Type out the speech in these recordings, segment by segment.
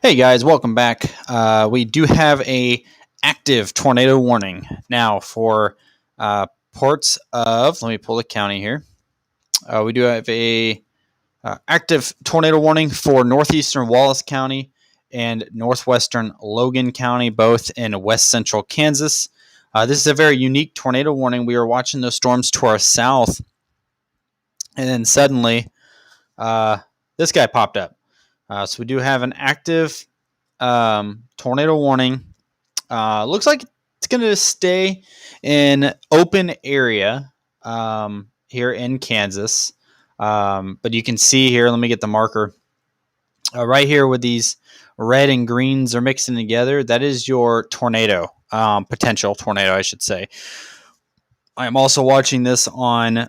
Hey guys, welcome back. We do have a active tornado warning now for parts of. Let me pull the county here. We do have a active tornado warning for northeastern Wallace County and northwestern Logan County, both in west central Kansas. This is a very unique tornado warning. We were watching those storms to our south, and then suddenly this guy popped up. So we do have an active tornado warning. Looks like it's going to stay in open area here in Kansas. But you can see here, let me get the marker. Right here with these red and greens are mixing together. That is your tornado, potential tornado, I should say. I am also watching this on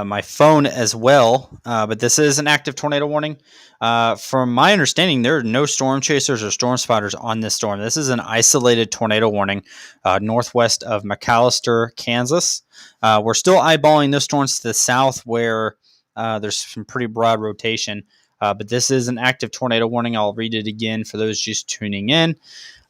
my phone as well, but this is an active tornado warning. From my understanding, there are no storm chasers or storm spotters on this storm. This is an isolated tornado warning northwest of McAllister, Kansas. We're still eyeballing those storms to the south where there's some pretty broad rotation, but this is an active tornado warning. I'll read it again for those just tuning in.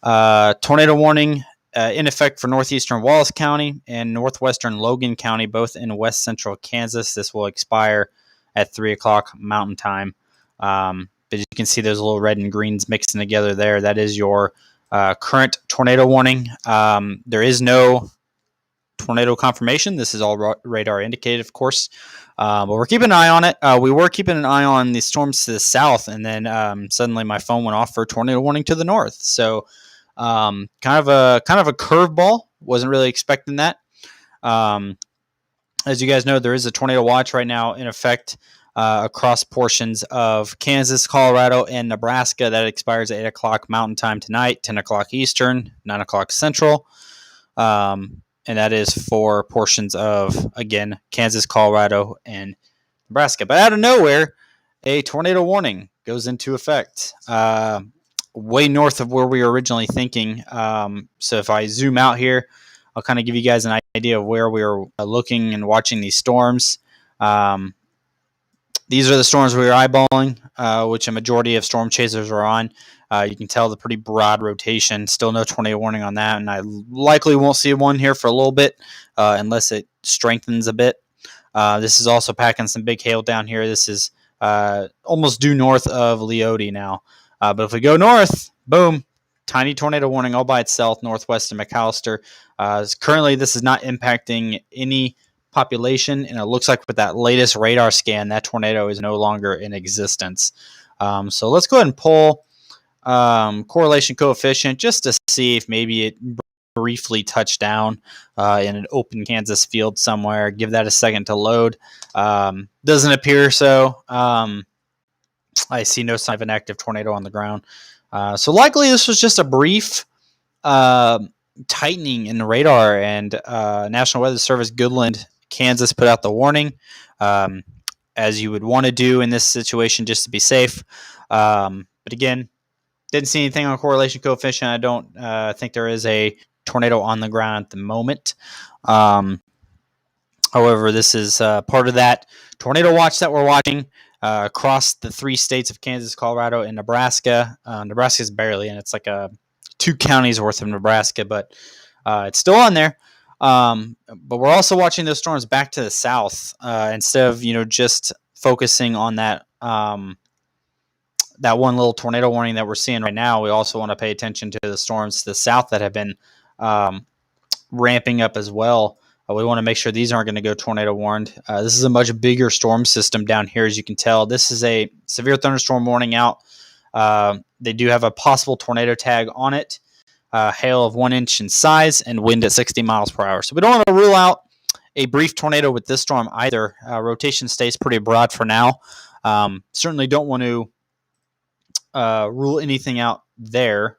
Tornado warning in effect for northeastern Wallace County and northwestern Logan County, both in west central Kansas. This will expire at 3 o'clock Mountain Time. But you can see those little red and greens mixing together there. That is your current tornado warning. There is no tornado confirmation. This is all radar indicated, of course. But we're keeping an eye on it. We were keeping an eye on the storms to the south, and then suddenly my phone went off for a tornado warning to the north. So kind of a curveball. Wasn't really expecting that. As you guys know, there is a tornado watch right now in effect across portions of Kansas, Colorado, and Nebraska. That expires at 8 o'clock Mountain Time tonight, 10 o'clock Eastern, 9 o'clock Central. And that is for portions of, again, Kansas, Colorado, and Nebraska. But out of nowhere, a tornado warning goes into effect. Way north of where we were originally thinking. So if I zoom out here, I'll kind of give you guys an idea of where we were looking and watching these storms. These are the storms we were eyeballing, which a majority of storm chasers are on. You can tell the pretty broad rotation. Still no tornado warning on that, and I likely won't see one here for a little bit unless it strengthens a bit. This is also packing some big hail down here. This is almost due north of Leoti now. But if we go north, boom, tiny tornado warning all by itself, northwest of McAllister. Currently, this is not impacting any population, and it looks like with that latest radar scan, that tornado is no longer in existence. So let's go ahead and pull correlation coefficient just to see if maybe it briefly touched down in an open Kansas field somewhere. Give that a second to load. Doesn't appear so. I see no sign of an active tornado on the ground. So likely this was just a brief tightening in the radar, and National Weather Service Goodland, Kansas put out the warning, as you would want to do in this situation just to be safe. But again, didn't see anything on correlation coefficient. I don't think there is a tornado on the ground at the moment. However, this is part of that tornado watch that we're watching across the 3 states of Kansas, Colorado, and Nebraska. Nebraska's barely in. It's like 2 counties worth of Nebraska, but it's still on there. But we're also watching those storms back to the south instead of just focusing on that that one little tornado warning that we're seeing right now. We also want to pay attention to the storms to the south that have been ramping up as well. We want to make sure these aren't going to go tornado warned. This is a much bigger storm system down here, as you can tell. This is a severe thunderstorm warning out. They do have a possible tornado tag on it. Hail of 1 inch in size and wind at 60 miles per hour. So we don't want to rule out a brief tornado with this storm either. Rotation stays pretty broad for now. Certainly don't want to rule anything out there.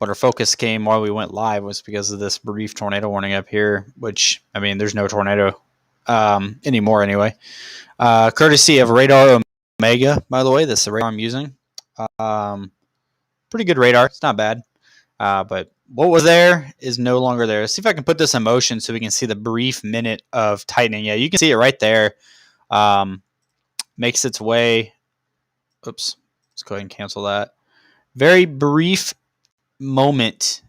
But our focus came while we went live was because of this brief tornado warning up here, which, I mean, there's no tornado anymore anyway. Courtesy of Radar Omega, by the way. This is the radar I'm using. Pretty good radar. It's not bad. But what was there is no longer there. Let's see if I can put this in motion so we can see the brief minute of tightening. Yeah, you can see it right there. Makes its way. Oops. Let's go ahead and cancel that. Very brief moment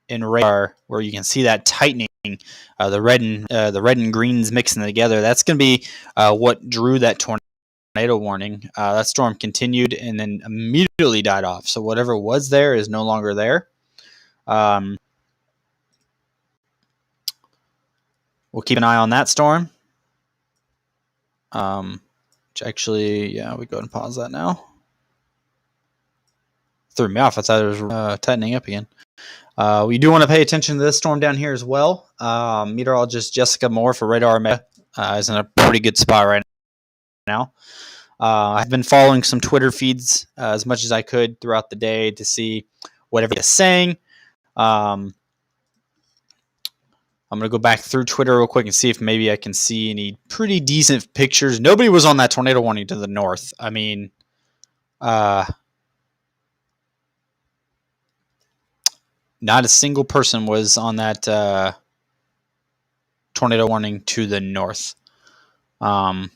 in radar where you can see that tightening, the red and greens mixing together. That's going to be what drew that tornado warning. That storm continued and then immediately died off. So whatever was there is no longer there. We'll keep an eye on that storm. Which actually, yeah, we go ahead and pause that now. Threw me off. I thought it was tightening up again. We do want to pay attention to this storm down here as well. Meteorologist Jessica Moore for Radar Meta is in a pretty good spot right now. I've been following some Twitter feeds as much as I could throughout the day to see what everybody is saying. I'm going to go back through Twitter real quick and see if maybe I can see any pretty decent pictures. Nobody was on that tornado warning to the north. I mean, not a single person was on that tornado warning to the north. I've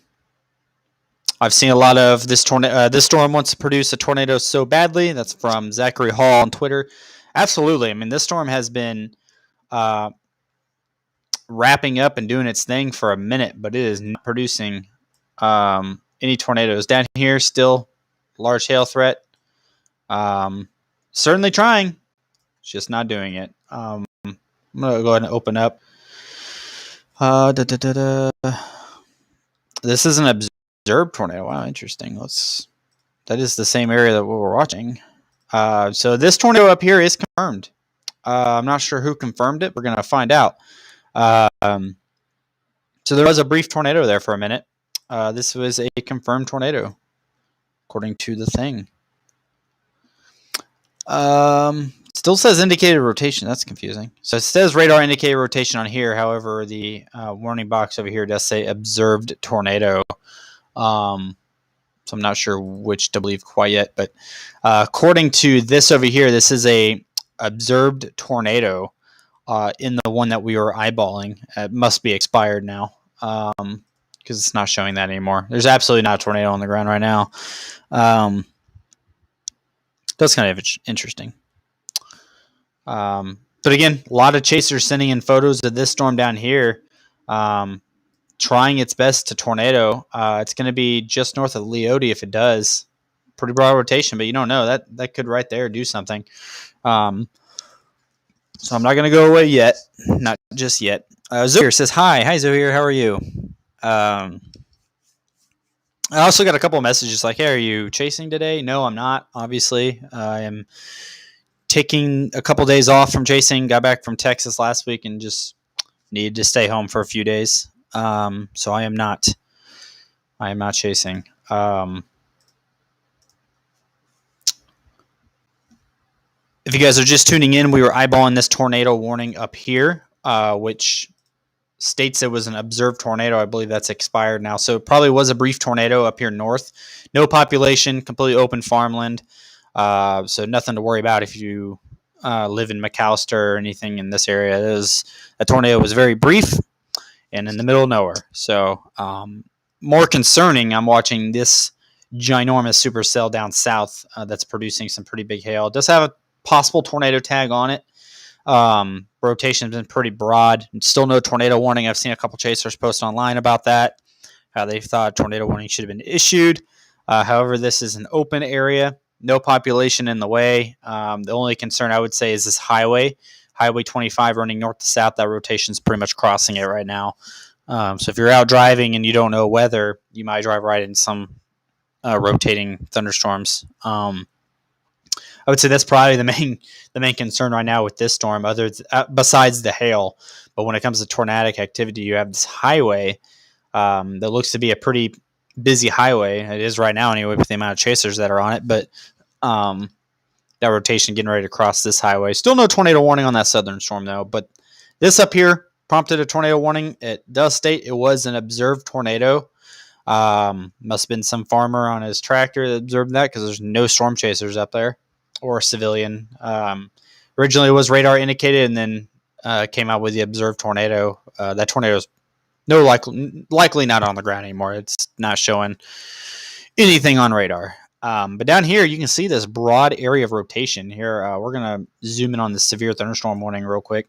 seen a lot of this tornado. This storm wants to produce a tornado so badly. That's from Zachary Hall on Twitter. Absolutely. I mean, this storm has been wrapping up and doing its thing for a minute, but it is not producing any tornadoes. Down here, still large hail threat. Certainly trying. It's just not doing it. I'm going to go ahead and open up. This is an observed tornado. Wow, interesting. That is the same area that we were watching. So this tornado up here is confirmed. I'm not sure who confirmed it. We're going to find out. So there was a brief tornado there for a minute. This was a confirmed tornado, according to the thing. Still says indicated rotation. That's confusing. So it says radar indicated rotation on here. However, the warning box over here does say observed tornado. So I'm not sure which to believe quite yet. But according to this over here, this is a observed tornado in the one that we were eyeballing. It must be expired now because it's not showing that anymore. There's absolutely not a tornado on the ground right now. That's kind of interesting. But again, a lot of chasers sending in photos of this storm down here, trying its best to tornado. It's going to be just north of Leote if it does. Pretty broad rotation, but you don't know. That could right there do something. So I'm not going to go away yet. Not just yet. Zohir says, Hi, Zohir. How are you? I also got a couple of messages like, hey, are you chasing today? No, I'm not, obviously. I am taking a couple days off from chasing. Got back from Texas last week and just needed to stay home for a few days. So I am not chasing. If you guys are just tuning in, we were eyeballing this tornado warning up here, which states it was an observed tornado. I believe that's expired now. So it probably was a brief tornado up here north. No population, completely open farmland. So nothing to worry about if you live in McAllister or anything in this area. A tornado was very brief and in the middle of nowhere. So more concerning, I'm watching this ginormous supercell down south that's producing some pretty big hail. It does have a possible tornado tag on it. Rotation has been pretty broad. Still no tornado warning. I've seen a couple chasers post online about that. How they thought a tornado warning should have been issued. However, this is an open area. No population in the way. The only concern I would say is this highway. Highway 25 running north to south. That rotation is pretty much crossing it right now. So if you're out driving and you don't know weather, you might drive right into some rotating thunderstorms. I would say that's probably the main concern right now with this storm, besides the hail. But when it comes to tornadic activity, you have this highway that looks to be a pretty busy highway. It is right now anyway with the amount of chasers that are on it. But that rotation getting ready to cross this highway. Still no tornado warning on that southern storm though. But this up here prompted a tornado warning. It does state it was an observed tornado. Must have been some farmer on his tractor that observed that because there's no storm chasers up there or civilian. Originally it was radar indicated, and then came out with the observed tornado. That tornado is likely not on the ground anymore. It's not showing anything on radar. But down here, you can see this broad area of rotation. Here, we're going to zoom in on the severe thunderstorm warning real quick.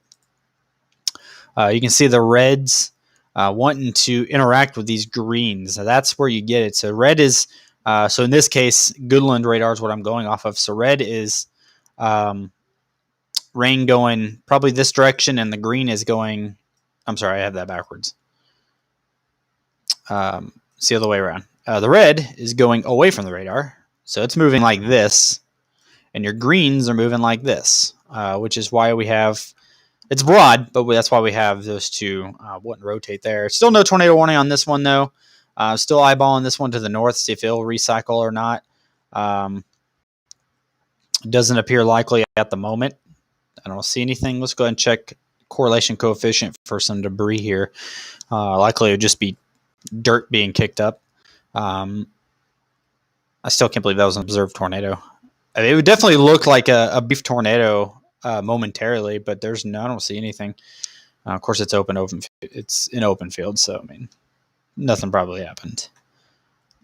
You can see the reds wanting to interact with these greens. So that's where you get it. So red is, so in this case, Goodland radar is what I'm going off of. So red is rain going probably this direction, and the green is going, I'm sorry, I have that backwards. It's the other way around. The red is going away from the radar. So it's moving like this, and your greens are moving like this, which is why we have, it's broad, but that's why we have those two wouldn't rotate there. Still no tornado warning on this one, though. Still eyeballing this one to the north, see if it'll recycle or not. Doesn't appear likely at the moment. I don't see anything. Let's go ahead and check correlation coefficient for some debris here. Likely it would just be dirt being kicked up. I still can't believe that was an observed tornado. I mean, it would definitely look like a brief tornado momentarily, but I don't see anything. Of course, it's it's an open field, so I mean, nothing probably happened.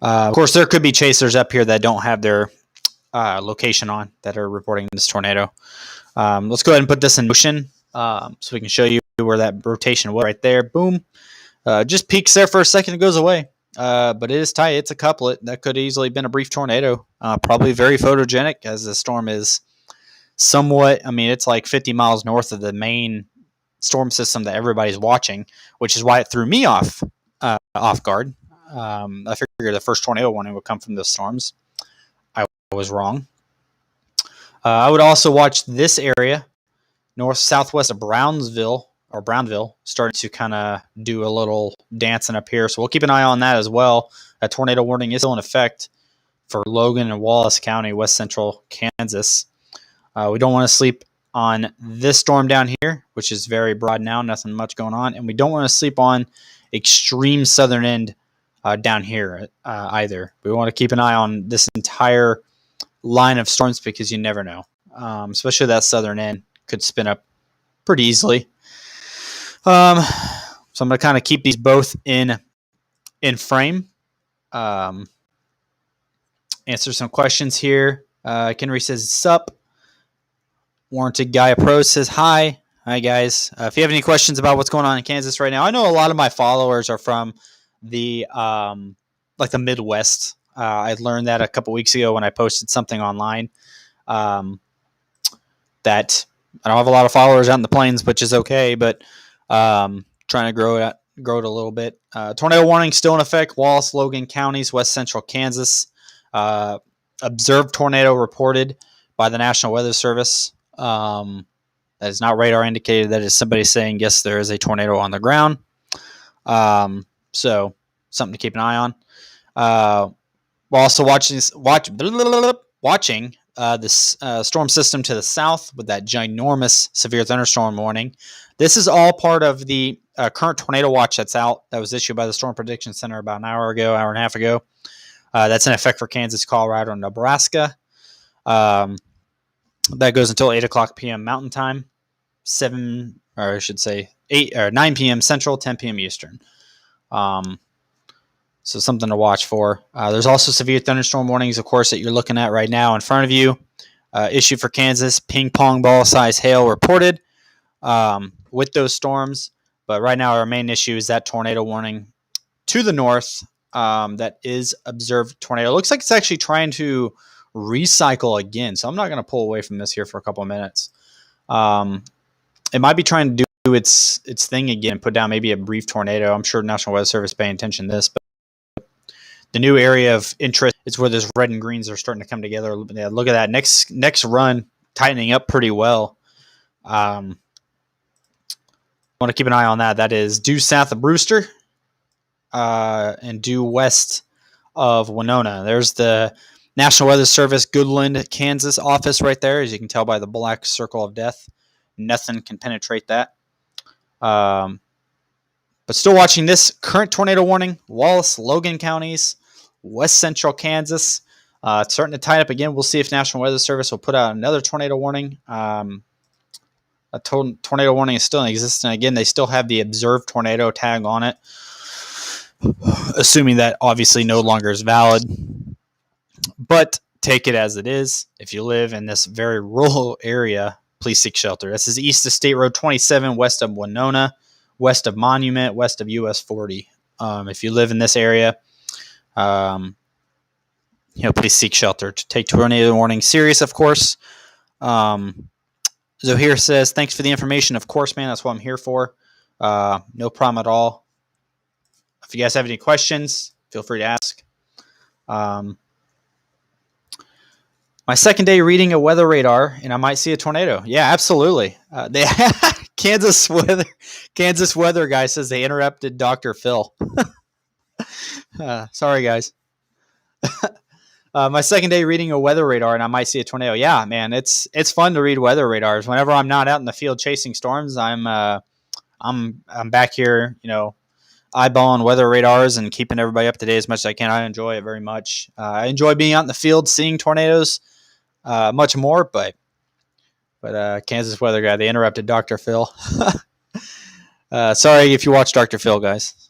Of course, there could be chasers up here that don't have their location on that are reporting this tornado. Let's go ahead and put this in motion so we can show you where that rotation was right there. Boom. Just peaks there for a second and goes away. But it is tight. It's a couplet. That could easily have been a brief tornado. Probably very photogenic as the storm is somewhat, I mean, it's like 50 miles north of the main storm system that everybody's watching, which is why it threw me off guard. I figured the first tornado warning would come from the storms. I was wrong. I would also watch this area, north-southwest of Brownville, starting to kind of do a little dancing up here. So we'll keep an eye on that as well. That tornado warning is still in effect for Logan and Wallace County, west central Kansas. We don't want to sleep on this storm down here, which is very broad now, nothing much going on. And we don't want to sleep on extreme southern end down here either. We want to keep an eye on this entire line of storms because you never know. Especially that southern end could spin up pretty easily. So I'm going to kind of keep these both in frame. Answer some questions here. Kenry says, sup. Warranted Gaia Pro says, hi. Hi, guys. If you have any questions about what's going on in Kansas right now, I know a lot of my followers are from the like the Midwest. I learned that a couple weeks ago when I posted something online that I don't have a lot of followers out in the plains, which is okay, but trying to grow it a little bit. Tornado warning still in effect. Wallace, Logan counties, west central Kansas. Observed tornado reported by the National Weather Service. That is not radar indicated. That is somebody saying, yes, there is a tornado on the ground. So something to keep an eye on. We're also watching this storm system to the south with that ginormous severe thunderstorm warning. This is all part of the current tornado watch that's out. That was issued by the Storm Prediction Center about an hour and a half ago. That's in effect for Kansas, Colorado, and Nebraska. That goes until 8 o'clock p.m. Mountain Time, 9 p.m. Central, 10 p.m. Eastern. So something to watch for. There's also severe thunderstorm warnings, of course, that you're looking at right now in front of you. Issued for Kansas, ping pong ball size hail reported with those storms. But right now our main issue is that tornado warning to the north that is observed tornado. It looks like it's actually trying to recycle again. So I'm not going to pull away from this here for a couple of minutes. It might be trying to do its thing again, put down maybe a brief tornado. I'm sure National Weather Service paying attention to this, but the new area of interest is where those red and greens are starting to come together. Yeah, look at that next run tightening up pretty well. I want to keep an eye on that. That is due south of Brewster and due west of Winona. There's the National Weather Service Goodland, Kansas office right there, as you can tell by the black circle of death. Nothing can penetrate that. But still watching this current tornado warning, Wallace, Logan counties, west central Kansas. It's starting to tighten up again. We'll see if National Weather Service will put out another tornado warning. A tornado warning is still in existence. Again, they still have the observed tornado tag on it, assuming that obviously no longer is valid. But take it as it is. If you live in this very rural area, please seek shelter. This is east of State Road 27, west of Winona, west of Monument, west of US 40. If you live in this area, please seek shelter. To take tornado warning serious, of course. Zohir says, thanks for the information. Of course, man, that's what I'm here for. No problem at all. If you guys have any questions, feel free to ask. My second day reading a weather radar, and I might see a tornado. Yeah, absolutely. Kansas weather guy says they interrupted Dr. Phil. Sorry, guys. My second day reading a weather radar, and I might see a tornado. Yeah, man, it's fun to read weather radars. Whenever I'm not out in the field chasing storms, I'm back here, eyeballing weather radars and keeping everybody up to date as much as I can. I enjoy it very much. I enjoy being out in the field, seeing tornadoes, much more. But Kansas weather guy, they interrupted Dr. Phil. Sorry if you watch Dr. Phil, guys.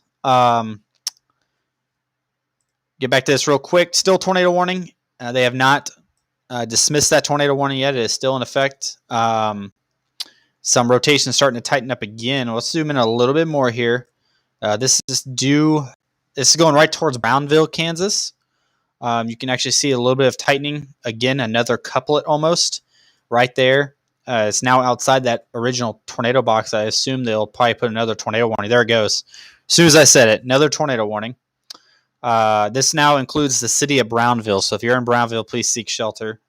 Get back to this real quick. Still tornado warning. They have not dismissed that tornado warning yet. It is still in effect. Some rotation starting to tighten up again. Let's zoom in a little bit more here. This is going right towards Brownville, Kansas. You can actually see a little bit of tightening. Again, another couplet almost right there. It's now outside that original tornado box. I assume they'll probably put another tornado warning. There it goes. As soon as I said it, another tornado warning. This now includes the city of Brownville. So if you're in Brownville, please seek shelter.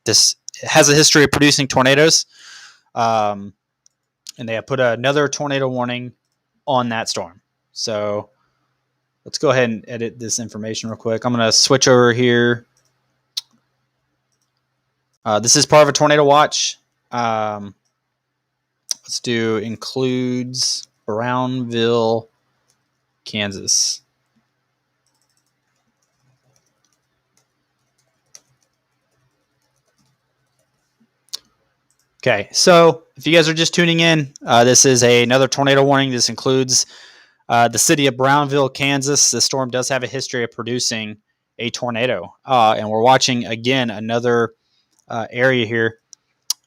This has a history of producing tornadoes. And they have put another tornado warning on that storm. So let's go ahead and edit this information real quick. I'm going to switch over here. This is part of a tornado watch. Let's do includes Brownville, Kansas. Okay, so if you guys are just tuning in, this is another tornado warning. This includes the city of Brownville, Kansas. The storm does have a history of producing a tornado. And we're watching, again, another area here.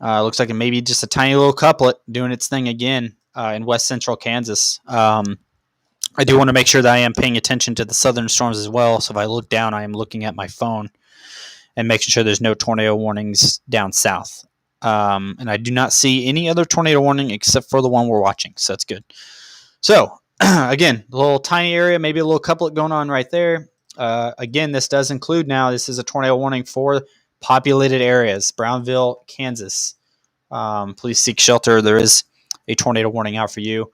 Looks like it may be just a tiny little couplet doing its thing again in west central Kansas. I do want to make sure that I am paying attention to the southern storms as well. So if I look down, I am looking at my phone and making sure there's no tornado warnings down south. And I do not see any other tornado warning except for the one we're watching. So that's good. So again, a little tiny area, maybe a little couplet going on right there. Again, this does include now, this is a tornado warning for populated areas, Brownville, Kansas. Please seek shelter. There is a tornado warning out for you.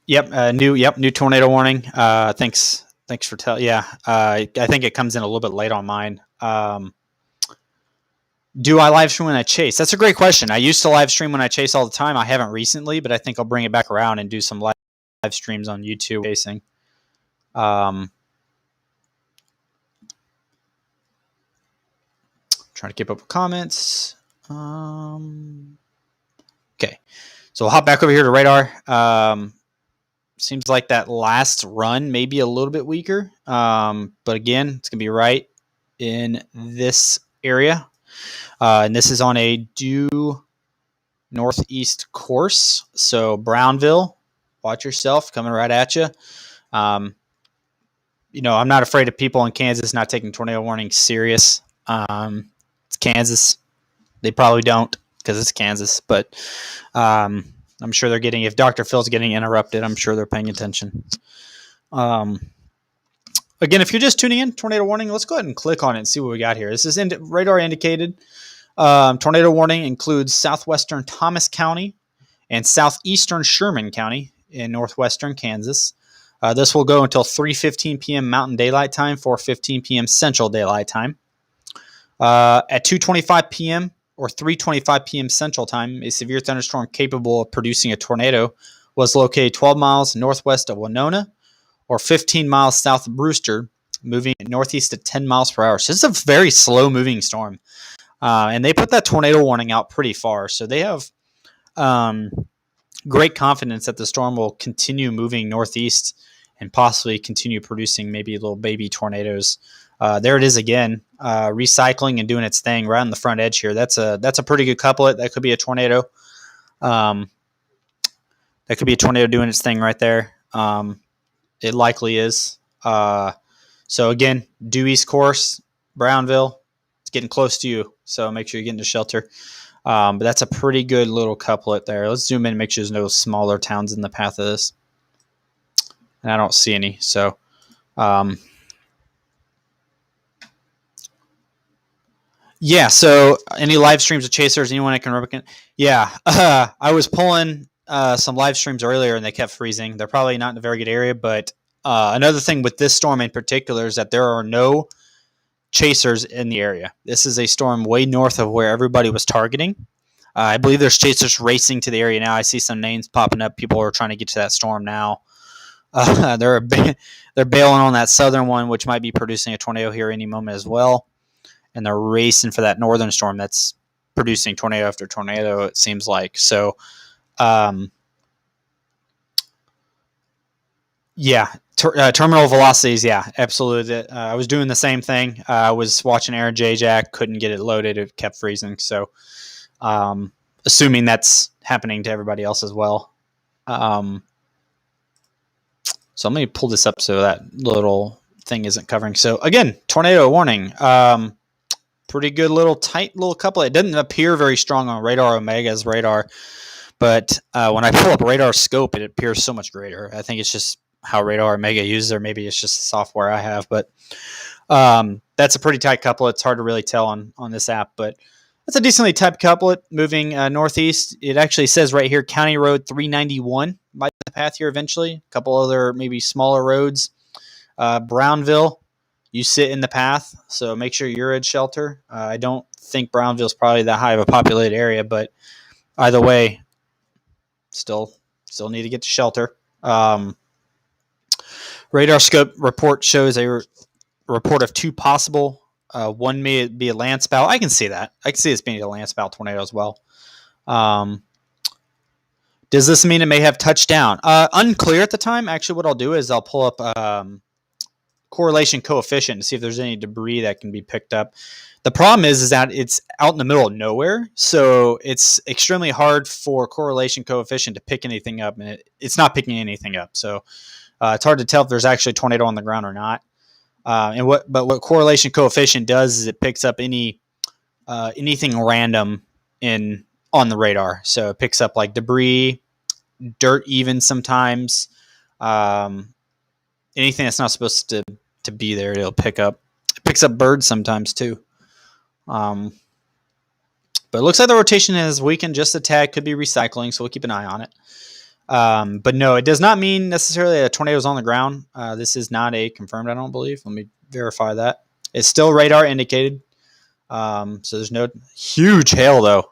New tornado warning. Thanks for telling. Yeah, I think it comes in a little bit late on mine. Do I live stream when I chase? That's a great question. I used to live stream when I chase all the time. I haven't recently, but I think I'll bring it back around and do some live streams on YouTube chasing. Trying to keep up with comments. Okay, so we'll hop back over here to radar. Seems like that last run may be a little bit weaker, but again, it's going to be right in this area. And this is on a due northeast course. So Brownville, watch yourself, coming right at you. I'm not afraid of people in Kansas not taking tornado warnings serious. It's Kansas. They probably don't because it's Kansas, but I'm sure they're getting, if Dr. Phil's getting interrupted, I'm sure they're paying attention. Again, if you're just tuning in, tornado warning, let's go ahead and click on it and see what we got here. This is radar indicated. Tornado warning includes southwestern Thomas County and southeastern Sherman County in northwestern Kansas. This will go until 3:15 p.m. Mountain Daylight Time, 4:15 p.m. Central Daylight Time. At 2:25 p.m. or 3:25 p.m. Central Time, a severe thunderstorm capable of producing a tornado was located 12 miles northwest of Winona or 15 miles south of Brewster. moving northeast at 10 miles per hour. So it's a very slow moving storm. And they put that tornado warning out pretty far. So they have great confidence that the storm will continue moving northeast and possibly continue producing maybe little baby tornadoes. There it is again, recycling and doing its thing right on the front edge here. That's a pretty good couplet. That could be a tornado. That could be a tornado doing its thing right there. It likely is. So again, due east course, Brownville. It's getting close to you, so make sure you get into shelter. But that's a pretty good little couplet there. Let's zoom in and make sure there's no smaller towns in the path of this. And I don't see any. So, yeah. So, any live streams of chasers? Anyone I can replicate? Yeah. I was pulling some live streams earlier, and they kept freezing. They're probably not in a very good area. But another thing with this storm in particular is that there are no chasers in the area. This is a storm way north of where everybody was targeting. I believe there's chasers racing to the area now. I see some names popping up. People are trying to get to that storm now. They're bailing on that southern one, which might be producing a tornado here any moment as well. And they're racing for that northern storm that's producing tornado after tornado, it seems like. So, yeah, terminal velocities, yeah, absolutely. I was doing the same thing. I was watching Aaron J. Jack, couldn't get it loaded. It kept freezing. So, assuming that's happening to everybody else as well. So let me pull this up so that little thing isn't covering. So again, tornado warning. Pretty good little tight little couple. It doesn't appear very strong on Radar Omega's radar, but when I pull up Radar Scope, it appears so much greater. I think it's just how Radar Omega uses, or maybe it's just the software I have. But that's a pretty tight couple. It's hard to really tell on this app, but that's a decently tight couplet moving northeast. It actually says right here, County Road 391 by the path here eventually. A couple other maybe smaller roads. Brownville, you sit in the path, so make sure you're at shelter. I don't think Brownville's probably that high of a populated area, but either way, still need to get to shelter. Radar Scope report shows a report of two possible. One may be a landspout. I can see that. I can see this being a landspout tornado as well. Does this mean it may have touched down? Unclear at the time. Actually, what I'll do is I'll pull up correlation coefficient to see if there's any debris that can be picked up. The problem is that it's out in the middle of nowhere, so it's extremely hard for correlation coefficient to pick anything up, and it's not picking anything up. So it's hard to tell if there's actually a tornado on the ground or not. But what correlation coefficient does is it picks up anything random on the radar. So it picks up like debris, dirt, even sometimes anything that's not supposed to be there. It'll pick up. It picks up birds sometimes too. But it looks like the rotation has weakened just a tad. Could be recycling, so we'll keep an eye on it. But no, it does not mean necessarily a tornado is on the ground. This is not a confirmed, I don't believe. Let me verify that. It's still radar indicated. So there's no huge hail though.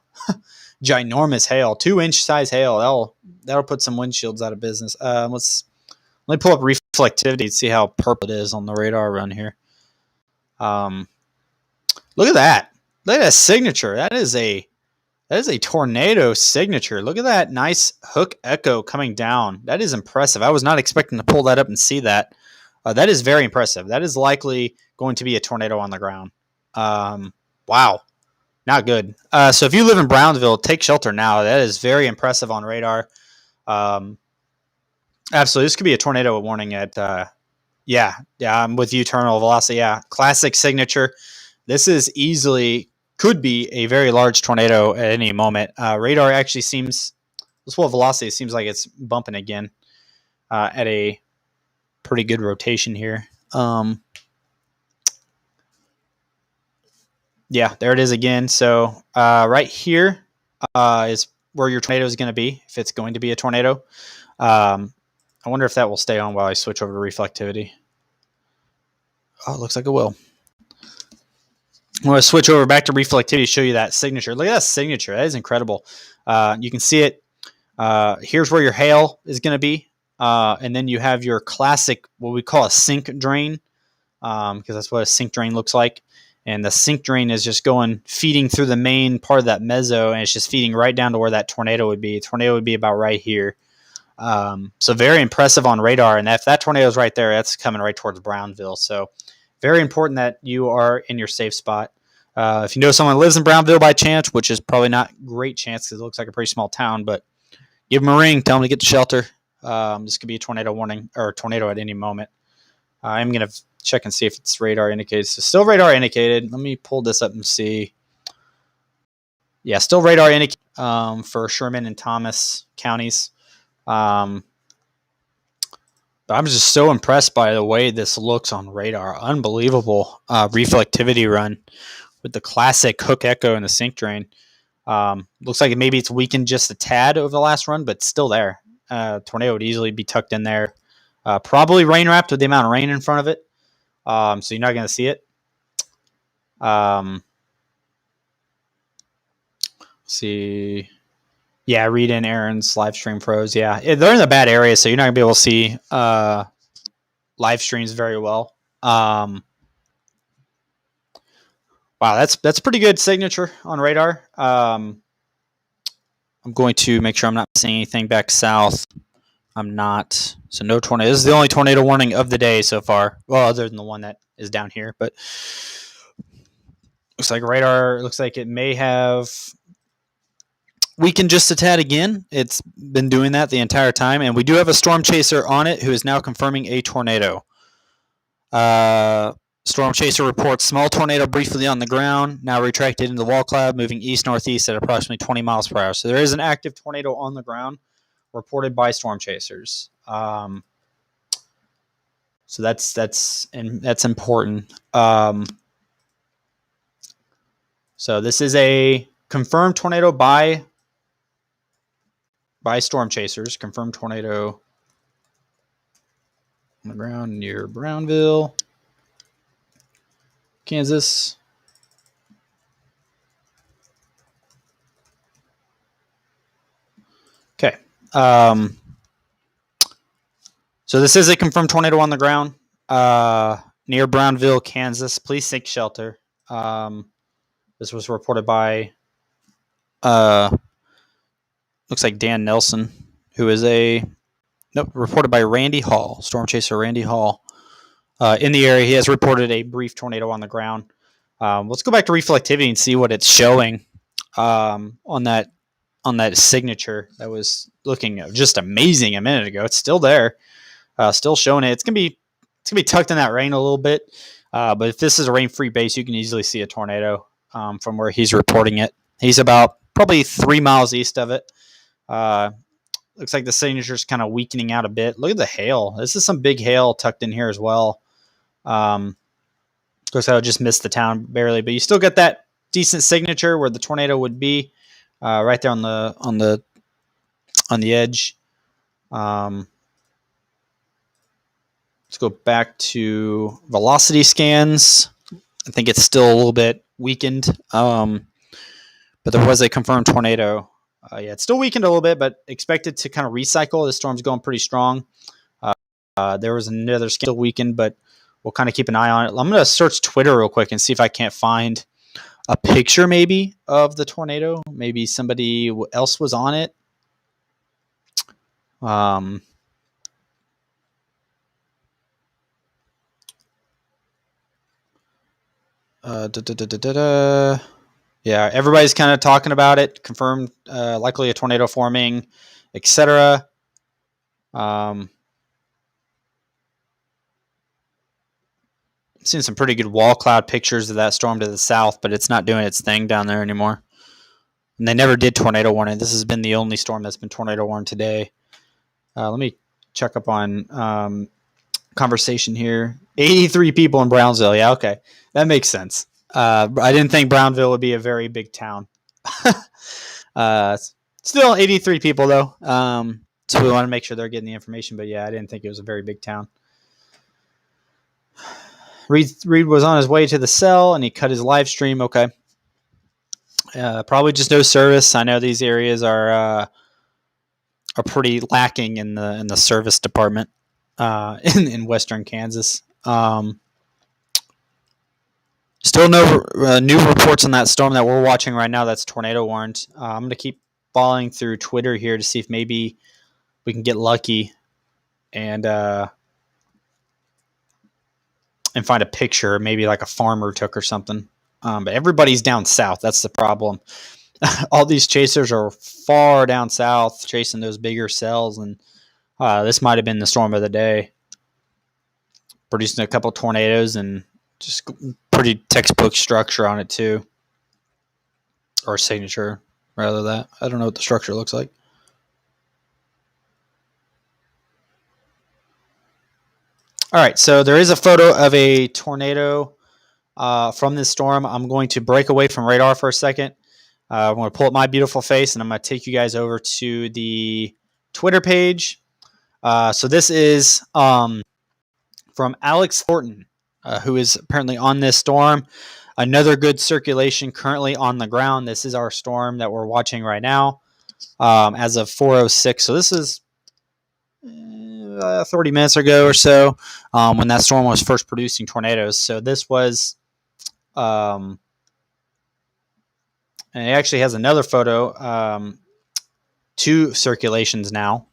Ginormous hail, 2-inch size hail. That'll put some windshields out of business. Let me pull up reflectivity and see how purple it is on the radar run here. Look at that. Look at that signature. That is a tornado signature. Look at that nice hook echo coming down. That is impressive. I was not expecting to pull that up and see that. That is very impressive. That is likely going to be a tornado on the ground. Wow. Not good. So if you live in Brownville, take shelter now. That is very impressive on radar. Absolutely. This could be a tornado warning at, yeah, I'm with you, terminal velocity. Yeah, classic signature. This is could be a very large tornado at any moment. Radar actually seems, this full velocity seems like it's bumping again at a pretty good rotation here. Yeah, there it is again. So right here is where your tornado is going to be, if it's going to be a tornado. I wonder if that will stay on while I switch over to reflectivity. Oh, it looks like it will. I'm going to switch over back to reflectivity to show you that signature. Look at that signature. That is incredible. You can see it. Here's where your hail is going to be. And then you have your classic, what we call a sink drain. because that's what a sink drain looks like. And the sink drain is just feeding through the main part of that mezzo, and it's just feeding right down to where that tornado would be. Tornado would be about right here. So very impressive on radar. And if that tornado is right there, that's coming right towards Brownville. So very important that you are in your safe spot. If you know someone who lives in Brownville by chance, which is probably not great chance because it looks like a pretty small town, but give them a ring, tell them to get to shelter. This could be a tornado warning or a tornado at any moment. I'm going to check and see if it's radar indicated. So still radar indicated. Let me pull this up and see. Yeah, still radar indicated for Sherman and Thomas counties. But I'm just so impressed by the way this looks on radar. Unbelievable reflectivity run with the classic hook echo and the sink drain. Looks like maybe it's weakened just a tad over the last run, but still there. Tornado would easily be tucked in there. Probably rain wrapped with the amount of rain in front of it. So you're not going to see it. See. Yeah, read in Aaron's live stream froze. Yeah, they're in the bad area, so you're not going to be able to see live streams very well. Wow, that's pretty good signature on radar. I'm going to make sure I'm not seeing anything back south. I'm not. So no tornado. This is the only tornado warning of the day so far. Well, other than the one that is down here. But looks like radar, looks like it may have weakened just a tad again. It's been doing that the entire time. And we do have a storm chaser on it who is now confirming a tornado. Storm chaser reports small tornado briefly on the ground, now retracted into the wall cloud, moving east-northeast at approximately 20 miles per hour. So there is an active tornado on the ground reported by storm chasers. So that's important. So this is a confirmed tornado by storm chasers. Confirmed tornado on the ground near Brownville, Kansas. Okay. So this is a confirmed tornado on the ground near Brownville, Kansas. Please seek shelter. This was reported by looks like Dan Nelson, who is reported by Randy Hall, storm chaser Randy Hall. In the area, he has reported a brief tornado on the ground. Let's go back to reflectivity and see what it's showing on that signature that was looking just amazing a minute ago. It's still there, still showing it. It's gonna be tucked in that rain a little bit, but if this is a rain-free base, you can easily see a tornado from where he's reporting it. He's about probably 3 miles east of it. Looks like the signature is kind of weakening out a bit. Look at the hail. This is some big hail tucked in here as well. Of course, I just missed the town barely, but you still get that decent signature where the tornado would be right there on the edge. Let's go back to velocity scans. I think it's still a little bit weakened, but there was a confirmed tornado. Yeah, it's still weakened a little bit, but expected to kind of recycle. The storm's going pretty strong. There was another scan still weakened, but we'll kind of keep an eye on it. I'm going to search Twitter real quick and see if I can't find a picture maybe of the tornado. Maybe somebody else was on it. Yeah, everybody's kind of talking about it. Confirmed, likely a tornado forming, etc. Seen some pretty good wall cloud pictures of that storm to the south, but it's not doing its thing down there anymore. And they never did tornado warning. This has been the only storm that's been tornado warned today. Let me check up on conversation here. 83 people in Brownsville. Yeah, okay. That makes sense. I didn't think Brownville would be a very big town. Still 83 people, though. So we want to make sure they're getting the information. But, yeah, I didn't think it was a very big town. Reed was on his way to the cell, and he cut his live stream. Okay. Probably just no service. I know these areas are pretty lacking in the service department in western Kansas. Still no new reports on that storm that we're watching right now that's tornado warned. I'm going to keep following through Twitter here to see if maybe we can get lucky and find a picture, maybe like a farmer took or something. But everybody's down south. That's the problem. All these chasers are far down south chasing those bigger cells, and this might have been the storm of the day, producing a couple tornadoes and just pretty textbook structure on it too, or signature rather. That I don't know what the structure looks like. All right, so there is a photo of a tornado from this storm. I'm going to break away from radar for a second. I'm going to pull up my beautiful face, and I'm going to take you guys over to the Twitter page. So this is from Alex Thornton, who is apparently on this storm. Another good circulation currently on the ground. This is our storm that we're watching right now as of 4:06. So this is 30 minutes ago or so when that storm was first producing tornadoes. So this was, and it actually has another photo, 2 circulations now.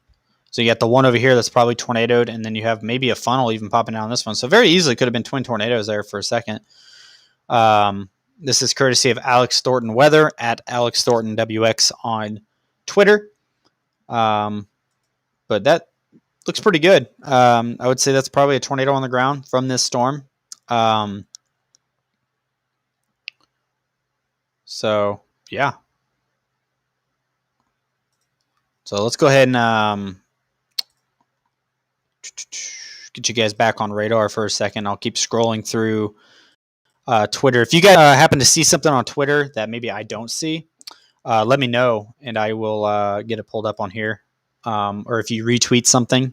So you got the one over here that's probably tornadoed, and then you have maybe a funnel even popping out on this one. So very easily could have been twin tornadoes there for a second. This is courtesy of Alex Thornton Weather at Alex Thornton WX on Twitter. But that looks pretty good. I would say that's probably a tornado on the ground from this storm. So yeah. So let's go ahead and get you guys back on radar for a second. I'll keep scrolling through Twitter. If you guys happen to see something on Twitter that maybe I don't see, let me know and I will get it pulled up on here. Or if you retweet something,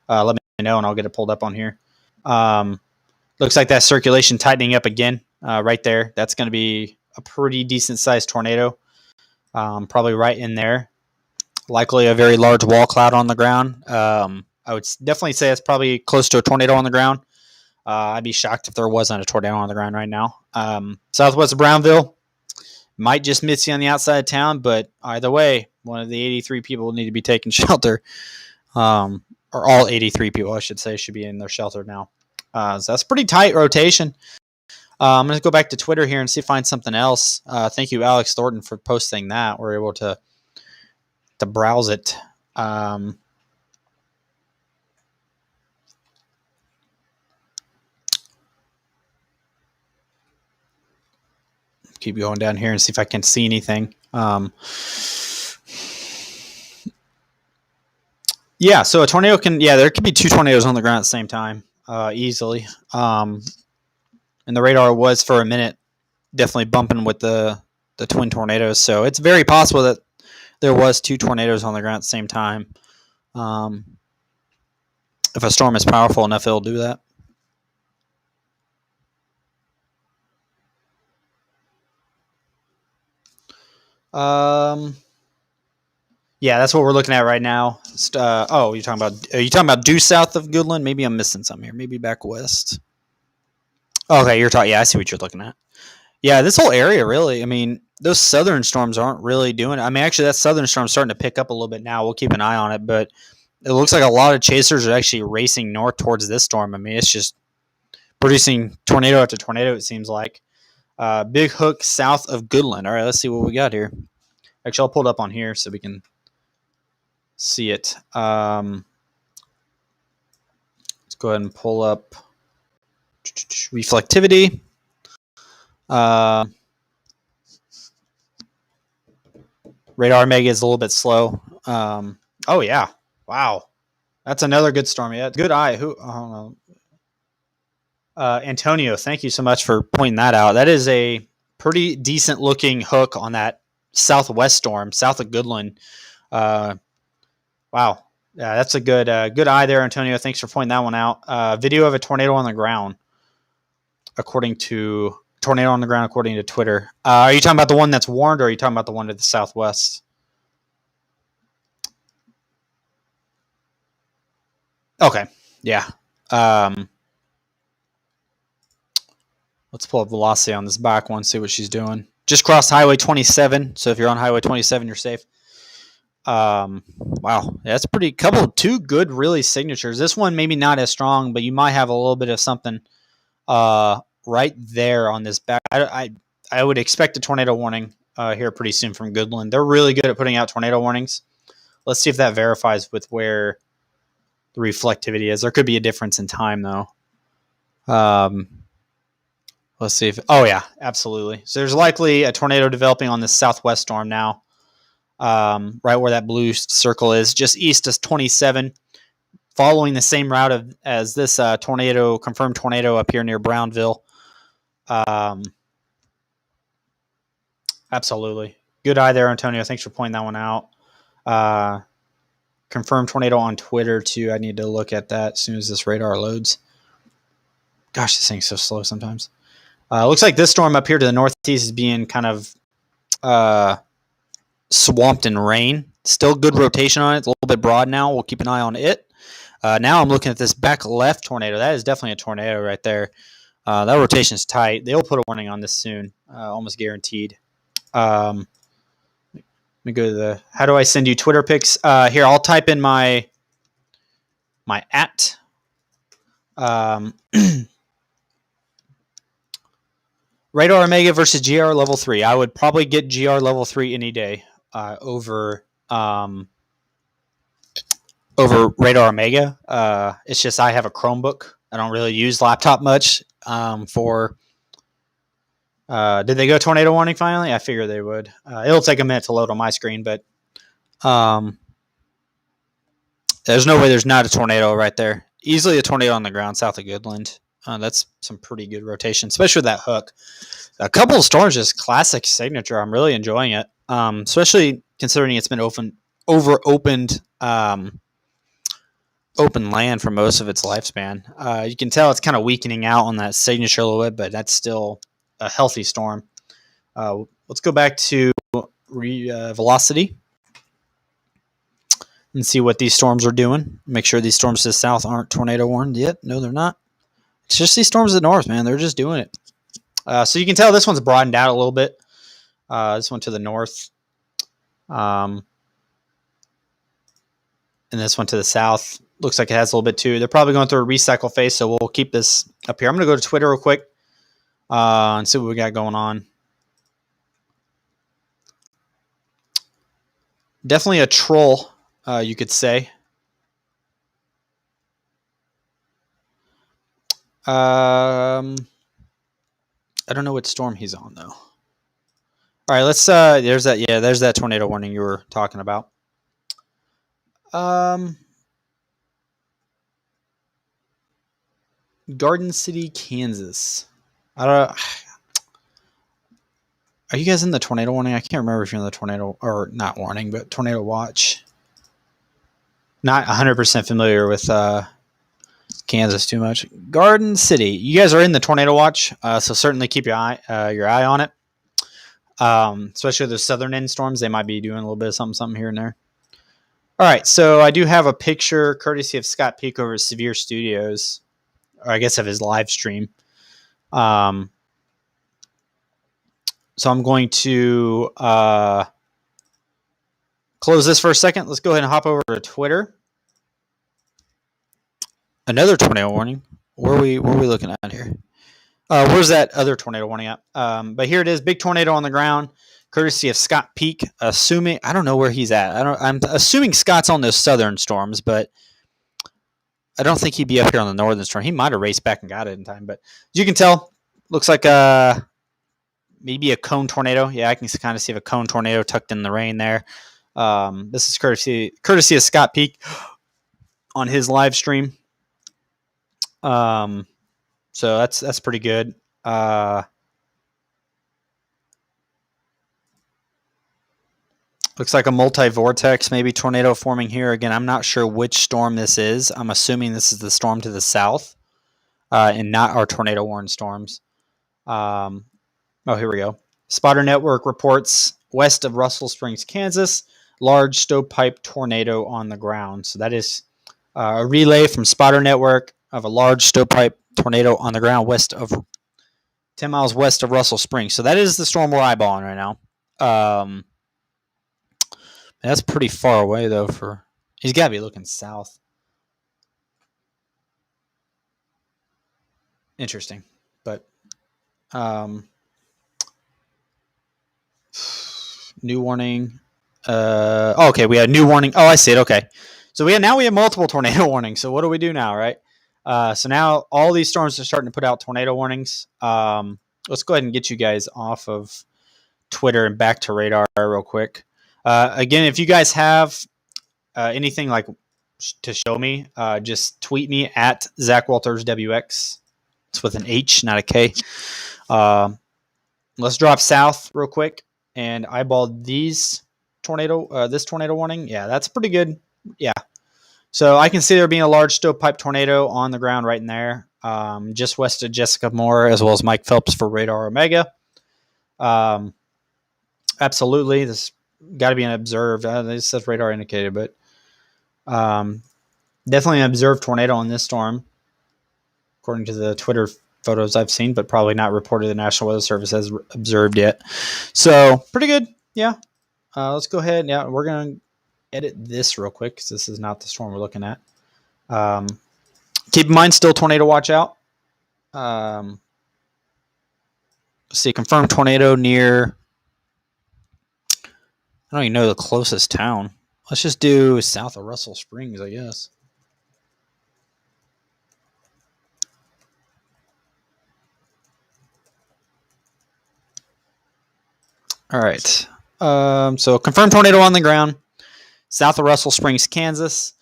let me know and I'll get it pulled up on here. Looks like that circulation tightening up again right there. That's going to be a pretty decent sized tornado. Probably right in there. Likely a very large wall cloud on the ground. I would definitely say it's probably close to a tornado on the ground. I'd be shocked if there wasn't a tornado on the ground right now. Southwest of Brownville might just miss you on the outside of town, but either way, one of the 83 people will need to be taking shelter. Or all 83 people, I should say, should be in their shelter now. So that's pretty tight rotation. I'm going to go back to Twitter here and see if I find something else. Thank you, Alex Thornton, for posting that. We're able to browse it. Keep going down here and see if I can see anything. Yeah, so a tornado can, there could be 2 tornadoes on the ground at the same time, easily. And the radar was for a minute definitely bumping with the twin tornadoes. So it's very possible that there was 2 tornadoes on the ground at the same time. If a storm is powerful enough, it'll do that. Yeah, that's what we're looking at right now. Are you talking about due south of Goodland? Maybe I'm missing something here. Maybe back west. Okay, you're talking. Yeah, I see what you're looking at. Yeah, this whole area really. I mean, those southern storms aren't really doing it. I mean, actually, that southern storm's starting to pick up a little bit now. We'll keep an eye on it, but it looks like a lot of chasers are actually racing north towards this storm. I mean, it's just producing tornado after tornado. It seems like. Big Hook south of Goodland. All right, let's see what we got here. Actually, I'll pull it up on here so we can see it. Let's go ahead and pull up reflectivity. Radar Mega is a little bit slow. Oh yeah, wow, that's another good storm. Yeah, good eye. Who? I don't know. Antonio, thank you so much for pointing that out. That is a pretty decent looking hook on that southwest storm, south of Goodland. Wow, yeah, that's a good eye there, Antonio. Thanks for pointing that one out. Video of a tornado on the ground, according to Twitter. Are you talking about the one that's warned, or are you talking about the one to the southwest? Okay, yeah. Let's pull up velocity on this back one, see what she's doing. Just crossed Highway 27, so if you're on Highway 27, you're safe. Wow, that's pretty. Two good really signatures. This one maybe not as strong, but you might have a little bit of something right there on this back. I would expect a tornado warning here pretty soon from Goodland. They're really good at putting out tornado warnings. Let's see if that verifies with where the reflectivity is. There could be a difference in time though. Let's see if. Oh yeah, absolutely. So there's likely a tornado developing on this southwest storm now. Right where that blue circle is, just east of 27, following the same route as this confirmed tornado up here near Brownville. Absolutely. Good eye there, Antonio. Thanks for pointing that one out. Confirmed tornado on Twitter, too. I need to look at that as soon as this radar loads. Gosh, this thing's so slow sometimes. Looks like this storm up here to the northeast is being kind of swamped in rain. Still good rotation on it. It's a little bit broad now. We'll keep an eye on it. Now I'm looking at this back left tornado. That is definitely a tornado right there. That rotation is tight. They'll put a warning on this soon. Almost guaranteed. Let me go to the. How do I send you Twitter pics? Here, I'll type in my at. Radar Omega versus GR level 3. I would probably get GR level 3 any day over Radar Omega. It's just I have a Chromebook. I don't really use laptop much for. Did they go tornado warning finally? I figure they would. It'll take a minute to load on my screen, but there's no way there's not a tornado right there. Easily a tornado on the ground south of Goodland. That's some pretty good rotation, especially with that hook. A couple of storms, just classic signature. I'm really enjoying it, especially considering it's been opened open land for most of its lifespan. You can tell it's kind of weakening out on that signature a little bit, but that's still a healthy storm. Let's go back to velocity and see what these storms are doing. Make sure these storms to the south aren't tornado warned yet. No, they're not. It's just these storms to the north, man. They're just doing it. So you can tell this one's broadened out a little bit. This one to the north. And this one to the south. Looks like it has a little bit too. They're probably going through a recycle phase, so we'll keep this up here. I'm going to go to Twitter real quick and see what we got going on. Definitely a troll, you could say. I don't know what storm he's on though. All right, let's. There's that. Yeah, there's that tornado warning you were talking about. Garden City, Kansas. I don't. Are you guys in the tornado warning? I can't remember if you're in the tornado or not warning, but tornado watch. Not 100% familiar with Kansas too much. Garden City. You guys are in the tornado watch, so certainly keep your eye on it. Especially the southern end storms, they might be doing a little bit of something here and there. All right, so I do have a picture courtesy of Scott Peak over at Severe Studios, or I guess of his live stream. So I'm going to close this for a second. Let's go ahead and hop over to Twitter. Another tornado warning. Where are we looking at here? Where's that other tornado warning at? But here it is. Big tornado on the ground, courtesy of Scott Peak. Assuming I don't know where he's at. I'm assuming Scott's on those southern storms, but I don't think he'd be up here on the northern storm. He might have raced back and got it in time, but as you can tell, looks like maybe a cone tornado. Yeah, I can kind of see a cone tornado tucked in the rain there. This is courtesy of Scott Peak on his live stream. So that's pretty good. Looks like a multi-vortex, maybe tornado forming here. Again, I'm not sure which storm this is. I'm assuming this is the storm to the south, and not our tornado warned storms. Here we go. Spotter Network reports west of Russell Springs, Kansas, large stovepipe tornado on the ground. So that is a relay from Spotter Network of a large stovepipe tornado on the ground west of 10 miles west of Russell Springs. So that is the storm we're eyeballing right now. That's pretty far away, though. He's got to be looking south. Interesting. But new warning. Okay, we had new warning. Oh, I see it. Okay. So we have multiple tornado warnings. So what do we do now, right? So now all these storms are starting to put out tornado warnings. Let's go ahead and get you guys off of Twitter and back to radar real quick. Again, if you guys have anything like to show me, just tweet me at Zach Walters WX. It's with an H, not a K. Let's drop south real quick and eyeball this tornado warning. Yeah, that's pretty good. Yeah. So I can see there being a large stovepipe tornado on the ground right in there, just west of Jessica Moore, as well as Mike Phelps for Radar Omega. Absolutely, this got to be an observed. It says radar indicated, but definitely an observed tornado on this storm, according to the Twitter photos I've seen, but probably not reported the National Weather Service has observed yet. So pretty good, yeah. Let's go ahead. Yeah, we're gonna edit this real quick because this is not the storm we're looking at. Keep in mind, still tornado watch out. See, confirmed tornado near. I don't even know the closest town. Let's just do south of Russell Springs, I guess. All right. So confirmed tornado on the ground, south of Russell Springs, Kansas.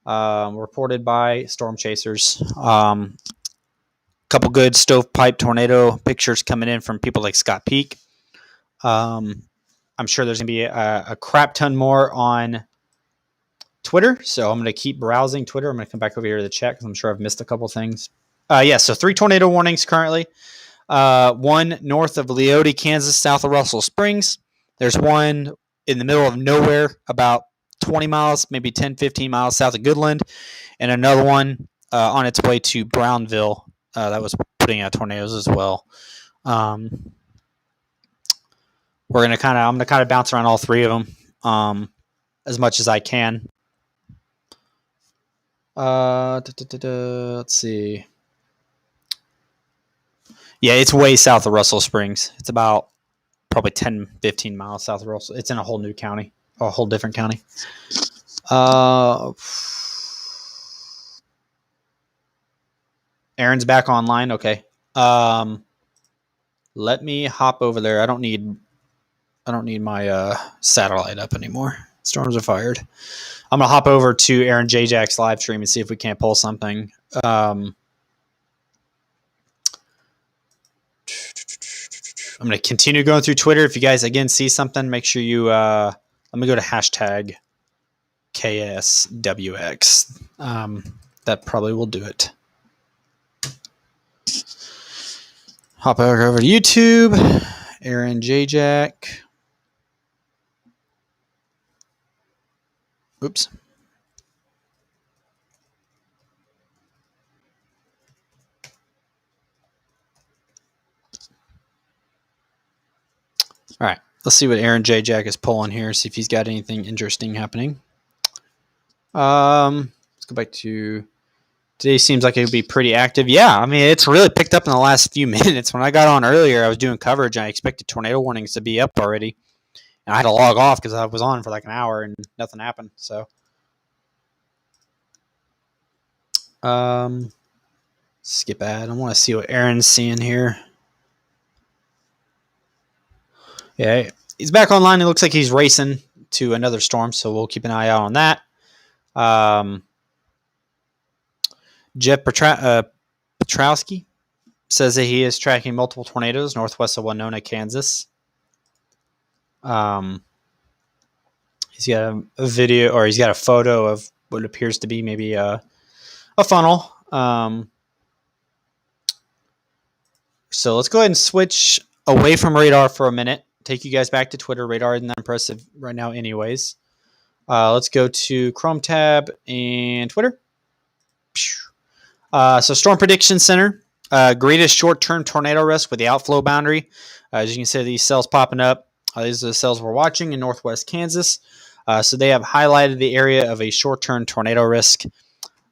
Reported by storm chasers. Couple good stovepipe tornado pictures coming in from people like Scott Peak. I'm sure there's going to be a crap ton more on Twitter, so I'm going to keep browsing Twitter. I'm going to come back over here to the chat because I'm sure I've missed a couple things. So 3 tornado warnings currently. One north of Leoti, Kansas, south of Russell Springs. There's one in the middle of nowhere, about 20 miles, maybe 10, 15 miles south of Goodland, and another one on its way to Brownville that was putting out tornadoes as well. I'm gonna kind of bounce around all 3 of them as much as I can. Let's see. Yeah, it's way south of Russell Springs. It's about probably 10, 15 miles south of Russell. It's in a whole new county, a whole different county. Aaron's back online. Okay. Let me hop over there. I don't need my satellite up anymore. Storms are fired. I'm gonna hop over to Aaron J. Jack's live stream and see if we can't pull something. I'm gonna continue going through Twitter. If you guys again see something, make sure you let me go to hashtag KSWX. That probably will do it. Hop over to YouTube. Aaron J. Jack. Oops. All right. Let's see what Aaron J. Jack is pulling here. See if he's got anything interesting happening. Let's go back to today. Seems like it would be pretty active. Yeah, I mean, it's really picked up in the last few minutes. When I got on earlier, I was doing coverage, and I expected tornado warnings to be up already. And I had to log off because I was on for like an hour and nothing happened. So, skip ad. I want to see what Aaron's seeing here. Yeah, he's back online. It looks like he's racing to another storm, so we'll keep an eye out on that. Jeff Petrowski says that he is tracking multiple tornadoes northwest of Winona, Kansas. He's got a video, or he's got a photo of what appears to be maybe a funnel. So let's go ahead and switch away from radar for a minute. Take you guys back to Twitter. Radar isn't that impressive right now anyways. Let's go to Chrome tab and Twitter. So Storm Prediction Center Greatest short-term tornado risk with the outflow boundary. As you can see, these cells popping up. These are the cells we're watching in northwest Kansas. So they have highlighted the area of a short-term tornado risk in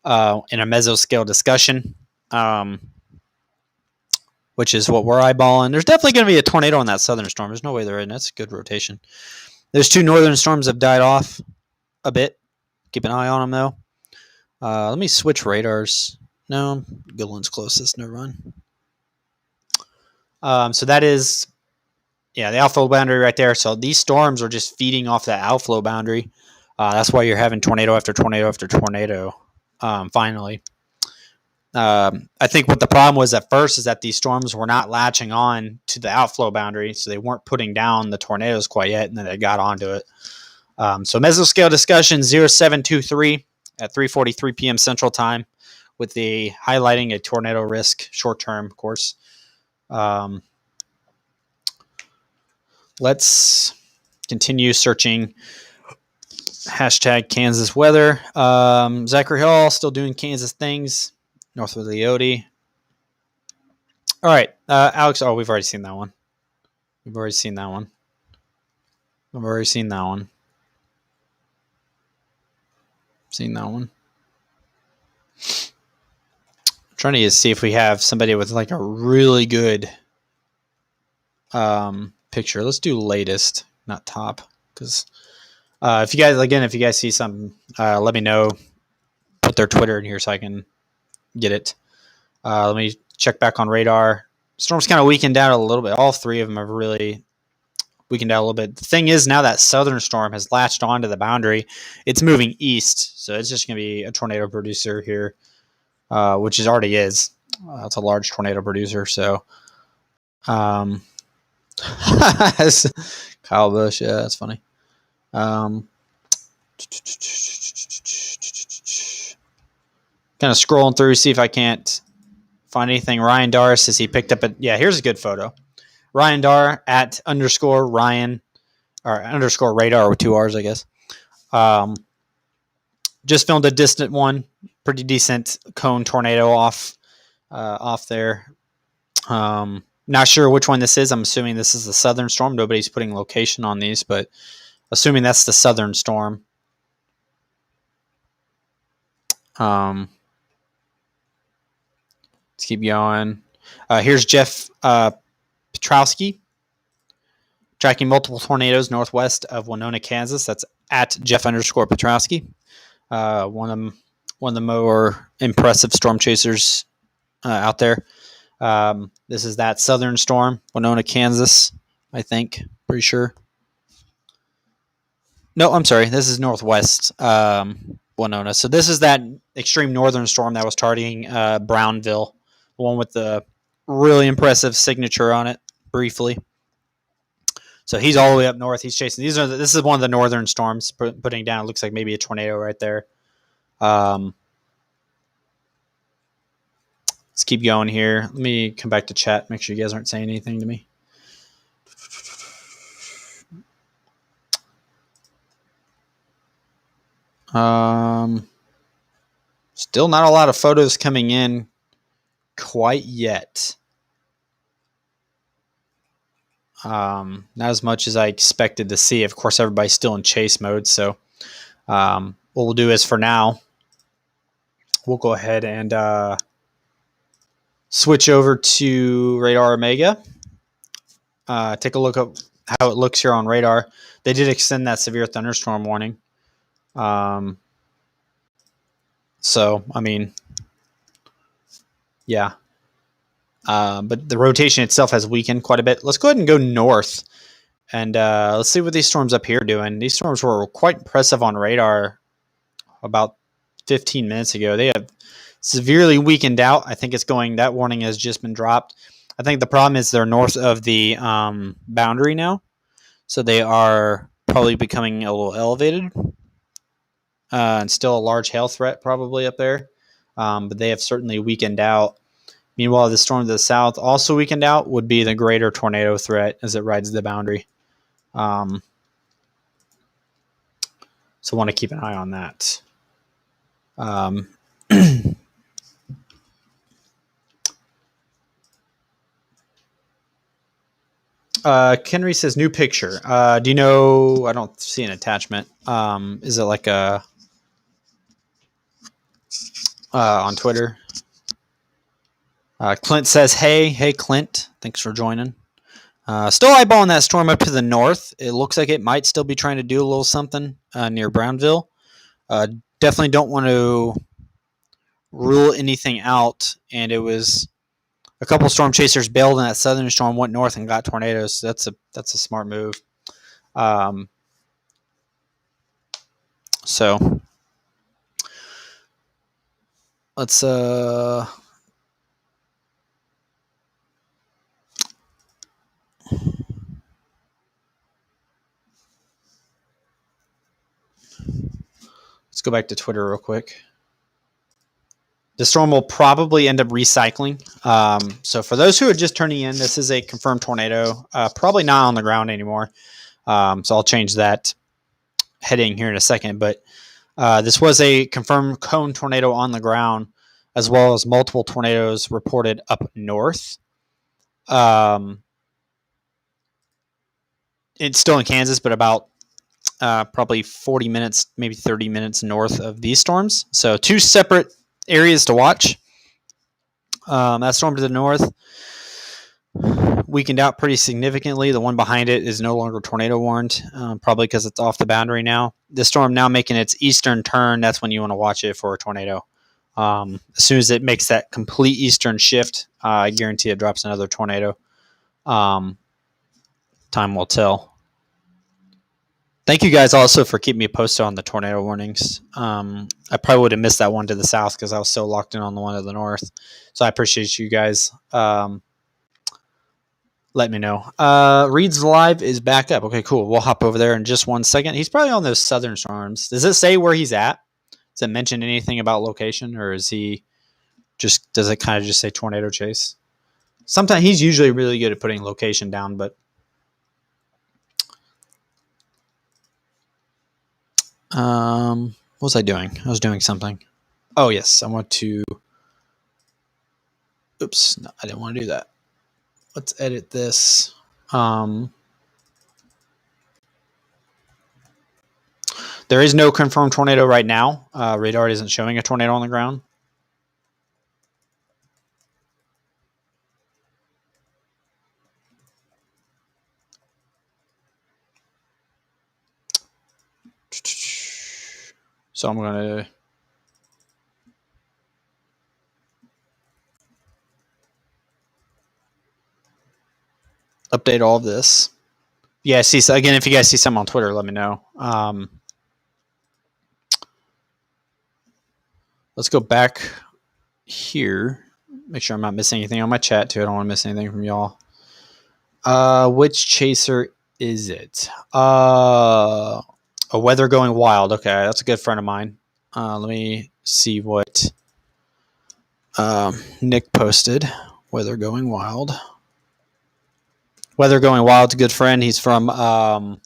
a mesoscale discussion, which is what we're eyeballing. There's definitely going to be a tornado in that southern storm. There's no way there isn't. That's a good rotation. There's 2 northern storms have died off a bit. Keep an eye on them, though. Let me switch radars. No, Goodland's closest. Never mind. So that is, yeah, the outflow boundary right there. So these storms are just feeding off that outflow boundary. That's why you're having tornado after tornado after tornado. Finally, I think what the problem was at first is that these storms were not latching on to the outflow boundary, so they weren't putting down the tornadoes quite yet, and then they got onto it. So mesoscale discussion 0723 at 3:43 p.m. Central Time, with the highlighting a tornado risk short term, of course. Let's continue searching hashtag Kansas weather. Zachary Hall still doing Kansas things. North of Leote. All right, Alex. Oh, we've already seen that one. We've already seen that one. I've already seen that one. Seen that one. I'm trying to see if we have somebody with like a really good picture. Let's do latest, not top, because if you guys see something, let me know. Put their Twitter in here so I can get it. Let me check back on radar. Storm's kind of weakened out a little bit. All 3 of them have really weakened out a little bit. The thing is, now that southern storm has latched onto the boundary, it's moving east, so it's just going to be a tornado producer here, which it already is. It's a large tornado producer, so Kyle Bush, yeah, that's funny. Kind of scrolling through, see if I can't find anything. Ryan Darr says he picked up here's a good photo. Ryan Darr at _Ryan or _radar with 2 R's, I guess. Just filmed a distant one, pretty decent cone tornado off there. Not sure which one this is. I'm assuming this is the southern storm. Nobody's putting location on these, but assuming that's the southern storm. Let's keep going. Here's Jeff Petrowski tracking multiple tornadoes northwest of Winona, Kansas. That's at Jeff _Petrowski. One of the more impressive storm chasers out there. This is that southern storm, Winona, Kansas, I think. Pretty sure. No, I'm sorry. This is northwest Winona. So this is that extreme northern storm that was targeting Brownville, the one with the really impressive signature on it, briefly. So he's all the way up north. He's chasing. This is one of the northern storms putting down. It looks like maybe a tornado right there. Let's keep going here. Let me come back to chat. Make sure you guys aren't saying anything to me. Still not a lot of photos coming in quite yet. Not as much as I expected to see. Of course, everybody's still in chase mode. So what we'll do is, for now, we'll go ahead and switch over to Radar Omega. Take a look at how it looks here on radar. They did extend that severe thunderstorm warning. So, I mean, yeah. But the rotation itself has weakened quite a bit. Let's go ahead and go north. And let's see what these storms up here are doing. These storms were quite impressive on radar about 15 minutes ago. They have severely weakened out. I think that warning has just been dropped. I think the problem is they're north of the boundary now. So they are probably becoming a little elevated. And still a large hail threat probably up there. But they have certainly weakened out. Meanwhile, the storm to the south also weakened out would be the greater tornado threat as it rides the boundary. So I want to keep an eye on that. Kenry says new picture. Do you know? I don't see an attachment. Is it like a on Twitter? Clint says, hey, Clint. Thanks for joining. Still eyeballing that storm up to the north. It looks like it might still be trying to do a little something near Brownville. Definitely don't want to rule anything out. And it was a couple storm chasers bailed, and that southern storm went north and got tornadoes. So that's a smart move. So let's go back to Twitter real quick. The storm will probably end up recycling. So for those who are just turning in, this is a confirmed tornado. Probably not on the ground anymore. So I'll change that heading here in a second. But this was a confirmed cone tornado on the ground, as well as multiple tornadoes reported up north. It's still in Kansas, but about probably 40 minutes, maybe 30 minutes north of these storms. So two separate areas to watch. That storm to the north weakened out pretty significantly. The one behind it is no longer tornado warned, probably because it's off the boundary now. The storm now making its eastern turn. That's when you want to watch it for a tornado. As soon as it makes that complete eastern shift, I guarantee it drops another tornado. Time will tell. Thank you guys also for keeping me posted on the tornado warnings. I probably would have missed that one to the south because I was so locked in on the one to the north. So I appreciate you guys. Let me know. Reed's live is back up. Okay, cool. We'll hop over there in just 1 second. He's probably on those southern storms. Does it say where he's at? Does it mention anything about location, or is he just? Does it kind of just say tornado chase? Sometimes he's usually really good at putting location down, but what was I doing? I was doing something. Oh yes, I want to. Oops, no, I didn't want to do that. Let's edit this. There is no confirmed tornado right now. Radar isn't showing a tornado on the ground. So I'm going to update all of this. Yeah, see, so again, if you guys see something on Twitter, let me know. Let's go back here. Make sure I'm not missing anything on my chat, too. I don't want to miss anything from y'all. Which chaser is it? A weather going wild. Okay, that's a good friend of mine. Let me see what Nick posted. Weather going wild. Weather going wild's a good friend. He's from Long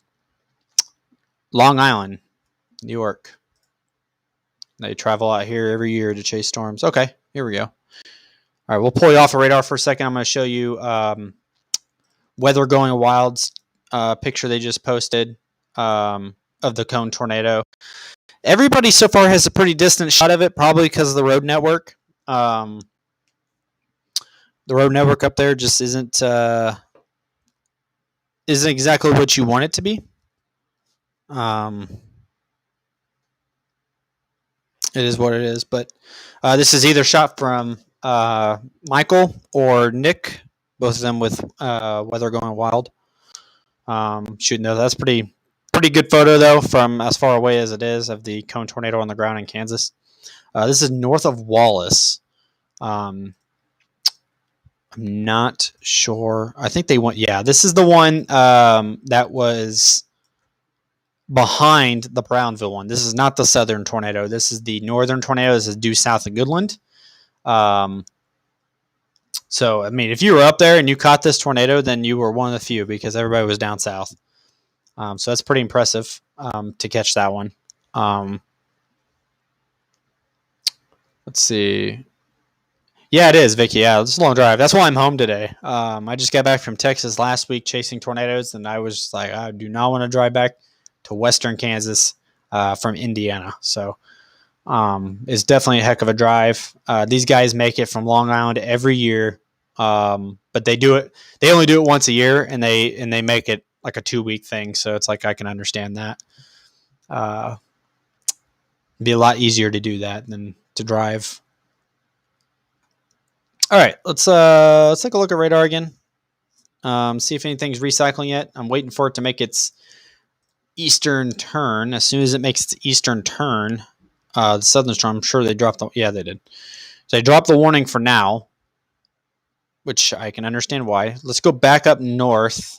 Island, New York. They travel out here every year to chase storms. Okay, here we go. All right, we'll pull you off a radar for a second. I'm going to show you Weather Going Wild's picture they just posted of the cone tornado. Everybody so far has a pretty distant shot of it, probably because of the road network. The road network up there just isn't exactly what you want it to be. It is what it is, but this is either shot from Michael or Nick, both of them with Weather Going Wild. Shooting those. That's pretty good photo, though, from as far away as it is of the cone tornado on the ground in Kansas. This is north of Wallace. I'm not sure. I think they went, yeah, this is the one that was behind the Brownville one. This is not the southern tornado. This is the northern tornado. This is due south of Goodland. So, I mean, if you were up there and you caught this tornado, then you were one of the few because everybody was down south. So that's pretty impressive to catch that one. Let's see. Yeah, it is, Vicky. Yeah, it's a long drive. That's why I'm home today. I just got back from Texas last week chasing tornadoes, and I was like, I do not want to drive back to Western Kansas from Indiana. So it's definitely a heck of a drive. These guys make it from Long Island every year, but they do it. They only do it once a year, and they make it like a 2-week thing. So it's like I can understand that. It'd be a lot easier to do that than to drive. All right, let's take a look at radar again. See if anything's recycling yet. I'm waiting for it to make its eastern turn. As soon as it makes its eastern turn, the southern storm, I'm sure they dropped the. Yeah, they did. So they dropped the warning for now, which I can understand why. Let's go back up north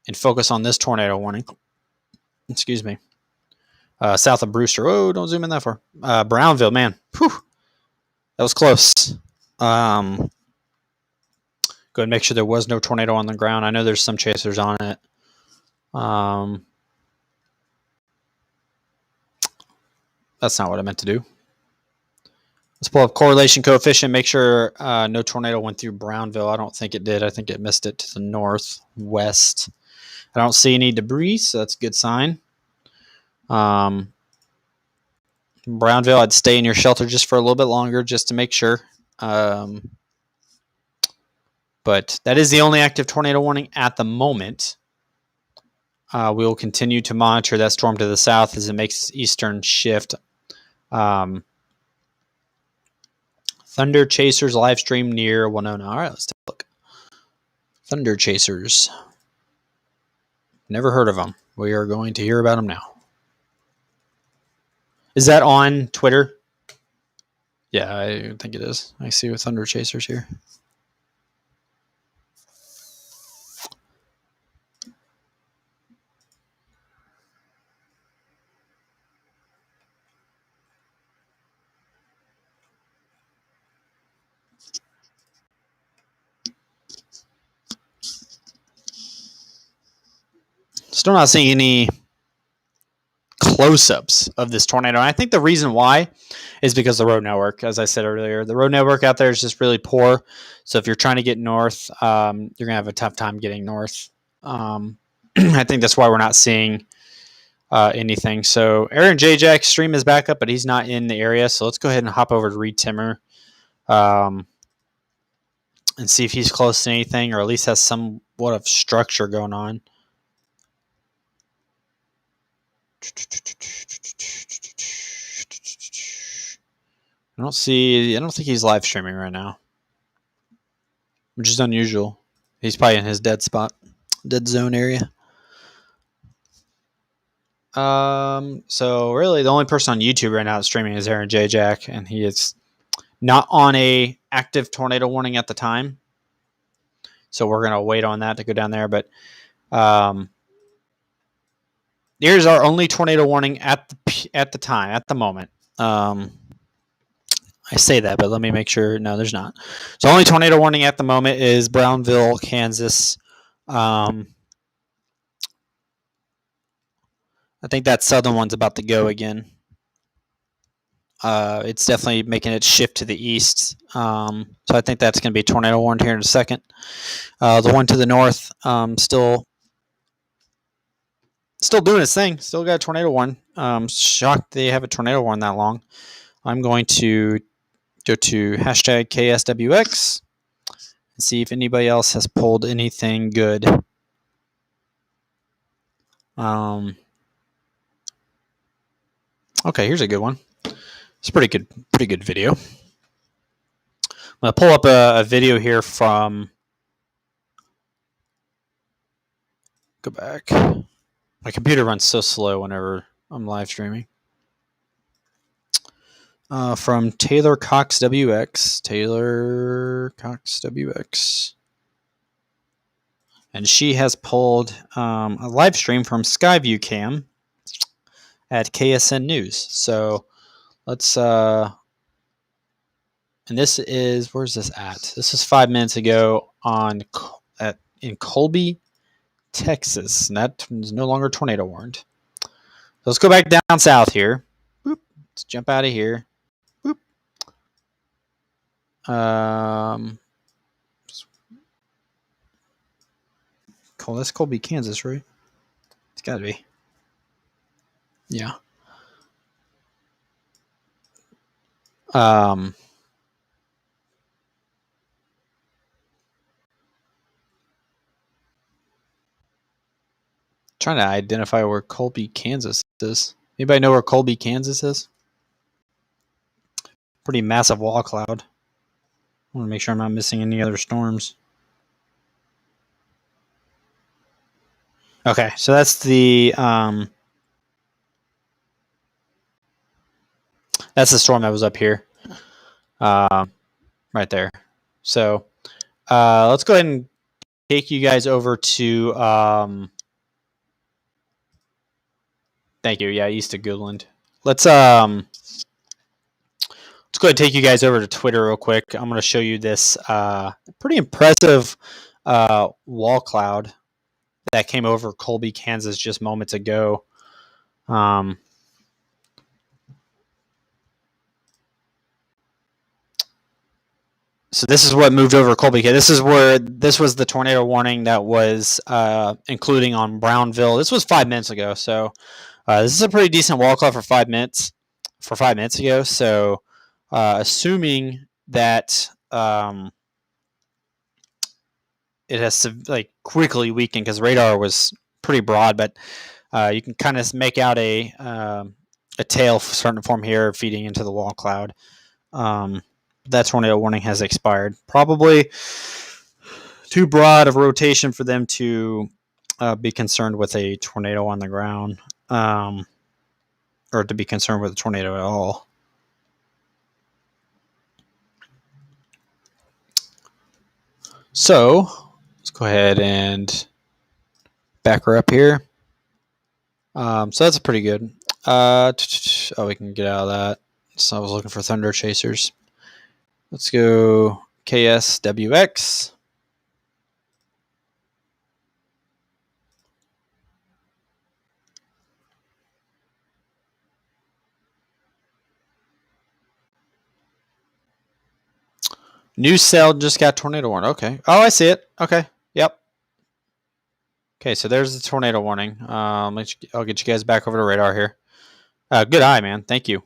and focus on this tornado warning. Excuse me. South of Brewster. Oh, don't zoom in that far. Brownville, man. Whew. That was close. Go ahead and make sure there was no tornado on the ground. I know there's some chasers on it. That's not what I meant to do. Let's pull up correlation coefficient. Make sure no tornado went through Brownville. I don't think it did. I think it missed it to the northwest. I don't see any debris, so that's a good sign. Brownville, I'd stay in your shelter just for a little bit longer just to make sure. But that is the only active tornado warning at the moment. We will continue to monitor that storm to the south as it makes its eastern shift. Thunder Chasers live stream near Winona. All right, let's take a look. Thunder Chasers. Never heard of them. We are going to hear about them now. Is that on Twitter? Yeah, I think it is. I see with Thunder Chasers here. Still not seeing any close-ups of this tornado. And I think the reason why is because the road network, as I said earlier. The road network out there is just really poor. So if you're trying to get north, you're going to have a tough time getting north. I think that's why we're not seeing anything. So Aaron J. Jack's stream is back up, but he's not in the area. So let's go ahead and hop over to Reed Timmer and see if he's close to anything or at least has somewhat of structure going on. I don't think he's live streaming right now, which is unusual. He's probably in his dead zone area. So really the only person on YouTube right now that's streaming is Aaron J. Jack, and he is not on a active tornado warning at the time. So we're going to wait on that to go down there. But here's our only tornado warning at the moment. I say that, but let me make sure. No, there's not. So only tornado warning at the moment is Brownville, Kansas. I think that Seldon one's about to go again. It's definitely making its shift to the east. So I think that's going to be tornado warned here in a second. The one to the north, still doing its thing. Still got a tornado warn. Shocked they have a tornado warn that long. I'm going to go to hashtag KSWX and see if anybody else has pulled anything good. Okay, here's a good one. It's a pretty good video. I'm going to pull up a video here from... Go back. My computer runs so slow whenever I'm live streaming. From Taylor Cox WX. And she has pulled a live stream from Skyview Cam at KSN News. So let's... and this is... Where's this at? This is 5 minutes ago in Colby, Texas. And that is no longer tornado warned. So let's go back down south here. Boop. Let's jump out of here. Boop. That's Colby, Kansas, right? It's got to be. Yeah. Trying to identify where Colby, Kansas is. Anybody know where Colby, Kansas is? Pretty massive wall cloud. I want to make sure I'm not missing any other storms. Okay, so that's the storm that was up here, right there. So let's go ahead and take you guys over to. Thank you. Yeah, east of Goodland. Let's go ahead and take you guys over to Twitter real quick. I'm going to show you this pretty impressive wall cloud that came over Colby, Kansas just moments ago. So this is what moved over Colby. This was the tornado warning that was including on Brownville. This was 5 minutes ago. So this is a pretty decent wall cloud for 5 minutes. For 5 minutes ago. So assuming that it has to quickly weaken because radar was pretty broad, but you can kind of make out a tail starting to form here, feeding into the wall cloud. That tornado warning has expired. Probably too broad of rotation for them to be concerned with a tornado on the ground, or to be concerned with a tornado at all. So let's go ahead and back her up here. So that's pretty good. We can get out of that. So I was looking for thunder chasers. Let's go KSWX. New Seldon just got tornado warning. Okay. Oh, I see it. Okay. Yep. Okay, so there's the tornado warning. I'll get you guys back over to radar here. Good eye, man. Thank you.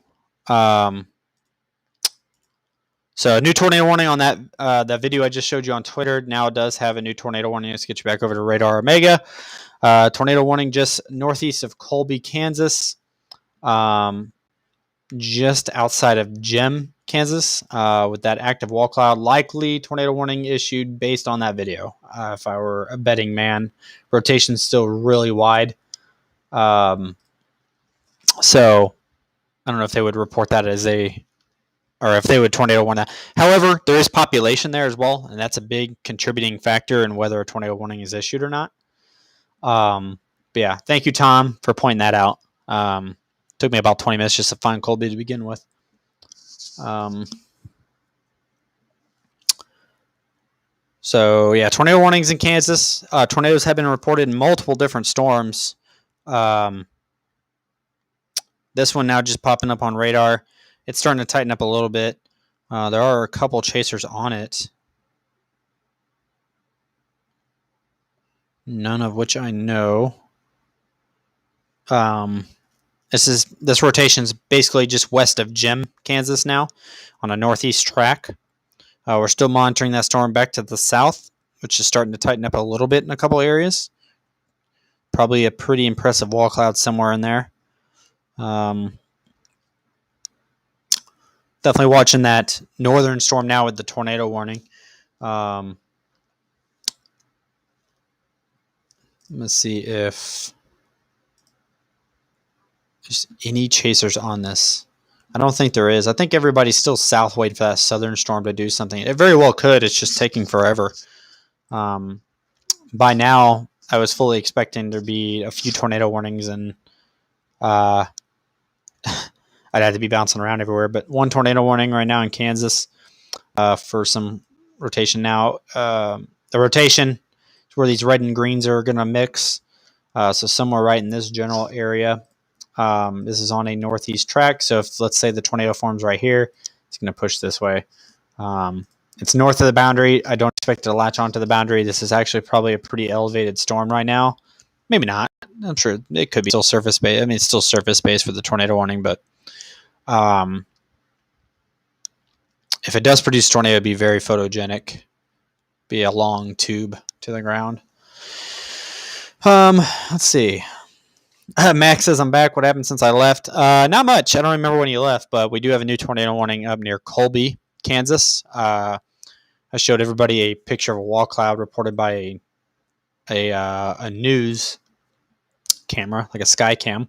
So a new tornado warning on that video I just showed you on Twitter. Now it does have a new tornado warning. Let's get you back over to radar Omega. Tornado warning just northeast of Colby, Kansas. Just outside of Gem, Kansas, with that active wall cloud. Likely tornado warning issued based on that video. If I were a betting man, rotation's still really wide. So I don't know if they would report that or if they would tornado warn that. However, there is population there as well, and that's a big contributing factor in whether a tornado warning is issued or not. But yeah, thank you, Tom, for pointing that out. Took me about 20 minutes just to find Colby to begin with. So yeah, tornado warnings in Kansas. Tornadoes have been reported in multiple different storms. This one now just popping up on radar. It's starting to tighten up a little bit. There are a couple chasers on it. None of which I know. This rotation's basically just west of Gem, Kansas now, on a northeast track. We're still monitoring that storm back to the south, which is starting to tighten up a little bit in a couple areas. Probably a pretty impressive wall cloud somewhere in there. Definitely watching that northern storm now with the tornado warning. Let's see if there's any chasers on this. I don't think there is. I think everybody's still south waiting for that southern storm to do something. It very well could. It's just taking forever. By now, I was fully expecting there to be a few tornado warnings, and I'd have to be bouncing around everywhere. But one tornado warning right now in Kansas for some rotation now. The rotation is where these red and greens are going to mix. So somewhere right in this general area. This is on a northeast track. So if, let's say, the tornado forms right here, it's going to push this way. It's north of the boundary. I don't expect it to latch onto the boundary. This is actually probably a pretty elevated storm right now. Maybe not. I'm sure it could be still surface based. I mean, it's still surface based for the tornado warning, but if it does produce tornado, it'd be very photogenic. Be a long tube to the ground. Let's see. Max says I'm back. What happened since I left? Not much. I don't remember when you left, but we do have a new tornado warning up near Colby, Kansas. I showed everybody a picture of a wall cloud reported by a news camera, like a sky cam,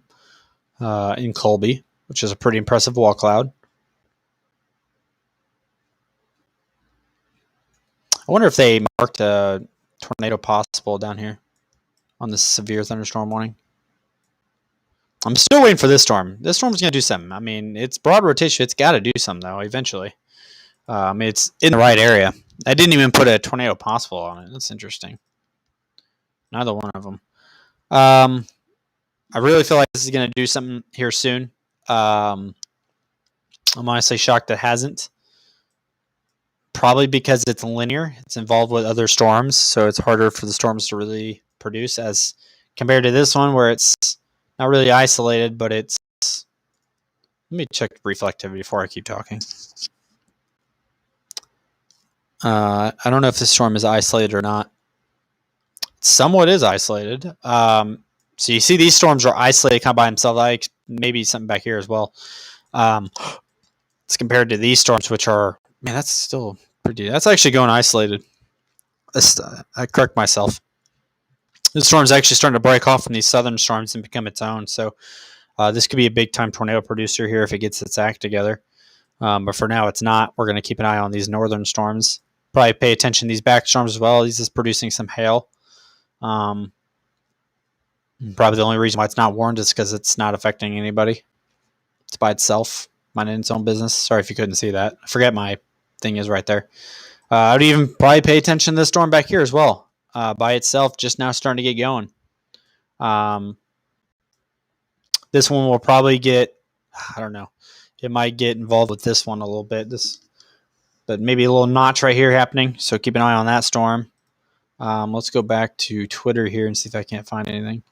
in Colby, which is a pretty impressive wall cloud. I wonder if they marked a tornado possible down here on this severe thunderstorm warning. I'm still waiting for this storm. This storm's going to do something. I mean, it's broad rotation. It's got to do something, though, eventually. I mean, it's in the right area. I didn't even put a tornado possible on it. That's interesting. Neither one of them. I really feel like this is going to do something here soon. I'm honestly shocked it hasn't. Probably because it's linear. It's involved with other storms, so it's harder for the storms to really produce as compared to this one where it's not really isolated, but it's... Let me check reflectivity before I keep talking. I don't know if this storm is isolated or not. It somewhat is isolated. So you see these storms are isolated kind of by themselves. Like maybe something back here as well. It's compared to these storms, which are... Man, that's still pretty... That's actually going isolated. I correct myself. This storm's actually starting to break off from these southern storms and become its own. So this could be a big-time tornado producer here if it gets its act together. But for now, it's not. We're going to keep an eye on these northern storms. Probably pay attention to these back storms as well. These is producing some hail. Probably the only reason why it's not warned is because it's not affecting anybody. It's by itself, minding its own business. Sorry if you couldn't see that. I forget my thing is right there. I would even probably pay attention to this storm back here as well. By itself, just now starting to get going. This one will probably get... I don't know. It might get involved with this one a little bit. But maybe a little notch right here happening. So keep an eye on that storm. Let's go back to Twitter here and see if I can't find anything.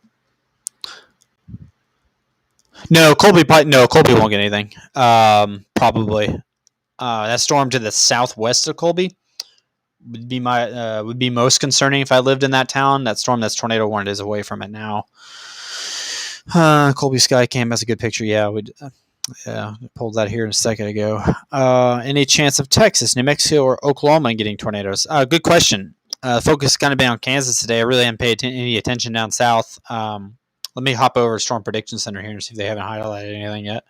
No, Colby won't get anything. Probably. That storm to the southwest of Colby would be most concerning if I lived in that town. That storm that's tornado warned is away from it now. Colby Skycam has a good picture. Yeah, I pulled that here a second ago. Any chance of Texas, New Mexico, or Oklahoma getting tornadoes? Good question. Focus is kind of been on Kansas today. I really haven't paid any attention down south. Let me hop over to Storm Prediction Center here and see if they haven't highlighted anything yet.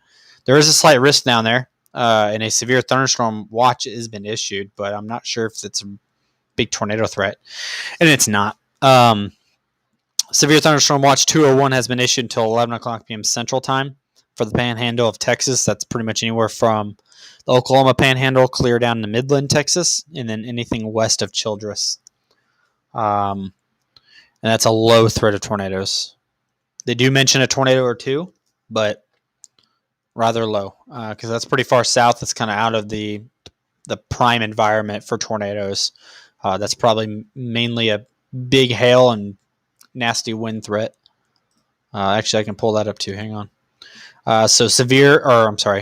There is a slight risk down there, and a severe thunderstorm watch has been issued, but I'm not sure if it's a big tornado threat, and it's not. Severe thunderstorm watch 201 has been issued until 11 o'clock p.m. Central Time for the Panhandle of Texas. That's pretty much anywhere from the Oklahoma Panhandle clear down to Midland, Texas, and then anything west of Childress. And that's a low threat of tornadoes. They do mention a tornado or two, but rather low because that's pretty far south. It's kind of out of the prime environment for tornadoes. That's probably mainly a big hail and nasty wind threat. Actually, I can pull that up too. Hang on. So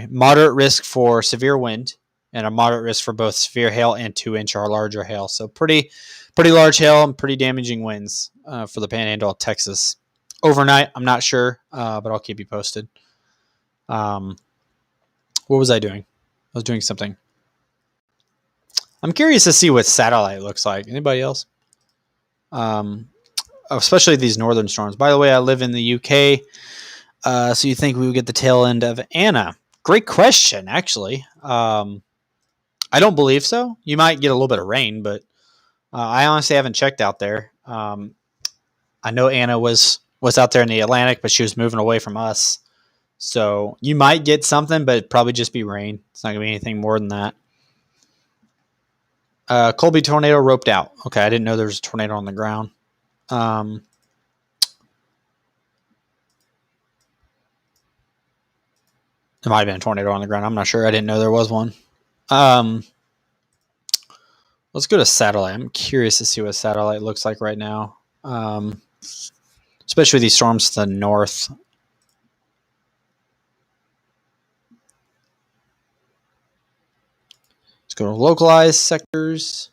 moderate risk for severe wind and a moderate risk for both severe hail and 2-inch or larger hail. So pretty large hail and pretty damaging winds for the Panhandle of Texas. Overnight, I'm not sure, but I'll keep you posted. What was I doing? I was doing something. I'm curious to see what satellite looks like. Anybody else? Especially these northern storms. By the way, I live in the UK, so you think we would get the tail end of Anna? Great question, actually. I don't believe so. You might get a little bit of rain, but I honestly haven't checked out there. I know Anna was out there in the Atlantic, but she was moving away from us. So you might get something, but it'd probably just be rain. It's not going to be anything more than that. Colby tornado roped out. Okay, I didn't know there was a tornado on the ground. It might have been a tornado on the ground. I'm not sure. I didn't know there was one. Let's go to satellite. I'm curious to see what satellite looks like right now, especially these storms to the north. Let's go to localized sectors.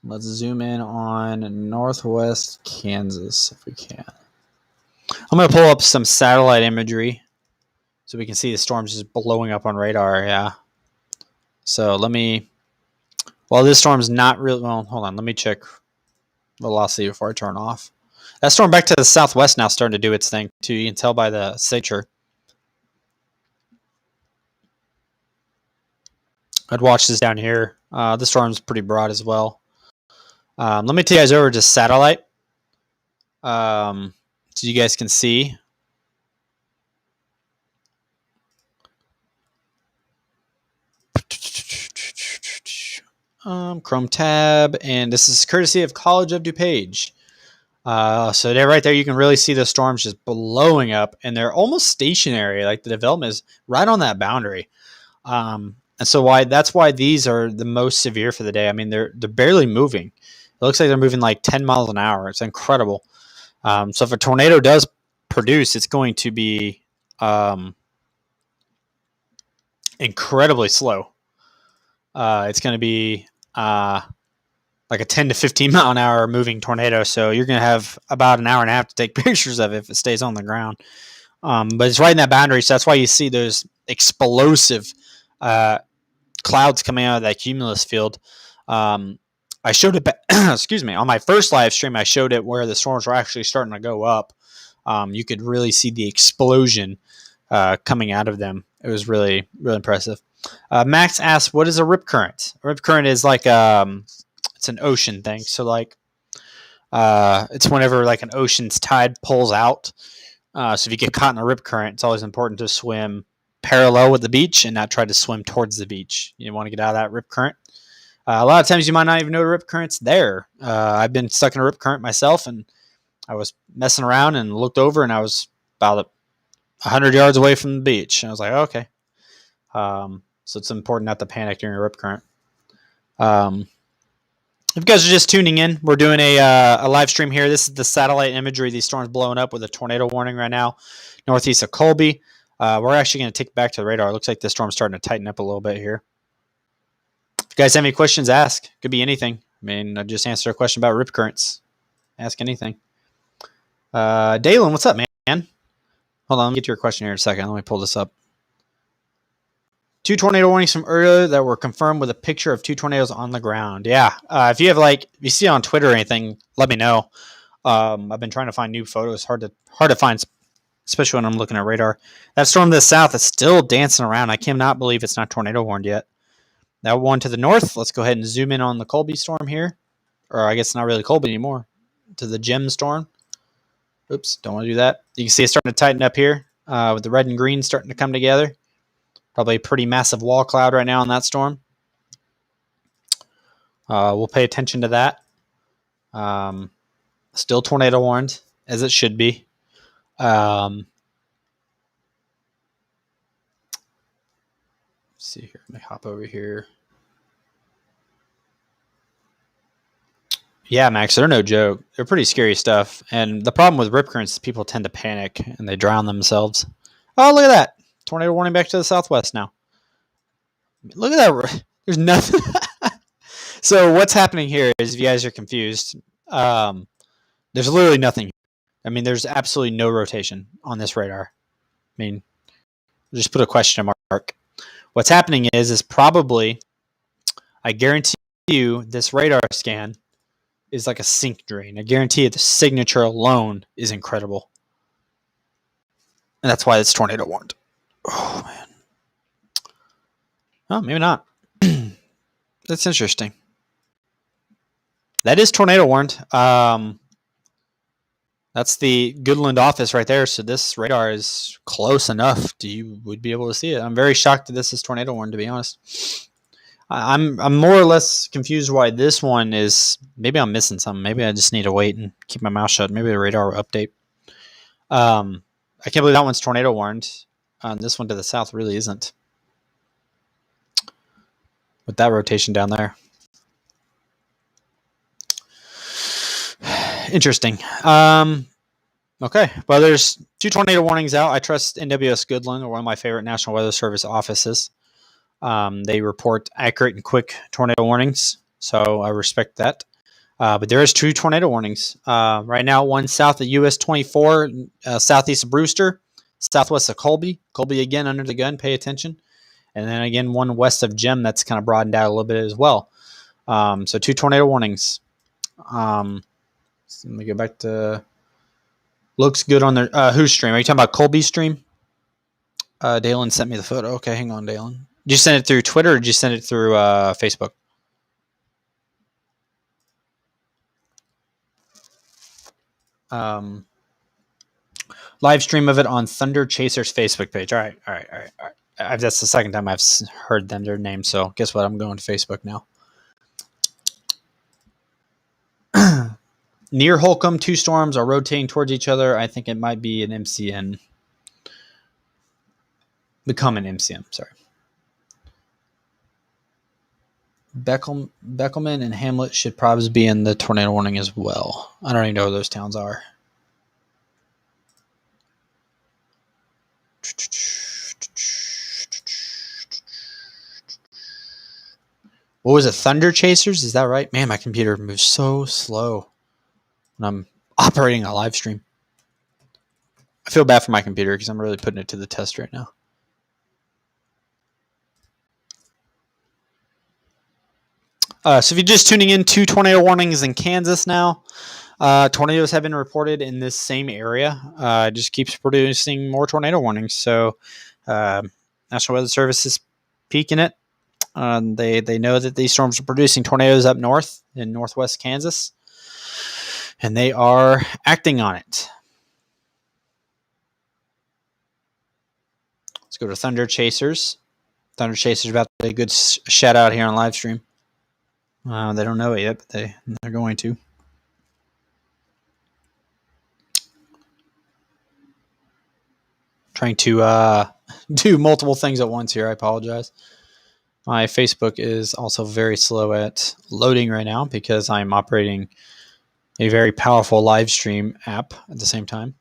Let's zoom in on northwest Kansas if we can. I'm going to pull up some satellite imagery so we can see the storms just blowing up on radar. Yeah. So let me, well, this storm's not really, well, hold on. Let me check velocity before I turn off. That storm back to the southwest now starting to do its thing too. You can tell by the signature. I'd watch this down here. The storm's pretty broad as well. Let me take you guys over to satellite so you guys can see. Chrome tab, and this is courtesy of College of DuPage. So there, right there, you can really see the storms just blowing up, and they're almost stationary. Like the development is right on that boundary, and so that's why these are the most severe for the day. I mean, they're barely moving. It looks like they're moving like 10 miles an hour. It's incredible. So if a tornado does produce, it's going to be incredibly slow. It's going to be like a 10 to 15 mile an hour moving tornado. So you're going to have about an hour and a half to take pictures of it if it stays on the ground. But it's right in that boundary. So that's why you see those explosive clouds coming out of that cumulus field. I showed it, excuse me, on my first live stream, I showed it where the storms were actually starting to go up. You could really see the explosion coming out of them. It was really, really impressive. Max asks, what is a rip current? A rip current is like it's an ocean thing. So like it's whenever like an ocean's tide pulls out. So if you get caught in a rip current, it's always important to swim parallel with the beach and not try to swim towards the beach. You want to get out of that rip current. A lot of times you might not even know the rip current's there. I've been stuck in a rip current myself, and I was messing around and looked over, and I was about 100 yards away from the beach. And I was like, okay. So it's important not to panic during a rip current. If you guys are just tuning in, we're doing a live stream here. This is the satellite imagery. These storms blowing up with a tornado warning right now, northeast of Colby. We're actually going to take it back to the radar. It looks like the storm's starting to tighten up a little bit here. If you guys have any questions, ask. Could be anything. I mean, I just answered a question about rip currents. Ask anything. Dalen, what's up, man? Hold on, let me get to your question here in a second. Let me pull this up. 2 tornado warnings from earlier that were confirmed with a picture of 2 tornadoes on the ground. Yeah. If you have if you see it on Twitter or anything, let me know. I've been trying to find new photos. Hard to find, especially when I'm looking at radar. That storm to the south is still dancing around. I cannot believe it's not tornado warned yet. That one to the north. Let's go ahead and zoom in on the Colby storm here. Or I guess not really Colby anymore. To the Gem storm. Oops, don't want to do that. You can see it's starting to tighten up here with the red and green starting to come together. Probably a pretty massive wall cloud right now on that storm. We'll pay attention to that. Still tornado warned, as it should be. Let's see here. Let me hop over here. Yeah, Max, they're no joke. They're pretty scary stuff. And the problem with rip currents is people tend to panic and they drown themselves. Oh, look at that. Tornado warning back to the southwest now. Look at that. There's nothing. So what's happening here is, if you guys are confused, there's literally nothing. I mean, there's absolutely no rotation on this radar. I mean, just put a question mark. What's happening is probably, I guarantee you, this radar scan is like a sink drain. I guarantee you the signature alone is incredible. And that's why it's tornado warned. Oh, man. Oh, maybe not. That's interesting. That is tornado warned. That's the Goodland office right there. So this radar is close enough you would be able to see it. I'm very shocked that this is tornado warned, to be honest. I'm more or less confused why this one is. Maybe I'm missing something. Maybe I just need to wait and keep my mouth shut. Maybe the radar will update. I can't believe that one's tornado warned. This one to the south really isn't. With that rotation down there. Interesting. Okay. Well, there's 2 tornado warnings out. I trust NWS Goodland, one of my favorite National Weather Service offices. They report accurate and quick tornado warnings, so I respect that. But there is 2 tornado warnings right now. One south of US 24, southeast of Brewster, southwest of Colby. Colby again under the gun. Pay attention. And then again one west of Gem that's kind of broadened out a little bit as well. So 2 tornado warnings. So let me go back to. Looks good on their whose stream? Are you talking about Colby's stream? Dalen sent me the photo. Okay, hang on, Dalen. Did you send it through Twitter or did you send it through Facebook? Live stream of it on Thunder Chasers Facebook page. All right. That's the second time I've heard their name. So guess what? I'm going to Facebook now. Near Holcomb, 2 storms are rotating towards each other. I think it might be an MCN. Become an MCM. Sorry. Beckelman and Hamlet should probably be in the tornado warning as well. I don't even know where those towns are. What was it? Thunder Chasers? Is that right? Man, my computer moves so slow when I'm operating a live stream. I feel bad for my computer because I'm really putting it to the test right now. So if you're just tuning in, 2 tornado warnings in Kansas now. Tornadoes have been reported in this same area. It just keeps producing more tornado warnings. So National Weather Service is peaking it. They know that these storms are producing tornadoes up north in northwest Kansas, and they are acting on it. Let's go to Thunder Chasers. Thunder Chasers about to get a good shout out here on live stream. They don't know it yet, but they're going to. Trying to do multiple things at once here. I apologize. My Facebook is also very slow at loading right now because I'm operating a very powerful live stream app at the same time.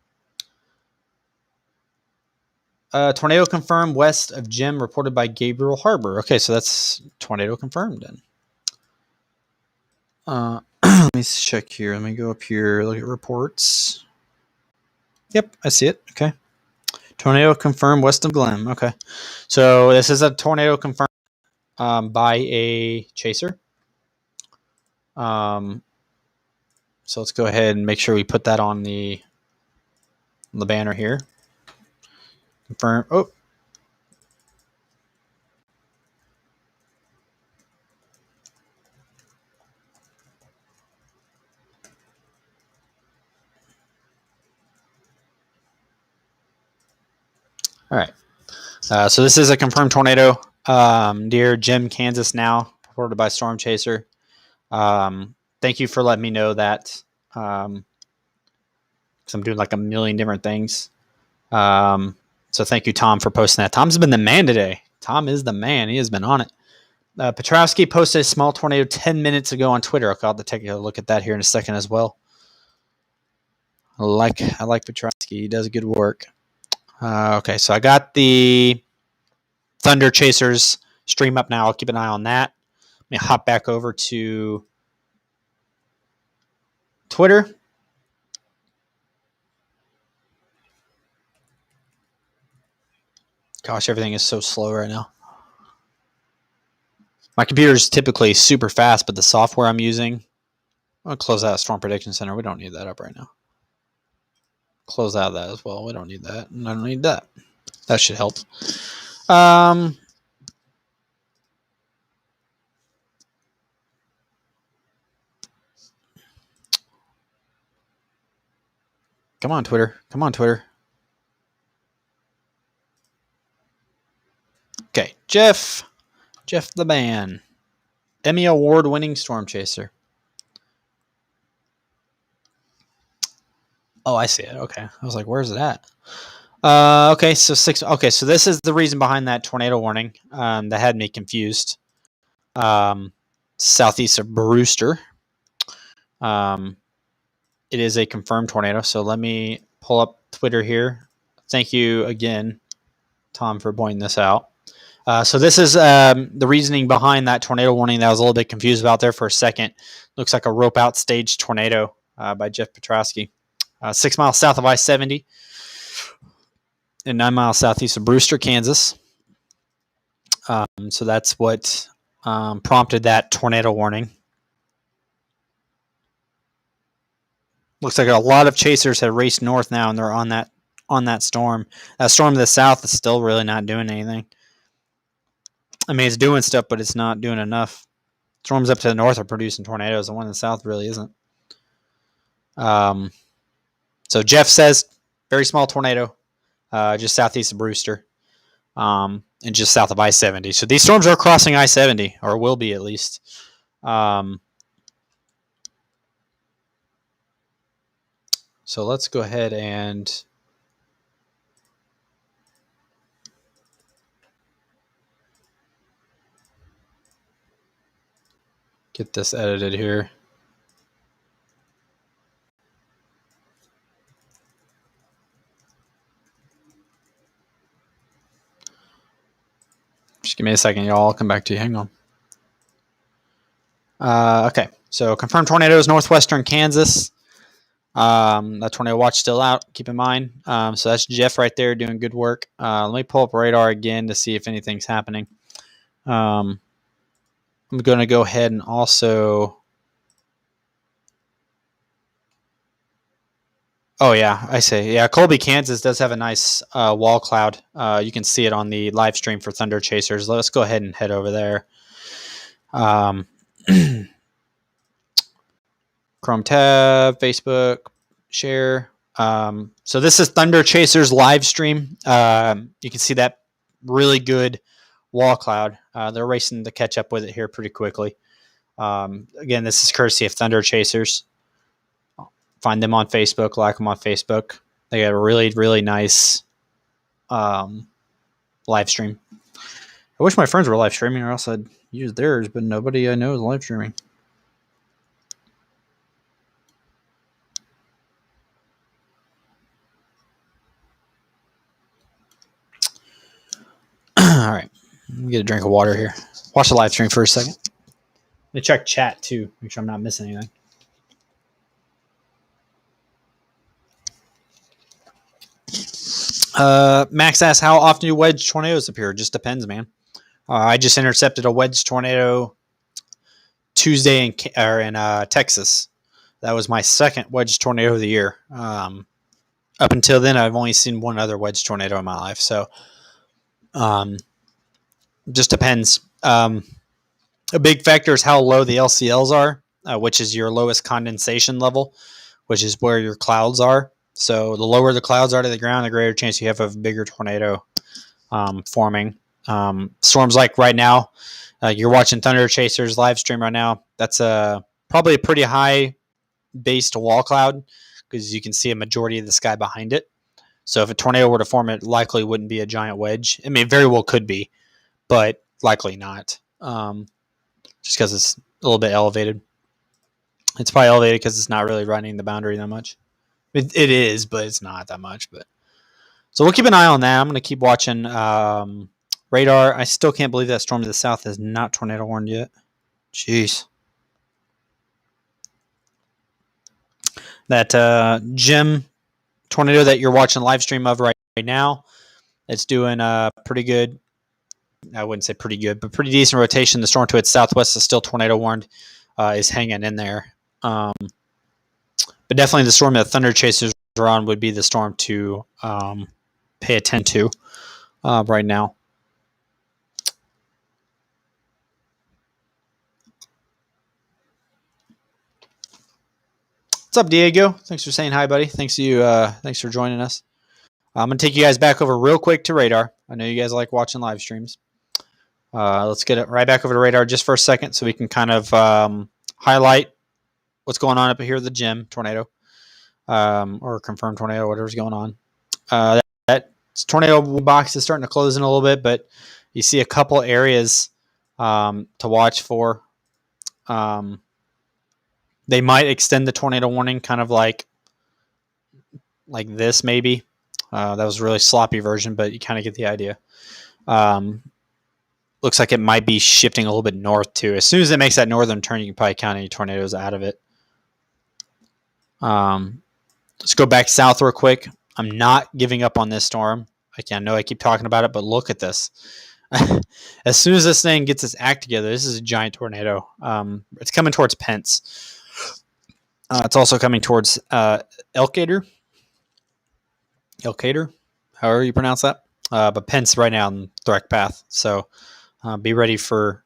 Tornado confirmed west of Gem, reported by Gabriel Harbor. Okay, so that's tornado confirmed then. Let me check here. Let me go up here, look at reports. Yep, I see it. Okay. Tornado confirmed west of Glen. Okay. So this is a tornado confirmed by a chaser. So let's go ahead and make sure we put that on the banner here. Confirm. Oh. All right. So this is a confirmed tornado near Gem, Kansas now, reported by Storm Chaser. Thank you for letting me know that because I'm doing like a million different things. So thank you, Tom, for posting that. Tom's been the man today. Tom is the man. He has been on it. Petrovsky posted a small tornado 10 minutes ago on Twitter. I'll have to take a look at that here in a second as well. I like Petrovsky. He does good work. Okay, so I got the Thunder Chasers stream up now. I'll keep an eye on that. Let me hop back over to Twitter. Gosh, everything is so slow right now. My computer is typically super fast, but the software I'm using... I'll close out Storm Prediction Center. We don't need that up right now. Close out that as well. We don't need that. And I don't need that. That should help. Come on, Twitter. Come on, Twitter. Okay, Jeff the man. Emmy Award-winning Storm Chaser. Oh, I see it. Okay. I was like, where's it at? Okay, so so this is the reason behind that tornado warning that had me confused. Southeast of Brewster. it is a confirmed tornado. So let me pull up Twitter here. Thank you again, Tom, for pointing this out. So this is the reasoning behind that tornado warning that I was a little bit confused about there for a second. Looks like a rope out stage tornado by Jeff Petrosky. 6 miles south of I-70 and 9 miles southeast of Brewster, Kansas. So that's what prompted that tornado warning. Looks like a lot of chasers have raced north now, and they're on that storm. That storm to the south is still really not doing anything. I mean, it's doing stuff, but it's not doing enough. Storms up to the north are producing tornadoes. The one in the south really isn't. So Jeff says very small tornado, just southeast of Brewster, and just south of I-70. So these storms are crossing I-70, or will be at least. So let's go ahead and get this edited here. Just give me a second, y'all. I'll come back to you. Hang on. Okay, so confirmed tornadoes, northwestern Kansas. That tornado watch still out, keep in mind. So that's Jeff right there doing good work. Let me pull up radar again to see if anything's happening. I'm going to go ahead and also... Oh, yeah, I see. Yeah, Colby, Kansas does have a nice wall cloud. You can see it on the live stream for Thunder Chasers. Let's go ahead and head over there. Chrome tab, Facebook, share. So this is Thunder Chasers live stream. You can see that really good wall cloud. They're racing to catch up with it here pretty quickly. Again, this is courtesy of Thunder Chasers. Find them on Facebook, like them on Facebook. They got a really, really nice live stream. I wish my friends were live streaming, or else I'd use theirs, but nobody I know is live streaming. All right, let me get a drink of water here. Watch the live stream for a second. Let me check chat too, make sure I'm not missing anything. Max asks, how often do wedge tornadoes appear? It just depends, man. I just intercepted a wedge tornado Tuesday in Texas. That was my second wedge tornado of the year. Up until then, I've only seen one other wedge tornado in my life. So, just depends. A big factor is how low the LCLs are, which is your lowest condensation level, which is where your clouds are. So the lower the clouds are to the ground, the greater chance you have of a bigger tornado forming. Storms like right now, you're watching Thunder Chasers live stream right now. That's probably a pretty high based wall cloud because you can see a majority of the sky behind it. So if a tornado were to form, it likely wouldn't be a giant wedge. I mean, it very well could be, but likely not. Just because it's a little bit elevated. It's probably elevated because it's not really running the boundary that much. It is, but it's not that much. But so we'll keep an eye on that. I'm going to keep watching radar. I still can't believe that storm to the south is not tornado warned yet. Jeez. That Jim tornado that you're watching live stream of right now, it's doing pretty good. I wouldn't say pretty good, but pretty decent rotation. The storm to its southwest is still tornado warned, is hanging in there. But definitely the storm that Thunder Chasers are on would be the storm to pay attention to right now. What's up, Diego? Thanks for saying hi, buddy. Thanks for joining us. I'm going to take you guys back over real quick to radar. I know you guys like watching live streams. Let's get it right back over to radar just for a second so we can kind of highlight what's going on up here at the gym tornado or confirmed tornado, whatever's going on. That tornado box is starting to close in a little bit, but you see a couple areas to watch for. They might extend the tornado warning kind of like this maybe. That was a really sloppy version, but you kind of get the idea. Looks like it might be shifting a little bit north too. As soon as it makes that northern turn, you can probably count any tornadoes out of it. Let's go back south real quick. I'm not giving up on this storm. I know I keep talking about it, but look at this. As soon as this thing gets its act together, this is a giant tornado. It's coming towards Pence. It's also coming towards Elkader, however you pronounce that. But Pence right now in direct path. So be ready for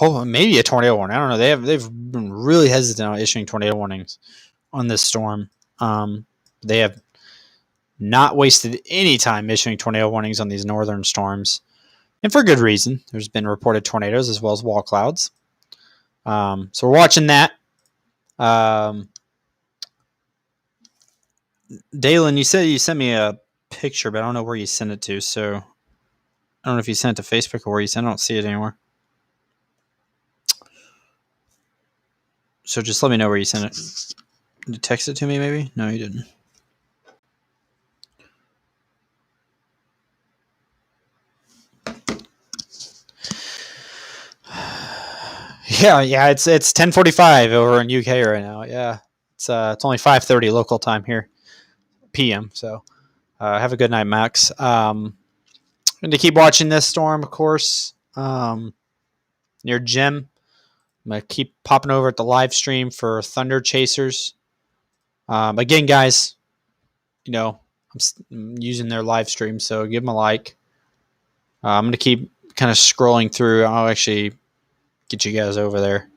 maybe a tornado warning. I don't know. They've been really hesitant on issuing tornado warnings on this storm. They have not wasted any time issuing tornado warnings on these northern storms, and for good reason. There's been reported tornadoes as well as wall clouds. So we're watching that. Dalen, you said you sent me a picture, but I don't know where you sent it to. So I don't know if you sent it to Facebook or where you sent it. I don't see it anymore. So just let me know where you sent it. Did you text it to me maybe? No, you didn't. Yeah, it's 10:45 over in UK right now. Yeah, it's only 5:30 local time here, PM. So have a good night, Max. And to keep watching this storm, of course, near Jim. I'm gonna keep popping over at the live stream for Thunder Chasers. Again, guys, I'm using their live stream, so give them a like. I'm gonna keep kind of scrolling through. I'll actually get you guys over there.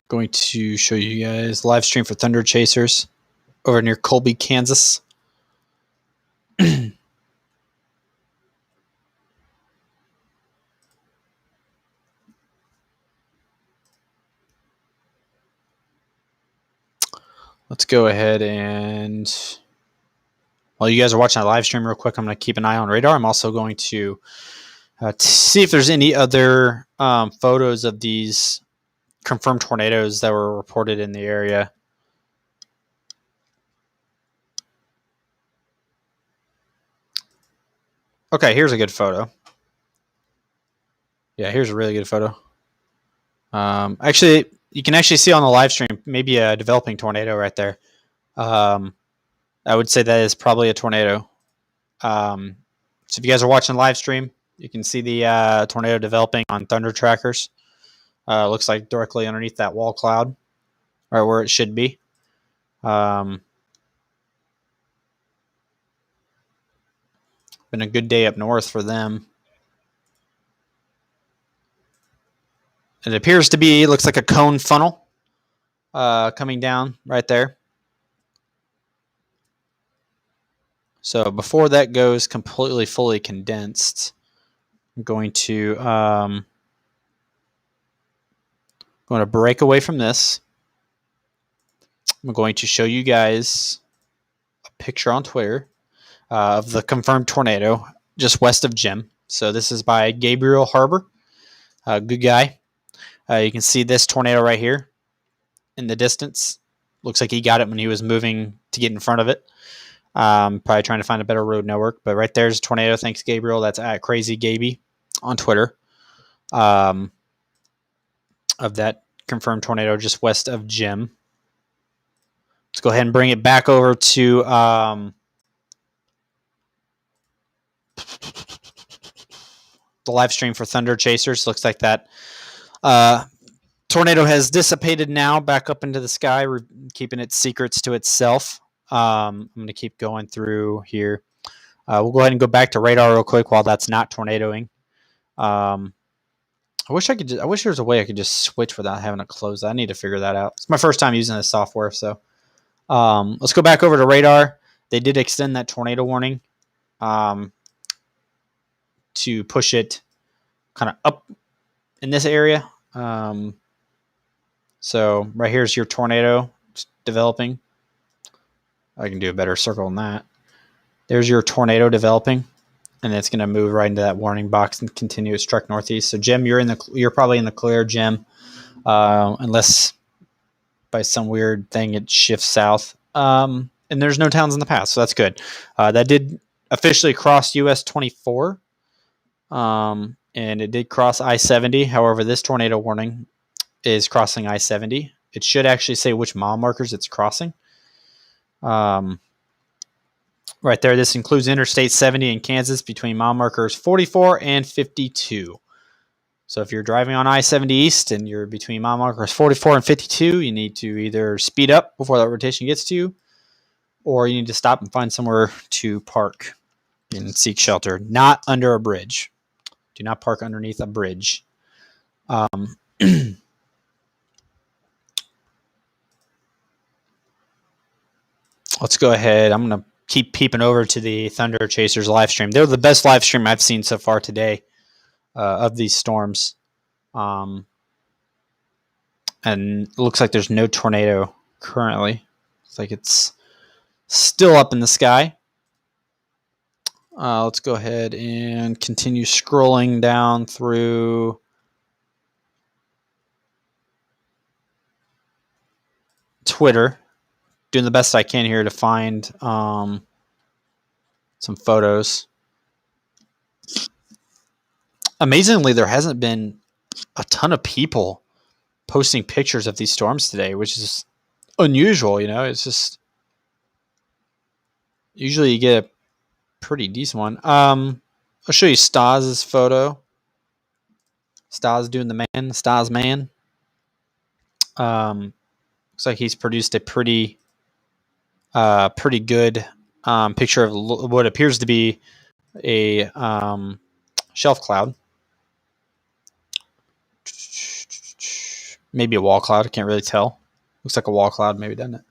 Going to show you guys live stream for Thunder Chasers over near Colby, Kansas. Let's go ahead and while you guys are watching that live stream real quick, I'm going to keep an eye on radar. I'm also going to see if there's any other photos of these confirmed tornadoes that were reported in the area. Okay, here's a good photo. Yeah, here's a really good photo. Actually, you can actually see on the live stream maybe a developing tornado right there. I would say that is probably a tornado. So if you guys are watching the live stream, you can see the tornado developing on Thunder Trackers. Looks like directly underneath that wall cloud, or where it should be. Been a good day up north for them. It appears to be, looks like a cone funnel coming down right there. So before that goes completely fully condensed, I'm going to break away from this. I'm going to show you guys a picture on Twitter of the confirmed tornado just west of Jim. So this is by Gabriel Harbor. Good guy. You can see this tornado right here in the distance. Looks like he got it when he was moving to get in front of it. Probably trying to find a better road network. But right there's a tornado. Thanks, Gabriel. That's at Crazy Gaby on Twitter. Of that confirmed tornado just west of Jim. Let's go ahead and bring it back over to the live stream for Thunder Chasers. Looks like that tornado has dissipated now back up into the sky. We're keeping its secrets to itself. I'm going to keep going through here. We'll go ahead and go back to radar real quick while that's not tornadoing. I wish there was a way I could just switch without having to close that. I need to figure that out. It's my first time using this software, so let's go back over to radar. They did extend that tornado warning to push it kind of up in this area. So right here's your tornado developing. I can do a better circle than that. There's your tornado developing. and it's going to move right into that warning box and continue its trek northeast. So Jim, you're probably in the clear, Jim, unless by some weird thing it shifts south. And there's no towns in the path, so that's good. That did officially cross US 24, and it did cross I-70. However, this tornado warning is crossing I-70. It should actually say which mile markers it's crossing. Right there, this includes Interstate 70 in Kansas between mile markers 44 and 52. So if you're driving on I-70 East and you're between mile markers 44 and 52, you need to either speed up before that rotation gets to you, or you need to stop and find somewhere to park and seek shelter. Not under a bridge. Do not park underneath a bridge. Let's go ahead. I'm going to keep peeping over to the Thunder Chasers live stream. They're the best live stream I've seen so far today of these storms. And it looks like there's no tornado currently. It's like it's still up in the sky. Let's go ahead and continue scrolling down through Twitter. Doing the best I can here to find some photos. Amazingly, there hasn't been a ton of people posting pictures of these storms today, which is unusual. It's just usually you get a pretty decent one. I'll show you Stas's photo. Stas doing the man. Stas man. Looks like he's produced a pretty good picture of what appears to be a shelf cloud. Maybe a wall cloud. I can't really tell. Looks like a wall cloud, maybe, doesn't it?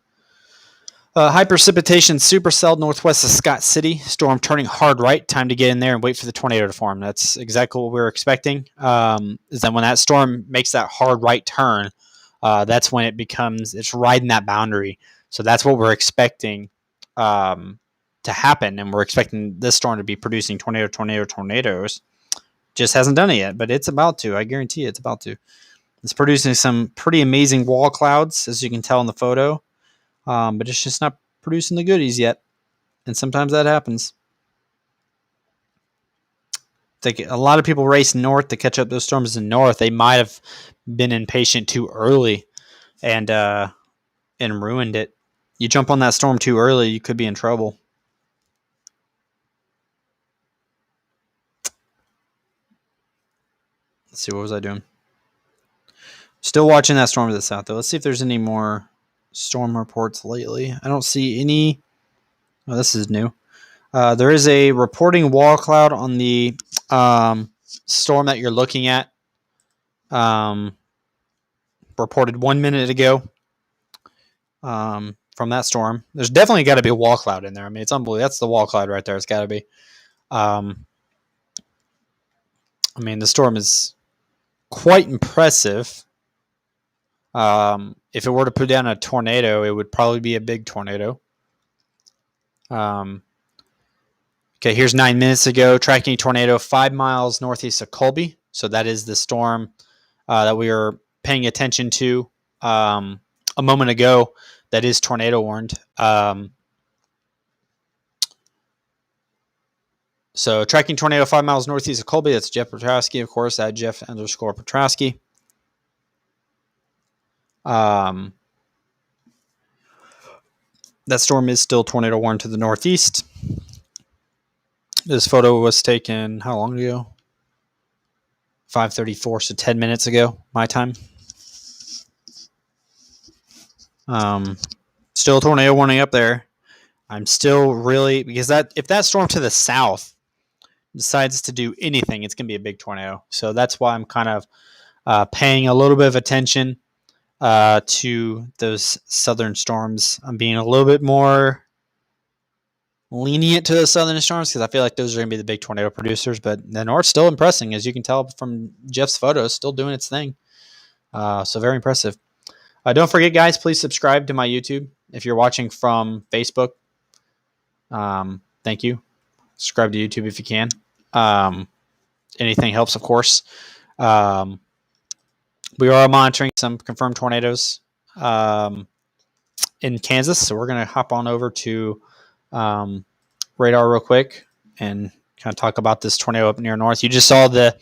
High precipitation supercell northwest of Scott City. Storm turning hard right. Time to get in there and wait for the tornado to form. That's exactly what we were expecting. Is that when that storm makes that hard right turn, that's when it's riding that boundary. So that's what we're expecting to happen. And we're expecting this storm to be producing tornadoes. Just hasn't done it yet, but it's about to. I guarantee you it's about to. It's producing some pretty amazing wall clouds, as you can tell in the photo. But it's just not producing the goodies yet. And sometimes that happens. A lot of people race north to catch up those storms in north. They might have been impatient too early and ruined it. You jump on that storm too early, you could be in trouble. Let's see, what was I doing? Still watching that storm to the south, though. Let's see if there's any more storm reports lately. I don't see any. Oh, this is new. There is a reporting wall cloud on the storm that you're looking at. Reported 1 minute ago from that storm. There's definitely got to be a wall cloud in there. I mean, it's unbelievable. That's the wall cloud right there. It's got to be. I mean, the storm is quite impressive. If it were to put down a tornado, it would probably be a big tornado. Okay, here's 9 minutes ago. Tracking tornado 5 miles northeast of Colby. So that is the storm that we were paying attention to a moment ago. That is tornado warned. So tracking tornado 5 miles northeast of Colby. That's Jeff Petrowski, of course, at Jeff_Petrowski. That storm is still tornado warned to the northeast. This photo was taken how long ago? 5:34, so 10 minutes ago, my time. Still tornado warning up there. I'm still really, because if that storm to the south decides to do anything, it's going to be a big tornado. So that's why I'm kind of paying a little bit of attention to those southern storms. I'm being a little bit more lenient to the southern storms because I feel like those are going to be the big tornado producers. But the north's still impressing, as you can tell from Jeff's photos, still doing its thing. So very impressive. Don't forget, guys, please subscribe to my YouTube. If you're watching from Facebook, thank you. Subscribe to YouTube if you can. Anything helps, of course. We are monitoring some confirmed tornadoes in Kansas, so we're going to hop on over to radar real quick and kind of talk about this tornado up near north. You just saw the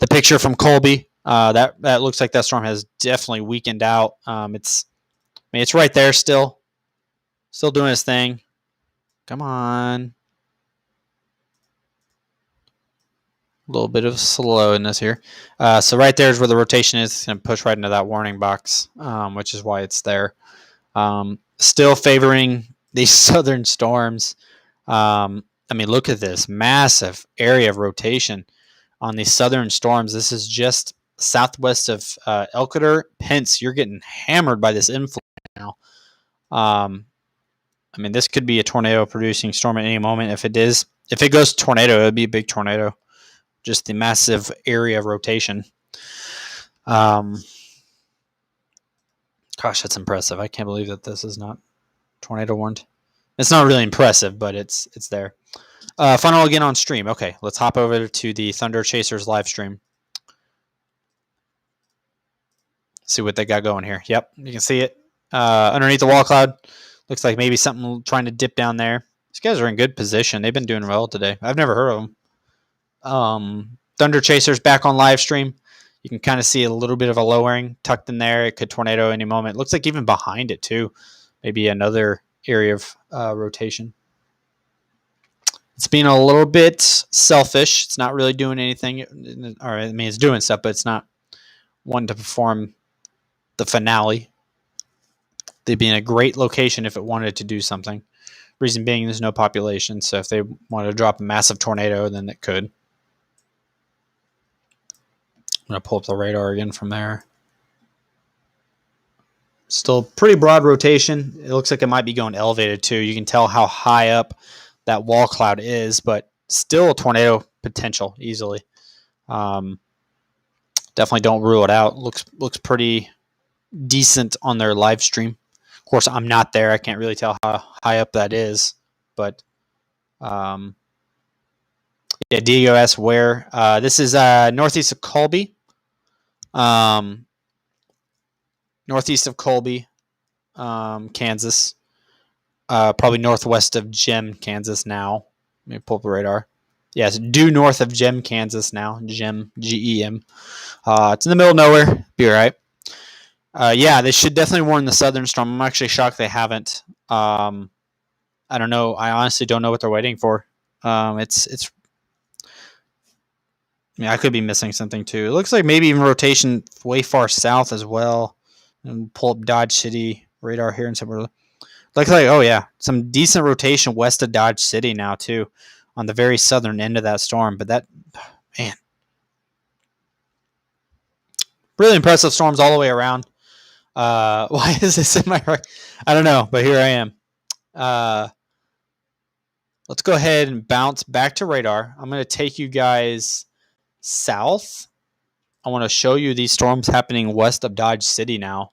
picture from Colby. That looks like that storm has definitely weakened out. It's right there still doing its thing. Come on. A little bit of slowness here. So right there is where the rotation is. It's going to push right into that warning box, which is why it's there. Still favoring these southern storms. Look at this massive area of rotation on these southern storms. This is just southwest of Elkader, Pence. You're getting hammered by this inflow now. This could be a tornado-producing storm at any moment. If it goes tornado, it would be a big tornado. Just the massive area of rotation. Gosh, that's impressive. I can't believe that this is not tornado warned. It's not really impressive, but it's there. Funnel again on stream. Okay, let's hop over to the Thunder Chasers live stream. See what they got going here. Yep, you can see it underneath the wall cloud. Looks like maybe something trying to dip down there. These guys are in good position. They've been doing well today. I've never heard of them. Thunder Chasers back on live stream. You can kind of see a little bit of a lowering tucked in there. It could tornado any moment. Looks like even behind it too. Maybe another area of rotation. It's being a little bit selfish. It's not really doing anything. It's doing stuff, but it's not one to perform the finale. They'd be in a great location if it wanted to do something. Reason being, there's no population, so if they wanted to drop a massive tornado, then it could. I'm going to pull up the radar again from there. Still pretty broad rotation. It looks like it might be going elevated too. You can tell how high up that wall cloud is, but still a tornado potential easily. Definitely don't rule it out. Looks pretty decent on their live stream. Of course, I'm not there. I can't really tell how high up that is, but Diego asks where. This is northeast of Colby. Northeast of Colby, Kansas. Probably northwest of Gem, Kansas now. Let me pull up the radar. Yes, due north of Gem, Kansas now. Gem, Gem. It's in the middle of nowhere. Be all right. They should definitely warn the southern storm. I'm actually shocked they haven't. I don't know. I honestly don't know what they're waiting for. I could be missing something too. It looks like maybe even rotation way far south as well. And pull up Dodge City radar here and somewhere. Looks like, oh yeah, some decent rotation west of Dodge City now too, on the very southern end of that storm. But that, man, really impressive storms all the way around. Why is this in my? I don't know, but here I am. Let's go ahead and bounce back to radar. I'm going to take you guys south. I want to show you these storms happening west of Dodge City now.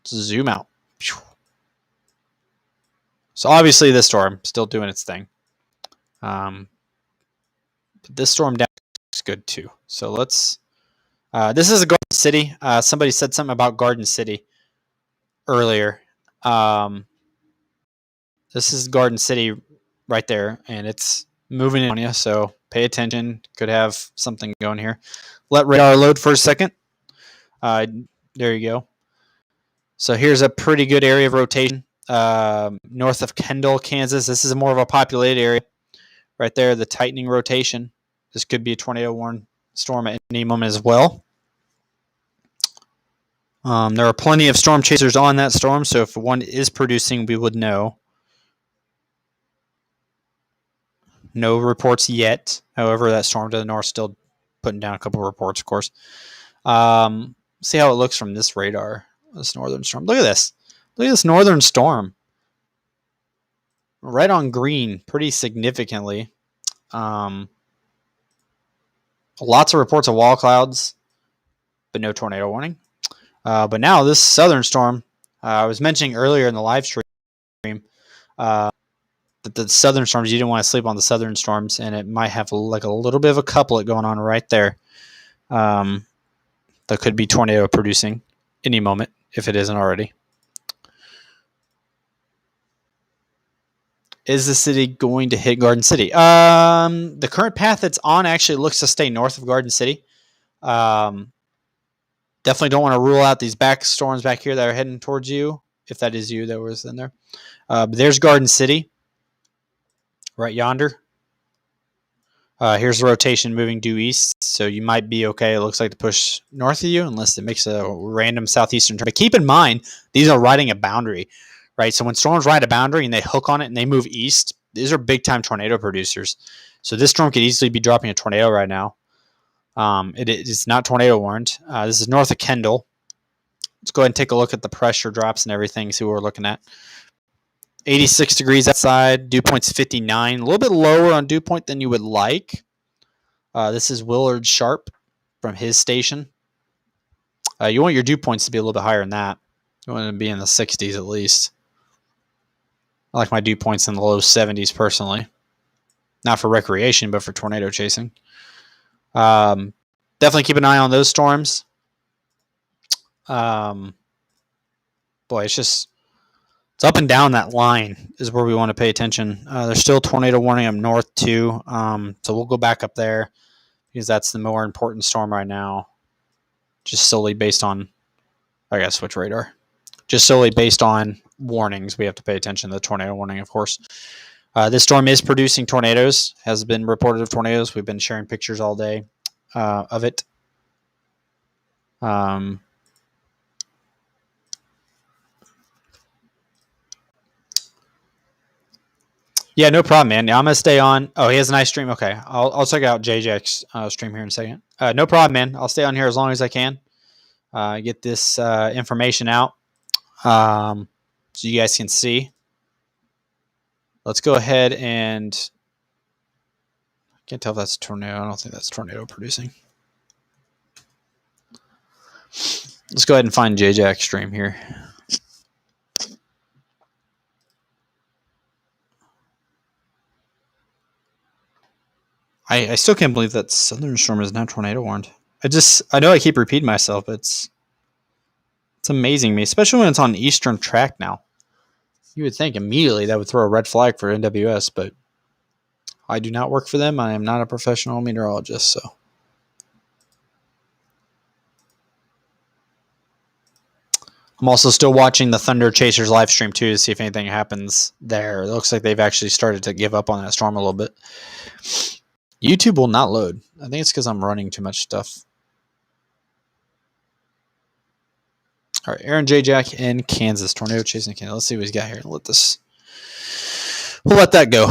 Zoom out. So obviously this storm still doing its thing. But this storm down is good too. So let's. This is a Garden City. Somebody said something about Garden City earlier. This is Garden City right there, and it's moving in on you. So pay attention. Could have something going here. Let radar load for a second. There you go. So here's a pretty good area of rotation north of Kendall, Kansas. This is more of a populated area. Right there, the tightening rotation. This could be a tornado-warned storm at any moment as well. There are plenty of storm chasers on that storm, so if one is producing, we would know. No reports yet. However, that storm to the north still putting down a couple of reports, of course. See how it looks from this radar. This northern storm. Look at this. Look at this northern storm. Right on green, pretty significantly. Lots of reports of wall clouds, but no tornado warning. But now this southern storm, I was mentioning earlier in the live stream, the the southern storms, you didn't want to sleep on the southern storms, and it might have like a little bit of a couplet going on right there. That could be tornado producing any moment if it isn't already. Is the city going to hit Garden City? The current path it's on actually looks to stay north of Garden City. Definitely don't want to rule out these back storms back here that are heading towards you, if that is you that was in there. But there's Garden City right yonder. Here's the rotation moving due east, so you might be okay. It looks like to push north of you unless it makes a random southeastern turn. But keep in mind, these are riding a boundary, right? So when storms ride a boundary and they hook on it and they move east, these are big-time tornado producers. So this storm could easily be dropping a tornado right now. It's not tornado warned. This is north of Kendall. Let's go ahead and take a look at the pressure drops and everything, see what we're looking at. 86 degrees outside. Dew point's 59. A little bit lower on dew point than you would like. This is Willard Sharp from his station. You want your dew points to be a little bit higher than that. You want to be in the 60s at least. I like my dew points in the low 70s personally. Not for recreation, but for tornado chasing. Definitely keep an eye on those storms. Boy, it's up and down that line is where we want to pay attention. There's still tornado warning up north too. So we'll go back up there because that's the more important storm right now. Just solely based on, I gotta switch radar. Just solely based on warnings, we have to pay attention to the tornado warning, of course. This storm is producing tornadoes, has been reported of tornadoes. We've been sharing pictures all day of it. Yeah, no problem, man. I'm going to stay on. Oh, he has a nice stream. Okay. I'll check out JJ's stream here in a second. No problem, man. I'll stay on here as long as I can. Get this information out so you guys can see. Let's go ahead and... I can't tell if that's a tornado. I don't think that's tornado producing. Let's go ahead and find JJ's stream here. I still can't believe that Southern Storm is not tornado warned. I know I keep repeating myself, but it's amazing me, especially when it's on Eastern track now. You would think immediately that would throw a red flag for NWS, but I do not work for them. I am not a professional meteorologist, so. I'm also still watching the Thunder Chasers live stream too to see if anything happens there. It looks like they've actually started to give up on that storm a little bit. YouTube will not load. I think it's because I'm running too much stuff. All right, Aaron J. Jack in Kansas. Tornado chasing Kansas. Let's see what he's got here. We'll let that go.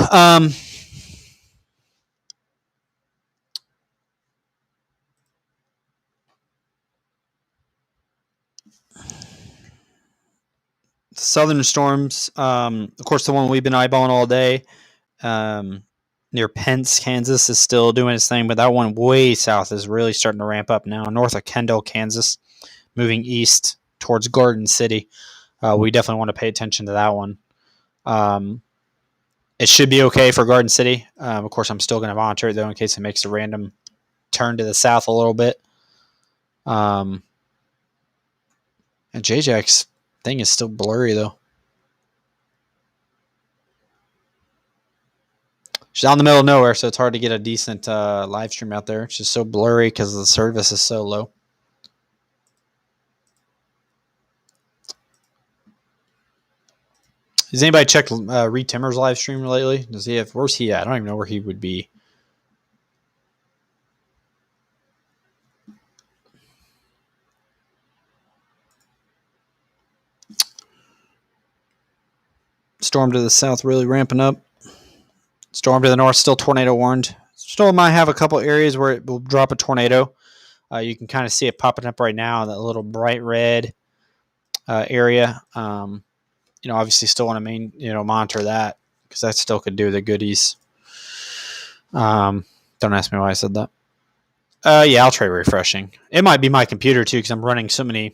Southern storms. Of course, the one we've been eyeballing all day. Near Pence, Kansas is still doing its thing, but that one way south is really starting to ramp up now. North of Kendall, Kansas, moving east towards Garden City. We definitely want to pay attention to that one. It should be okay for Garden City. Of course, I'm still going to monitor it, though, in case it makes a random turn to the south a little bit. And JJ's thing is still blurry, though. She's out in the middle of nowhere, so it's hard to get a decent live stream out there. It's just so blurry because the service is so low. Has anybody checked Reed Timmer's live stream lately? Where's he at? I don't even know where he would be. Storm to the south really ramping up. Storm to the north, still tornado warned. Storm might have a couple areas where it will drop a tornado. You can kind of see it popping up right now, that little bright red area. Obviously still want to monitor that because that still could do the goodies. Don't ask me why I said that. Yeah, I'll try refreshing. It might be my computer too because I'm running so many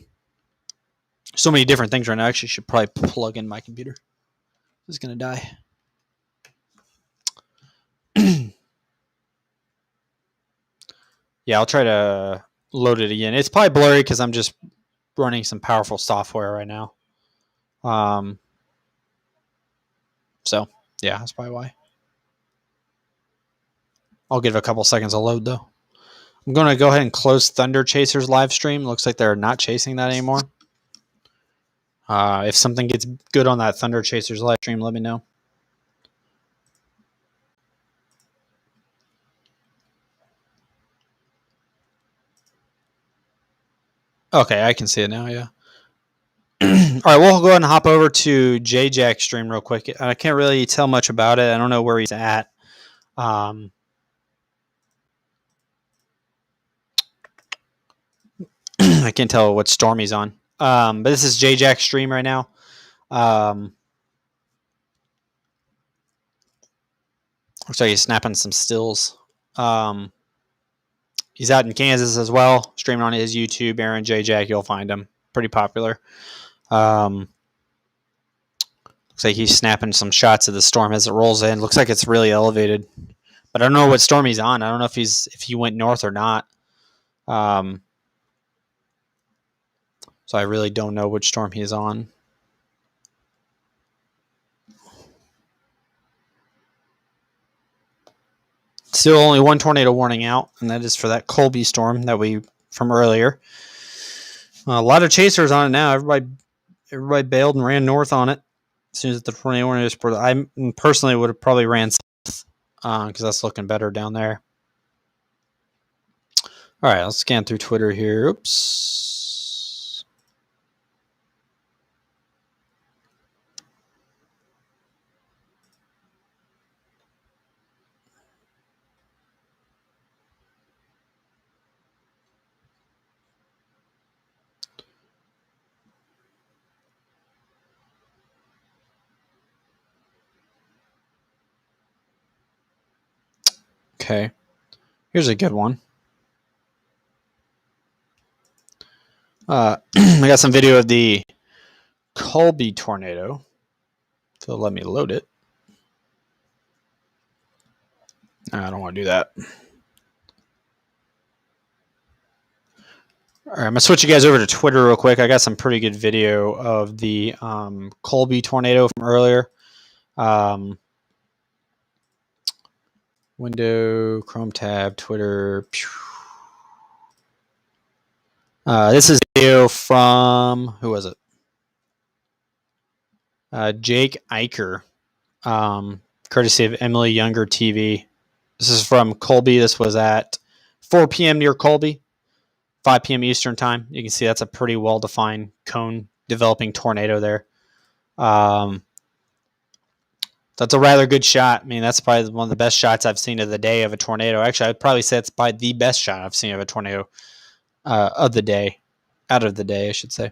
different things right now. I actually should probably plug in my computer. It's going to die. Yeah, I'll try to load it again. It's probably blurry because I'm just running some powerful software right now. So yeah, that's probably why. I'll give it a couple seconds to load though. I'm going to go ahead and close Thunder Chasers live stream. Looks like they're not chasing that anymore. If something gets good on that Thunder Chasers live stream, let me know. Okay, I can see it now, yeah. All right, we'll go ahead and hop over to J-Jack's stream real quick. I can't really tell much about it. I don't know where he's at. I can't tell what storm he's on. But this is J-Jack's stream right now. Looks like he's snapping some stills. He's out in Kansas as well, streaming on his YouTube. Aaron J-Jack, you'll find him. Pretty popular. Looks like he's snapping some shots of the storm as it rolls in. Looks like it's really elevated, but I don't know what storm he's on. I don't know if he went north or not. So I really don't know which storm he's on. Still only one tornado warning out, and that is for that Colby storm from earlier. A lot of chasers on it now. Everybody bailed and ran north on it as soon as the tornado warning was put. I personally would have probably ran south because that's looking better down there. All right, let's scan through Twitter here. Oops. Okay, here's a good one. I got some video of the Colby tornado. So let me load it. I don't want to do that. All right, I'm going to switch you guys over to Twitter real quick. I got some pretty good video of the Colby tornado from earlier. Window, Chrome tab, Twitter. This is a video from, who was it? Jake Eicher, courtesy of Emily Younger TV. This is from Colby. This was at 4 p.m. near Colby, 5 p.m. Eastern time. You can see that's a pretty well-defined cone developing tornado there. That's a rather good shot. I mean, that's probably one of the best shots I've seen of the day of a tornado. Actually, I'd probably say it's probably the best shot I've seen of a tornado of the day. Out of the day, I should say.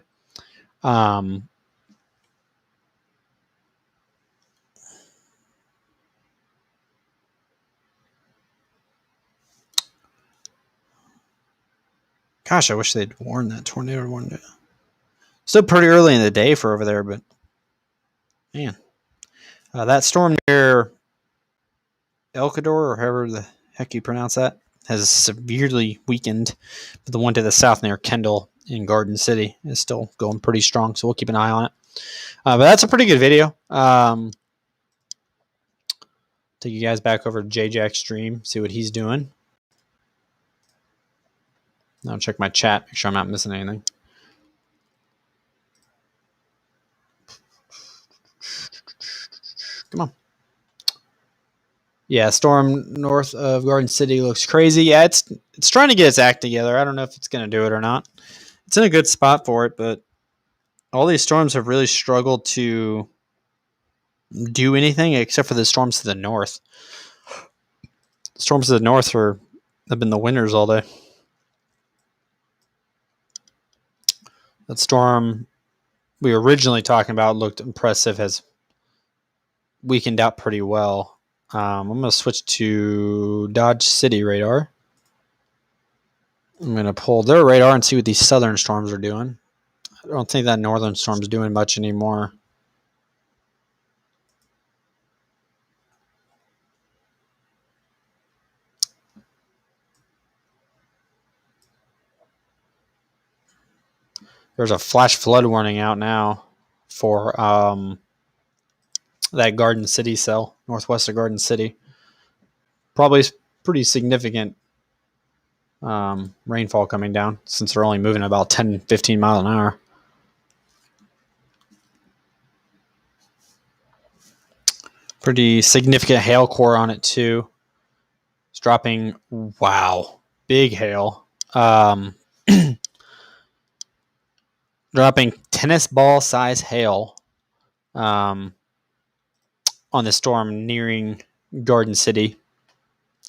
Gosh, I wish they'd warned that tornado warned it. Still pretty early in the day for over there, but man. That storm near Elcador, or however the heck you pronounce that, has severely weakened. But the one to the south near Kendall in Garden City is still going pretty strong, so we'll keep an eye on it. But that's a pretty good video. Take you guys back over to J-Jack's stream, see what he's doing. I'll check my chat, make sure I'm not missing anything. Come on. Yeah, storm north of Garden City looks crazy. Yeah, it's trying to get its act together. I don't know if it's going to do it or not. It's in a good spot for it, but all these storms have really struggled to do anything except for the storms to the north. Storms to the north have been the winners all day. That storm we were originally talking about looked impressive, has weakened out pretty well. I'm going to switch to Dodge City radar. I'm going to pull their radar and see what these southern storms are doing. I don't think that northern storm's doing much anymore. There's a flash flood warning out now for that Garden City cell, northwest of Garden City. Probably pretty significant rainfall coming down since they're only moving about 10, 15 miles an hour. Pretty significant hail core on it too. It's dropping, wow, big hail. Dropping tennis ball size hail on the storm nearing Garden City.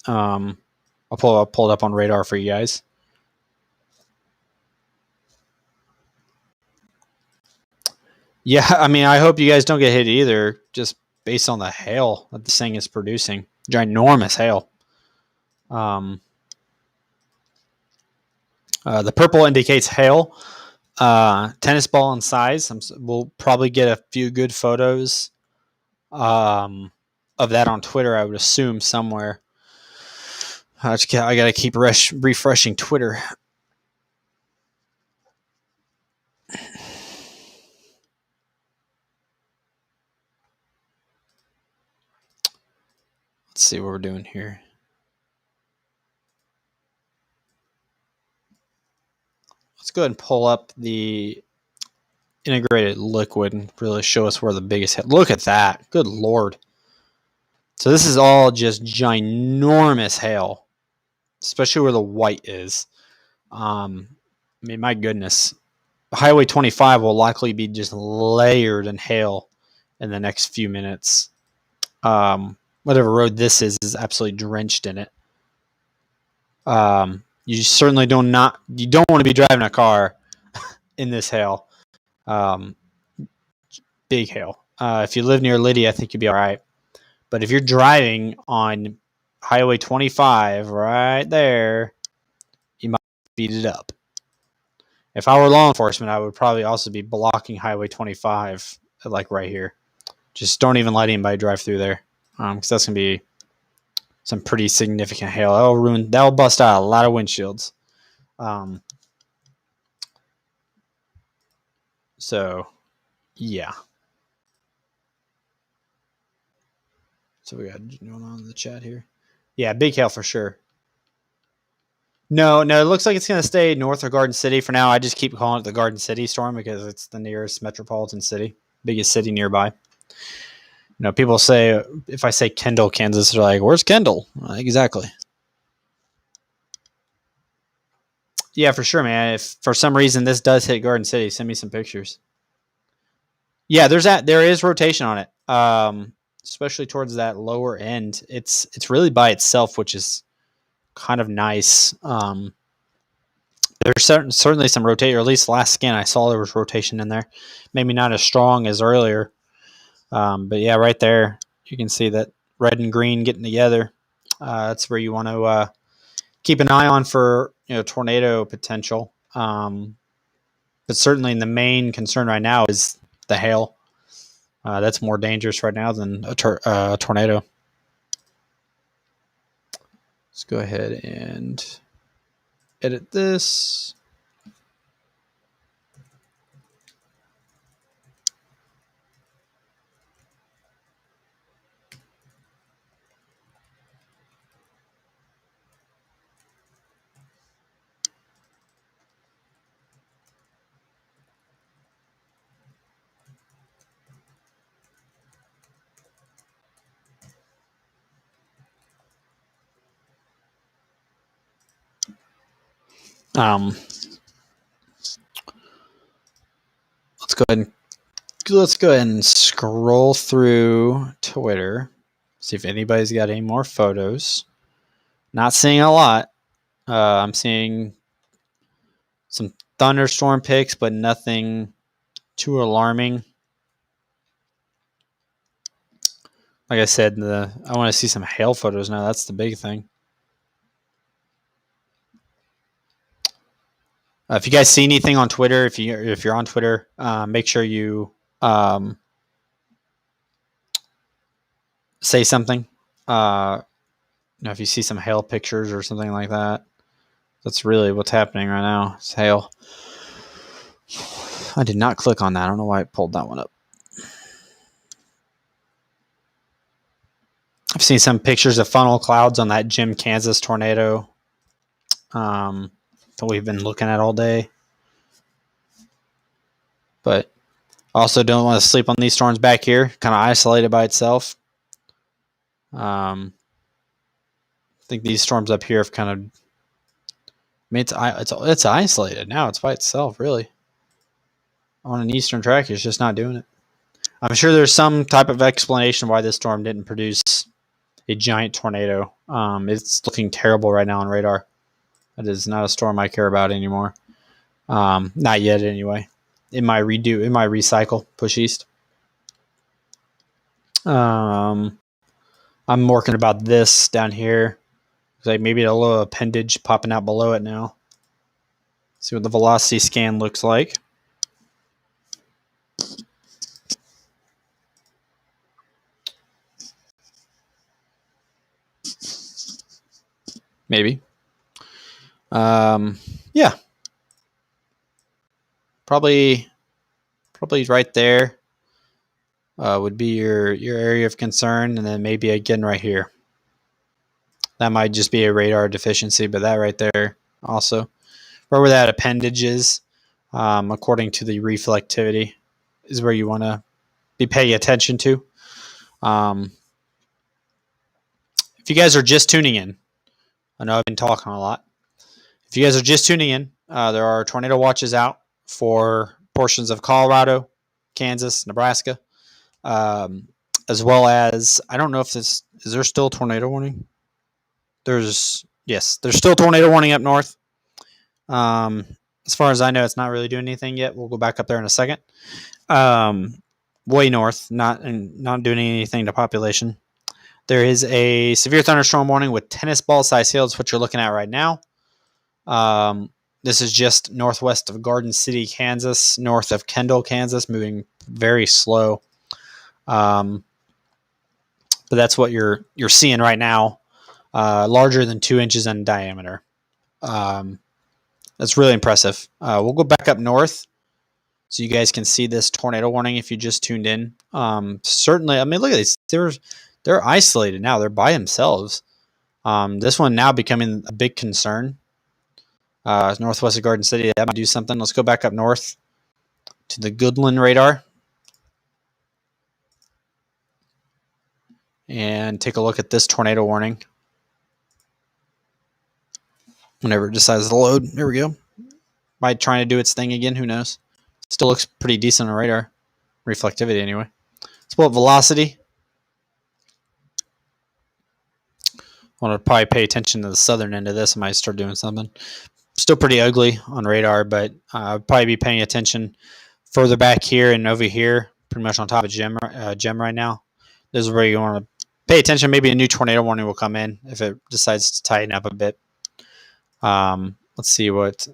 I'll pull it up on radar for you guys. Yeah, I mean, I hope you guys don't get hit either, just based on the hail that this thing is producing. Ginormous hail. The purple indicates hail. Tennis ball in size. We'll probably get a few good photos of that on Twitter, I would assume, somewhere. I got to keep refreshing Twitter. Let's see what we're doing here. Let's go ahead and pull up the integrated liquid and really show us where the biggest hit. Look at that. Good Lord. So this is all just ginormous hail, especially where the white is. I mean, my goodness. Highway 25 will likely be just layered in hail in the next few minutes. Whatever road this is absolutely drenched in it. You certainly don't want to be driving a car in this hail. Big hail. If you live near Liddy, I think you'll be all right. But if you're driving on Highway 25 right there, you might beat it up. If I were law enforcement, I would probably also be blocking Highway 25, like right here. Just don't even let anybody drive through there, because that's going to be some pretty significant hail. That'll bust out a lot of windshields. So, yeah. So we got going on in the chat here. Yeah, big hail for sure. No, it looks like it's going to stay north of Garden City for now. I just keep calling it the Garden City storm because it's the nearest metropolitan city, biggest city nearby. You know, people say, if I say Kendall, Kansas, they're like, where's Kendall? Exactly. Yeah, for sure, man. If for some reason this does hit Garden City, send me some pictures. Yeah, there is rotation on it, especially towards that lower end. It's really by itself, which is kind of nice. There's certainly some rotation, or at least last scan I saw there was rotation in there. Maybe not as strong as earlier, but yeah, right there you can see that red and green getting together. That's where you want to keep an eye on for tornado potential. But certainly the main concern right now is the hail. That's more dangerous right now than a tornado. Let's go ahead and edit this. Let's go ahead and scroll through Twitter, see if anybody's got any more photos. Not seeing a lot. I'm seeing some thunderstorm pics, but nothing too alarming. Like I said, I want to see some hail photos now. That's the big thing. If you guys see anything on Twitter, if you're on Twitter, make sure you say something. If you see some hail pictures or something like that, that's really what's happening right now. It's hail. I did not click on that. I don't know why I pulled that one up. I've seen some pictures of funnel clouds on that Jim, Kansas tornado that we've been looking at all day. But also don't want to sleep on these storms back here. Kind of isolated by itself. I think these storms up here have kind of... I mean, it's isolated now. It's by itself, really. On an eastern track, it's just not doing it. I'm sure there's some type of explanation why this storm didn't produce a giant tornado. It's looking terrible right now on radar. That is not a storm I care about anymore. Not yet, anyway. It might recycle, push east. I'm working about this down here. Like maybe a little appendage popping out below it now. See what the velocity scan looks like. Maybe. Yeah. Probably right there would be your area of concern, and then maybe again right here. That might just be a radar deficiency, but that right there also. Where that appendage is, according to the reflectivity, is where you want to be paying attention to. If you guys are just tuning in, I know I've been talking a lot. If you guys are just tuning in, there are tornado watches out for portions of Colorado, Kansas, Nebraska, as well as, I don't know if is there still a tornado warning? There's still tornado warning up north. As far as I know, it's not really doing anything yet. We'll go back up there in a second. Way north, not doing anything to population. There is a severe thunderstorm warning with tennis ball size hail. That's what you're looking at right now. This is just northwest of Garden City, Kansas, north of Kendall, Kansas, moving very slow. But that's what you're seeing right now. Larger than 2 inches in diameter. That's really impressive. We'll go back up north so you guys can see this tornado warning if you just tuned in. Certainly, I mean, look at these. They're isolated now. They're by themselves. This one now becoming a big concern. Northwest of Garden City, that might do something. Let's go back up north to the Goodland radar and take a look at this tornado warning. Whenever it decides to load. There we go. Might try to do its thing again. Who knows? Still looks pretty decent on radar. Reflectivity, anyway. Let's pull up velocity. I want to probably pay attention to the southern end of this. I might start doing something. Still pretty ugly on radar, but I'll probably be paying attention further back here and over here. Pretty much on top of Gem right now. This is where you want to pay attention. Maybe a new tornado warning will come in if it decides to tighten up a bit. Let's see what...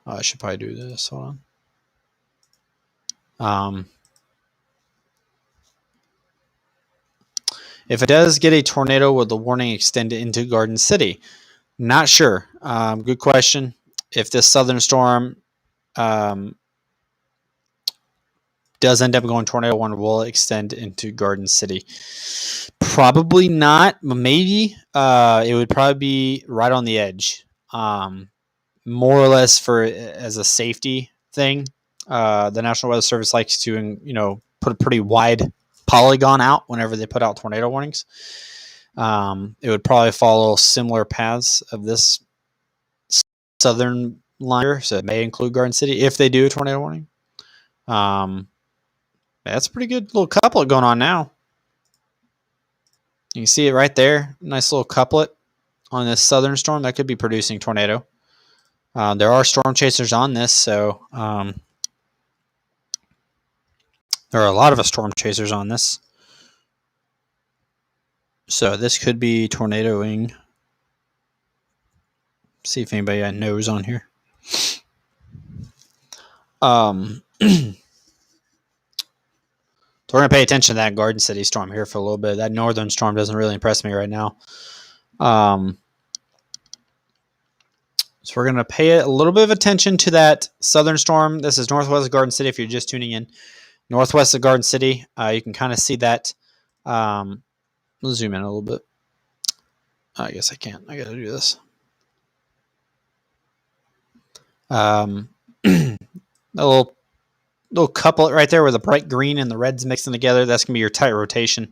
I should probably do this. Hold on. If it does get a tornado, will the warning extend into Garden City? Not sure. Good question. If this southern storm does end up going tornado warning, will it extend into Garden City? Probably not. Maybe. It would probably be right on the edge. More or less as a safety thing. The National Weather Service likes to, put a pretty wide polygon out whenever they put out tornado warnings. It would probably follow similar paths of this southern line, so it may include Garden City if they do a tornado warning. That's a pretty good little couplet going on now. You can see it right there. Nice little couplet on this southern storm that could be producing tornado. There are storm chasers on this, so there are a lot of storm chasers on this. So this could be tornadoing. See if anybody knows on here. So we're going to pay attention to that Garden City storm here for a little bit. That northern storm doesn't really impress me right now. So we're going to pay a little bit of attention to that southern storm. This is northwest of Garden City if you're just tuning in. Northwest of Garden City. You can kind of see that. Let's zoom in a little bit. I guess I can't. I got to do this. A little couplet right there with the bright green and the reds mixing together. That's going to be your tight rotation.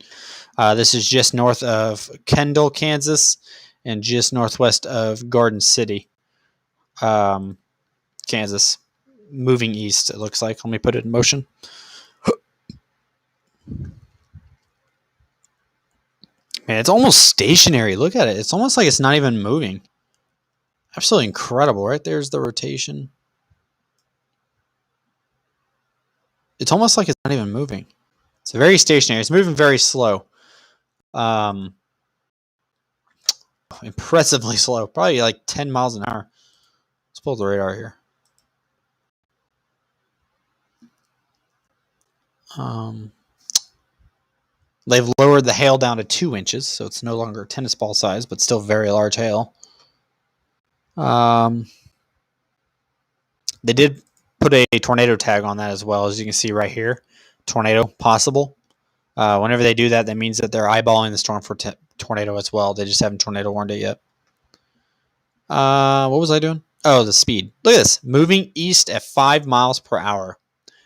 This is just north of Kendall, Kansas, and just northwest of Garden City, Kansas. Moving east, it looks like. Let me put it in motion. Man, it's almost stationary. Look at it. It's almost like it's not even moving. Absolutely incredible. Right there's the rotation. It's almost like it's not even moving. It's very stationary. It's moving very slow. Impressively slow. Probably like 10 miles an hour. Let's pull the radar here. They've lowered the hail down to 2 inches, so it's no longer tennis ball size, but still very large hail. They did put a tornado tag on that as well, as you can see right here. Tornado possible. Whenever they do that, that means that they're eyeballing the storm for tornado as well. They just haven't tornado warned it yet. What was I doing? Oh, the speed. Look at this. Moving east at 5 miles per hour.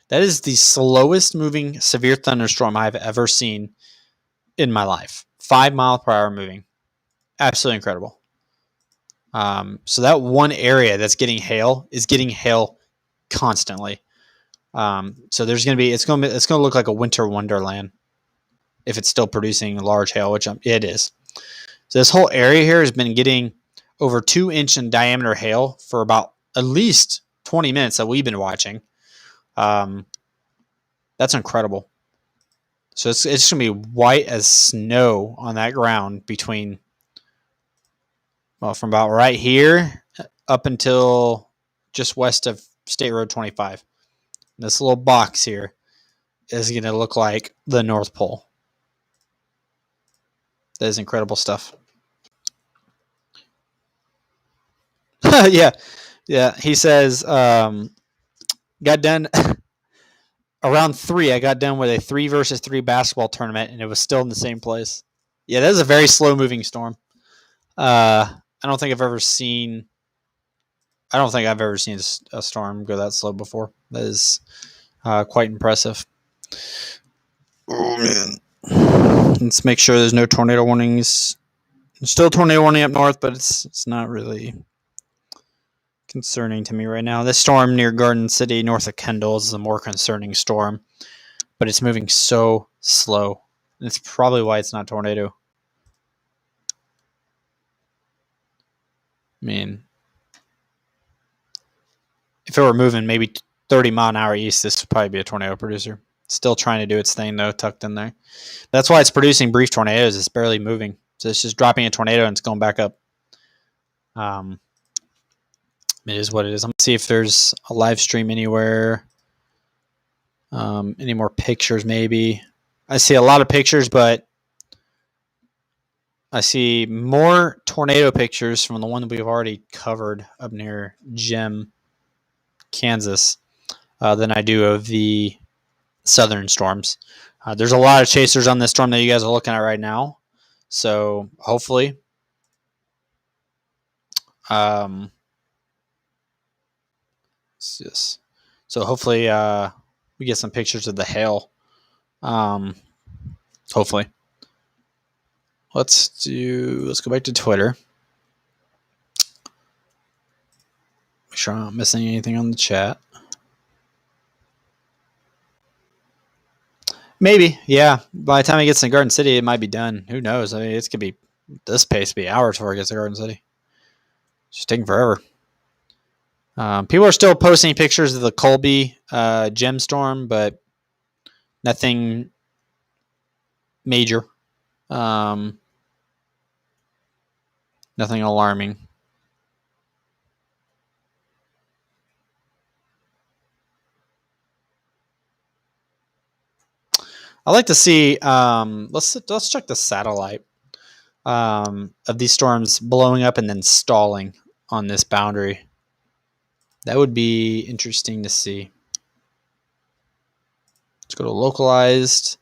That is the slowest moving severe thunderstorm I've ever seen in my life. 5 mile per hour moving. Absolutely incredible. So that one area that's getting hail is getting hail constantly. So there's going to be, it's going to look like a winter wonderland if it's still producing large hail, which it is. So this whole area here has been getting over 2 inch in diameter hail for about at least 20 minutes that we've been watching. That's incredible. So it's going to be white as snow on that ground between, well, from about right here up until just west of State Road 25. This little box here is going to look like the North Pole. That is incredible stuff. Yeah. He says, got done around 3. I got done with a 3 versus 3 basketball tournament, and it was still in the same place. Yeah, that is a very slow moving storm. I don't think I've ever seen a storm go that slow before. That is quite impressive. Oh man! Let's make sure there's no tornado warnings. There's still a tornado warning up north, but it's not really concerning to me right now. This storm near Garden City, north of Kendall, is a more concerning storm, but it's moving so slow. And it's probably why it's not tornado. I mean, if it were moving maybe 30 mile an hour east, this would probably be a tornado producer. Still trying to do its thing, though, tucked in there. That's why it's producing brief tornadoes. It's barely moving. So it's just dropping a tornado and it's going back up. It is what it is. I'm going to see if there's a live stream anywhere. Any more pictures, maybe. I see a lot of pictures, but I see more tornado pictures from the one that we've already covered up near Gem, Kansas, than I do of the southern storms. There's a lot of chasers on this storm that you guys are looking at right now. So hopefully, so hopefully we get some pictures of the hail. Hopefully. Let's go back to Twitter. Make sure I'm not missing anything on the chat. Maybe, yeah. By the time it gets to Garden City, it might be done. Who knows? I mean, it's gonna be this pace be hours before it gets to Garden City. It's just taking forever. People are still posting pictures of the Colby gem storm, but nothing major. Nothing alarming. I like to see. Let's check the satellite of these storms blowing up and then stalling. on this boundary. That would be interesting to see. Let's go to localized.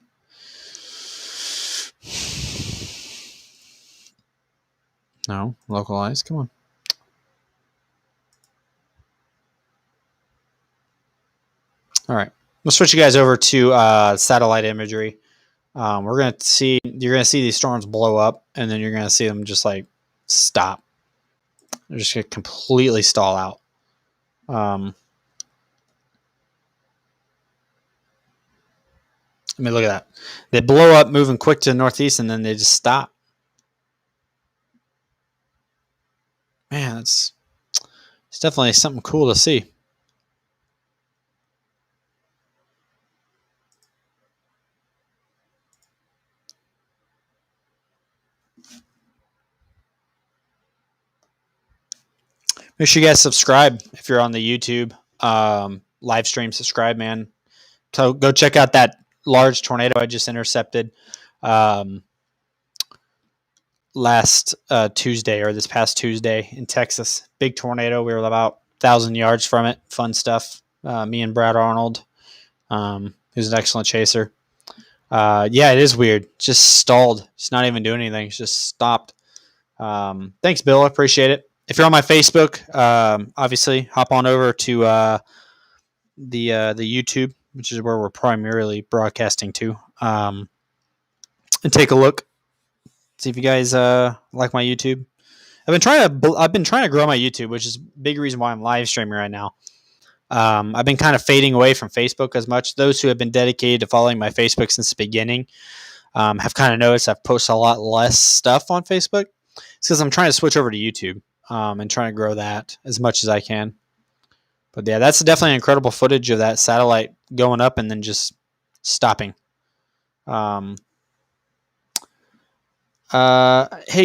No, localized. Come on. All right. We'll switch you guys over to satellite imagery. We're gonna see. You're gonna see these storms blow up, and then you're gonna see them just like stop. They're just gonna completely stall out. I mean, look at that. They blow up, moving quick to the northeast, and then they just stop. Man, it's definitely something cool to see. Make sure you guys subscribe if you're on the YouTube live stream. Subscribe, man. So go check out that large tornado I just intercepted last Tuesday, or this past Tuesday in Texas. Big tornado. We were about 1,000 yards from it. Fun stuff. Me and Brad Arnold, who's an excellent chaser. Yeah, it is weird. Just stalled. It's not even doing anything. It's just stopped. Thanks, Bill. I appreciate it. If you're on my Facebook, obviously hop on over to the YouTube, which is where we're primarily broadcasting to, and take a look. See if you guys like my YouTube. I've been trying to grow my YouTube, which is a big reason why I'm live streaming right now. I've been kind of fading away from Facebook as much. Those who have been dedicated to following my Facebook since the beginning have kind of noticed I've posted a lot less stuff on Facebook. It's because I'm trying to switch over to YouTube and trying to grow that as much as I can. But yeah, that's definitely incredible footage of that satellite going up and then just stopping. Hey,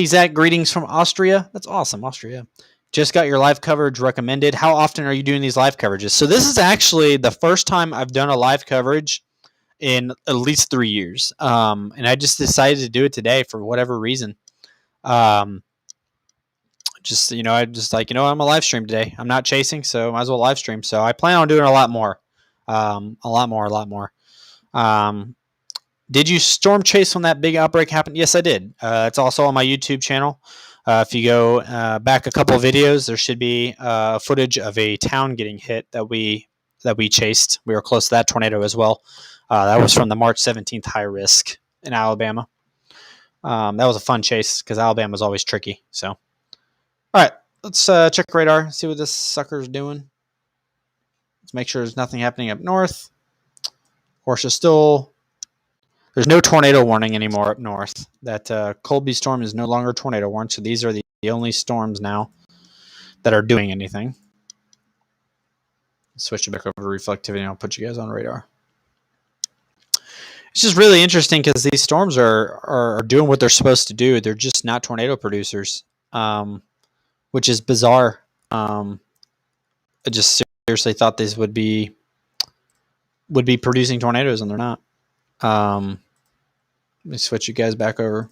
Zach, greetings from Austria. That's awesome, Austria. Just got your live coverage recommended. How often are you doing these live coverages? So this is actually the first time I've done a live coverage in at least 3 years. And I just decided to do it today for whatever reason. I just like, I'm a live stream today. I'm not chasing, so might as well live stream. So I plan on doing a lot more. Did you storm chase when that big outbreak happened? Yes, I did. It's also on my YouTube channel. If you go back a couple of videos, there should be footage of a town getting hit that we chased. We were close to that tornado as well. That was from the March 17th high risk in Alabama. That was a fun chase because Alabama is always tricky. So, all right, let's check radar, see what this sucker's doing. Let's make sure there's nothing happening up north. Horse is still... There's no tornado warning anymore up north. That Colby storm is no longer tornado warned, so these are the only storms now that are doing anything. Switch it back over to reflectivity, and I'll put you guys on radar. It's just really interesting because these storms are doing what they're supposed to do. They're just not tornado producers, which is bizarre. I just seriously thought these would be producing tornadoes, and they're not. Let me switch you guys back over.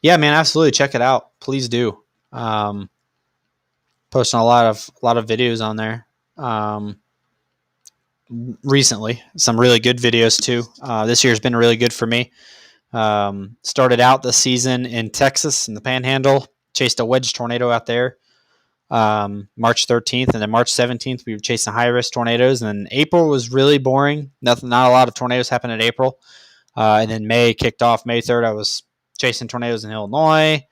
Yeah, man, absolutely. Check it out. Please do. Posting a lot of videos on there. Recently, some really good videos too. This year's been really good for me. Started out the season in Texas in the Panhandle. Chased a wedge tornado out there. March 13th, and then March 17th we were chasing high risk tornadoes. And then April was really boring. Not a lot of tornadoes happened in April. And then May kicked off. May 3rd, I was chasing tornadoes in Illinois,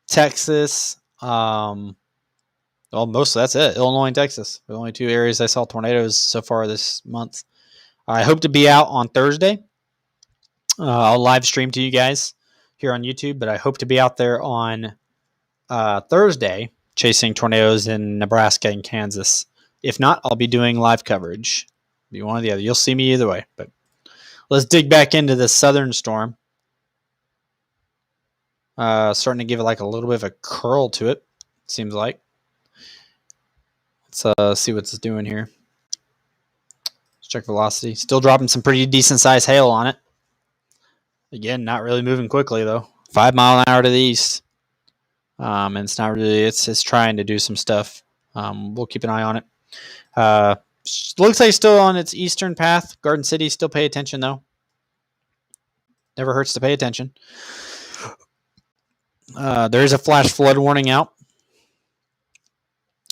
Texas. Well, mostly that's it. Illinois and Texas. The only two areas I saw tornadoes so far this month. I hope to be out on Thursday. I'll live stream to you guys here on YouTube, but I hope to be out there on Thursday chasing tornadoes in Nebraska and Kansas. If not, I'll be doing live coverage. Be one or the other. You'll see me either way. But let's dig back into the southern storm. Starting to give it like a little bit of a curl to it, seems like. Let's see what it's doing here. Let's check velocity. Still dropping some pretty decent sized hail on it. Again, not really moving quickly though. 5 mile an hour to the east. And it's not really. It's trying to do some stuff. We'll keep an eye on it. Looks like it's still on its eastern path. Garden City. Still pay attention though. Never hurts to pay attention. There is a flash flood warning out.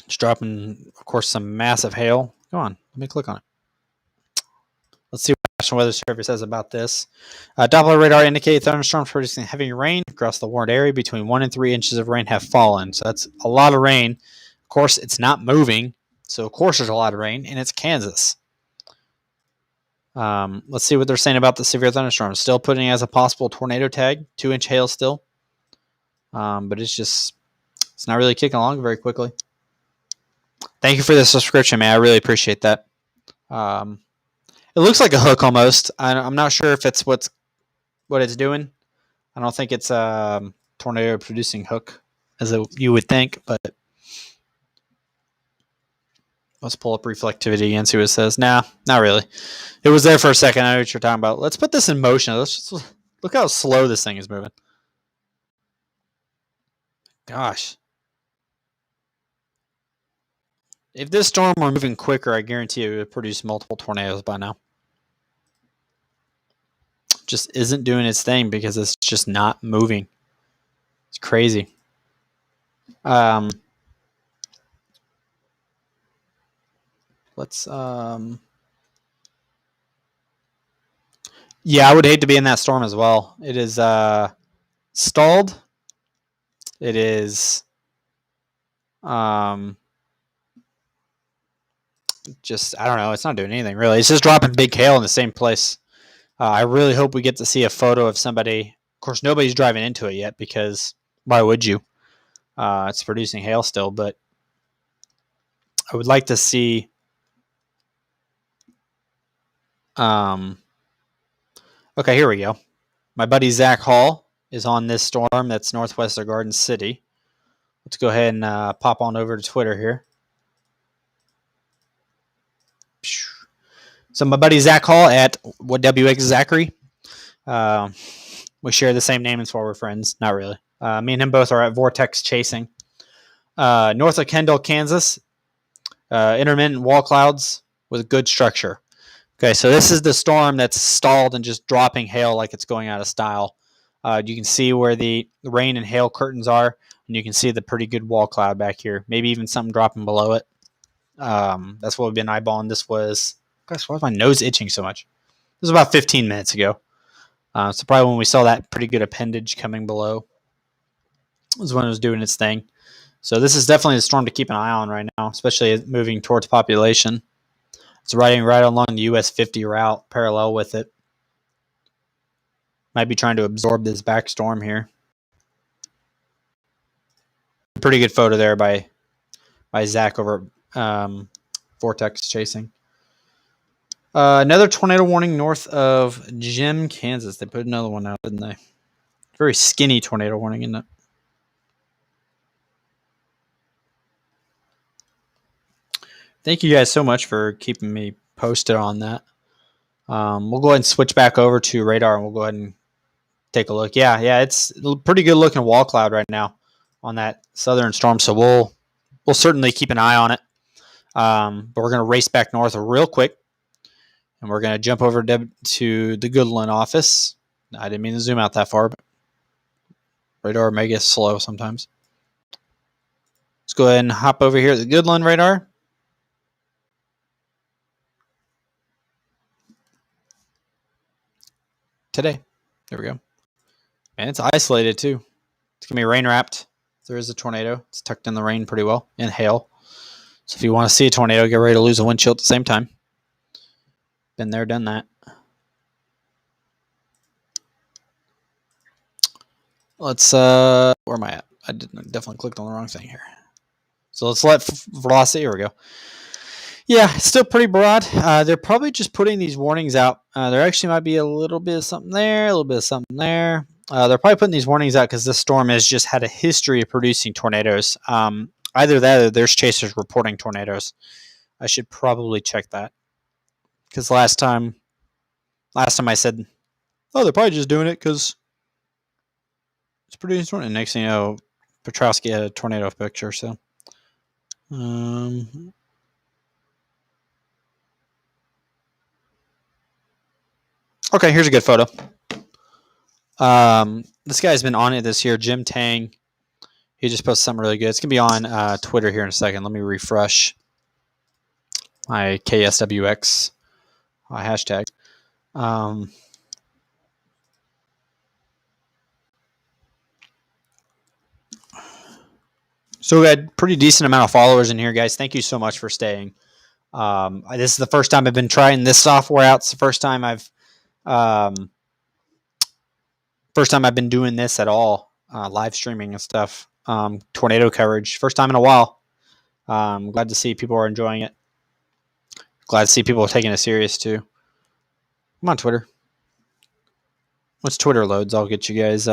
It's dropping, of course, some massive hail. Go on, let me click on it. Let's see what the National Weather Service says about this. Doppler radar indicates thunderstorms producing heavy rain across the warned area. Between 1 and 3 inches of rain have fallen. So that's a lot of rain. Of course, it's not moving. So, of course, there's a lot of rain, and it's Kansas. Let's see what they're saying about the severe thunderstorms. Still putting it as a possible tornado tag. 2-inch hail still. But it's not really kicking along very quickly. Thank you for the subscription, man. I really appreciate that. It looks like a hook almost. I'm not sure if it's what it's doing. I don't think it's a tornado producing hook as you would think, but let's pull up reflectivity and see what it says. Nah, not really. It was there for a second. I know what you're talking about. Let's put this in motion. Let's just look how slow this thing is moving. Gosh. If this storm were moving quicker, I guarantee it would produce multiple tornadoes by now. Just isn't doing its thing because it's just not moving. It's crazy. Let's yeah, I would hate to be in that storm as well. It is stalled. It is just, I don't know, it's not doing anything really. It's just dropping big hail in the same place. I really hope we get to see a photo of somebody. Of course, nobody's driving into it yet because why would you? It's producing hail still, but I would like to see. Okay, here we go. My buddy Zach Hall is on this storm that's northwest of Garden City. Let's go ahead and pop on over to Twitter here. So my buddy Zach Hall at WX Zachary. We share the same name, and so we're friends. Not really. Me and him both are at Vortex Chasing. North of Kendall, Kansas. Intermittent wall clouds with good structure. Okay, so this is the storm that's stalled and just dropping hail like it's going out of style. You can see where the rain and hail curtains are, and you can see the pretty good wall cloud back here. Maybe even something dropping below it. That's what we've been eyeballing. This was, gosh, why is my nose itching so much? This was about 15 minutes ago. So probably when we saw that pretty good appendage coming below was when it was doing its thing. So this is definitely a storm to keep an eye on right now, especially moving towards population. It's riding right along the US 50 route, parallel with it. Might be trying to absorb this back storm here. Pretty good photo there by Zach over Vortex Chasing. Another tornado warning north of Jim, Kansas. They put another one out, didn't they? Very skinny tornado warning, isn't it? Thank you guys so much for keeping me posted on that. We'll go ahead and switch back over to radar, and we'll go ahead and take a look. Yeah, it's a pretty good looking wall cloud right now on that southern storm. So we'll certainly keep an eye on it. But we're going to race back north real quick, and we're going to jump over to the Goodland office. I didn't mean to zoom out that far, but radar may get slow sometimes. Let's go ahead and hop over here at the Goodland radar. Today. There we go. And it's isolated too. It's going to be rain wrapped. There is a tornado. It's tucked in the rain pretty well and hail. So if you want to see a tornado, get ready to lose a wind chill at the same time. Been there, done that. Let's, where am I at? I definitely clicked on the wrong thing here. So let's let velocity, here we go. Yeah, it's still pretty broad. They're probably just putting these warnings out. There actually might be a little bit of something there, a little bit of something there. They're probably putting these warnings out because this storm has just had a history of producing tornadoes. Either that or there's chasers reporting tornadoes. I should probably check that. Because last time I said, oh, they're probably just doing it because it's producing tornadoes. Next thing you know, Petrowski had a tornado picture, so. Okay, here's a good photo. This guy's been on it this year, Jim Tang. He just posted something really good. It's going to be on Twitter here in a second. Let me refresh my KSWX hashtag. So we had pretty decent amount of followers in here, guys. Thank you so much for staying. This is the first time I've been trying this software out. It's the first time I've been doing this at all, live streaming and stuff. Tornado coverage, first time in a while. Glad to see people are enjoying it. Glad to see people are taking it serious too. I'm on Twitter. Once Twitter loads, I'll get you guys.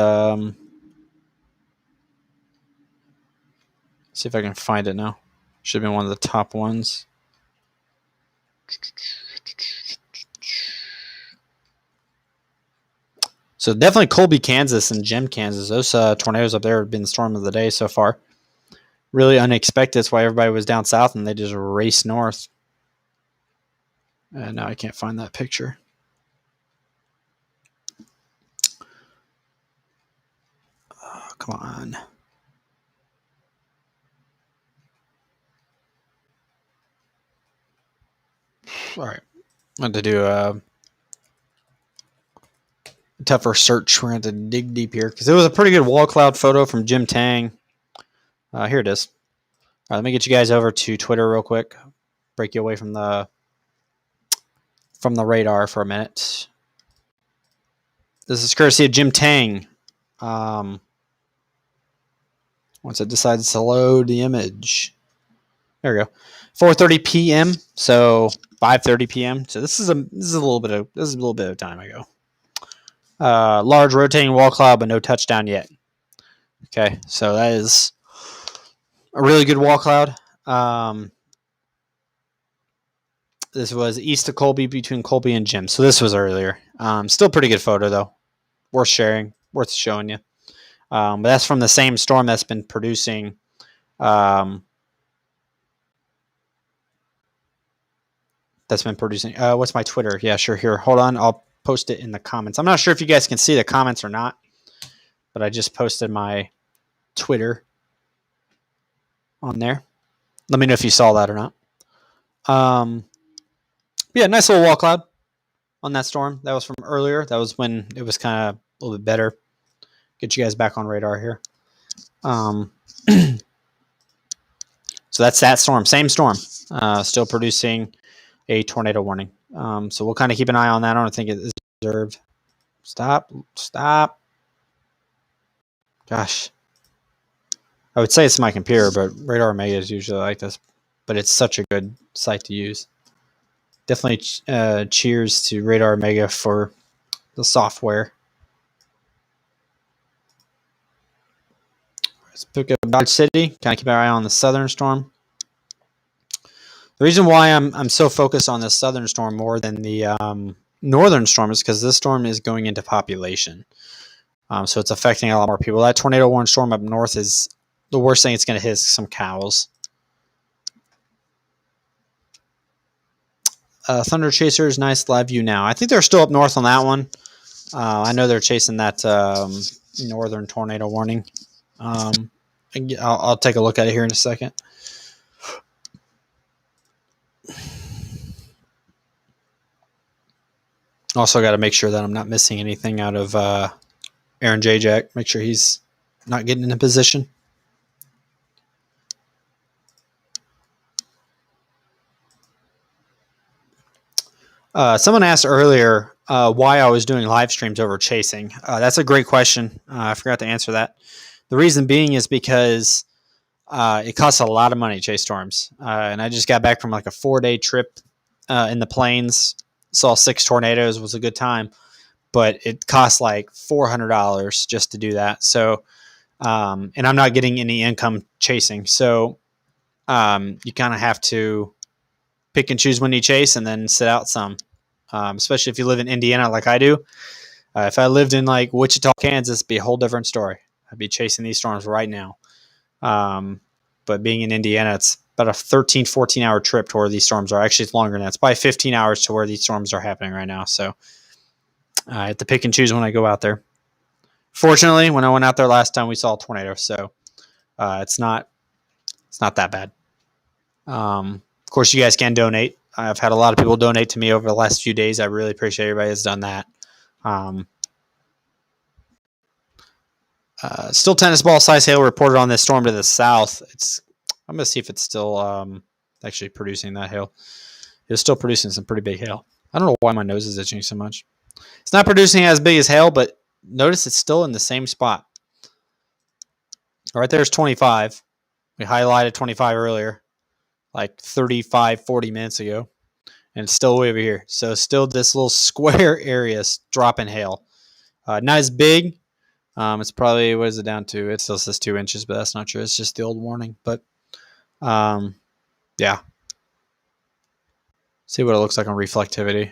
See if I can find it now. Should have been one of the top ones. So definitely Colby, Kansas and Jim, Kansas. Those tornadoes up there have been the storm of the day so far. Really unexpected. That's why everybody was down south and they just raced north. And now I can't find that picture. Oh, come on. All right. I'm going to do a tougher search. We're going to have to dig deep here because it was a pretty good wall cloud photo from Jim Tang. Here it is. All right, let me get you guys over to Twitter real quick. Break you away from the radar for a minute. This is courtesy of Jim Tang. Once it decides to load the image. There we go. 4:30 p.m. So 5:30 p.m. So this is a little bit of time ago. Large rotating wall cloud, but no touchdown yet. Okay, so that is a really good wall cloud. This was east of Colby, between Colby and Jim. So this was earlier. Still pretty good photo though. Worth sharing, worth showing you. But that's from the same storm that's been producing. What's my Twitter? Yeah, sure. Here, hold on. I'll post it in the comments. I'm not sure if you guys can see the comments or not, but I just posted my Twitter on there. Let me know if you saw that or not. Yeah, nice little wall cloud on that storm. That was from earlier. That was when it was kind of a little bit better. Get you guys back on radar here. So that's that storm. Same storm. Still producing a tornado warning. So we'll kind of keep an eye on that. I don't think it is deserved. Stop. Gosh. I would say it's my computer, but Radar Omega is usually like this. But it's such a good site to use. Definitely cheers to Radar Omega for the software. Let's pick up Dodge City. Kind of keep our eye on the southern storm. The reason why I'm so focused on the southern storm more than the northern storm is because this storm is going into population. So it's affecting a lot more people. That tornado warning storm up north is the worst thing it's going to hit is some cows. Thunder Chasers, nice live view now. I think they're still up north on that one. I know they're chasing that northern tornado warning. I'll take a look at it here in a second. Also got to make sure that I'm not missing anything out of Aaron J. Jack. Make sure he's not getting in a position. Someone asked earlier why I was doing live streams over chasing. That's a great question. I forgot to answer that. The reason being is because it costs a lot of money to chase storms. And I just got back from like a 4-day trip in the plains. Saw 6 tornadoes. Was a good time. But it costs like $400 just to do that. So, and I'm not getting any income chasing. So you kind of have to pick and choose when you chase and then sit out some. Especially if you live in Indiana like I do. If I lived in like Wichita, Kansas, it'd be a whole different story. I'd be chasing these storms right now. But being in Indiana, it's about a 13, 14-hour trip to where these storms are. Actually, it's longer than that. It's probably 15 hours to where these storms are happening right now. So I have to pick and choose when I go out there. Fortunately, when I went out there last time, we saw a tornado, so it's not that bad. Of course, you guys can donate. I've had a lot of people donate to me over the last few days. I really appreciate everybody that's done that. Still tennis ball size hail reported on this storm to the south. I'm going to see if it's still actually producing that hail. It's still producing some pretty big hail. I don't know why my nose is itching so much. It's not producing as big as hail, but notice it's still in the same spot. Right there's 25. We highlighted 25 earlier, like 35, 40 minutes ago. And it's still way over here. So still this little square area is dropping hail. Not as big. It's probably, what is it down to? It still says 2 inches, but that's not true. It's just the old warning. But yeah. See what it looks like on reflectivity.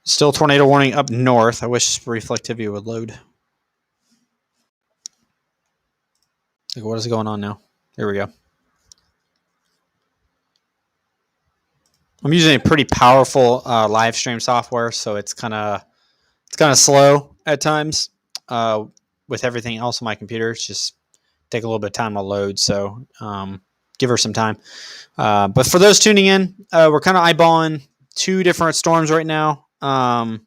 Still tornado warning up north. I wish reflectivity would load. Like, what is going on now? Here we go. I'm using a pretty powerful live stream software, so it's kind of slow at times. With everything else on my computer, it's just take a little bit of time to load. So give her some time. But for those tuning in, we're kind of eyeballing 2 different storms right now. Or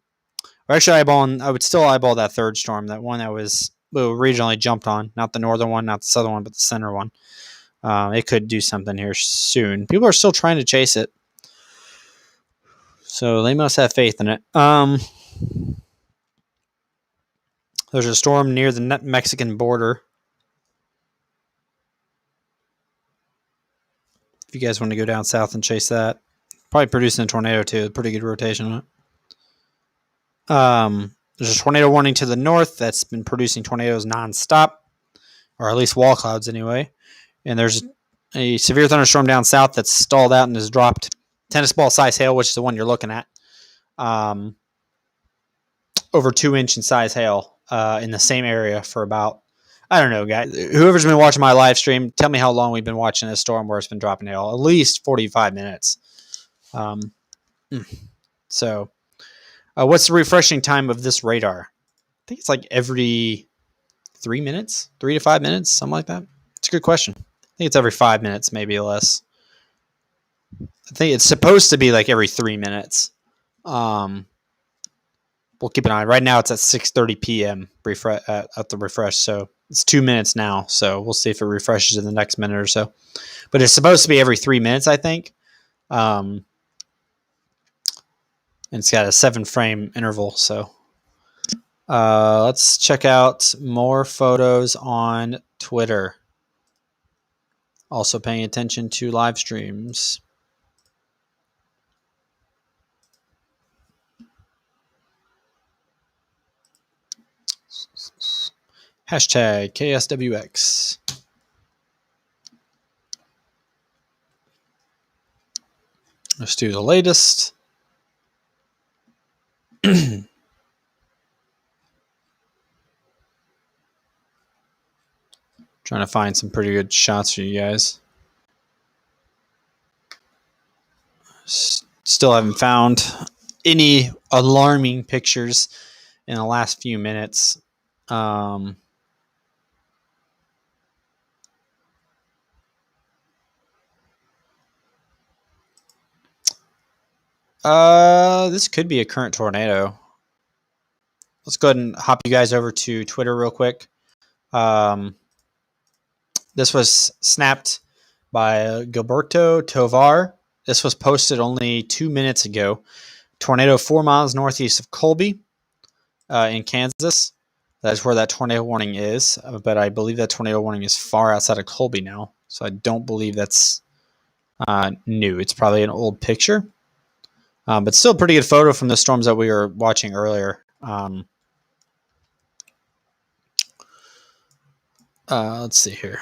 actually eyeballing, I would still eyeball that third storm, that one that was regionally jumped on, not the northern one, not the southern one, but the center one. It could do something here soon. People are still trying to chase it, so they must have faith in it. There's a storm near the Mexican border. If you guys want to go down south and chase that, probably producing a tornado too. Pretty good rotation on it. There's a tornado warning to the north that's been producing tornadoes nonstop, or at least wall clouds anyway. And there's a severe thunderstorm down south that's stalled out and has dropped tennis ball size hail, which is the one you're looking at. Over 2-inch in size hail in the same area for about, I don't know, guys. Whoever's been watching my live stream, tell me how long we've been watching this storm where it's been dropping hail. At least 45 minutes. So, what's the refreshing time of this radar? I think it's like every 3 minutes, 3 to 5 minutes, something like that. It's a good question. I think it's every 5 minutes, maybe less. I think it's supposed to be like every 3 minutes. We'll keep an eye. Right now it's at 6:30 p.m. At the refresh, so it's 2 minutes now. So we'll see if it refreshes in the next minute or so. But it's supposed to be every 3 minutes, I think. And it's got a 7-frame interval. So let's check out more photos on Twitter. Also paying attention to live streams. Hashtag KSWX. Let's do the latest. Trying to find some pretty good shots for you guys. Still haven't found any alarming pictures in the last few minutes. This could be a current tornado. Let's go ahead and hop you guys over to Twitter real quick. This was snapped by Gilberto Tovar. This was posted only 2 minutes ago. Tornado 4 miles northeast of Colby in Kansas. That's where that tornado warning is. But I believe that tornado warning is far outside of Colby now. So I don't believe that's new. It's probably an old picture. But still a pretty good photo from the storms that we were watching earlier. Let's see here.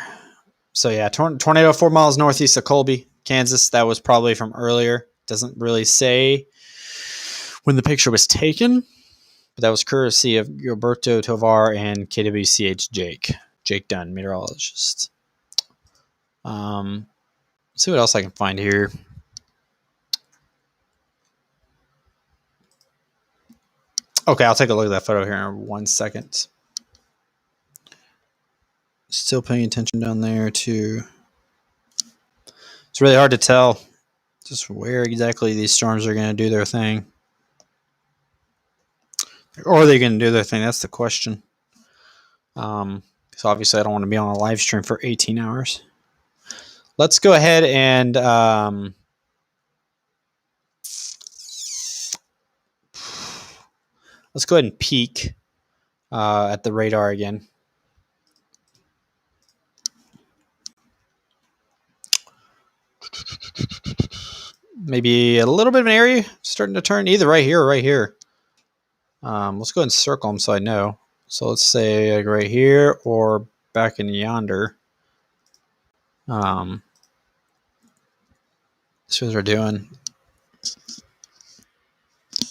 So yeah, tornado 4 miles northeast of Colby, Kansas. That was probably from earlier. Doesn't really say when the picture was taken, but that was courtesy of Gilberto Tovar and KWCH Jake Dunn, meteorologist. Let's see what else I can find here. Okay, I'll take a look at that photo here in 1 second. Still paying attention down there too. It's really hard to tell just where exactly these storms are going to do their thing. Or are they going to do their thing? That's the question. So obviously I don't want to be on a live stream for 18 hours. Let's go ahead and let's go ahead and peek at the radar again. Maybe a little bit of an area starting to turn either right here or right here. Let's go ahead and circle them so I know. So let's say like right here or back in yonder. That's what they're doing. If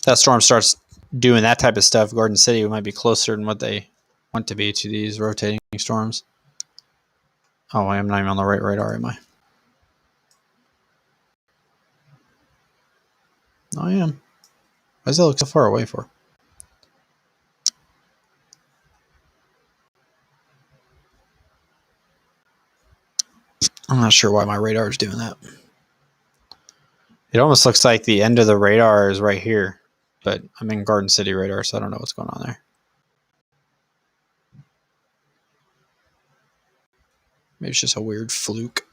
that storm starts doing that type of stuff, Garden City might be closer than what they want to be to these rotating storms. Oh, I'm not even on the right radar, am I? I am. Why does it look so far away for? I'm not sure why my radar is doing that. It almost looks like the end of the radar is right here, but I'm in Garden City radar, so I don't know what's going on there. Maybe it's just a weird fluke.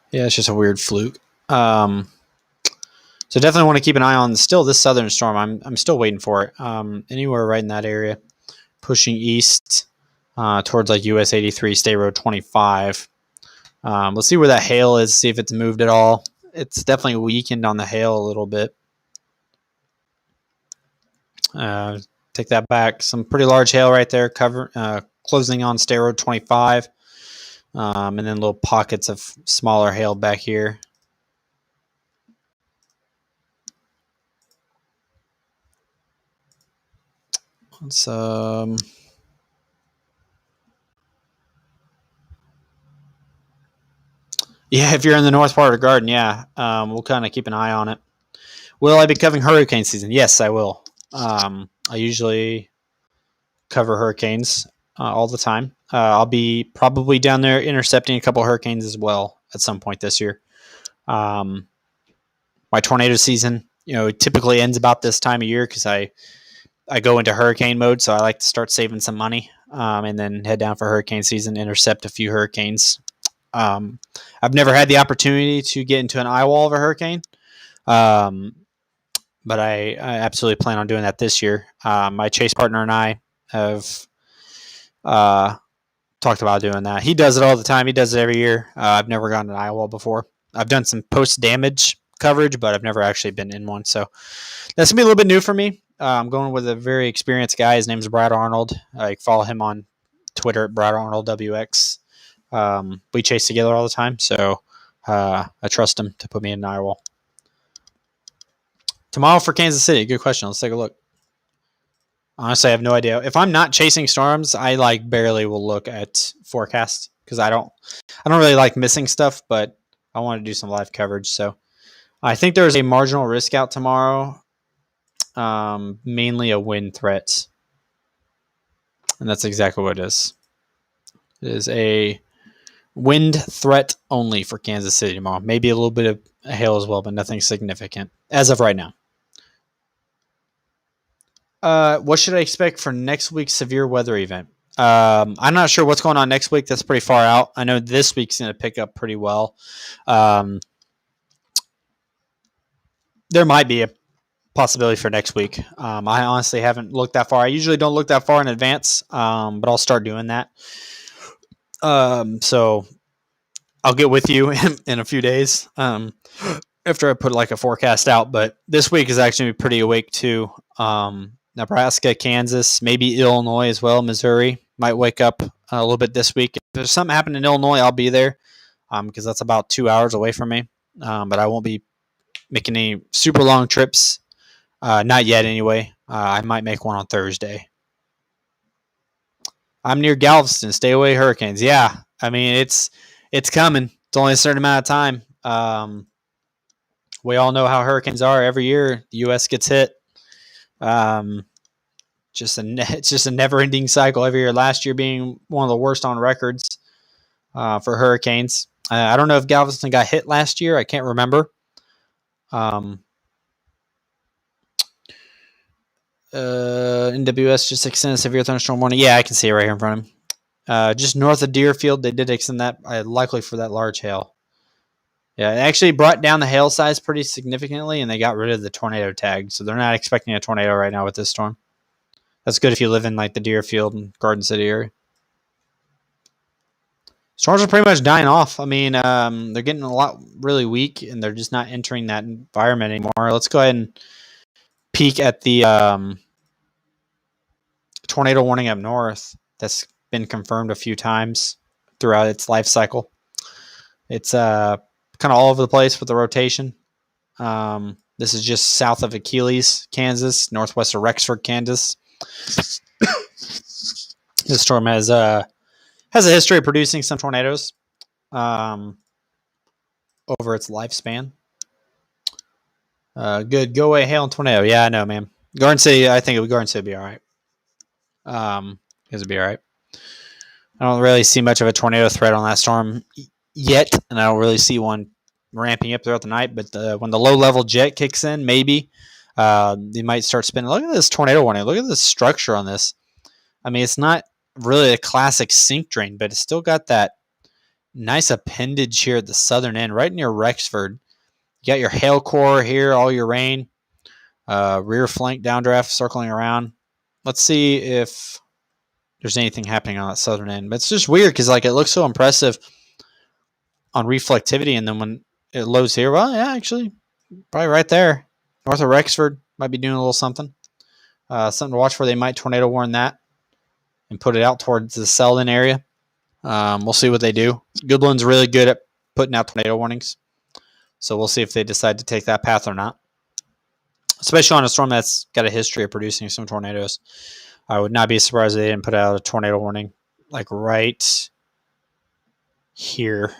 Yeah, it's just a weird fluke. So definitely want to keep an eye on still this southern storm. I'm still waiting for it. Anywhere right in that area, pushing east towards like US 83, State Road 25. Let's see where that hail is. See if it's moved at all. It's definitely weakened on the hail a little bit. Take that back. Some pretty large hail right there, closing on State Road 25. And then little pockets of smaller hail back here. Let's yeah, if you're in the north part of the garden, yeah, we'll kind of keep an eye on it. Will I be covering hurricane season? Yes, I will. I usually cover hurricanes all the time. I'll be probably down there intercepting a couple hurricanes as well at some point this year. My tornado season, typically ends about this time of year because I go into hurricane mode, so I like to start saving some money and then head down for hurricane season, intercept a few hurricanes. I've never had the opportunity to get into an eye wall of a hurricane, but I absolutely plan on doing that this year. My chase partner and I have talked about doing that. He does it all the time. He does it every year. I've never gone to an eye wall before. I've done some post-damage coverage, but I've never actually been in one. So that's going to be a little bit new for me. I'm going with a very experienced guy. His name's Brad Arnold. I follow him on Twitter at Brad Arnold WX. We chase together all the time, so I trust him to put me in an eye wall. Tomorrow for Kansas City. Good question. Let's take a look. Honestly, I have no idea. If I'm not chasing storms, I barely will look at forecasts because I don't really like missing stuff, but I want to do some live coverage. So I think there's a marginal risk out tomorrow, mainly a wind threat, and that's exactly what it is. It is a wind threat only for Kansas City tomorrow. Maybe a little bit of hail as well, but nothing significant as of right now. What should I expect for next week's severe weather event? I'm not sure what's going on next week. That's pretty far out. I know this week's going to pick up pretty well. There might be a possibility for next week. I honestly haven't looked that far. I usually don't look that far in advance, but I'll start doing that. So I'll get with you in a few days after I put a forecast out. But this week is actually pretty awake too. Nebraska, Kansas, maybe Illinois as well, Missouri. Might wake up a little bit this week. If there's something happening in Illinois, I'll be there because that's about 2 hours away from me. But I won't be making any super long trips. Not yet, anyway. I might make one on Thursday. I'm near Galveston. Stay away, hurricanes. Yeah, I mean it's coming. It's only a certain amount of time. We all know how hurricanes are. Every year, the U.S. gets hit. It's just a never-ending cycle every year. Last year being one of the worst on records for hurricanes. I don't know if Galveston got hit last year. I can't remember. NWS just extended severe thunderstorm warning. Yeah, I can see it right here in front of me. Just north of Deerfield, they did extend that, likely for that large hail. Yeah, it actually brought down the hail size pretty significantly, and they got rid of the tornado tag. So they're not expecting a tornado right now with this storm. That's good if you live in like the Deerfield and Garden City area. Storms are pretty much dying off. I mean, they're getting a lot really weak, and they're just not entering that environment anymore. Let's go ahead and peek at the tornado warning up north that's been confirmed a few times throughout its life cycle. It's kind of all over the place with the rotation. This is just south of Achilles, Kansas, northwest of Rexford, Kansas. This storm has a history of producing some tornadoes over its lifespan. Good. Go away, hail and tornado. Yeah, I know, man. Garden City, I think Garden City would be all right. It'd be all right. I don't really see much of a tornado threat on that storm yet, and I don't really see one ramping up throughout the night. But when the low-level jet kicks in, maybe they might start spinning. Look at this tornado warning. Look at the structure on this. I mean, it's not really a classic sink drain, but it's still got that nice appendage here at the southern end, right near Rexford. You got your hail core here, all your rain, rear flank downdraft circling around. Let's see if there's anything happening on that southern end. But it's just weird because like it looks so impressive on reflectivity, and then when it loads here, well, yeah, actually, probably right there, north of Rexford, might be doing a little something. Something to watch for. They might tornado warn that and put it out towards the Seldon area. We'll see what they do. Goodland's really good at putting out tornado warnings, so we'll see if they decide to take that path or not. Especially on a storm that's got a history of producing some tornadoes. I would not be surprised if they didn't put out a tornado warning like right here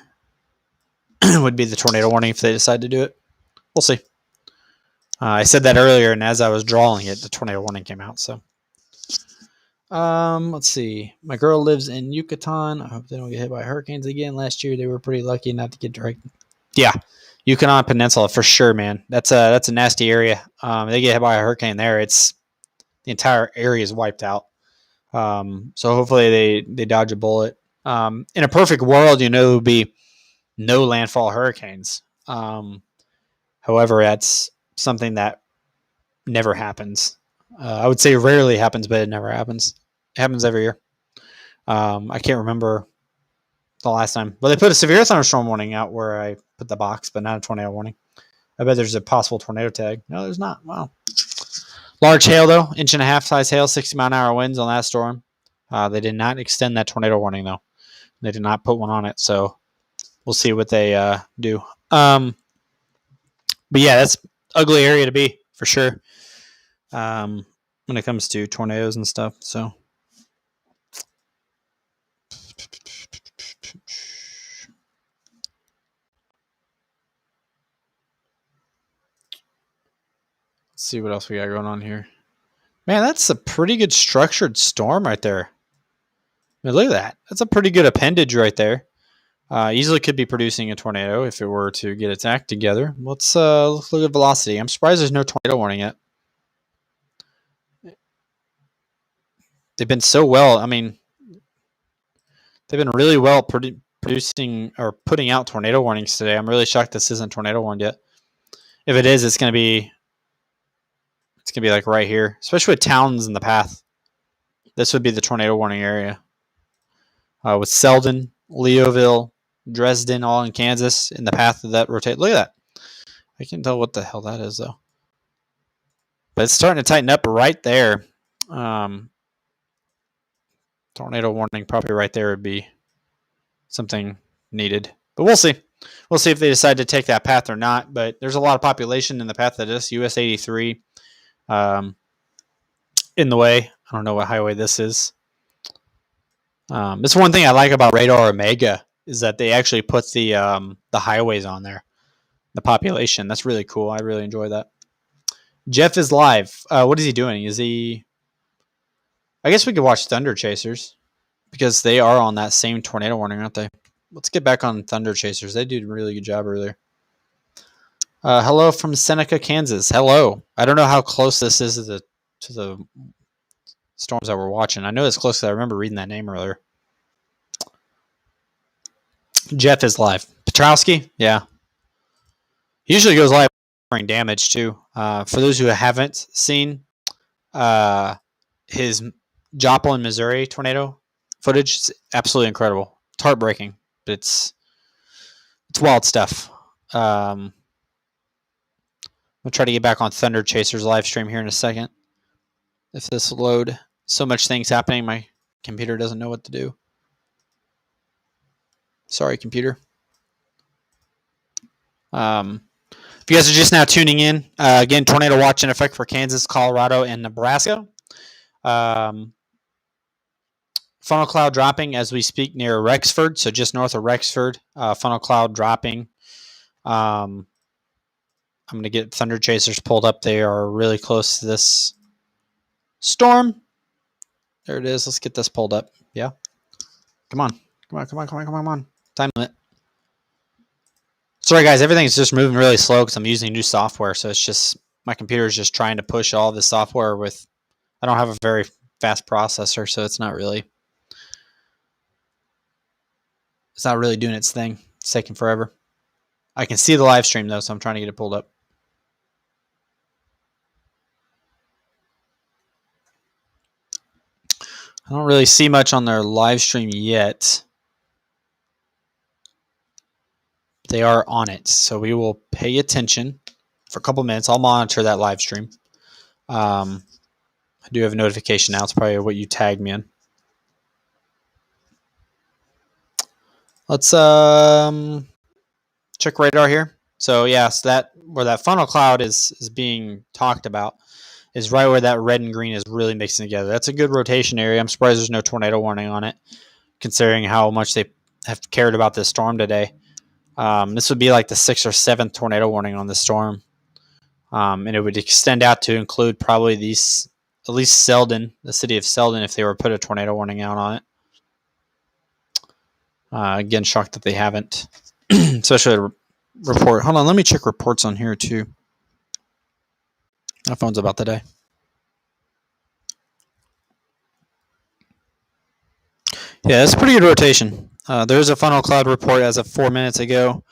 would be the tornado warning if they decide to do it. We'll see. I said that earlier, and as I was drawing it, the tornado warning came out. So, let's see. My girl lives in Yucatan. I hope they don't get hit by hurricanes again. Last year, they were pretty lucky not to get direct. Yeah, Yucatan Peninsula for sure, man. That's a nasty area. They get hit by a hurricane there, it's the entire area is wiped out. So hopefully they dodge a bullet. In a perfect world, it would be no landfall hurricanes. However, that's something that never happens. I would say rarely happens, but it never happens. It happens every year. I can't remember the last time. Well, they put a severe thunderstorm warning out where I put the box, but not a tornado warning. I bet there's a possible tornado tag. No, there's not. Wow. Large hail, though. 1.5-inch size hail, 60-mile-an-hour winds on that storm. They did not extend that tornado warning, though. They did not put one on it, so we'll see what they do. But yeah, that's ugly area to be, for sure, when it comes to tornadoes and stuff. So let's see what else we got going on here. Man, that's a pretty good structured storm right there. I mean, look at that. That's a pretty good appendage right there. Easily could be producing a tornado if it were to get its act together. Let's look at velocity. I'm surprised there's no tornado warning yet. They've been so well. I mean, they've been really well producing or putting out tornado warnings today. I'm really shocked this isn't tornado warned yet. If it is, it's gonna be like right here, especially with towns in the path. This would be the tornado warning area. With Seldon, Leoville, Dresden, all in Kansas in the path of that rotate. Look at that. I can't tell what the hell that is though. But it's starting to tighten up right there. Tornado warning probably right there would be something needed. But we'll see. We'll see if they decide to take that path or not. But there's a lot of population in the path that is US 83 in the way. I don't know what highway this is. It's one thing I like about Radar Omega is that they actually put the highways on there, the population. That's really cool. I really enjoy that. Jeff is live. What is he doing? Is he? I guess we could watch Thunder Chasers because they are on that same tornado warning, aren't they? Let's get back on Thunder Chasers. They did a really good job earlier. Hello from Seneca, Kansas. Hello. I don't know how close this is to the storms that we're watching. I know it's close because I remember reading that name earlier. Jeff is live. Petrowski? Yeah. He usually goes live during damage too. For those who haven't seen his Joplin, Missouri tornado footage, it's absolutely incredible. It's heartbreaking, but it's wild stuff. I'll try to get back on Thunder Chasers live stream here in a second. If this will load, so much things happening, my computer doesn't know what to do. Sorry, computer. If you guys are just now tuning in, again, tornado watch in effect for Kansas, Colorado, and Nebraska. Funnel cloud dropping as we speak near Rexford, so just north of Rexford. Funnel cloud dropping. I'm going to get Thunder Chasers pulled up. They are really close to this storm. There it is. Let's get this pulled up. Yeah. Come on. Come on. Time limit. Sorry, guys. Everything's just moving really slow because I'm using new software. So it's just, my computer is just trying to push all this software with, I don't have a very fast processor, so it's not really doing its thing. It's taking forever. I can see the live stream though, so I'm trying to get it pulled up. I don't really see much on their live stream yet. They are on it, so we will pay attention for a couple minutes. I'll monitor that live stream. I do have a notification now. It's probably what you tagged me in. Let's check radar here. So yes, that where that funnel cloud is being talked about is right where that red and green is really mixing together. That's a good rotation area. I'm surprised there's no tornado warning on it, considering how much they have cared about this storm today. This would be like the 6th or 7th tornado warning on the storm. And it would extend out to include probably these, at least Seldon, the city of Seldon, if they were put a tornado warning out on it. Again, shocked that they haven't. Especially a report. Hold on, let me check reports on here too. My phone's about to die. Yeah, it's a pretty good rotation. There's a funnel cloud report as of 4 minutes ago.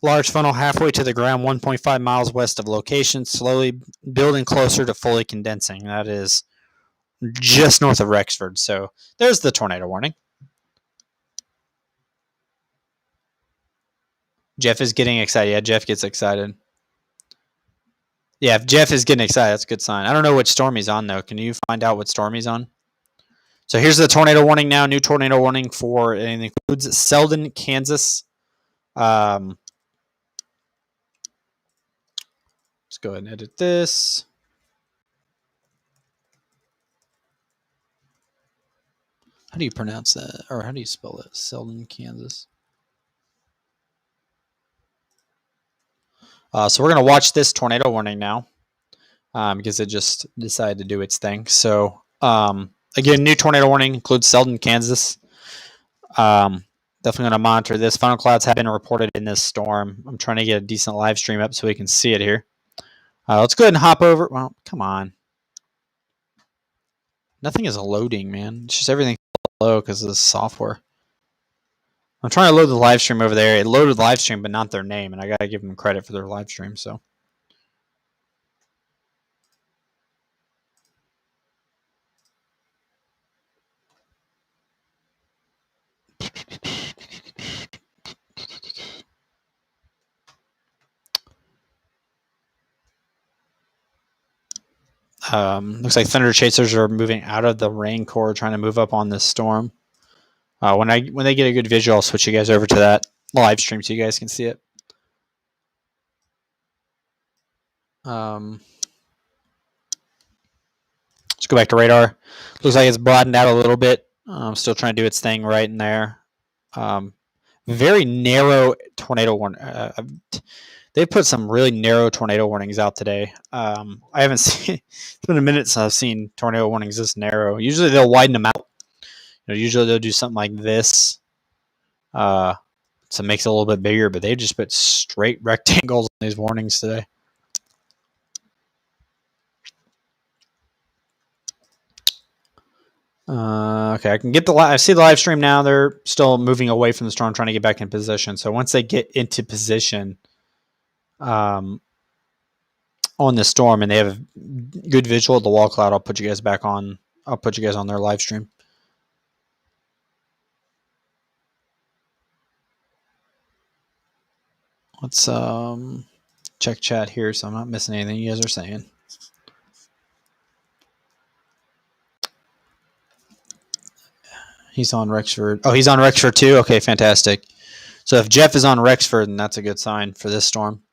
Large funnel halfway to the ground, 1.5 miles west of location, slowly building closer to fully condensing. That is just north of Rexford. So there's the tornado warning. Jeff is getting excited. Yeah, Jeff gets excited. Yeah, if Jeff is getting excited, that's a good sign. I don't know which storm he's on, though. Can you find out what storm he's on? So here's the tornado warning now. New tornado warning for, and it includes Seldon, Kansas. Let's go ahead and edit this. How do you pronounce that? Or how do you spell that? Seldon, Kansas. So we're going to watch this tornado warning now because it just decided to do its thing. So again, new tornado warning includes Seldon, Kansas. Definitely going to monitor this. Funnel clouds have been reported in this storm. I'm trying to get a decent live stream up so we can see it here. Let's go ahead and hop over. Well, come on. Nothing is loading, man. It's just everything low because of the software. I'm trying to load the live stream over there. It loaded the live stream, but not their name, and I got to give them credit for their live stream. So, Looks like thunder chasers are moving out of the rain core, trying to move up on this storm. When they get a good visual, I'll switch you guys over to that live stream so you guys can see it. Let's go back to radar. Looks like it's broadened out a little bit. Still trying to do its thing right in there. Very narrow tornado warning. They've put some really narrow tornado warnings out today. I haven't seen. It's been a minute since I've seen tornado warnings this narrow. Usually they'll widen them out. Usually they'll do something like this, so it makes it a little bit bigger. But they just put straight rectangles on these warnings today. Okay, I can get I see the live stream now. They're still moving away from the storm, trying to get back in position. So once they get into position, on the storm, and they have a good visual of the wall cloud, I'll put you guys back on. I'll put you guys on their live stream. Let's check chat here, so I'm not missing anything you guys are saying. He's on Rexford. Oh, he's on Rexford too? Okay, fantastic. So if Jeff is on Rexford, then that's a good sign for this storm.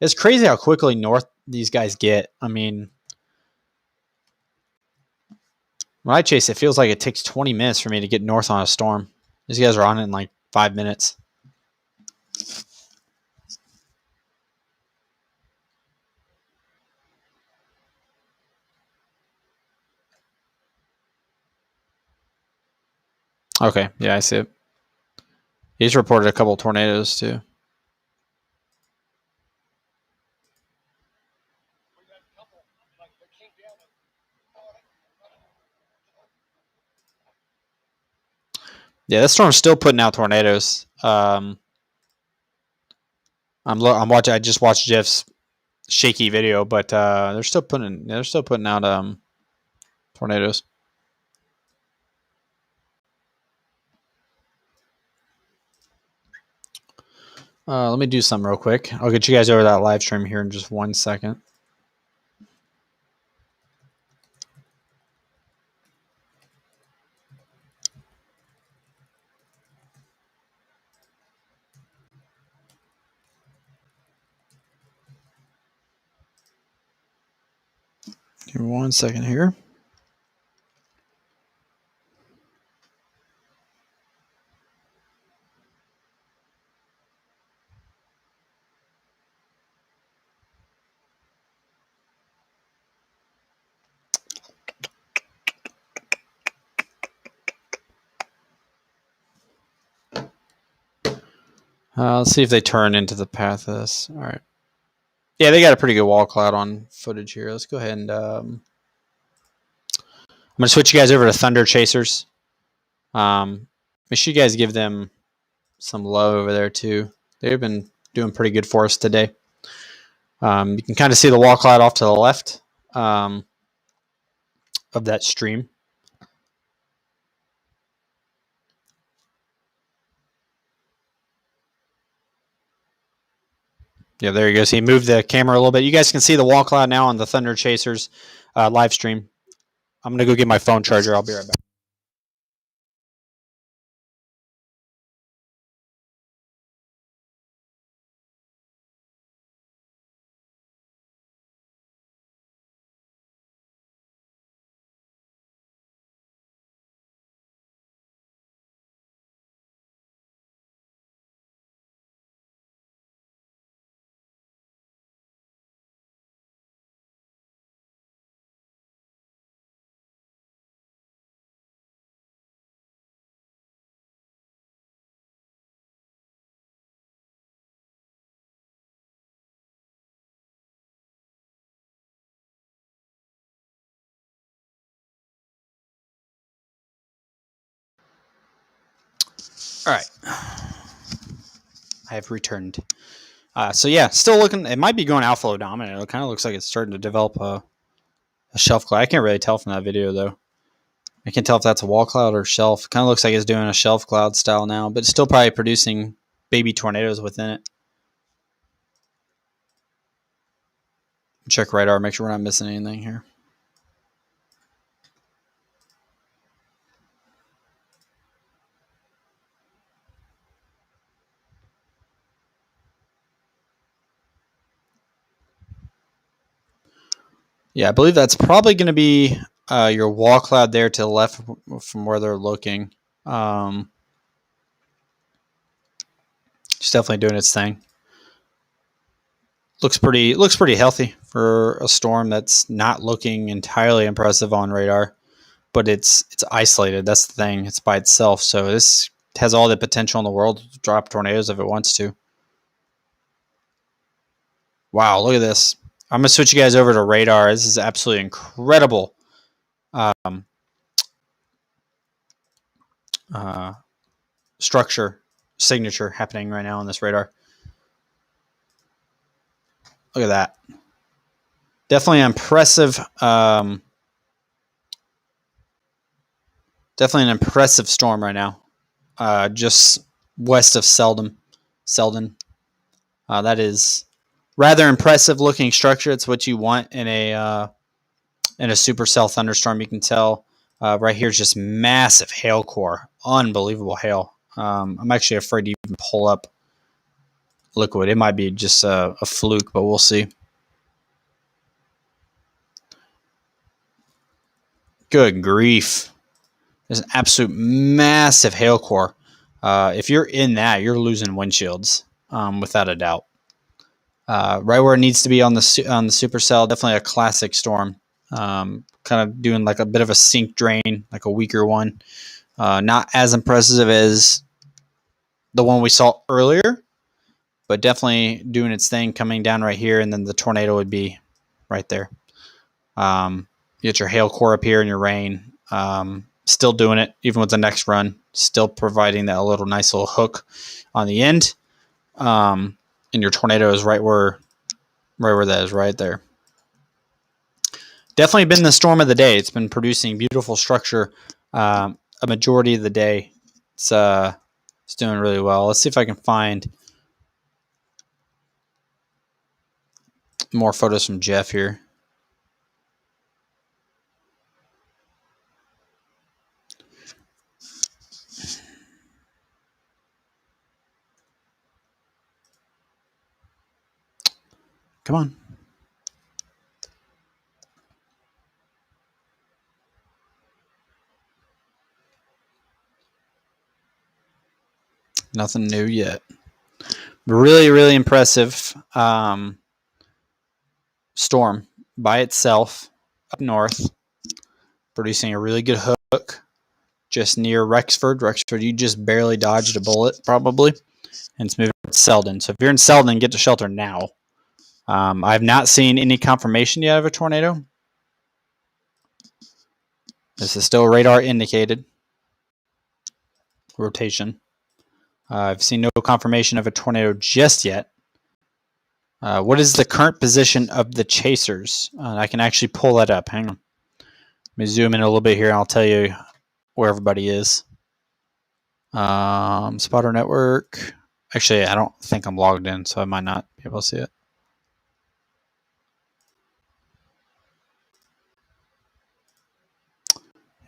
It's crazy how quickly north these guys get. I mean, when I chase, it feels like it takes 20 minutes for me to get north on a storm. These guys are on it in like 5 minutes. Okay, yeah, I see it. He's reported a couple of tornadoes too. Yeah, this storm's still putting out tornadoes. I'm watching. I just watched Jeff's shaky video, but they're still putting out tornadoes. Let me do something real quick. I'll get you guys over that live stream here in just 1 second. Give me 1 second here. Let's see if they turn into the path of this. All right. Yeah, they got a pretty good wall cloud on footage here. Let's go ahead and I'm going to switch you guys over to Thunder Chasers. Make sure you guys give them some love over there too. They've been doing pretty good for us today. You can kind of see the wall cloud off to the left of that stream. Yeah, there you go. So he moved the camera a little bit. You guys can see the wall cloud now on the Thunder Chasers live stream. I'm going to go get my phone charger. I'll be right back. All right. I have returned. So yeah, still looking. It might be going Outflow dominant. It kind of looks like it's starting to develop a shelf cloud. I can't really tell from that video though. I can't tell if that's a wall cloud or shelf. Kind of looks like it's doing a shelf cloud style now, but it's still probably producing baby tornadoes within it. Check radar, make sure we're not missing anything here. Yeah, I believe that's probably going to be your wall cloud there to the left from where they're looking. It's definitely doing its thing. Looks pretty healthy for a storm that's not looking entirely impressive on radar, but it's isolated. That's the thing. It's by itself, so this has all the potential in the world to drop tornadoes if it wants to. Wow, look at this. I'm gonna switch you guys over to radar. This is absolutely incredible. Uh, Structure signature happening right now on this radar. Look at that. Definitely impressive. Definitely an impressive storm right now. Just west of Seldon. That is rather impressive looking structure. It's what you want in a supercell thunderstorm. You can tell right here is just massive hail core, unbelievable hail. I'm actually afraid to even pull up liquid. It might be just a fluke, but we'll see. Good grief. There's an absolute massive hail core. If you're in that, you're losing windshields, without a doubt. Right where it needs to be on the supercell. Definitely a classic storm. Kind of doing like a bit of a sink drain, like a weaker one. Not as impressive as the one we saw earlier, but definitely doing its thing, coming down right here, and then the tornado would be right there. You get your hail core up here and your rain. Still doing it, even with the next run. Still providing that little nice little hook on the end. And your tornado is right where that is, right there. Definitely been the storm of the day. It's been producing beautiful structure a majority of the day. It's doing really well. Let's see if I can find more photos from Jeff here. Come on. Nothing new yet. Really, really impressive storm by itself up north, producing a really good hook just near Rexford. Rexford, you just barely dodged a bullet, probably. And it's moving to Seldon. So if you're in Seldon, get to shelter now. I've not seen any confirmation yet of a tornado. This is still radar indicated rotation. I've seen no confirmation of a tornado just yet. What is the current position of the chasers? I can actually pull that up. Hang on. Let me zoom in a little bit here and I'll tell you where everybody is. Spotter network. Actually, I don't think I'm logged in, so I might not be able to see it.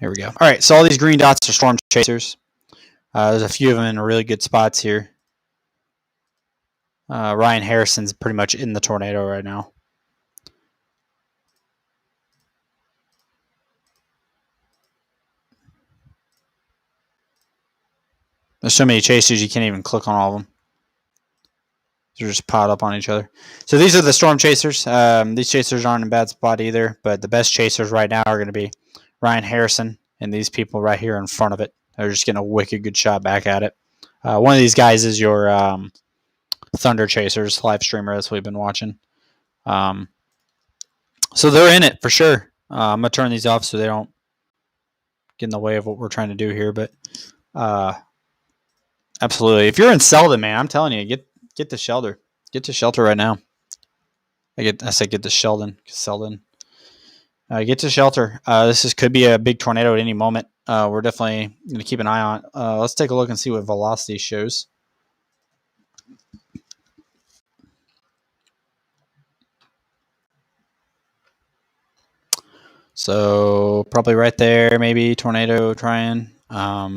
Here we go. All right, so all these green dots are storm chasers. There's a few of them in really good spots here. Ryan Harrison's pretty much in the tornado right now. There's so many chasers you can't even click on all of them. They're just piled up on each other. So these are the storm chasers. These chasers aren't in a bad spot either, but the best chasers right now are going to be Ryan Harrison and these people right here in front of it. They're just getting a wicked good shot back at it. One of these guys is your Thunder Chasers live streamer. That's what we've been watching. So they're in it for sure. I'm going to turn these off so they don't get in the way of what we're trying to do here. But absolutely. If you're in Seldon, man, I'm telling you, get to shelter. Get to shelter right now. I said get to Seldon. Get to shelter. This could be a big tornado at any moment. We're definitely going to keep an eye on. Let's take a look and see what velocity shows. So probably right there, maybe tornado trying.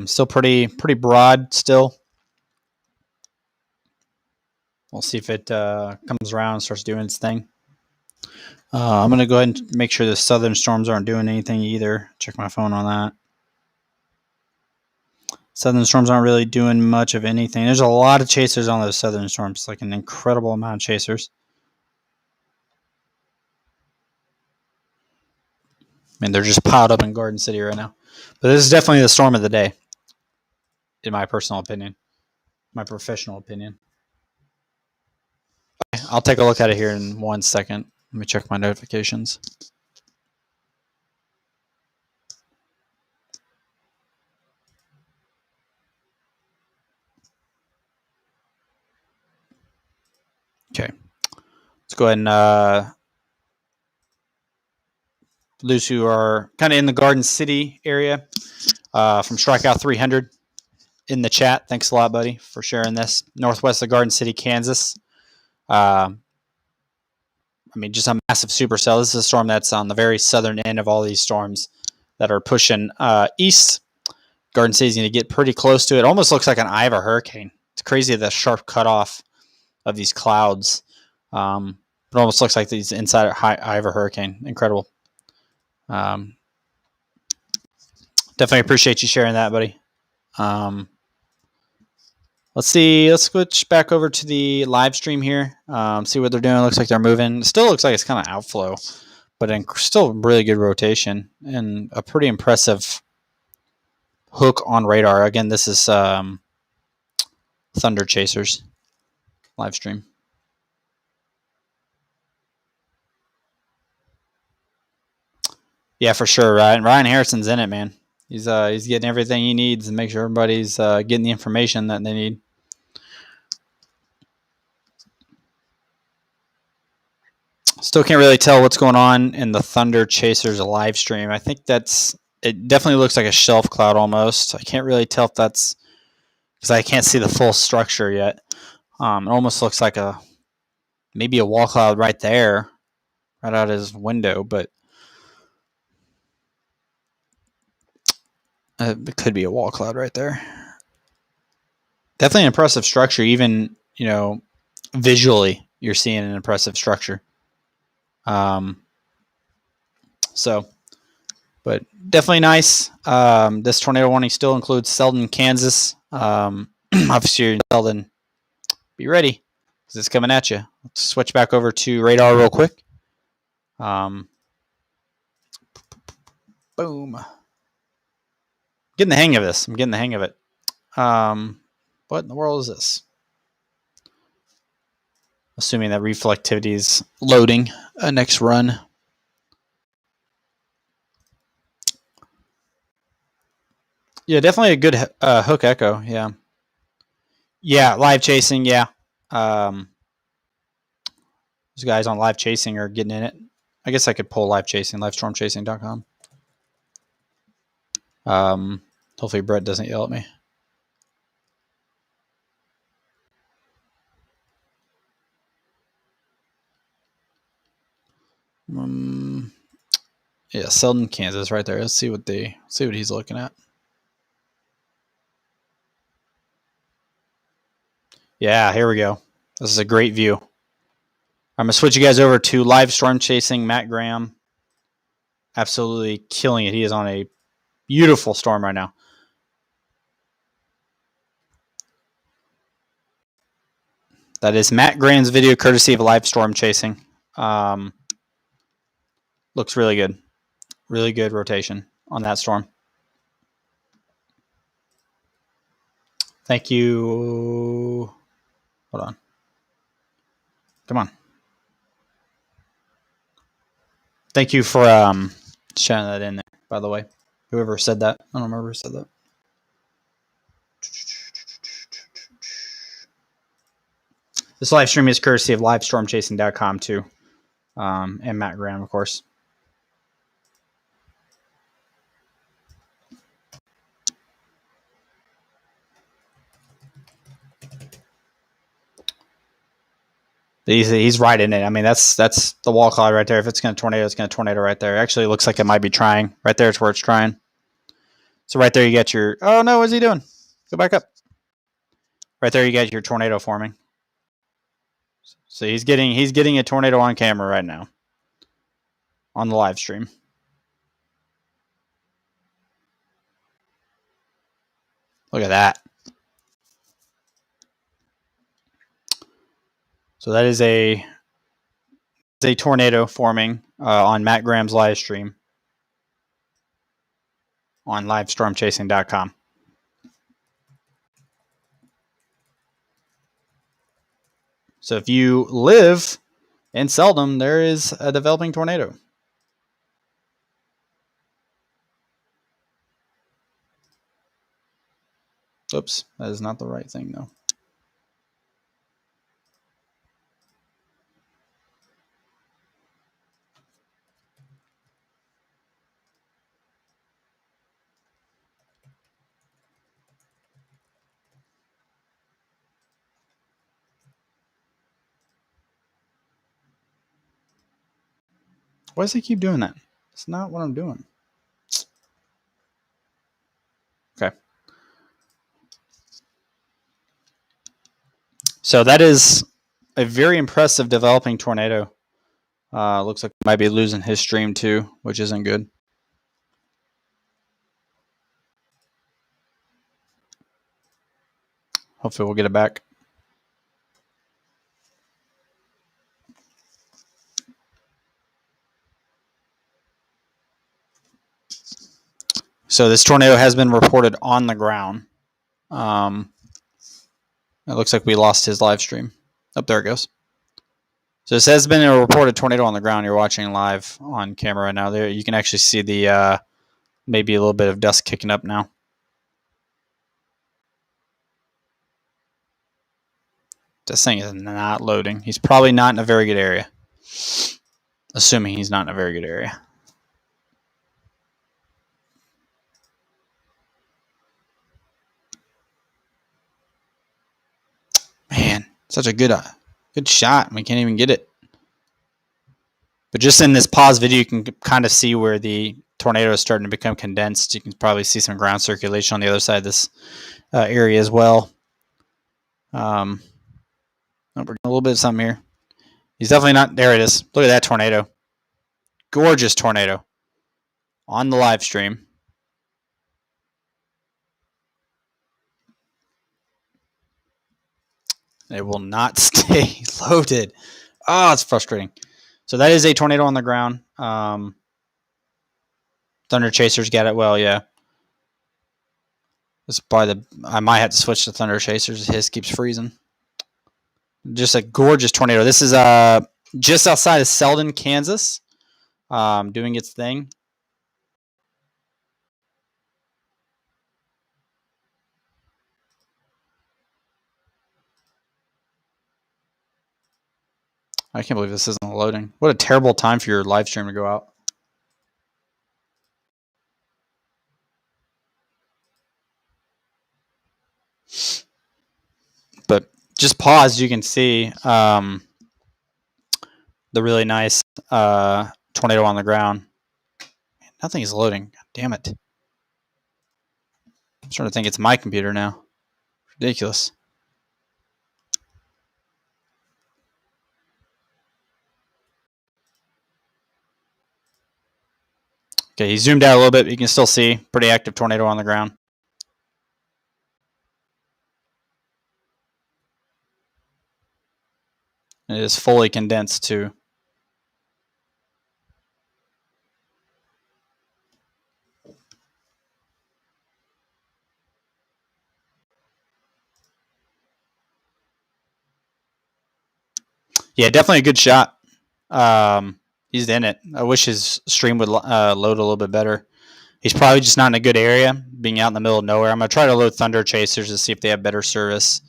Still pretty broad still. We'll see if it comes around and starts doing its thing. I'm going to go ahead and make sure the southern storms aren't doing anything either. Check my phone on that. Southern storms aren't really doing much of anything. There's a lot of chasers on those southern storms, like an incredible amount of chasers. I mean, they're just piled up in Garden City right now. But this is definitely the storm of the day, in my personal opinion, my professional opinion. I'll take a look at it here in 1 second. Let me check my notifications. Okay. Let's go ahead and those who are kind of in the Garden City area from Strikeout 300 in the chat. Thanks a lot, buddy, for sharing this. Northwest of Garden City, Kansas. I mean, just a massive supercell. This is a storm that's on the very southern end of all these storms that are pushing east. Garden City's going to get pretty close to it. It almost looks like an eye of a hurricane. It's crazy, the sharp cutoff of these clouds. It almost looks like these inside a eye of a hurricane. Incredible. Definitely appreciate you sharing that, buddy. Let's see. Let's switch back over to the live stream here. See what they're doing. Looks like they're moving. It still looks like it's kind of outflow, but still really good rotation and a pretty impressive hook on radar. Again, this is Thunder Chasers live stream. Yeah, for sure. Ryan Harrison's in it, man. He's getting everything he needs and make sure everybody's getting the information that they need. Still can't really tell what's going on in the Thunder Chasers live stream. I think it definitely looks like a shelf cloud almost. I can't really tell if that's because I can't see the full structure yet. It almost looks like maybe a wall cloud right there, right out his window, but it could be a wall cloud right there. Definitely an impressive structure. Even, visually, you're seeing an impressive structure. But definitely nice. This tornado warning still includes Seldon, Kansas. Obviously, in Seldon, be ready because it's coming at you. Let's switch back over to radar real quick. Boom. Getting the hang of this. I'm getting the hang of it. What in the world is this? Assuming that reflectivity is loading a next run. Yeah, definitely a good hook echo. Yeah. Yeah, live chasing. Yeah. Those guys on live chasing are getting in it. I guess I could pull live chasing, livestormchasing.com. Hopefully Brett doesn't yell at me. Yeah, Seldon, Kansas, right there. Let's see what he's looking at. Yeah, here we go. This is a great view. I'm gonna switch you guys over to live storm chasing. Matt Graham, absolutely killing it. He is on a beautiful storm right now. That is Matt Graham's video, courtesy of live storm chasing. Looks really good. Really good rotation on that storm. Thank you. Hold on. Come on. Thank you for sharing that in there, by the way. Whoever said that. I don't remember who said that. This live stream is courtesy of livestormchasing.com too. And Matt Graham, of course. He's right in it. I mean, that's the wall cloud right there. If it's going to tornado, it's going to tornado right there. Actually, it looks like it might be trying. Right there is where it's trying. So right there you get your... Oh, no, what's he doing? Go back up. Right there you get your tornado forming. So he's getting a tornado on camera right now. on the live stream. Look at that. So that is a tornado forming on Matt Graham's live stream on livestormchasing.com. So if you live in Seldon, there is a developing tornado. Oops, that is not the right thing, though. Why does he keep doing that? It's not what I'm doing. Okay. So that is a very impressive developing tornado. Looks like might be losing his stream too, which isn't good. Hopefully we'll get it back. So this tornado has been reported on the ground. It looks like we lost his live stream. Oh, there it goes. So this has been a reported tornado on the ground. You're watching live on camera right now. There, you can actually see the maybe a little bit of dust kicking up now. This thing is not loading. He's probably not in a very good area. Assuming he's not in a very good area. Man, such a good shot. We can't even get it. But just in this pause video, you can kind of see where the tornado is starting to become condensed. You can probably see some ground circulation on the other side of this area as well. We're getting a little bit of something here. He's definitely not. There it is. Look at that tornado. Gorgeous tornado on the live stream. It will not stay loaded. Oh, it's frustrating. So that is a tornado on the ground. Thunder Chasers got it well, yeah. This is probably I might have to switch to Thunder Chasers. His keeps freezing. Just a gorgeous tornado. This is just outside of Seldon, Kansas, doing its thing. I can't believe this isn't loading. What a terrible time for your live stream to go out. But just pause, you can see the really nice tornado on the ground. Man, nothing is loading. God damn it. I'm starting to think it's my computer now. Ridiculous. Okay, he zoomed out a little bit, but you can still see pretty active tornado on the ground. It is fully condensed too. Yeah, definitely a good shot. He's in it. I wish his stream would load a little bit better. He's probably just not in a good area, being out in the middle of nowhere. I'm going to try to load Thunder Chasers to see if they have better service.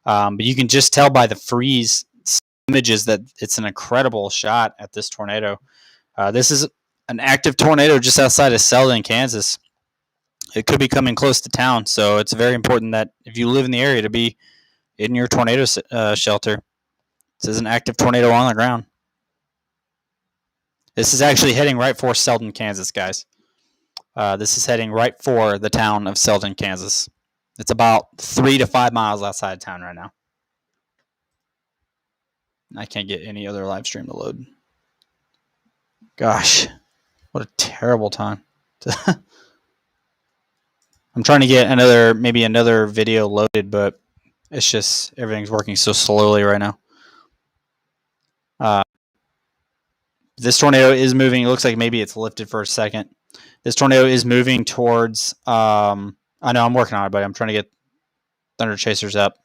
But you can just tell by the freeze images that it's an incredible shot at this tornado. This is an active tornado just outside of Seldon, Kansas. It could be coming close to town, so it's very important that if you live in the area to be in your tornado shelter. This is an active tornado on the ground. This is actually heading right for Seldon, Kansas, guys. This is heading right for the town of Seldon, Kansas. It's about 3 to 5 miles outside of town right now. I can't get any other live stream to load. Gosh, what a terrible time. I'm trying to get maybe another video loaded, but it's just everything's working so slowly right now. This tornado is moving. It looks like maybe it's lifted for a second. This tornado is moving towards. I know I'm working on it, but I'm trying to get Thunder Chasers up.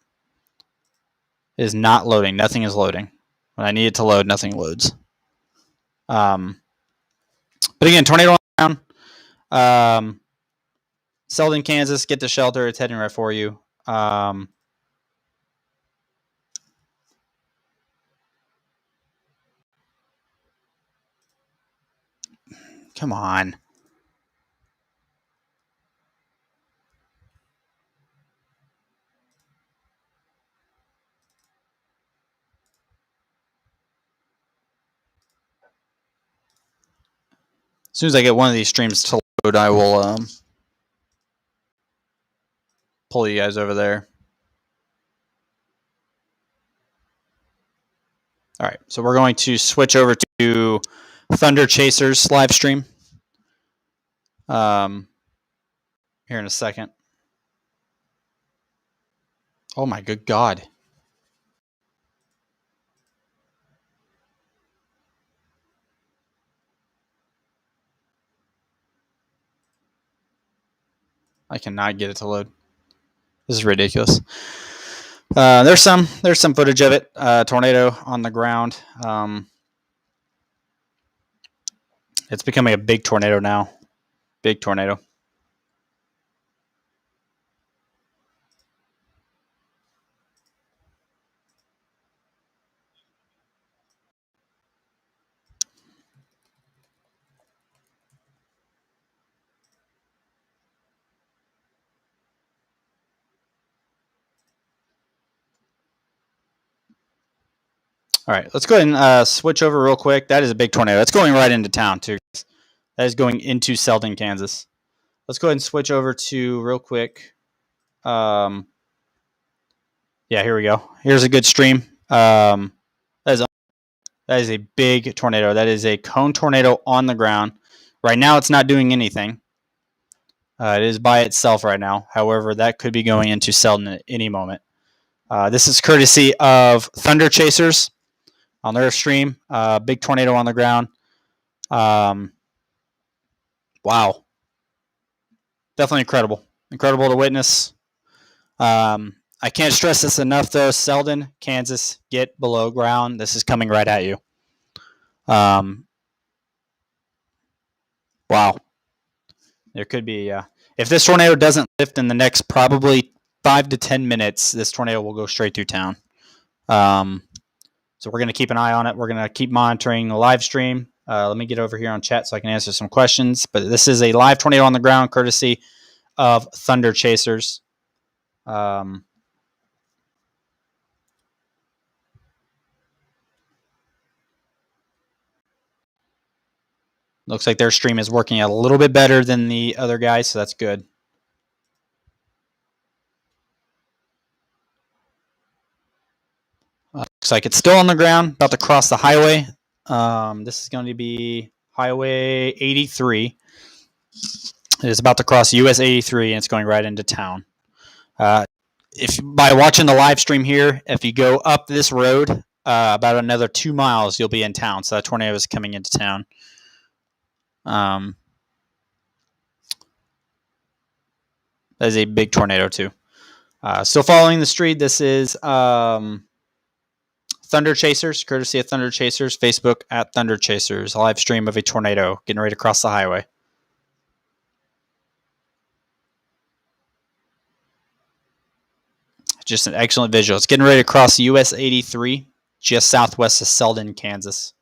It is not loading. Nothing is loading. When I need it to load, nothing loads. But again, tornado on the ground. Seldon, Kansas, get to shelter. It's heading right for you. Come on. As soon as I get one of these streams to load, I will pull you guys over there. All right, so we're going to switch over to Thunder Chasers live stream here in a second. Oh my good God. I cannot get it to load. This is ridiculous. There's some footage of it. Tornado on the ground. It's becoming a big tornado now. Big tornado. All right, let's go ahead and switch over real quick. That is a big tornado. That's going right into town, too. That is going into Seldon, Kansas. Let's go ahead and switch over to real quick. Yeah, here we go. Here's a good stream. That is a big tornado. That is a cone tornado on the ground. Right now, it's not doing anything. It is by itself right now. However, that could be going into Seldon at any moment. This is courtesy of Thunder Chasers on their stream. Big tornado on the ground. Wow. Definitely incredible. Incredible to witness. I can't stress this enough, though. Seldon, Kansas, get below ground. This is coming right at you. Wow. There could be, if this tornado doesn't lift in the next probably 5 to 10 minutes, this tornado will go straight through town. So we're going to keep an eye on it. We're going to keep monitoring the live stream. Let me get over here on chat so I can answer some questions. But this is a live tornado on the ground, courtesy of Thunder Chasers. Looks like their stream is working a little bit better than the other guys, so that's good. Looks like it's still on the ground, about to cross the highway. This is going to be Highway 83. It is about to cross US 83, and it's going right into town. If by watching the live stream here, if you go up this road about another 2 miles, you'll be in town. So that tornado is coming into town. That is a big tornado too. Still following the street. This is Thunder Chasers, courtesy of Thunder Chasers. Facebook at Thunder Chasers. Live stream of a tornado getting ready to cross the highway. Just an excellent visual. It's getting ready to cross US 83, just southwest of Seldon, Kansas.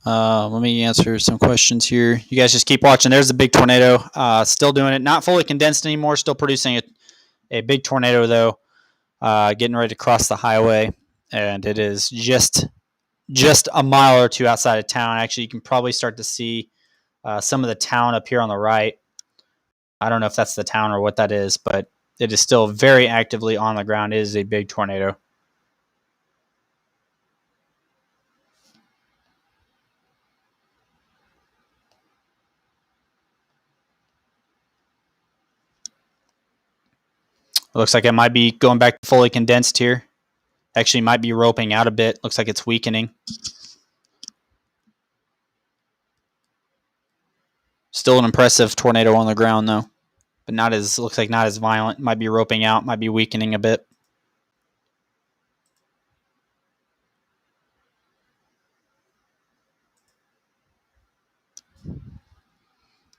Let me answer some questions here. You guys just keep watching. There's a big tornado. Still doing it. Not fully condensed anymore. Still producing a big tornado, though. Getting ready to cross the highway. And it is just a mile or two outside of town. Actually, you can probably start to see some of the town up here on the right. I don't know if that's the town or what that is, but it is still very actively on the ground. It is a big tornado. It looks like it might be going back to fully condensed here. Actually, might be roping out a bit. Looks like it's weakening. Still an impressive tornado on the ground, though, but looks like not as violent. Might be roping out. Might be weakening a bit.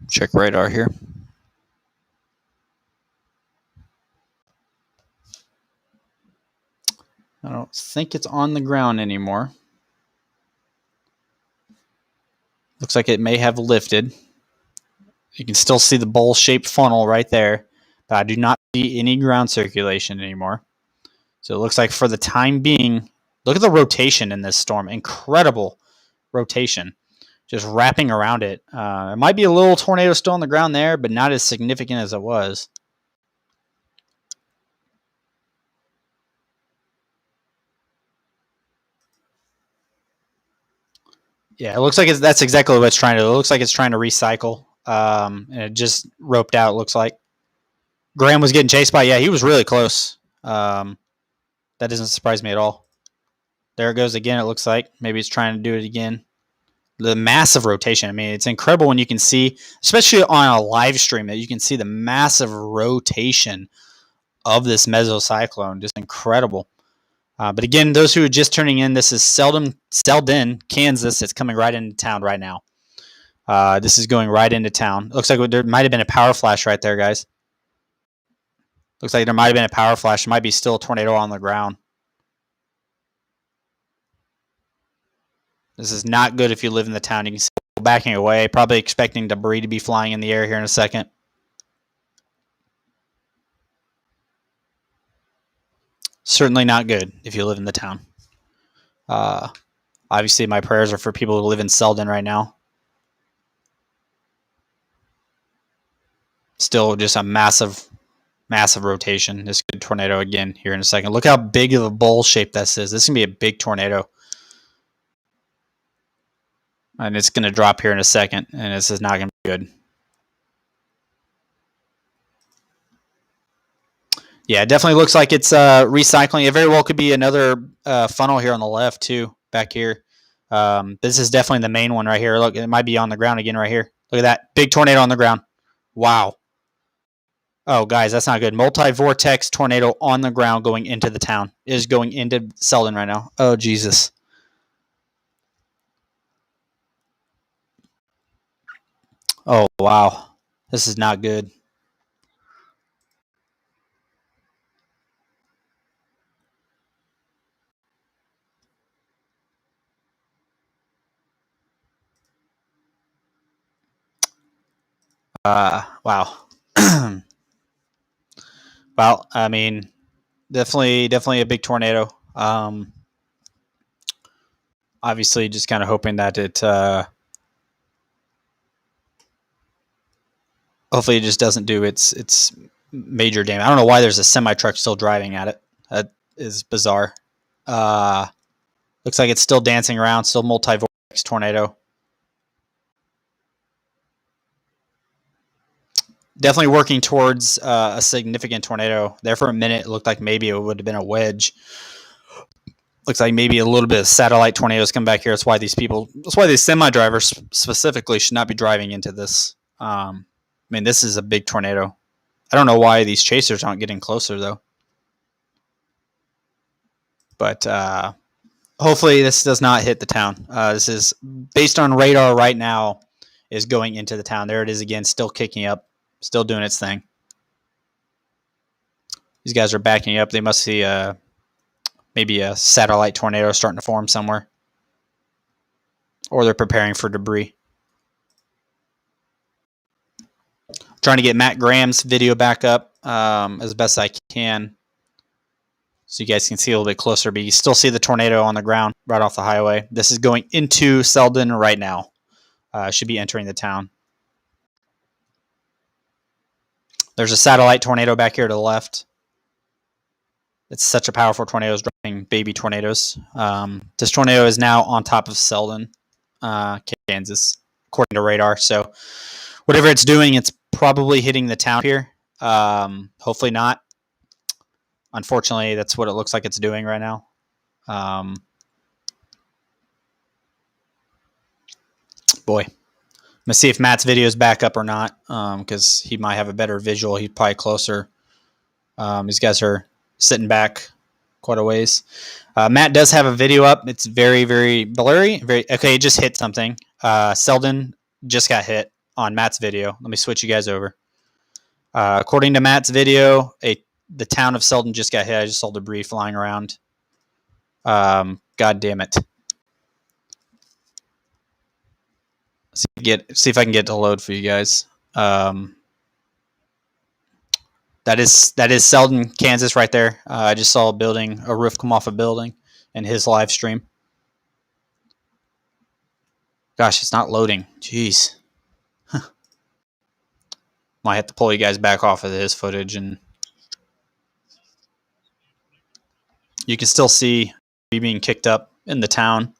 Check radar here. I don't think it's on the ground anymore. Looks like it may have lifted. You can still see the bowl-shaped funnel right there, but I do not see any ground circulation anymore. So it looks like for the time being, look at the rotation in this storm. Incredible rotation. Just wrapping around it. It might be a little tornado still on the ground there, but not as significant as it was. Yeah, it looks like that's exactly what it's trying to do. It looks like it's trying to recycle. And it just roped out, it looks like. Graham was getting chased by, yeah, he was really close. That doesn't surprise me at all. There it goes again, it looks like. Maybe it's trying to do it again. The massive rotation. I mean, it's incredible when you can see, especially on a live stream, that you can see the massive rotation of this mesocyclone. Just incredible. But again, those who are just turning in, this is Seldon, Kansas. It's coming right into town right now. This is going right into town. Looks like there might have been a power flash right there, guys. Looks like there might have been a power flash. It might be still a tornado on the ground. This is not good if you live in the town. You can see people backing away, probably expecting debris to be flying in the air here in a second. Certainly not good if you live in the town. Obviously, my prayers are for people who live in Seldon right now. Still just a massive rotation. This good tornado again here in a second. Look how big of a bowl shape this is. This is going to be a big tornado. And it's going to drop here in a second, and this is not going to be good. Yeah, it definitely looks like it's recycling. It very well could be another funnel here on the left, too, back here. This is definitely the main one right here. Look, it might be on the ground again right here. Look at that. Big tornado on the ground. Wow. Oh, guys, that's not good. Multi-vortex tornado on the ground going into the town. It is going into Seldon right now. Oh, Jesus. Oh, wow. This is not good. Wow. Well, I mean, definitely a big tornado. Obviously, just kind of hoping that it hopefully it just doesn't do its major damage. I don't know why there's a semi truck still driving at it. That is bizarre. Looks like it's still dancing around. Still multi-vortex tornado. Definitely working towards a significant tornado. There for a minute, it looked like maybe it would have been a wedge. Looks like maybe a little bit of satellite tornadoes come back here. That's why these semi drivers specifically should not be driving into this. I mean, this is a big tornado. I don't know why these chasers aren't getting closer though. But hopefully this does not hit the town. This is based on radar right now is going into the town. There it is again, still kicking up, still doing its thing. These guys are backing up. They must see maybe a satellite tornado starting to form somewhere. or they're preparing for debris. Trying to get Matt Graham's video back up as best I can so you guys can see a little bit closer, but you still see the tornado on the ground right off the highway. This is going into Seldon right now. Should be entering the town. There's a satellite tornado back here to the left. It's such a powerful tornado, it's dropping baby tornadoes. This tornado is now on top of Seldon, Kansas, according to radar. So whatever it's doing, it's probably hitting the town here. Hopefully not. Unfortunately, that's what it looks like it's doing right now. Boy, I'm gonna see if Matt's video is back up or not, because he might have a better visual. He's probably closer. These guys are sitting back quite a ways. Matt does have a video up. It's very, very blurry. Okay, it just hit something. Seldon just got hit on Matt's video. Let me switch you guys over. According to Matt's video, the town of Seldon just got hit. I just saw debris flying around. God damn it. See if I can get to load for you guys. That is Seldon, Kansas, right there. I just saw a roof come off a building in his live stream. Gosh, it's not loading. Jeez. Might have to pull you guys back off of his footage, and you can still see me being kicked up in the town.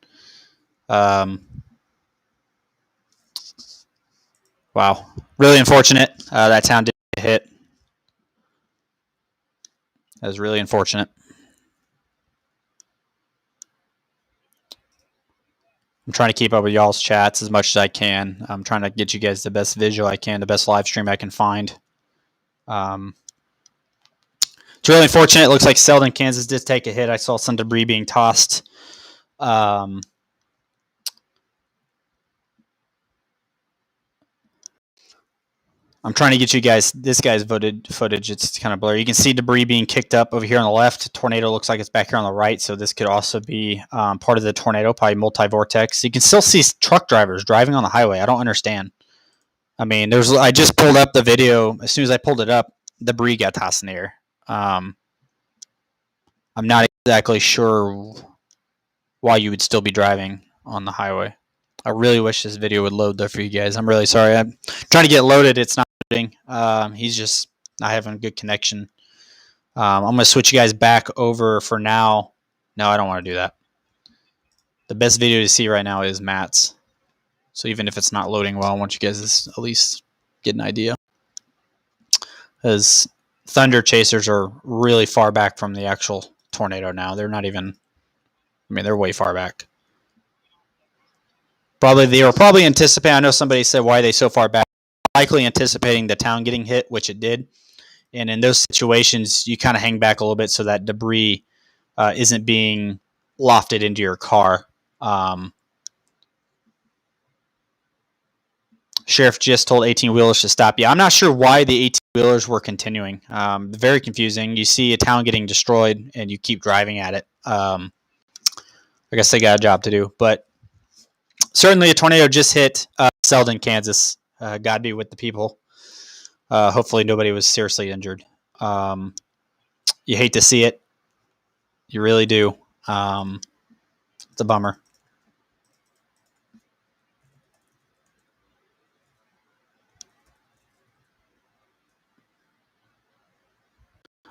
Wow, really unfortunate. That town did get hit. That was really unfortunate. I'm trying to keep up with y'all's chats as much as I can. I'm trying to get you guys the best visual I can, the best live stream I can find. It's really unfortunate. It looks like Seldon, Kansas did take a hit. I saw some debris being tossed. I'm trying to get you guys this guy's footage. It's kind of blurry. You can see debris being kicked up over here on the left. Tornado looks like it's back here on the right, so this could also be part of the tornado, probably multi-vortex. You can still see truck drivers driving on the highway. I don't understand. I mean, I just pulled up the video. As soon as I pulled it up, debris got tossed in the air. I'm not exactly sure why you would still be driving on the highway. I really wish this video would load there for you guys. I'm really sorry. I'm trying to get loaded. It's not loading. He's just not having a good connection. I'm going to switch you guys back over for now. No, I don't want to do that. The best video to see right now is Matt's. So even if it's not loading well, I want you guys to at least get an idea. Because thunder chasers are really far back from the actual tornado now. They're not even, I mean, they're way far back. They were probably anticipating. I know somebody said, why are they so far back? Likely anticipating the town getting hit, which it did. And in those situations, you kind of hang back a little bit so that debris isn't being lofted into your car. Sheriff just told 18-wheelers to stop. Yeah, I'm not sure why the 18-wheelers were continuing. Very confusing. You see a town getting destroyed, and you keep driving at it. I guess they got a job to do. But certainly a tornado just hit Seldon, Kansas. God be with the people. Hopefully nobody was seriously injured. You hate to see it. You really do. It's a bummer.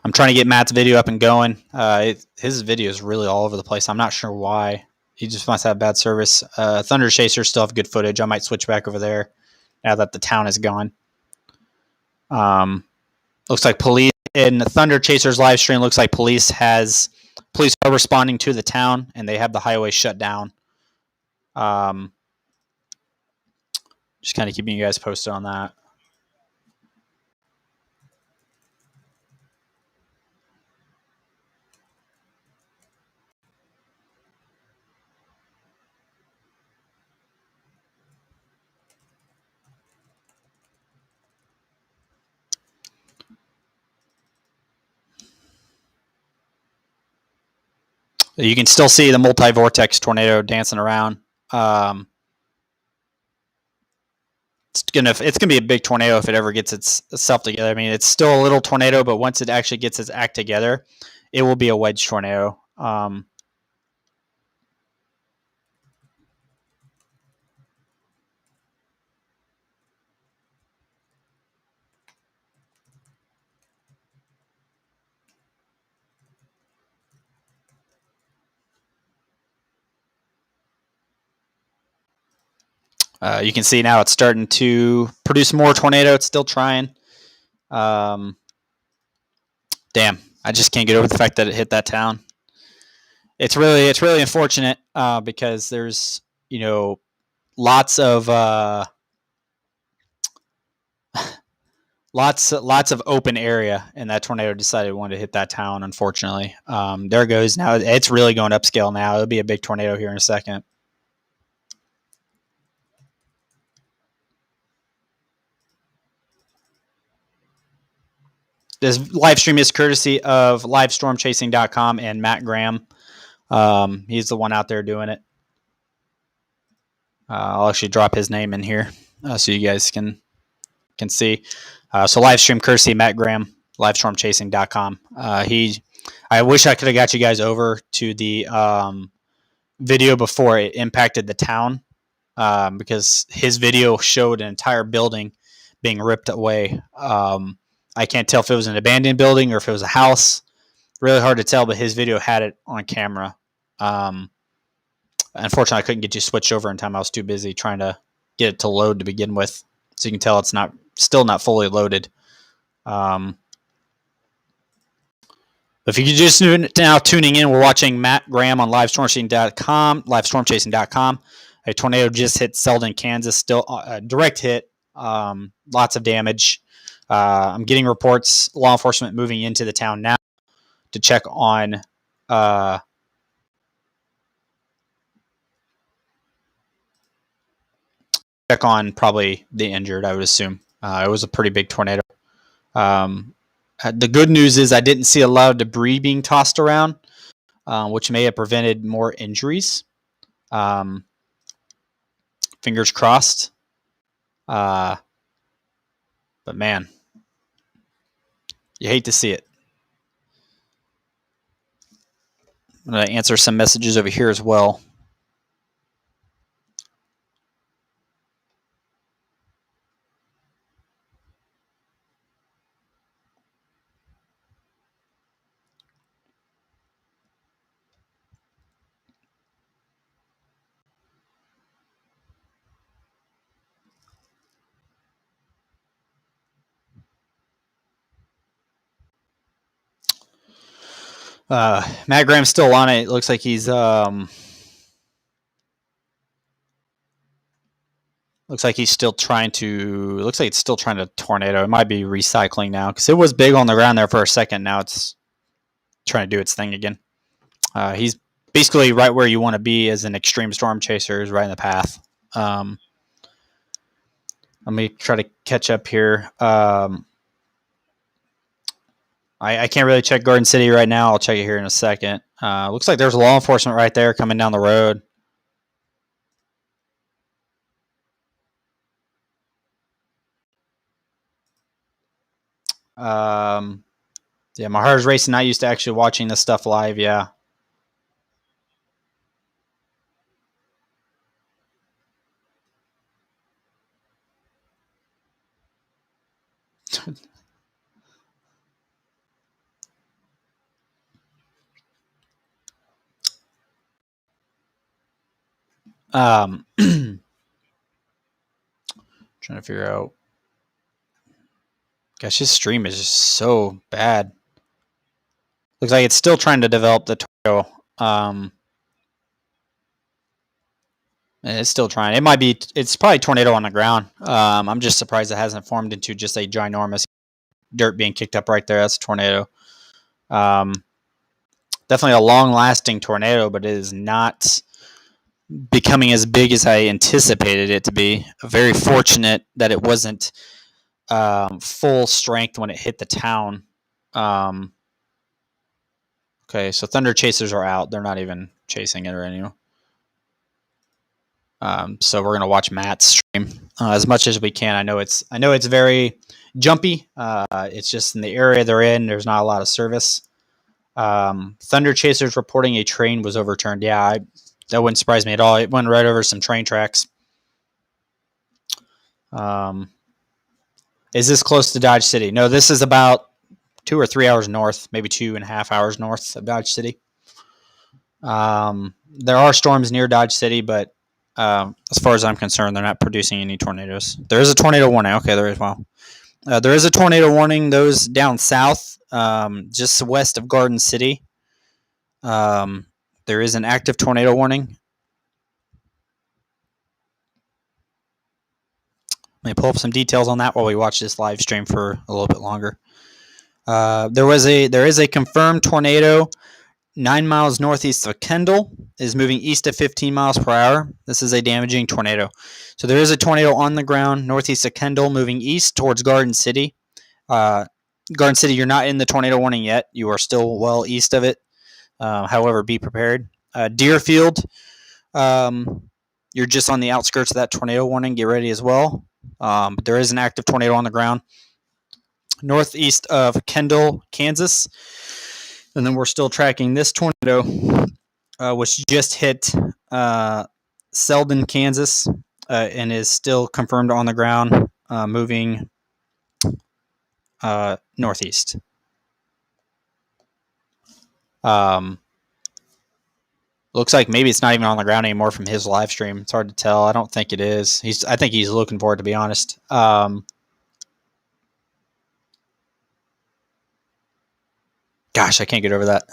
I'm trying to get Matt's video up and going. His video is really all over the place. I'm not sure why. He just must have bad service. Thunder Chasers still have good footage. I might switch back over there now that the town is gone. Looks like police in the Thunder Chasers live stream. Looks like police are responding to the town, and they have the highway shut down. Just kind of keeping you guys posted on that. You can still see the multi-vortex tornado dancing around. it's gonna be a big tornado if it ever gets itself together. I mean, it's still a little tornado, but once it actually gets its act together, it will be a wedge tornado. You can see now it's starting to produce more tornado. It's still trying. Damn, I just can't get over the fact that it hit that town. It's really unfortunate because there's lots of lots of open area, and that tornado decided it wanted to hit that town. Unfortunately, there it goes. Now it's really going upscale. Now it'll be a big tornado here in a second. This live stream is courtesy of livestormchasing.com and Matt Graham. He's the one out there doing it. I'll actually drop his name in here so you guys can see. So live stream courtesy Matt Graham, livestormchasing.com. I wish I could have got you guys over to the video before it impacted the town because his video showed an entire building being ripped away. I can't tell if it was an abandoned building or if it was a house. Really hard to tell, but his video had it on camera. Unfortunately, I couldn't get you switched over in time. I was too busy trying to get it to load to begin with. So you can tell it's still not fully loaded. If you're just now tuning in, we're watching Matt Graham on livestormchasing.com. A tornado just hit Seldon, Kansas. Still a direct hit. Lots of damage. I'm getting reports. Law enforcement moving into the town now to check on probably the injured. I would assume it was a pretty big tornado. The good news is I didn't see a lot of debris being tossed around, which may have prevented more injuries. Fingers crossed. But man, you hate to see it. I'm going to answer some messages over here as well. Matt Graham's still on it. It looks like he's still trying to. It looks like it's still trying to tornado. It might be recycling now because it was big on the ground there for a second. Now it's trying to do its thing again. He's basically right where you want to be as an extreme storm chaser. Is right in the path. Let me try to catch up here. I can't really check Garden City right now. I'll check it here in a second. Looks like there's law enforcement right there coming down the road. Yeah, my heart is racing. Not used to actually watching this stuff live. Yeah. Trying to figure out. Gosh, his stream is just so bad. Looks like it's still trying to develop the tornado. It's still trying. It might be. It's probably tornado on the ground. I'm just surprised it hasn't formed into just a ginormous dirt being kicked up right there. That's a tornado. Definitely a long-lasting tornado, but it is not becoming as big as I anticipated it to be. Very fortunate that it wasn't full strength when it hit the town. Okay, so Thunder Chasers are out. They're not even chasing it or anything. So we're gonna watch Matt's stream as much as we can. I know it's very jumpy. It's just in the area they're in. There's not a lot of service. Thunder Chasers reporting a train was overturned. Yeah, that wouldn't surprise me at all. It went right over some train tracks. Is this close to Dodge City? No, this is about 2 or 3 hours north, maybe 2.5 hours north of Dodge City. There are storms near Dodge City, but as far as I'm concerned, they're not producing any tornadoes. There is a tornado warning. Okay, there is. Well, there is a tornado warning. Those down south, just west of Garden City. There is an active tornado warning. Let me pull up some details on that while we watch this live stream for a little bit longer. There is a confirmed tornado 9 miles northeast of Kendall, is moving east at 15 miles per hour. This is a damaging tornado. So there is a tornado on the ground northeast of Kendall, moving east towards Garden City. Garden City, you're not in the tornado warning yet. You are still well east of it. However, be prepared. Deerfield, you're just on the outskirts of that tornado warning. Get ready as well. But there is an active tornado on the ground northeast of Kendall, Kansas. And then we're still tracking this tornado, which just hit Seldon, Kansas, and is still confirmed on the ground, moving northeast. Looks like maybe it's not even on the ground anymore from his live stream. It's hard to tell. I don't think it is. I think he's looking for it, to be honest. Gosh, I can't get over that.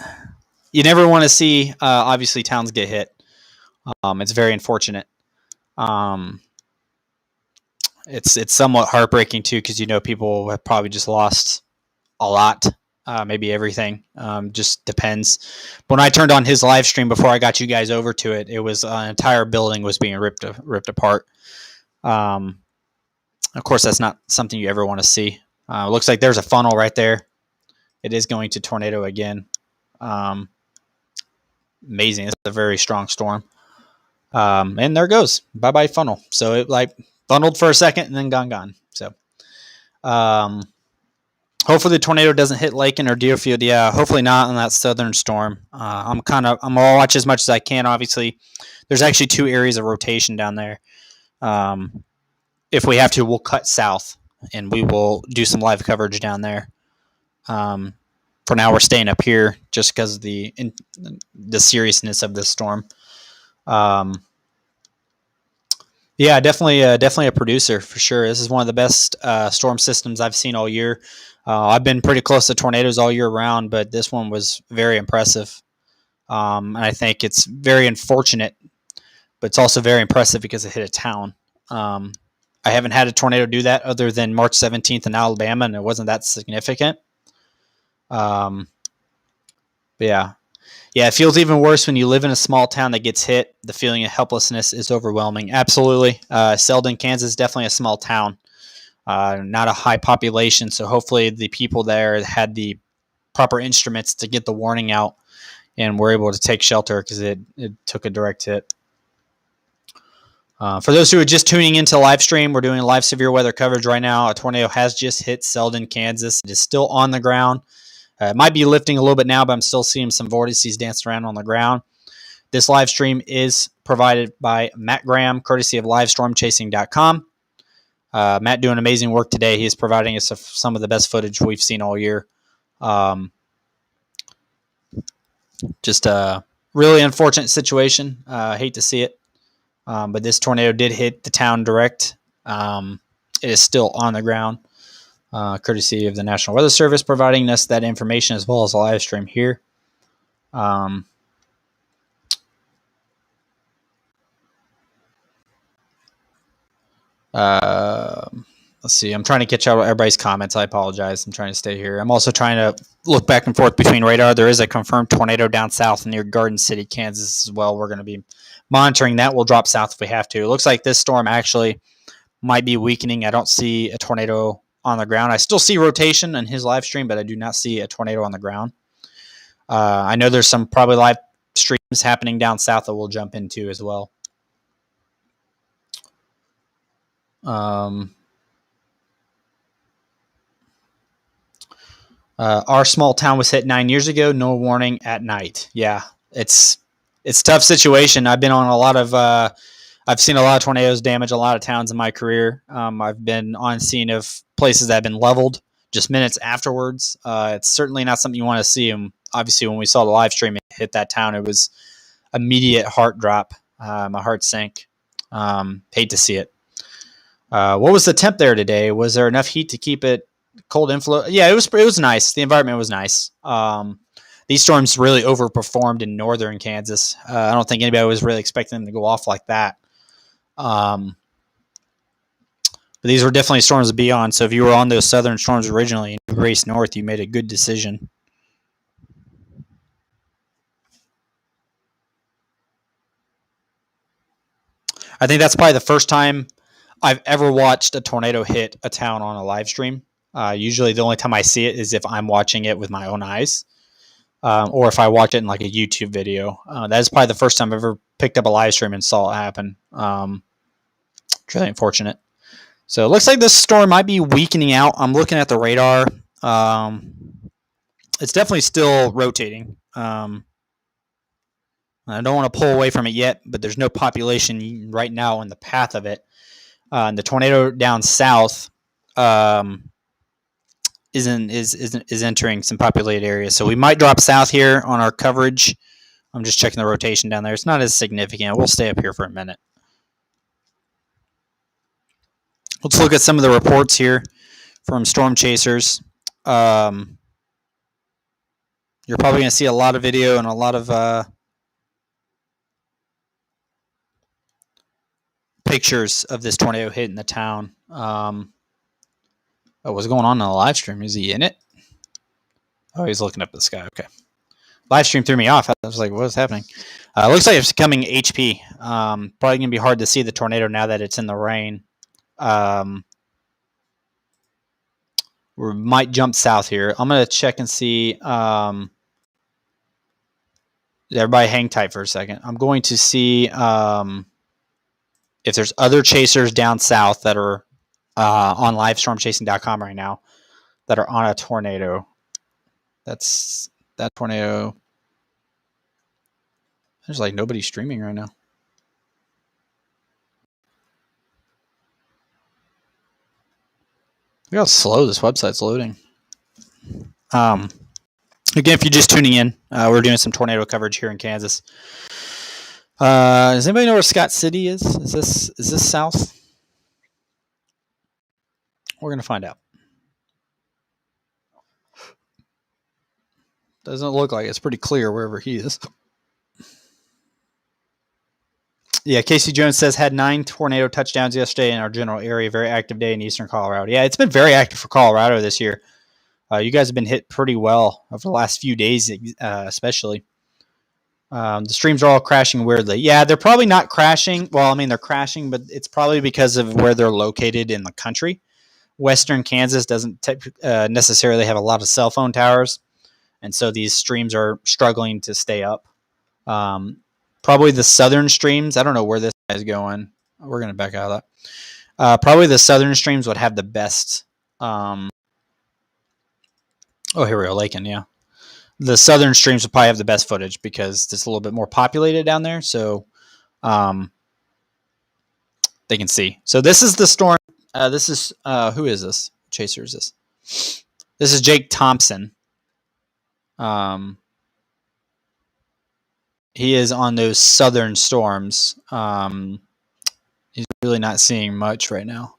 You never want to see, obviously, towns get hit. It's very unfortunate. It's somewhat heartbreaking too, because people have probably just lost a lot, maybe everything. Just depends. But when I turned on his live stream before I got you guys over to it, it was an entire building was being ripped apart. Of course, that's not something you ever want to see. Looks like there's a funnel right there. It is going to tornado again. Amazing. It's a very strong storm. And there it goes. Bye-bye funnel. So it funneled for a second and then gone. So hopefully the tornado doesn't hit Laken or Deerfield. Yeah, hopefully not on that southern storm. I'm gonna watch as much as I can. Obviously, there's actually 2 areas of rotation down there. If we have to, we'll cut south and we will do some live coverage down there. For now, we're staying up here just because of the seriousness of this storm. Yeah, definitely a producer for sure. This is one of the best storm systems I've seen all year. I've been pretty close to tornadoes all year round, but this one was very impressive. And I think it's very unfortunate, but it's also very impressive because it hit a town. I haven't had a tornado do that other than March 17th in Alabama, and it wasn't that significant. But yeah, it feels even worse when you live in a small town that gets hit. The feeling of helplessness is overwhelming. Absolutely. Seldon, Kansas is definitely a small town, not a high population. So hopefully the people there had the proper instruments to get the warning out and were able to take shelter because it took a direct hit. For those who are just tuning into the live stream, we're doing live severe weather coverage right now. A tornado has just hit Seldon, Kansas. It is still on the ground. It might be lifting a little bit now, but I'm still seeing some vortices dancing around on the ground. This live stream is provided by Matt Graham, courtesy of livestormchasing.com. Matt doing amazing work today. He is providing us some of the best footage we've seen all year. Just a really unfortunate situation. Hate to see it. But this tornado did hit the town direct. It is still on the ground. Courtesy of the National Weather Service providing us that information as well as a live stream here. Let's see. I'm trying to catch up with everybody's comments. I apologize. I'm trying to stay here. I'm also trying to look back and forth between radar. There is a confirmed tornado down south near Garden City, Kansas as well. We're going to be monitoring that. We'll drop south if we have to. It looks like this storm actually might be weakening. I don't see a tornado on the ground. I still see rotation in his live stream, but I do not see a tornado on the ground. I know there's some probably live streams happening down south that we'll jump into as well. Um, our small town was hit 9 years ago. No warning at night. Yeah, it's a tough situation. I've been on a lot of. I've seen a lot of tornadoes damage a lot of towns in my career. I've been on scene of places that have been leveled just minutes afterwards. It's certainly not something you want to see. And obviously, when we saw the live stream hit that town, it was immediate heart drop. My heart sank. Hate to see it. What was the temp there today? Was there enough heat to keep it cold inflow? Yeah, it was nice. The environment was nice. These storms really overperformed in northern Kansas. I don't think anybody was really expecting them to go off like that. But these were definitely storms to be on. So if you were on those southern storms originally and you raced north, you made a good decision. I think that's probably the first time I've ever watched a tornado hit a town on a live stream. Usually the only time I see it is if I'm watching it with my own eyes. Or if I watch it in like a YouTube video. That is probably the first time I've ever picked up a live stream and saw it happen. It's really unfortunate. So it looks like this storm might be weakening out. I'm looking at the radar. It's definitely still rotating. I don't want to pull away from it yet, but there's no population right now in the path of it. And the tornado down south is entering some populated areas. So we might drop south here on our coverage. I'm just checking the rotation down there. It's not as significant. We'll stay up here for a minute. Let's look at some of the reports here from storm chasers. You're probably going to see a lot of video and a lot of pictures of this tornado hitting the town. What's going on in the live stream? Is he in it? Oh, he's looking up at the sky. Okay. Live stream threw me off. I was like, what's happening? Looks like it's coming HP. Probably going to be hard to see the tornado now that it's in the rain. We might jump south here. I'm going to check and see. Everybody hang tight for a second. I'm going to see if there's other chasers down south that are on livestormchasing.com right now that are on a tornado. That's that tornado. There's like nobody streaming right now. Look how slow this website's loading. Again, if you're just tuning in, we're doing some tornado coverage here in Kansas. Does anybody know where Scott City is? Is this south? We're gonna find out. Doesn't look like it's pretty clear wherever he is. Yeah, Casey Jones says had 9 tornado touchdowns yesterday in our general area. Very active day in eastern Colorado. Yeah, it's been very active for Colorado this year. You guys have been hit pretty well over the last few days, especially. The streams are all crashing weirdly. Yeah, they're probably not crashing. Well, I mean, they're crashing, but it's probably because of where they're located in the country. Western Kansas doesn't necessarily have a lot of cell phone towers, and so these streams are struggling to stay up. Probably the southern streams. I don't know where this guy's going. We're going to back out of that. Probably the southern streams would have the best. Oh, here we go. Laken, yeah. The southern streams would probably have the best footage because it's a little bit more populated down there. So they can see. So this is the storm. This is, who is this? Chaser is this? This is Jake Thompson. He is on those southern storms. He's really not seeing much right now.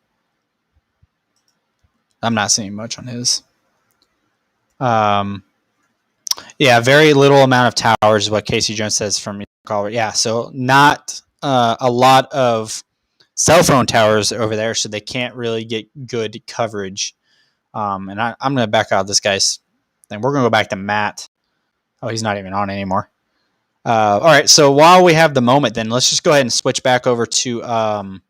I'm not seeing much on his. Yeah, very little amount of towers is what Casey Jones says from Colorado. Yeah, so not a lot of cell phone towers over there, so they can't really get good coverage. And I'm going to back out of this guy's thing. We're going to go back to Matt. Oh, he's not even on anymore. All right, so while we have the moment, then let's just go ahead and switch back over to the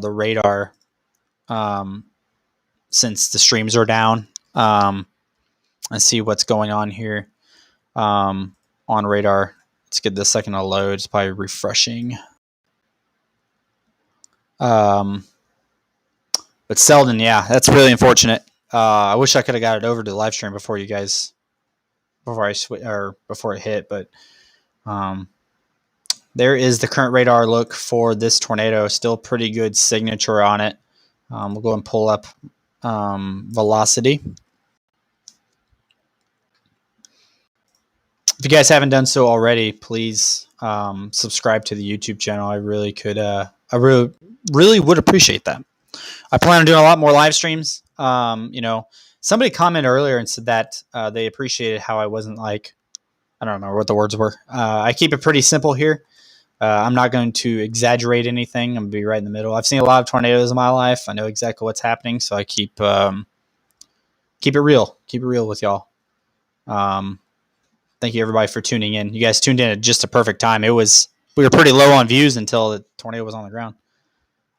radar, since the streams are down, and see what's going on here on radar. Let's get this second to load. It's probably refreshing. But Seldon, yeah, that's really unfortunate. I wish I could have got it over to the live stream before you guys, before it hit. But there is the current radar look for this tornado. Still pretty good signature on it. We'll go and pull up velocity. If you guys haven't done so already, please subscribe to the YouTube channel. I really could. I really would appreciate that. I plan on doing a lot more live streams. Somebody commented earlier and said that they appreciated how I wasn't like, I don't remember what the words were. I keep it pretty simple here. I'm not going to exaggerate anything. I'm going to be right in the middle. I've seen a lot of tornadoes in my life. I know exactly what's happening, so I keep it real. Keep it real with y'all. Thank you everybody for tuning in. You guys tuned in at just a perfect time. We were pretty low on views until the tornado was on the ground.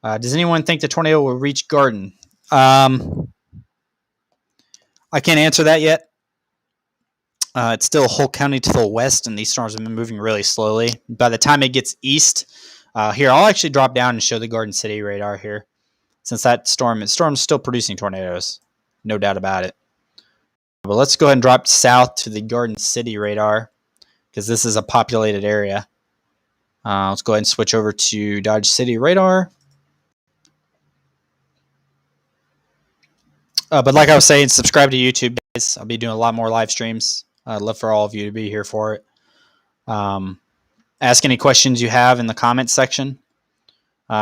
Does anyone think the tornado will reach Garden? I can't answer that yet. It's still a whole county to the west, and these storms have been moving really slowly. By the time it gets east, here, I'll actually drop down and show the Garden City radar here. Since that storm's still producing tornadoes. No doubt about it. But let's go ahead and drop south to the Garden City radar, because this is a populated area. Let's go ahead and switch over to Dodge City radar. But like I was saying, subscribe to YouTube, guys. I'll be doing a lot more live streams. I'd love for all of you to be here for it. Ask any questions you have in the comments section.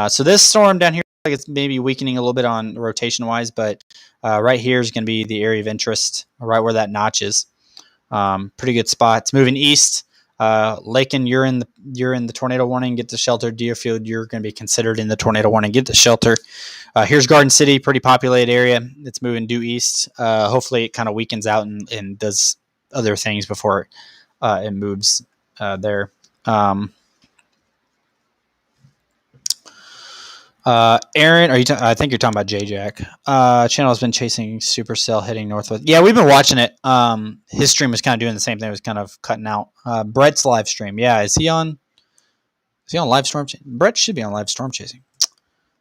So this storm down here, like it's maybe weakening a little bit on rotation-wise, but right here is going to be the area of interest, right where that notch is. Pretty good spot. It's moving east. Laken, you're in the tornado warning. Get to shelter. Deerfield, you're going to be considered in the tornado warning. Get to shelter. Here's Garden City, pretty populated area. It's moving due east. Hopefully, it kind of weakens out and does other things before it moves there. Aaron, I think you're talking about J-Jack. Channel has been chasing Supercell heading northwest. Yeah, we've been watching it. His stream was kind of doing the same thing. It was kind of cutting out. Brett's live stream. Yeah, is he on live storm? Brett should be on live storm chasing.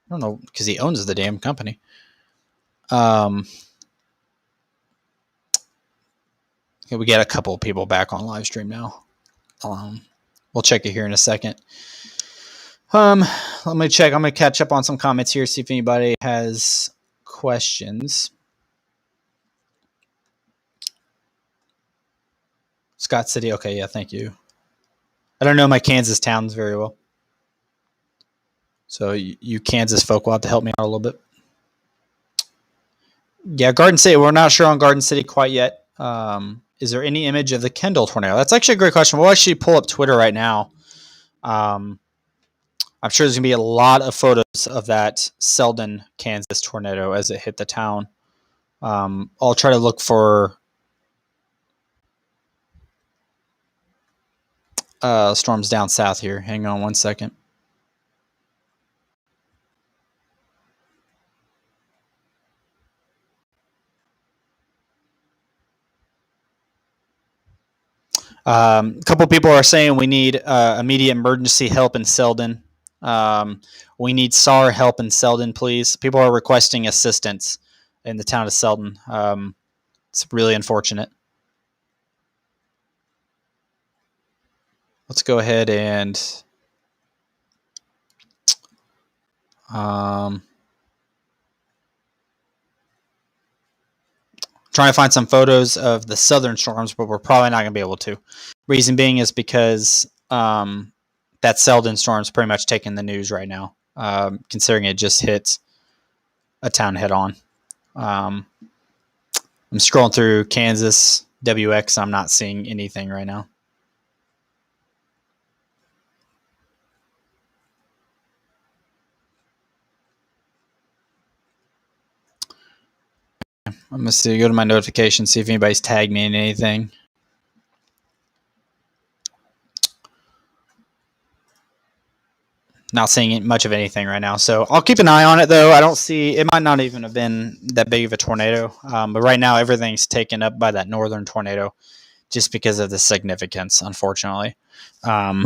I don't know, because he owns the damn company. Okay, we got a couple of people back on live stream now. We'll check it here in a second. Let me check. I'm going to catch up on some comments here, see if anybody has questions. Scott City. Okay, yeah, thank you. I don't know my Kansas towns very well. So you Kansas folk will have to help me out a little bit. Yeah, Garden City. We're not sure on Garden City quite yet. Is there any image of the Kendall tornado? That's actually a great question. We'll actually pull up Twitter right now. I'm sure there's going to be a lot of photos of that Seldon, Kansas tornado as it hit the town. I'll try to look for storms down south here. Hang on one second. A couple people are saying we need immediate emergency help in Seldon. We need SAR help in Seldon, please. People are requesting assistance in the town of Seldon. It's really unfortunate. Let's go ahead and trying to find some photos of the southern storms, but we're probably not going to be able to. Reason being is because that Seldon storm is pretty much taking the news right now, considering it just hit a town head on. I'm scrolling through Kansas, WX. I'm not seeing anything right now. I'm going to go to my notifications, see if anybody's tagged me in anything. Not seeing much of anything right now. So I'll keep an eye on it, though. I don't see, it might not even have been that big of a tornado. But right now, everything's taken up by that northern tornado. just because of the significance, unfortunately. Um,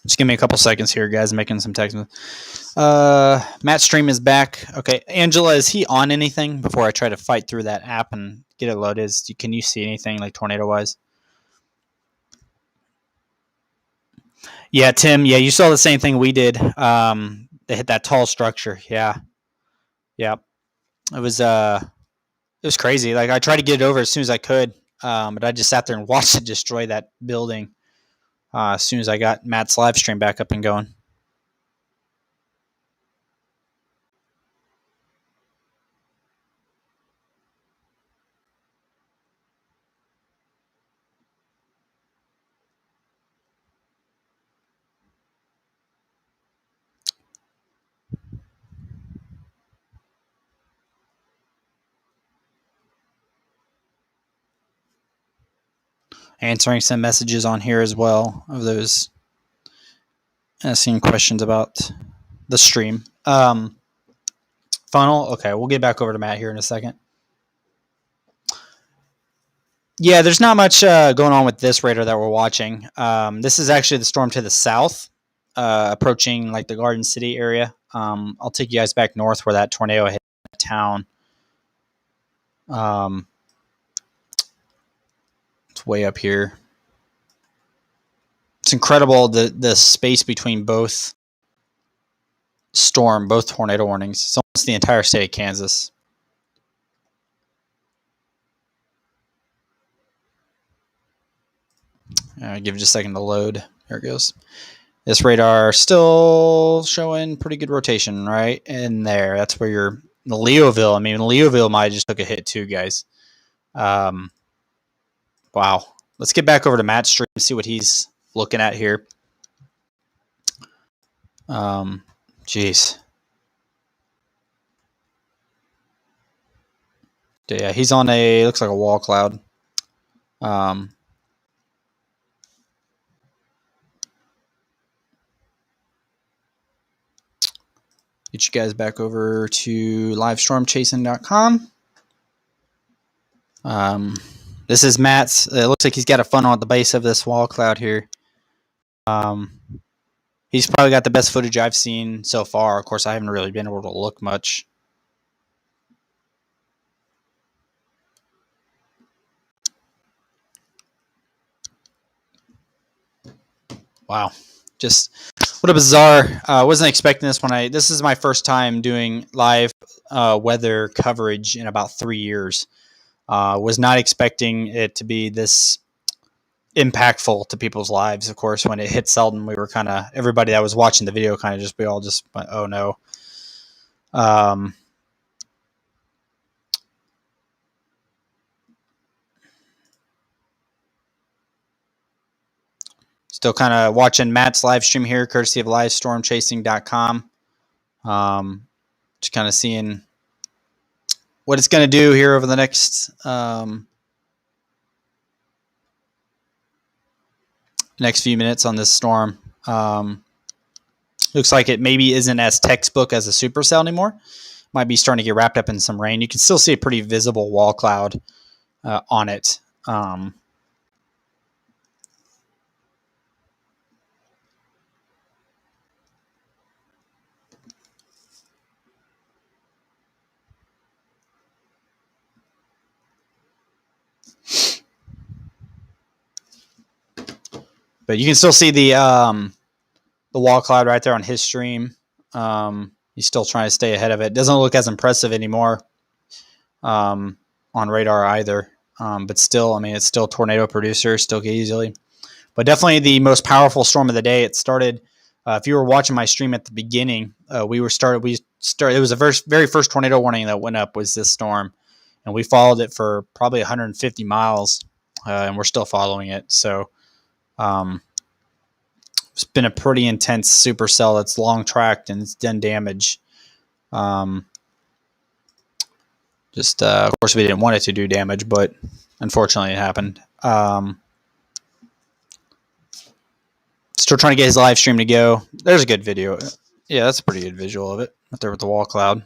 just give me a couple seconds here, guys. Making some text. Matt's stream is back. Okay, Angela, is he on anything before I try to fight through that app and get it loaded? Can you see anything like tornado wise? Yeah, Tim. Yeah, you saw the same thing we did. They hit that tall structure. Yeah, yeah. It was crazy. Like I tried to get it over as soon as I could, but I just sat there and watched it destroy that building. As soon as I got Matt's live stream back up and going. Answering some messages on here as well of those asking questions about the stream. Funnel. Okay, we'll get back over to Matt here in a second. Yeah, there's not much going on with this radar that we're watching. This is actually the storm to the south, approaching like the Garden City area. I'll take you guys back north where that tornado hit town. It's way up here. It's incredible the space between both tornado warnings. It's almost the entire state of Kansas. Give it just a second to load. There it goes. This radar still showing pretty good rotation right in there. That's where you're Leoville. I mean, Leoville might just took a hit too, guys. Wow. Let's get back over to Matt's stream and see what he's looking at here. Jeez. Yeah, he's on looks like a wall cloud. Get you guys back over to livestormchasing.com. This is Matt's. It looks like he's got a funnel at the base of this wall cloud here. He's probably got the best footage I've seen so far. Of course, I haven't really been able to look much. Wow. Just what a bizarre. I wasn't expecting this when this is my first time doing live weather coverage in about 3 years. Was not expecting it to be this impactful to people's lives. Of course, when it hit Seldon, we were kind of, everybody that was watching the video we all just went, oh no. Still kind of watching Matt's live stream here, courtesy of livestormchasing.com. Just kind of seeing what it's going to do here over the next few minutes on this storm. Looks like it maybe isn't as textbook as a supercell anymore. Might be starting to get wrapped up in some rain. You can still see a pretty visible wall cloud on it. But you can still see the wall cloud right there on his stream. He's still trying to stay ahead of it. Doesn't look as impressive anymore on radar either. But still, I mean, it's still tornado producer, still get easily. But definitely the most powerful storm of the day. It started. If you were watching my stream at the beginning, we started. It was the very first tornado warning that went up was this storm, and we followed it for probably 150 miles, and we're still following it. So, it It's been a pretty intense supercell that's long tracked and it's done damage. Of course, we didn't want it to do damage, but unfortunately, it happened. Still trying to get his live stream to go. There's a good video. Yeah, that's a pretty good visual of it. Up there with the wall cloud.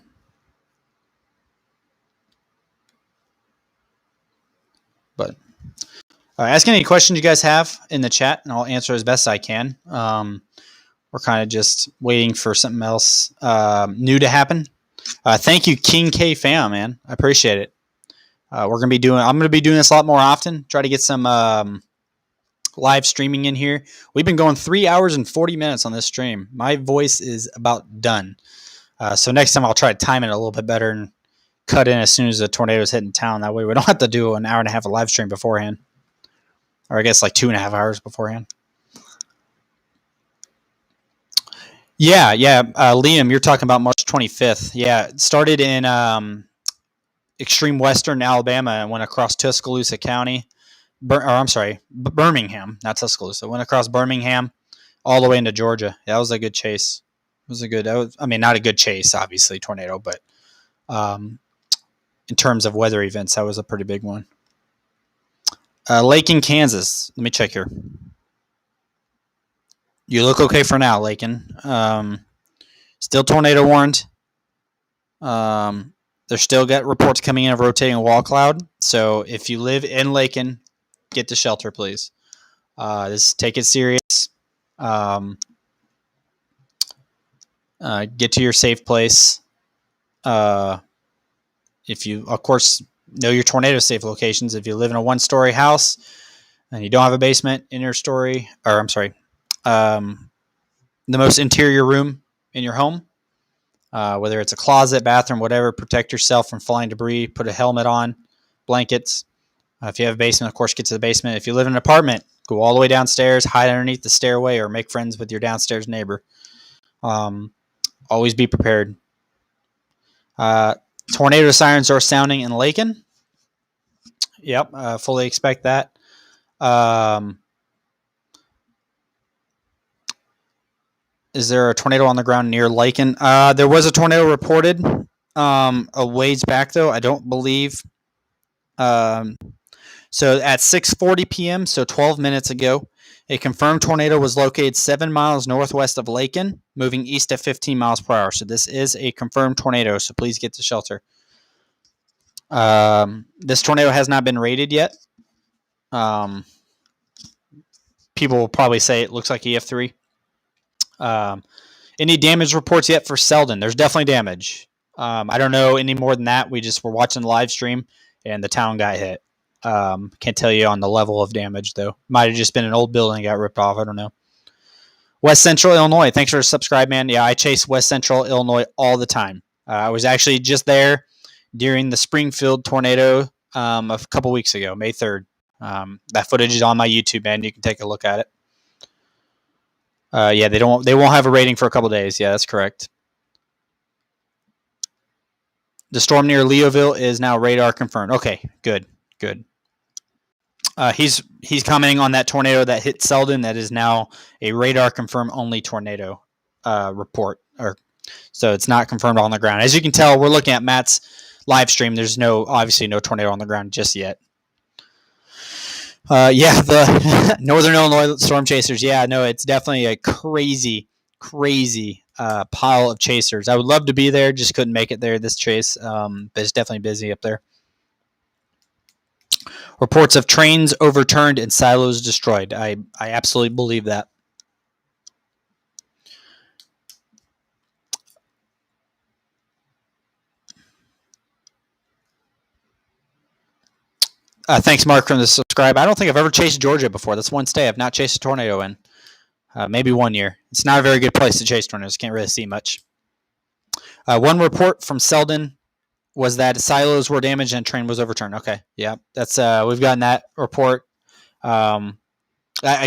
But ask any questions you guys have in the chat, and I'll answer as best I can. We're kind of just waiting for something else new to happen. Thank you, King K Fam, man. I appreciate it. I'm gonna be doing this a lot more often. Try to get some live streaming in here. We've been going 3 hours and 40 minutes on this stream. My voice is about done. So next time I'll try to time it a little bit better and cut in as soon as the tornado's hitting town. That way we don't have to do an hour and a half of live stream beforehand. Or I guess like 2.5 hours beforehand. Yeah. Liam, you're talking about March 25th. Yeah, it started in extreme western Alabama and went across Tuscaloosa County. Birmingham, not Tuscaloosa. Went across Birmingham all the way into Georgia. That was a good chase. Not a good chase, obviously, tornado, but in terms of weather events, that was a pretty big one. Laken, Kansas. Let me check here. You look okay for now, Laken. Still tornado warned. They're still got reports coming in of rotating wall cloud. So if you live in Laken, get to shelter, please. Take it serious. Get to your safe place. If you, of course, know your tornado safe locations. If you live in a 1-story house and you don't have a basement in your story, the most interior room in your home, whether it's a closet, bathroom, whatever, protect yourself from flying debris. Put a helmet on, blankets. If you have a basement, of course, get to the basement. If you live in an apartment, go all the way downstairs, hide underneath the stairway, or make friends with your downstairs neighbor. Always be prepared. Tornado sirens are sounding in Laken. Yep, fully expect that. Is there a tornado on the ground near Laken? There was a tornado reported a ways back, though. I don't believe. So at 6:40 p.m., so 12 minutes ago, a confirmed tornado was located 7 miles northwest of Laken, moving east at 15 miles per hour. So this is a confirmed tornado, so please get to shelter. This tornado has not been rated yet. People will probably say it looks like EF3. Any damage reports yet for Seldon? There's definitely damage. I don't know any more than that. We just were watching the live stream, and the town got hit. Can't tell you on the level of damage, though. Might have just been an old building that got ripped off. I don't know. West Central Illinois. Thanks for subscribing, man. Yeah, I chase West Central Illinois all the time. I was actually just there during the Springfield tornado a couple weeks ago, May 3rd. That footage is on my YouTube, man. You can take a look at it. Yeah, they won't have a rating for a couple days. Yeah, that's correct. The storm near Leoville is now radar confirmed. Okay, good. He's commenting on that tornado that hit Seldon. That is now a radar confirmed only tornado report. So it's not confirmed on the ground. As you can tell, we're looking at Matt's live stream. There's obviously no tornado on the ground just yet. The Northern Illinois storm chasers. Yeah, no, it's definitely a crazy pile of chasers. I would love to be there, just couldn't make it there this chase, but it's definitely busy up there. Reports of trains overturned and silos destroyed. I absolutely believe that. Thanks, Mark, from the subscribe. I don't think I've ever chased Georgia before. That's one state I've not chased a tornado in. Maybe 1 year. It's not a very good place to chase tornadoes. Can't really see much. One report from Seldon was that silos were damaged and a train was overturned. Okay, yeah, that's we've gotten that report. I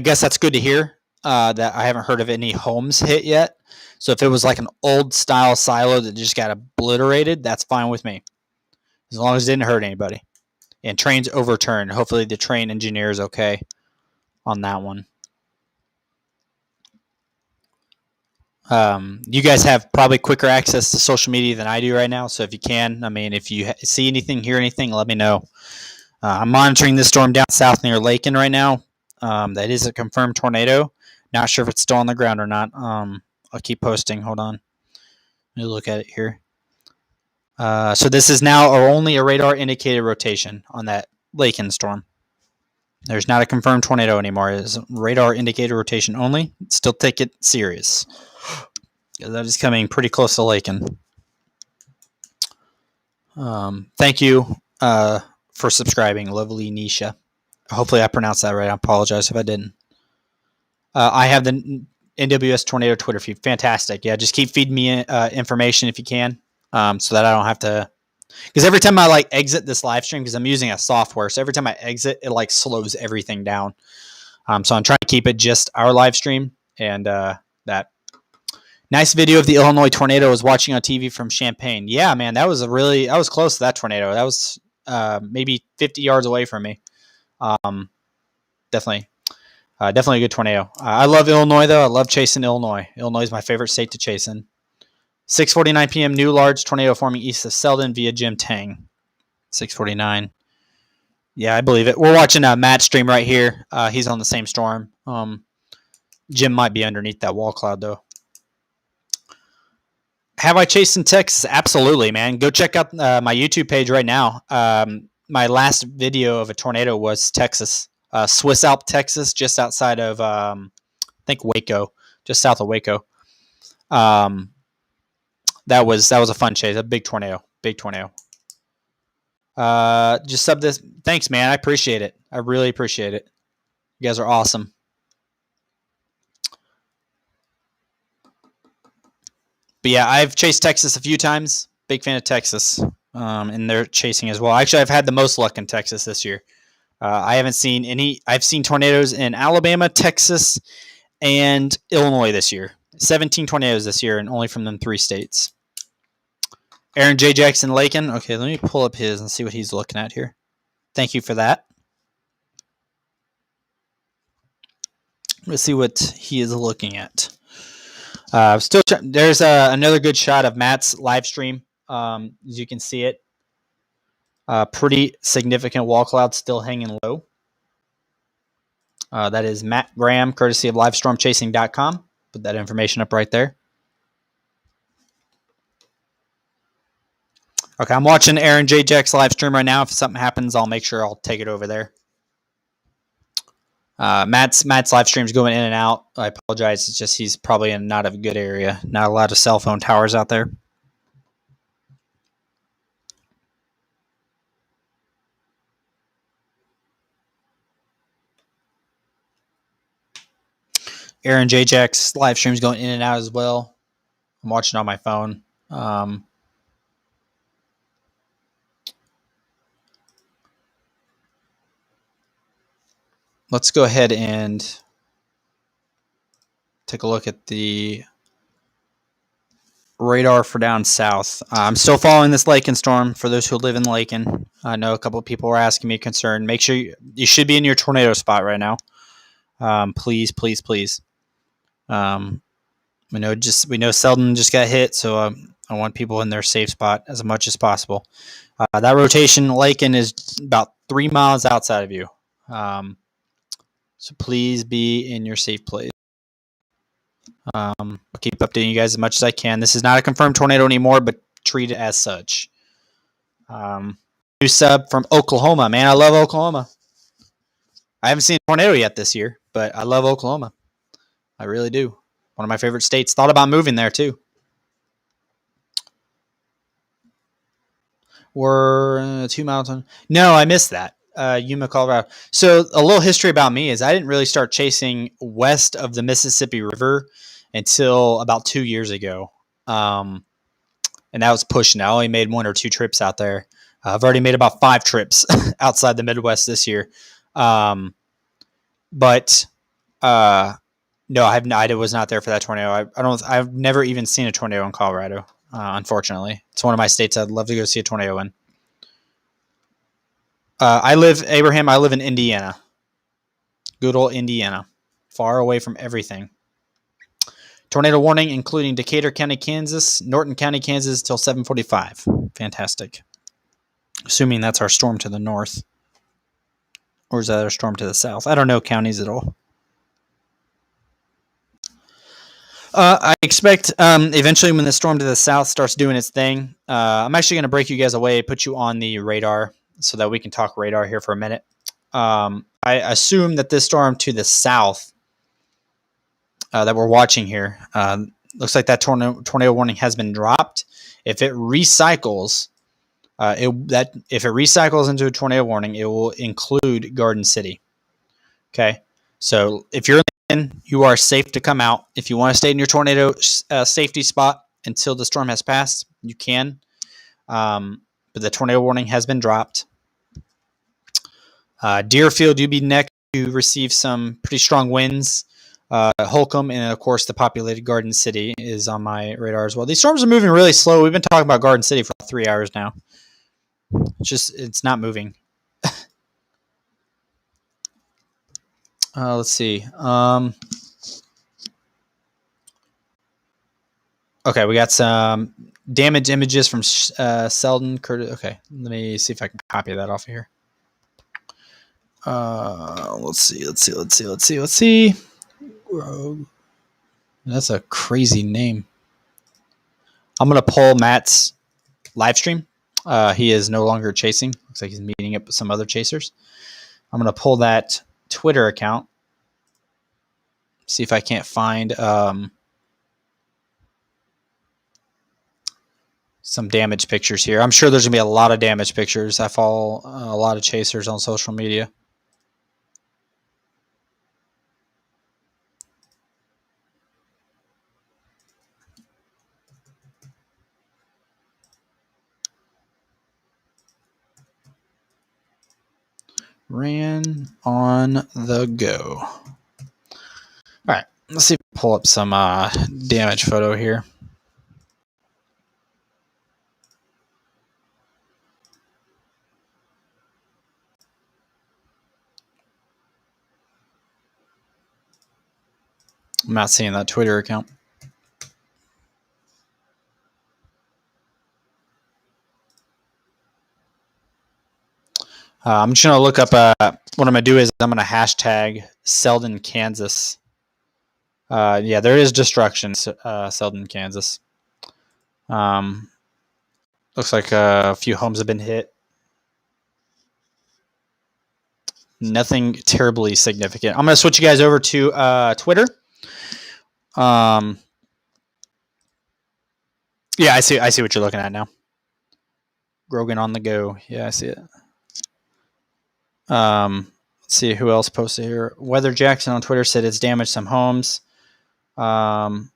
guess that's good to hear. That I haven't heard of any homes hit yet. So if it was like an old style silo that just got obliterated, that's fine with me, as long as it didn't hurt anybody. And trains overturned. Hopefully the train engineer is okay on that one. You guys have probably quicker access to social media than I do right now. So if you can, I mean, if you see anything, hear anything, let me know. I'm monitoring this storm down south near Laken right now. That is a confirmed tornado. Not sure if it's still on the ground or not. I'll keep posting. Hold on. Let me look at it here. So this is now only a radar indicated rotation on that Laken storm. There's not a confirmed tornado anymore. It's radar indicated rotation only. Still take it serious. That is coming pretty close to Laken. Thank you for subscribing, lovely Nisha. Hopefully I pronounced that right. I apologize if I didn't. I have the NWS Tornado Twitter feed. Fantastic. Yeah, just keep feeding me information if you can, so that I don't have to. Because every time I exit this live stream, because I'm using a software, so every time I exit, it slows everything down. So I'm trying to keep it just our live stream, and that nice video of the Illinois tornado I was watching on TV from Champaign. Yeah, man, I was close to that tornado. That was maybe 50 yards away from me. Definitely a good tornado. I love Illinois, though. I love chasing Illinois. Illinois is my favorite state to chase in. 6:49 p.m. New large tornado forming east of Seldon via Jim Tang. 6:49. Yeah, I believe it. We're watching Matt's stream right here. He's on the same storm. Jim might be underneath that wall cloud, though. Have I chased in Texas? Absolutely, man. Go check out my YouTube page right now. My last video of a tornado was Texas, Swiss Alps, Texas, just outside of I think Waco, just south of Waco. That was a fun chase, a big tornado. Just sub this. Thanks, man. I appreciate it. I really appreciate it. You guys are awesome. But yeah, I've chased Texas a few times. Big fan of Texas, and they're chasing as well. Actually, I've had the most luck in Texas this year. I haven't seen any. I've seen tornadoes in Alabama, Texas, and Illinois this year. 17 tornadoes this year, and only from them 3 states. Aaron J. Jackson Laken. Okay, let me pull up his and see what he's looking at here. Thank you for that. Let's see what he is looking at. There's another good shot of Matt's live stream. As you can see it, pretty significant wall cloud still hanging low. That is Matt Graham, courtesy of livestormchasing.com. Put that information up right there. Okay, I'm watching Aaron J. Jack's live stream right now. If something happens, I'll make sure I'll take it over there. Matt's live stream's going in and out. I apologize. It's just he's probably in not a good area. Not a lot of cell phone towers out there. Aaron J. Jack's live stream's going in and out as well. I'm watching on my phone. Let's go ahead and take a look at the radar for down south. I'm still following this Laken storm for those who live in Laken. I know a couple of people were asking me concern. Make sure you should be in your tornado spot right now. Please. We know Seldon just got hit, so I want people in their safe spot as much as possible. That rotation Laken is about 3 miles outside of you. So please be in your safe place. I'll keep updating you guys as much as I can. This is not a confirmed tornado anymore, but treat it as such. New sub from Oklahoma. Man, I love Oklahoma. I haven't seen a tornado yet this year, but I love Oklahoma. I really do. One of my favorite states. Thought about moving there, too. We're 2 miles on. No, I missed that. Yuma, Colorado. So a little history about me is I didn't really start chasing west of the Mississippi River until about 2 years ago. And that was pushing. I only made 1 or 2 trips out there. I've already made about 5 trips outside the Midwest this year. But no, I was not there for that tornado. I've never even seen a tornado in Colorado. Unfortunately, it's one of my states I'd love to go see a tornado in. I live in Indiana. Good old Indiana. Far away from everything. Tornado warning, including Decatur County, Kansas, Norton County, Kansas, till 7:45. Fantastic. Assuming that's our storm to the north. Or is that our storm to the south? I don't know counties at all. I expect eventually when the storm to the south starts doing its thing, I'm actually going to break you guys away, put you on the radar so that we can talk radar here for a minute. I assume that this storm to the south that we're watching here, looks like that tornado warning has been dropped. If it recycles, if it recycles into a tornado warning, it will include Garden City. Okay, so if you're in, you are safe to come out. If you want to stay in your tornado safety spot until the storm has passed, you can. But the tornado warning has been dropped. Deerfield, you'd be next to receive some pretty strong winds. Holcomb and of course the populated Garden City is on my radar as well. These storms are moving really slow. We've been talking about Garden City for 3 hours now. It's not moving. Let's see. Okay, we got some damage images from Seldon. Okay, let me see if I can copy that off of here. Let's see. That's a crazy name. I'm going to pull Matt's live stream. He is no longer chasing. Looks like he's meeting up with some other chasers. I'm going to pull that Twitter account. See if I can't find some damage pictures here. I'm sure there's going to be a lot of damage pictures. I follow a lot of chasers on social media. Ran on the go. All right, let's see if we pull up some damage photo here. I'm not seeing that Twitter account. I'm just going to look up, what I'm going to do is I'm going to hashtag Seldon, Kansas. Yeah, there is destruction, Seldon, Kansas. Looks like a few homes have been hit. Nothing terribly significant. I'm going to switch you guys over to Twitter. Yeah, I see what you're looking at now. Grogan on the go. Yeah, I see it. Let's see who else posted here. Weather Jackson on Twitter said it's damaged some homes. Tornado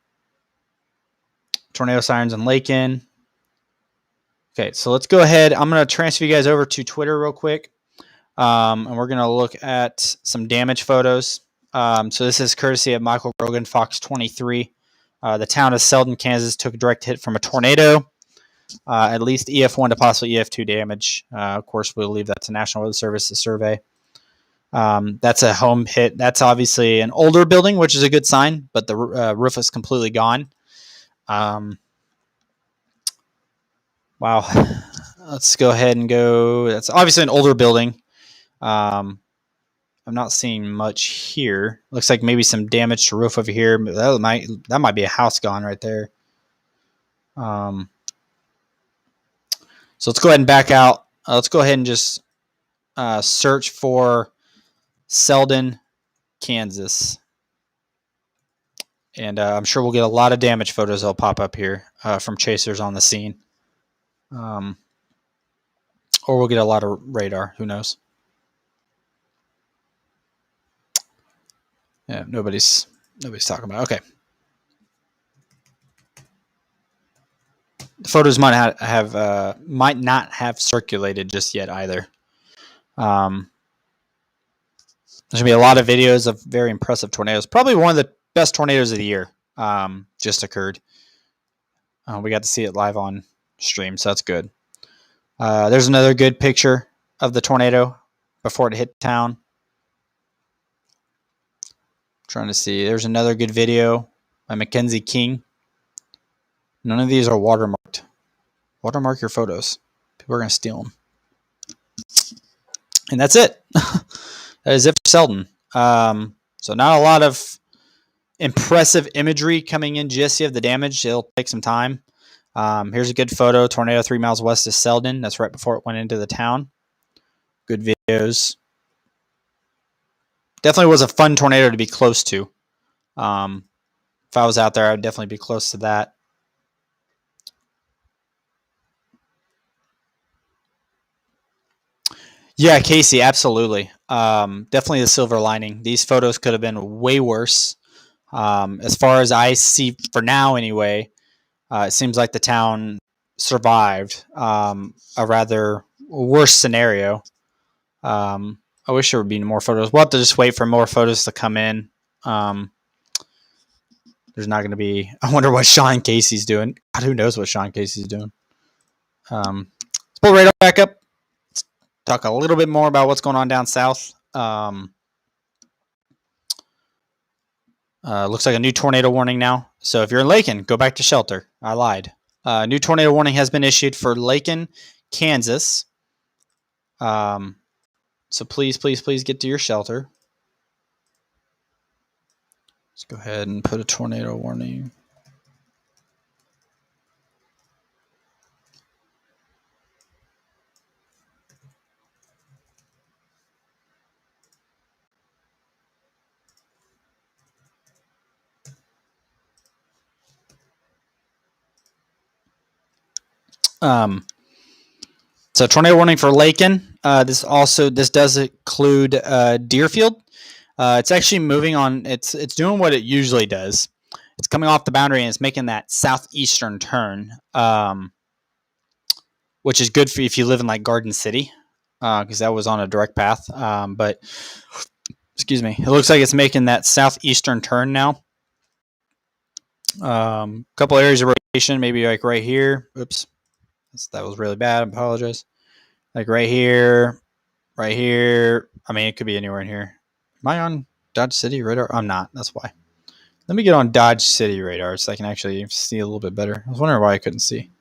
sirens in Laken. Okay, so let's go ahead. I'm going to transfer you guys over to Twitter real quick. And we're going to look at some damage photos. So this is courtesy of Michael Grogan, Fox 23. The town of Seldon, Kansas took a direct hit from a tornado. At least EF1 to possibly EF2 damage. Of course, we'll leave that to National Weather Service to survey. That's a home hit. That's obviously an older building, which is a good sign, but the roof is completely gone. Wow. Let's go ahead and go. That's obviously an older building. I'm not seeing much here. Looks like maybe some damage to roof over here. That might be a house gone right there. So let's go ahead and back out. Let's go ahead and just search for Seldon, Kansas. And I'm sure we'll get a lot of damage photos that'll pop up here from chasers on the scene. Or we'll get a lot of radar. Who knows? Yeah, nobody's talking about it. Okay. The photos might not have circulated just yet either. There's gonna be a lot of videos of very impressive tornadoes. Probably one of the best tornadoes of the year just occurred. We got to see it live on stream, so that's good. There's another good picture of the tornado before it hit town. Trying to see. There's another good video by Mackenzie King. None of these are watermarked. Watermark your photos. People are going to steal them. And that's it. That is it for Seldon. So not a lot of impressive imagery coming in just yet of the damage. It'll take some time. Here's a good photo. Tornado 3 miles west of Seldon. That's right before it went into the town. Good videos. Definitely was a fun tornado to be close to. If I was out there, I would definitely be close to that. Yeah, Casey, absolutely. Definitely the silver lining. These photos could have been way worse. As far as I see for now, anyway, it seems like the town survived a rather worse scenario. I wish there would be more photos. We'll have to just wait for more photos to come in. There's not going to be. I wonder what Sean Casey's doing. God, who knows what Sean Casey's doing? Let's pull radar back up. Let's talk a little bit more about what's going on down south. Looks like a new tornado warning now. So if you're in Laken, go back to shelter. I lied. New tornado warning has been issued for Laken, Kansas. So please get to your shelter. Let's go ahead and put a tornado warning. So tornado warning for Laken. This does include Deerfield. It's actually moving on. It's doing what it usually does. It's coming off the boundary and it's making that southeastern turn, which is good for if you live in like Garden City, because that was on a direct path. But excuse me, it looks like it's making that southeastern turn now. Couple areas of rotation, maybe like right here. Oops, that was really bad. I apologize. Like right here. I mean, it could be anywhere in here. Am I on Dodge City radar? I'm not. That's why. Let me get on Dodge City radar so I can actually see a little bit better. I was wondering why I couldn't see.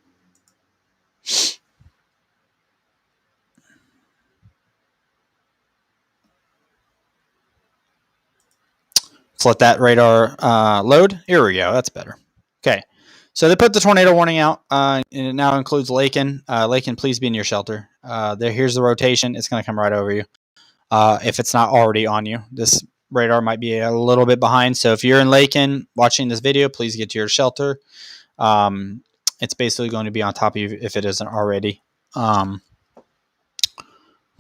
Let's let that radar load. Here we go. That's better. Okay. So they put the tornado warning out, and it now includes Laken. Laken, please be in your shelter. Here's the rotation. It's going to come right over you. If it's not already on you. This radar might be a little bit behind. So if you're in Laken watching this video, please get to your shelter. It's basically going to be on top of you if it isn't already. We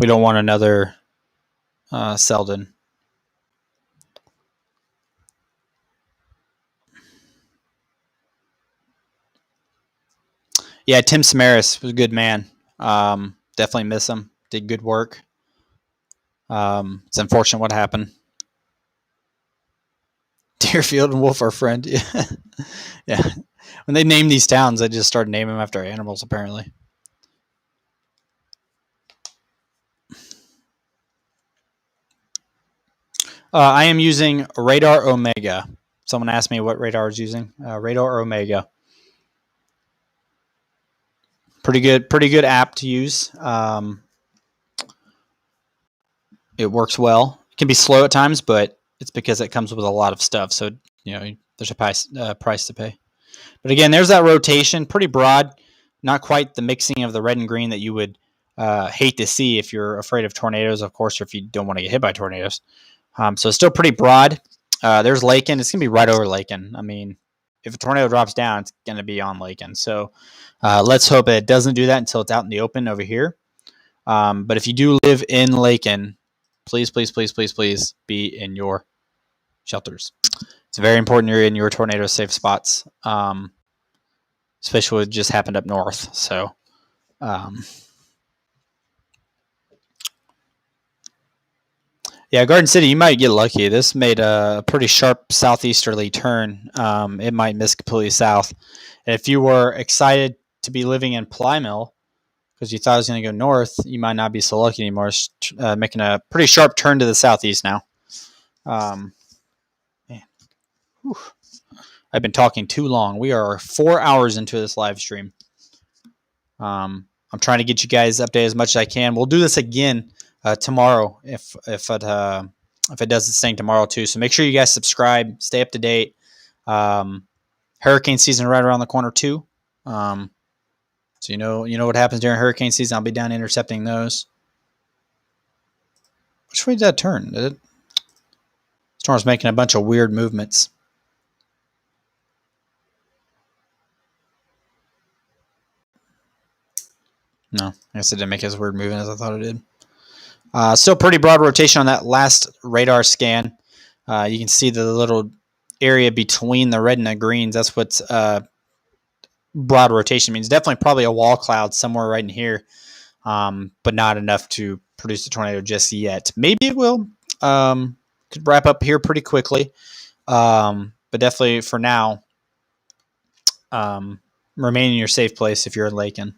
don't want another Seldon. Yeah, Tim Samaras was a good man. Definitely miss him. Did good work. It's unfortunate what happened. Deerfield and Wolf are friend. Yeah. Yeah. When they name these towns, they just start naming them after animals, apparently. I am using Radar Omega. Someone asked me what radar is using. Radar Omega. Pretty good app to use. It works well. It can be slow at times, but it's because it comes with a lot of stuff. So, there's a price to pay. But again, there's that rotation, pretty broad. Not quite the mixing of the red and green that you would hate to see if you're afraid of tornadoes, of course, or if you don't want to get hit by tornadoes. So it's still pretty broad. There's Laken. It's going to be right over Laken. I mean, if a tornado drops down, it's going to be on Laken. So let's hope it doesn't do that until it's out in the open over here. But if you do live in Laken, please be in your shelters. It's very important you're in your tornado safe spots, especially what just happened up north. So, yeah, Garden City, you might get lucky. This made a pretty sharp southeasterly turn. It might miss completely south. And if you were excited to be living in Plymouth because you thought it was going to go north, you might not be so lucky anymore. It's making a pretty sharp turn to the southeast now. Man. I've been talking too long. We are 4 hours into this live stream. I'm trying to get you guys updated as much as I can. We'll do this again tomorrow if it does its thing tomorrow too. So make sure you guys subscribe, stay up to date. Hurricane season right around the corner too. So you know what happens during hurricane season. I'll be down intercepting those. Which way did that turn? Did it? Storm's making a bunch of weird movements. No, I guess it didn't make as weird movement as I thought it did. Still pretty broad rotation on that last radar scan. You can see the little area between the red and the greens. That's what broad rotation means. Definitely probably a wall cloud somewhere right in here, but not enough to produce a tornado just yet. Maybe it will. Could wrap up here pretty quickly, but definitely for now, remain in your safe place if you're in Laken.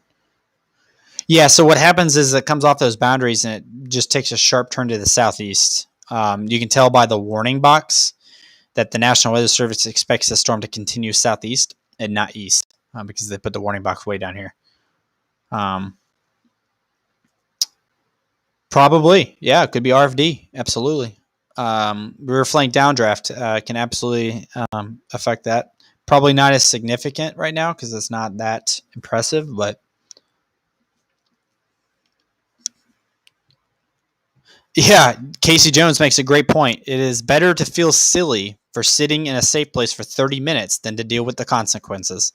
Yeah, so what happens is it comes off those boundaries and it just takes a sharp turn to the southeast. You can tell by the warning box that the National Weather Service expects the storm to continue southeast and not east because they put the warning box way down here. Probably, yeah, it could be RFD, absolutely. Rear flank downdraft can absolutely affect that. Probably not as significant right now because it's not that impressive, but yeah, Casey Jones makes a great point. It is better to feel silly for sitting in a safe place for 30 minutes than to deal with the consequences.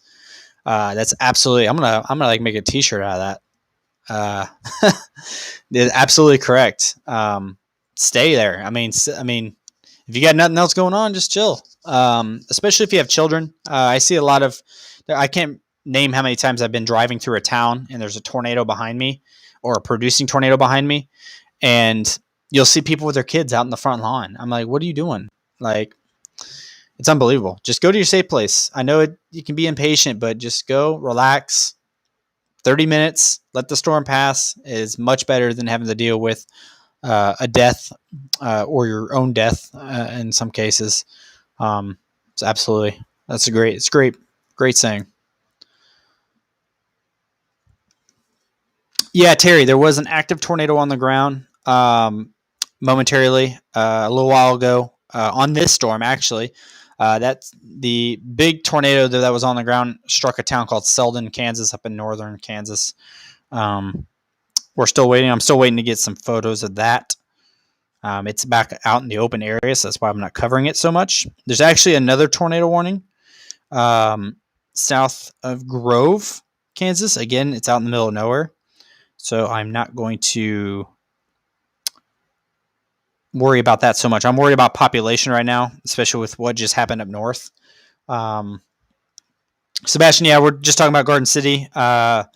That's absolutely. I'm gonna like make a T-shirt out of that. Absolutely correct. Stay there. I mean, if you got nothing else going on, just chill. Especially if you have children. I see a lot of. I can't name how many times I've been driving through a town and there's a tornado behind me, or a producing tornado behind me, and you'll see people with their kids out in the front lawn. I'm like, what are you doing? Like, it's unbelievable. Just go to your safe place. I know you can be impatient, but just go, relax. 30 minutes, let the storm pass is much better than having to deal with a death or your own death in some cases. It's absolutely, it's great saying. Yeah, Terry, there was an active tornado on the ground momentarily a little while ago on this storm, actually. That's the big tornado that was on the ground struck a town called Seldon, Kansas, up in northern Kansas. We're still waiting. I'm still waiting to get some photos of that. It's back out in the open area, so that's why I'm not covering it so much. There's actually another tornado warning south of Grove, Kansas. Again, it's out in the middle of nowhere. So I'm not going to worry about that so much. I'm worried about population right now, especially with what just happened up north. Sebastian, yeah, we're just talking about Garden City. It's hard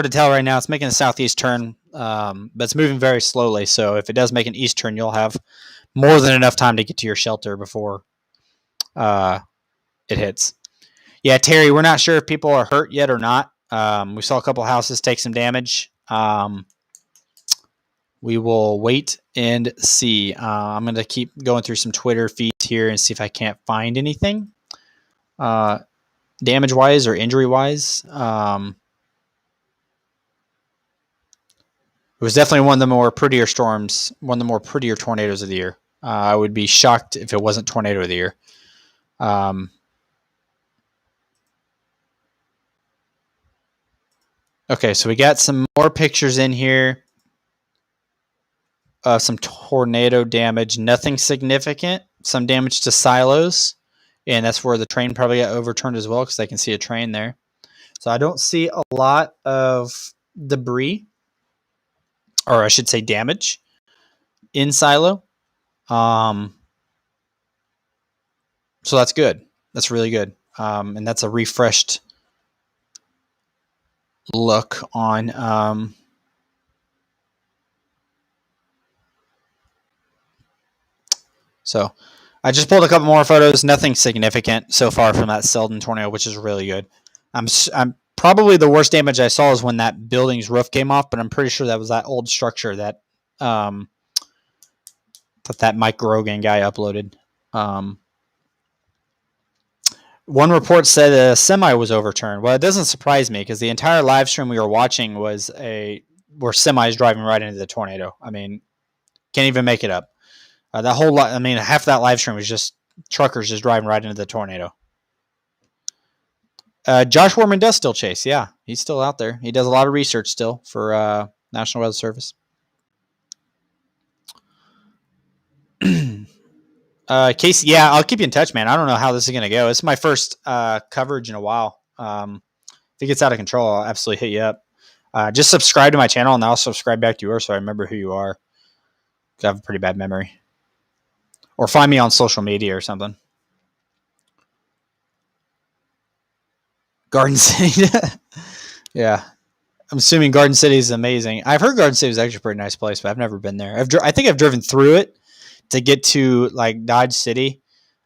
to tell right now. It's making a southeast turn, but it's moving very slowly. So if it does make an east turn, you'll have more than enough time to get to your shelter before it hits. Yeah, Terry, we're not sure if people are hurt yet or not. We saw a couple houses take some damage. We will wait and see. I'm going to keep going through some Twitter feeds here and see if I can't find anything damage-wise or injury-wise. It was definitely one of the more prettier storms, one of the more prettier tornadoes of the year. I would be shocked if it wasn't tornado of the year. Okay, so we got some more pictures in here. Some tornado damage, nothing significant. Some damage to silos, and that's where the train probably got overturned as well because I can see a train there. So I don't see a lot of debris, or I should say damage, in silo. So that's good. That's really good. And that's a refreshed look on so I just pulled a couple more photos. Nothing significant so far from that Seldon tornado, which is really good. I'm probably the worst damage I saw is when that building's roof came off, but I'm pretty sure that was that old structure that that Mike Grogan guy uploaded. One report said a semi was overturned. Well, it doesn't surprise me because the entire live stream we were watching were semis driving right into the tornado. I mean, can't even make it up. That whole lot. I mean, half that live stream was just truckers just driving right into the tornado. Josh Warman does still chase. Yeah, he's still out there. He does a lot of research still for National Weather Service. Casey, yeah, I'll keep you in touch, man. I don't know how this is going to go. It's my first coverage in a while. If it gets out of control, I'll absolutely hit you up. Just subscribe to my channel, and I'll subscribe back to yours so I remember who you are. Because I have a pretty bad memory. Or find me on social media or something. Garden City. Yeah. I'm assuming Garden City is amazing. I've heard Garden City is actually a pretty nice place, but I've never been there. I think I've driven through it to get to like Dodge City,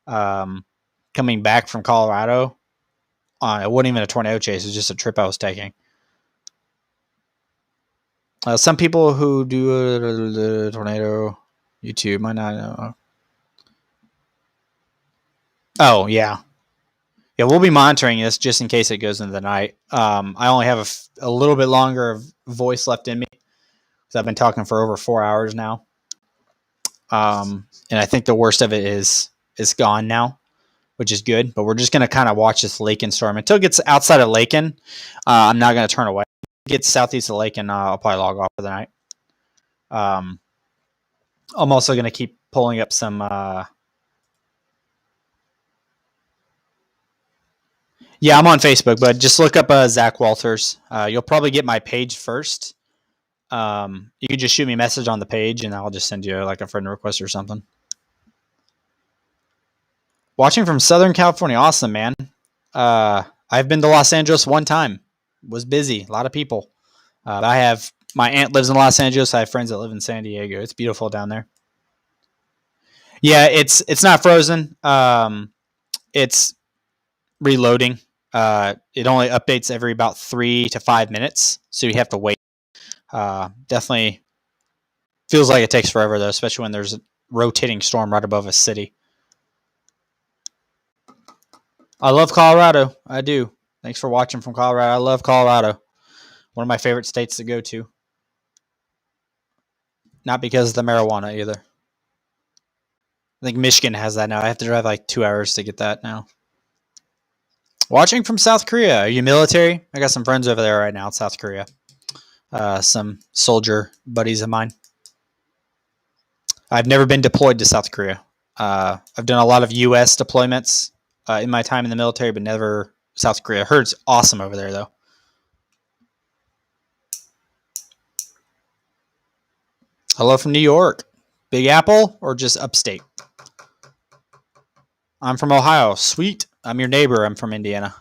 coming back from Colorado. It wasn't even a tornado chase; it was just a trip I was taking. Some people who do the tornado YouTube might not know. Oh yeah, yeah. We'll be monitoring this just in case it goes into the night. I only have a little bit longer of voice left in me because I've been talking for over 4 hours now. And I think the worst of it is gone now, which is good. But we're just going to kind of watch this Laken storm until it gets outside of Laken. I'm not going to turn away. If it gets southeast of Laken, I'll probably log off for the night. I'm also going to keep pulling up some. Yeah, I'm on Facebook, but just look up Zach Walters. You'll probably get my page first. You can just shoot me a message on the page, and I'll just send you like a friend request or something. Watching from Southern California, awesome, man. I've been to Los Angeles one time. Was busy, a lot of people. My aunt lives in Los Angeles. I have friends that live in San Diego. It's beautiful down there. Yeah, it's not frozen. It's reloading. It only updates every about 3 to 5 minutes, so you have to wait. Definitely feels like it takes forever though, especially when there's a rotating storm right above a city. I love Colorado. I do. Thanks for watching from Colorado. I love Colorado. One of my favorite states to go to. Not because of the marijuana either. I think Michigan has that now. I have to drive like 2 hours to get that now. Watching from South Korea. Are you military? I got some friends over there right now in South Korea. Some soldier buddies of mine. I've never been deployed to South Korea. I've done a lot of U.S. deployments in my time in the military, but never South Korea. I heard it's awesome over there, though. Hello from New York. Big Apple or just upstate? I'm from Ohio. Sweet. I'm your neighbor. I'm from Indiana.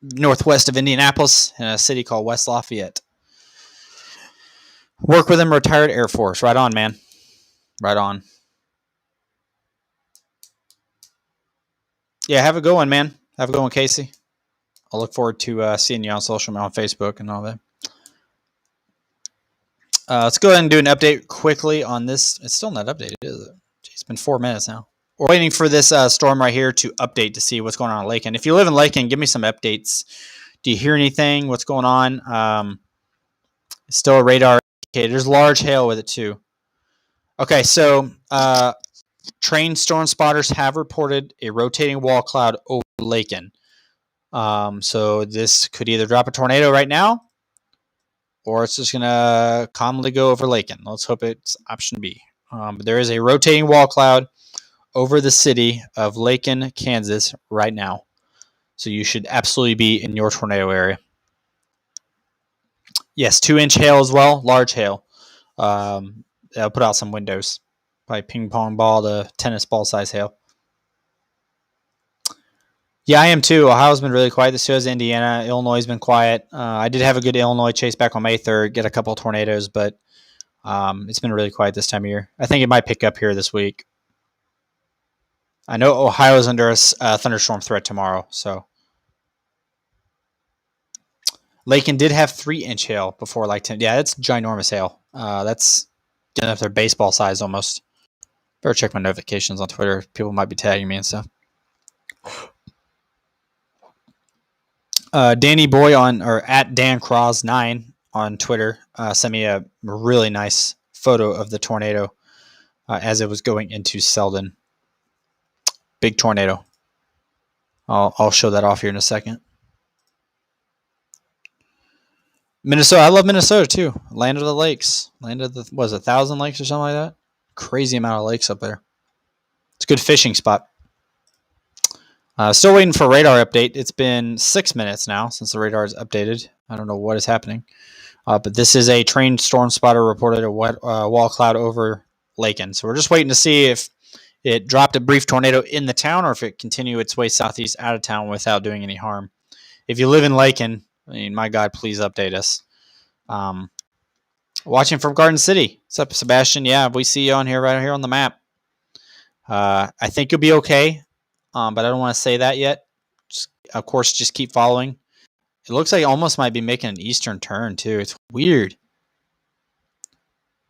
Northwest of Indianapolis in a city called West Lafayette. Work with him, retired Air Force. Right on, man. Right on. Yeah, have a good one, man. Have a good one, Casey. I'll look forward to seeing you on social media, on Facebook and all that. Let's go ahead and do an update quickly on this. It's still not updated, is it? Jeez, it's been 4 minutes now. We're waiting for this storm right here to update to see what's going on in Laken. If you live in Laken, give me some updates. Do you hear anything? What's going on? It's still a radar indicator. There's large hail with it too. Okay, so trained storm spotters have reported a rotating wall cloud over Laken. So this could either drop a tornado right now, or it's just going to calmly go over Laken. Let's hope it's option B. But there is a rotating wall cloud over the city of Laken, Kansas right now. So you should absolutely be in your tornado area. Yes, 2-inch hail as well, large hail. That'll put out some windows. Probably ping pong ball to tennis ball size hail. Yeah, I am too. Ohio's been really quiet. So has Indiana. Illinois has been quiet. I did have a good Illinois chase back on May 3rd, get a couple of tornadoes, but it's been really quiet this time of year. I think it might pick up here this week. I know Ohio's under a thunderstorm threat tomorrow, so. Laken did have 3-inch hail before like 10. Yeah, that's ginormous hail. That's getting up their baseball size almost. Better check my notifications on Twitter. People might be tagging me and stuff. Danny Boy or at Dan Cross 9 on Twitter sent me a really nice photo of the tornado as it was going into Seldon. Big tornado. I'll show that off here in a second. Minnesota, I love Minnesota too. Land of the lakes, land of the 1,000 lakes or something like that. Crazy amount of lakes up there. It's a good fishing spot. Still waiting for radar update. It's been 6 minutes now since the radar is updated. I don't know what is happening. But this is a trained storm spotter reported a wet wall cloud over Laken. So we're just waiting to see if it dropped a brief tornado in the town or if it continued its way southeast out of town without doing any harm. If you live in Laken, I mean, my God, please update us. Watching from Garden City. What's up, Sebastian? Yeah, we see you on here right here on the map. I think you'll be okay. But I don't want to say that yet. Of course, just keep following. It looks like it almost might be making an eastern turn, too. It's weird.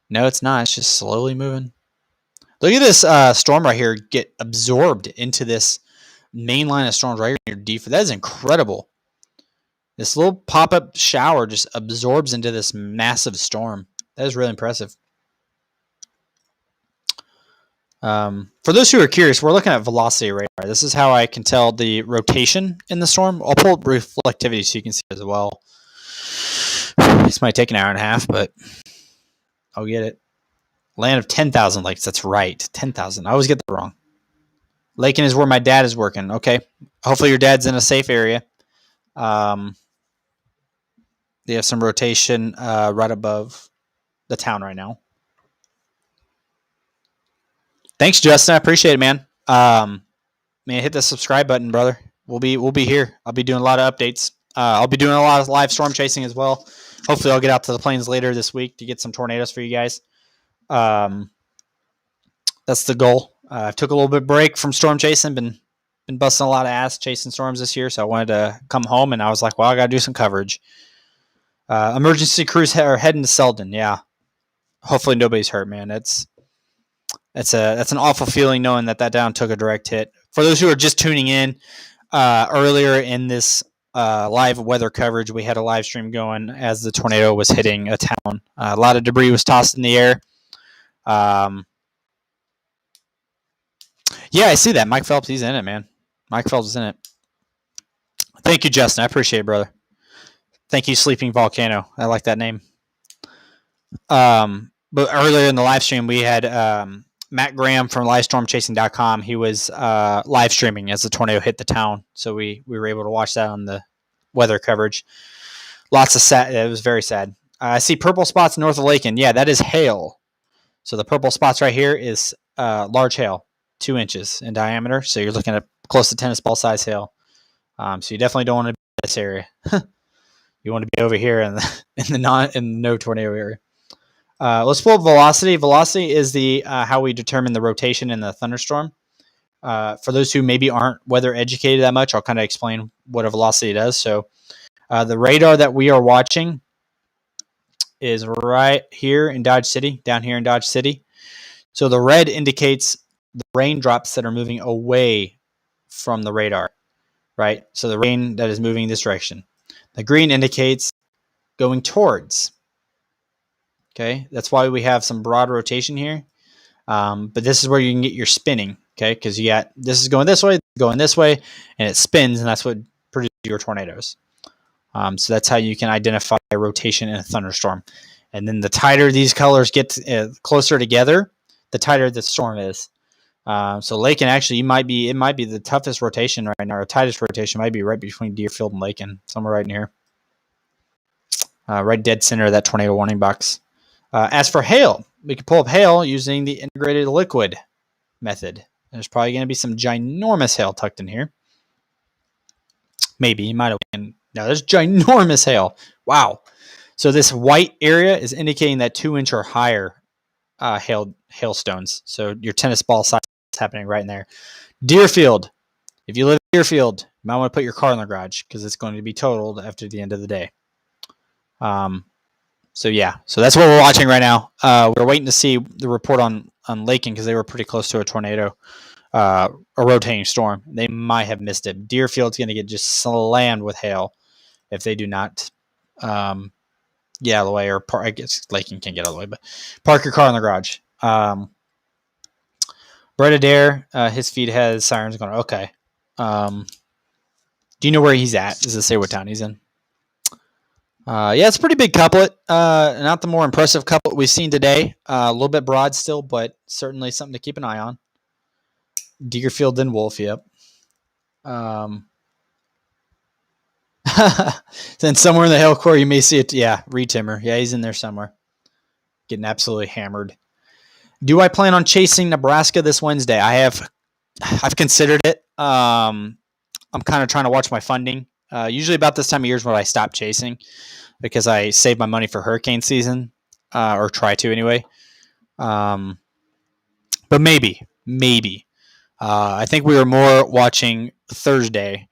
No, it's not. It's just slowly moving. Look at this storm right here get absorbed into this main line of storms right here near D4. That is incredible. This little pop-up shower just absorbs into this massive storm. That is really impressive. For those who are curious, we're looking at velocity radar. This is how I can tell the rotation in the storm. I'll pull up reflectivity so you can see it as well. This might take an hour and a half, but I'll get it. Land of 10,000 lakes. That's right. 10,000. I always get that wrong. Laken is where my dad is working. Okay. Hopefully your dad's in a safe area. They have some rotation right above the town right now. Thanks, Justin. I appreciate it, man. Man, hit the subscribe button, brother. We'll be here. I'll be doing a lot of updates. I'll be doing a lot of live storm chasing as well. Hopefully, I'll get out to the plains later this week to get some tornadoes for you guys. That's the goal. I took a little bit break from storm chasing. Been busting a lot of ass chasing storms this year, so I wanted to come home, and I was like, well, I got to do some coverage. Emergency crews are heading to Seldon. Yeah. Hopefully nobody's hurt, man. That's an awful feeling knowing that down took a direct hit. For those who are just tuning in, earlier in this live weather coverage, we had a live stream going as the tornado was hitting a town. A lot of debris was tossed in the air. Yeah, I see that. Mike Phelps, he's in it, man. Mike Phelps is in it. Thank you, Justin. I appreciate it, brother. Thank you, Sleeping Volcano. I like that name. But earlier in the live stream, we had Matt Graham from livestormchasing.com. He was live streaming as the tornado hit the town. So we were able to watch that on the weather coverage. Lots of sad. It was very sad. I see purple spots north of Laken. Yeah, that is hail. So the purple spots right here is large hail, 2 inches in diameter. So you're looking at close to tennis ball size hail. So you definitely don't want to be in this area. You want to be over here in the no tornado area. Let's pull up velocity. Velocity is the how we determine the rotation in the thunderstorm. For those who maybe aren't weather educated that much, I'll kind of explain what a velocity does. So the radar that we are watching is right here in Dodge City, down here in Dodge City. So the red indicates the raindrops that are moving away from the radar, right? So the rain that is moving this direction. The green indicates going towards. Okay, that's why we have some broad rotation here. But this is where you can get your spinning, okay? Because you got this is going this way, and it spins, and that's what produces your tornadoes. So that's how you can identify a rotation in a thunderstorm. And then the tighter these colors get closer together, the tighter the storm is. So Laken actually, it might be the toughest rotation right now, or tightest rotation might be right between Deerfield and Laken, somewhere right in here. Right dead center of that tornado warning box. As for hail, we can pull up hail using the integrated liquid method. There's probably going to be some ginormous hail tucked in here. Maybe. You might have been. No, there's ginormous hail. Wow. So this white area is indicating that 2-inch or higher hailstones. So your tennis ball size is happening right in there. Deerfield. If you live in Deerfield, you might want to put your car in the garage because it's going to be totaled after the end of the day. So yeah, so that's what we're watching right now. We're waiting to see the report on Laken because they were pretty close to a tornado. a rotating storm. They might have missed it. Deerfield's going to get just slammed with hail if they do not get out of the way, or I guess Laken can't get out of the way, but park your car in the garage. Brett Adair, his feed has sirens going. Okay. Do you know where he's at? Does it say what town he's in? Yeah, it's a pretty big couplet. Not the more impressive couplet we've seen today. A little bit broad still, but certainly something to keep an eye on. Deerfield and Wolf, yep. Then somewhere in the hill core, you may see it. Yeah, Reed Timmer. Yeah, he's in there somewhere. Getting absolutely hammered. Do I plan on chasing Nebraska this Wednesday? I've considered it. I'm kind of trying to watch my funding. Usually about this time of year is when I stop chasing because I save my money for hurricane season, or try to anyway. But maybe. I think we were more watching Thursday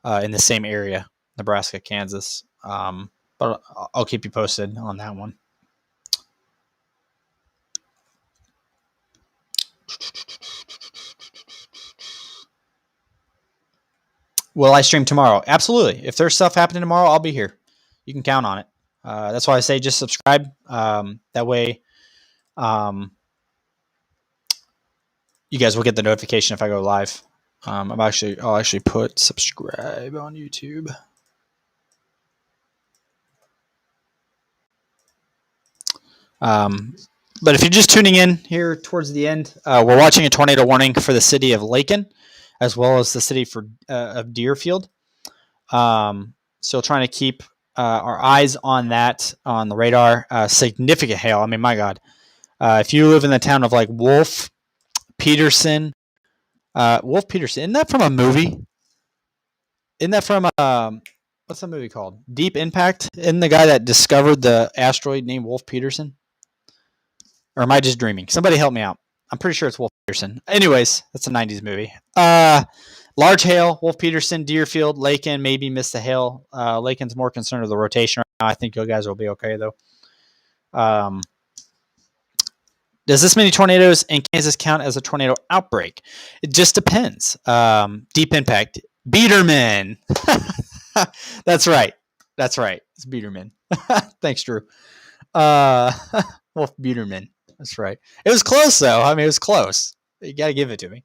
in the same area, Nebraska, Kansas. But I'll keep you posted on that one. Will I stream tomorrow? Absolutely. If there's stuff happening tomorrow, I'll be here. You can count on it. That's why I say just subscribe. That way, you guys will get the notification if I go live. I'll actually put subscribe on YouTube. But if you're just tuning in here towards the end, we're watching a tornado warning for the city of Laken, as well as the city of Deerfield. So trying to keep our eyes on that on the radar. Significant hail. I mean, my God. If you live in the town of like Wolf Peterson, isn't that from a movie? Isn't that from what's the movie called? Deep Impact? Isn't the guy that discovered the asteroid named Wolf Peterson? Or am I just dreaming? Somebody help me out. I'm pretty sure it's Wolf Peterson. Anyways, that's a 90s movie. Large hail, Wolf Peterson, Deerfield, Laken, maybe missed the hail. Laken's more concerned with the rotation right now. I think you guys will be okay, though. Does this many tornadoes in Kansas count as a tornado outbreak? It just depends. Deep Impact. Biederman. That's right. It's Biederman. Thanks, Drew. Wolf Biederman. That's right. It was close, though. I mean, it was close. You got to give it to me.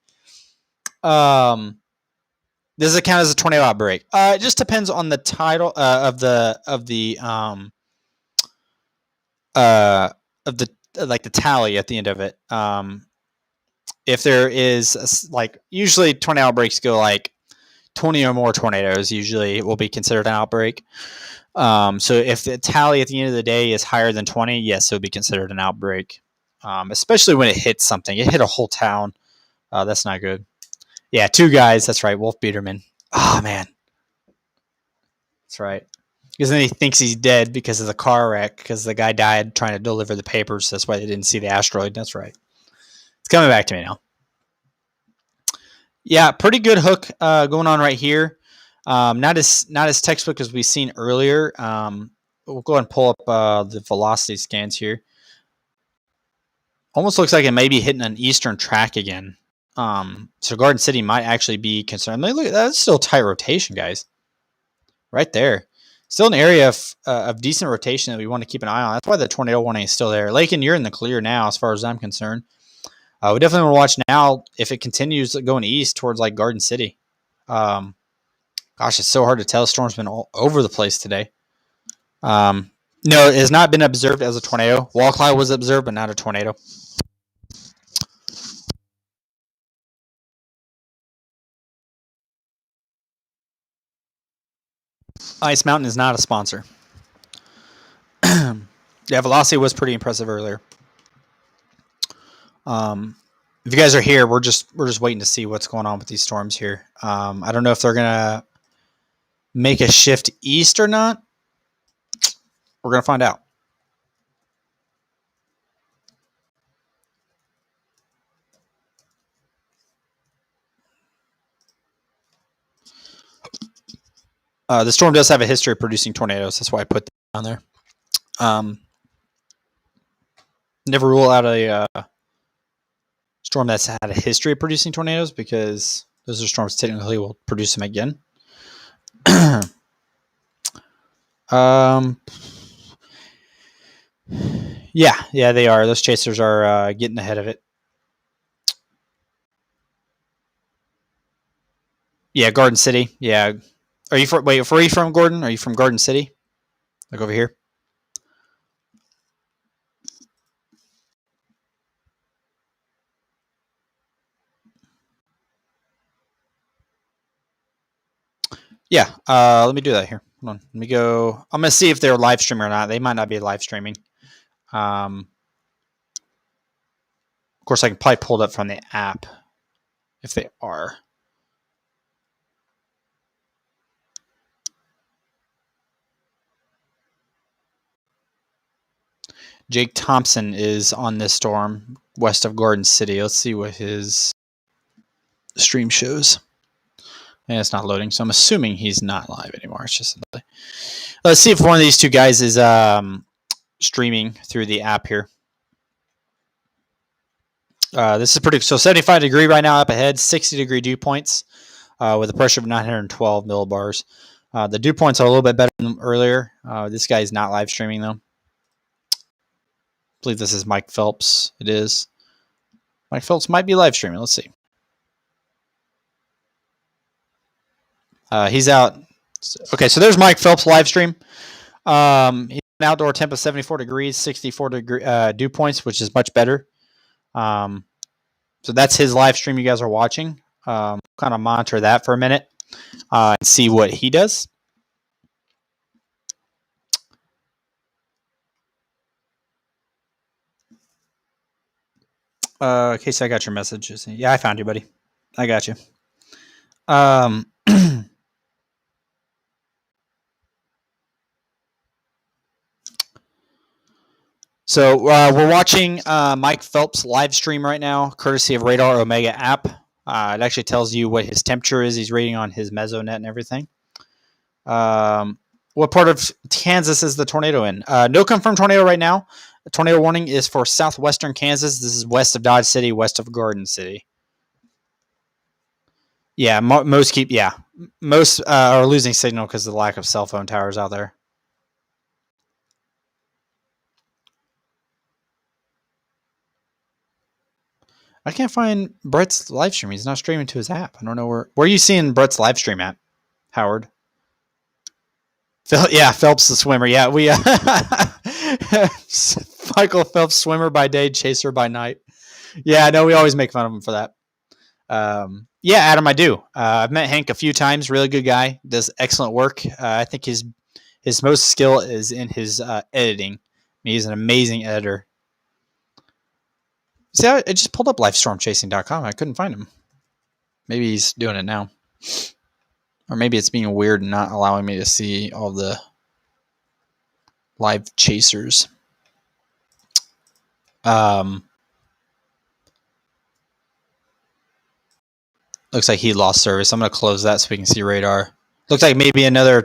Does it count as a tornado outbreak? It just depends on the title of the tally at the end of it. If there is usually tornado outbreaks go like 20 or more tornadoes usually will be considered an outbreak. So if the tally at the end of the day is higher than 20, yes, it would be considered an outbreak. Especially when it hits something. It hit a whole town. That's not good. Yeah, 2 guys. That's right. Wolf Biederman. Oh, man. That's right. Because then he thinks he's dead because of the car wreck, because the guy died trying to deliver the papers. That's why they didn't see the asteroid. That's right. It's coming back to me now. Yeah, pretty good hook going on right here. Not as textbook as we've seen earlier. We'll go ahead and pull up the velocity scans here. Almost looks like it may be hitting an eastern track again. So Garden City might actually be concerned. I mean, look, that's still tight rotation, guys. Right there. Still an area of decent rotation that we want to keep an eye on. That's why the tornado warning is still there. Laken, you're in the clear now as far as I'm concerned. We definitely want to watch now if it continues going east towards like Garden City. Gosh, it's so hard to tell. Storm's been all over the place today. No, it has not been observed as a tornado. Wall cloud was observed, but not a tornado. Ice Mountain is not a sponsor. Yeah, velocity was pretty impressive earlier. If you guys are here, we're just waiting to see what's going on with these storms here. I don't know if they're gonna make a shift east or not. We're gonna find out. The storm does have a history of producing tornadoes. That's why I put that on there. Never rule out a storm that's had a history of producing tornadoes, because those are storms technically will produce them again. Yeah, they are. Those chasers are getting ahead of it. Yeah, Garden City. Yeah. Are you from? Wait, where are you from, Gordon? Are you from Garden City? Like over here? Yeah. Let me do that here. Hold on. Let me go. I'm gonna see if they're live streaming or not. They might not be live streaming. Of course, I can probably pull it up from the app if they are. Jake Thompson is on this storm west of Garden City. Let's see what his stream shows. And it's not loading, so I'm assuming he's not live anymore. It's just let's see if one of these two guys is streaming through the app here. This is pretty so 75 degree right now up ahead, 60 degree dew points with a pressure of 912 millibars. The dew points are a little bit better than earlier. This guy is not live streaming though. I believe this is Mike Phelps. It is. Mike Phelps might be live streaming. Let's see. He's out. Okay, so there's Mike Phelps live stream. He's an outdoor temp of 74 degrees, 64 degree dew points, which is much better. So that's his live stream you guys are watching. Kind of monitor that for a minute and see what he does. Casey, I got your message. Yeah, I found you, buddy. I got you. So we're watching Mike Phelps live stream right now, courtesy of Radar Omega app. It actually tells you what his temperature is. He's rating on his mesonet and everything. What part of Kansas is the tornado in? No confirmed tornado right now. The tornado warning is for southwestern Kansas. This is west of Dodge City, west of Garden City. Yeah, most are losing signal because of the lack of cell phone towers out there. I can't find Brett's live stream. He's not streaming to his app. I don't know where are you seeing Brett's live stream at, Howard? Phelps the swimmer. Yeah, we Michael Phelps, swimmer by day, chaser by night. Yeah, no, we always make fun of him for that. Yeah, Adam, I do. I've met Hank a few times. Really good guy. Does excellent work. I think his most skill is in his editing. He's an amazing editor. See, I just pulled up livestormchasing.com. I couldn't find him. Maybe he's doing it now. Or maybe it's being weird and not allowing me to see all the live chasers. Looks like he lost service. I'm going to close that so we can see radar. Looks like maybe another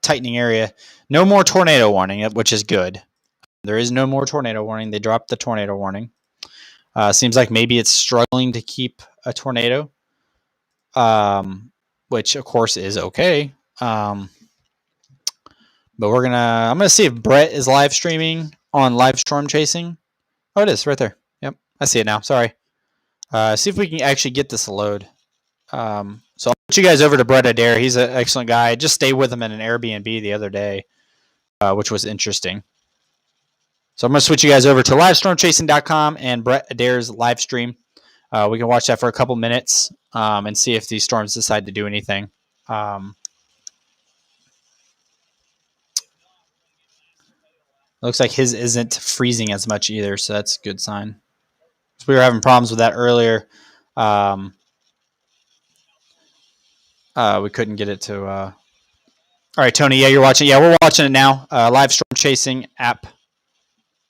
tightening area. No more tornado warning, which is good. There is no more tornado warning. They dropped the tornado warning. Seems like maybe it's struggling to keep a tornado, which of course is okay. But I'm gonna see if Brett is live streaming on live storm chasing. Oh, it is right there. Yep, I see it now. Sorry. See if we can actually get this to load. So I'll put you guys over to Brett Adair. He's an excellent guy. I just stayed with him in an Airbnb the other day, which was interesting. So I'm going to switch you guys over to livestormchasing.com and Brett Adair's live stream. We can watch that for a couple minutes and see if these storms decide to do anything. Looks like his isn't freezing as much either, so that's a good sign. So we were having problems with that earlier. We couldn't get it to... All right, Tony, yeah, you're watching. Yeah, we're watching it now. Live storm chasing app.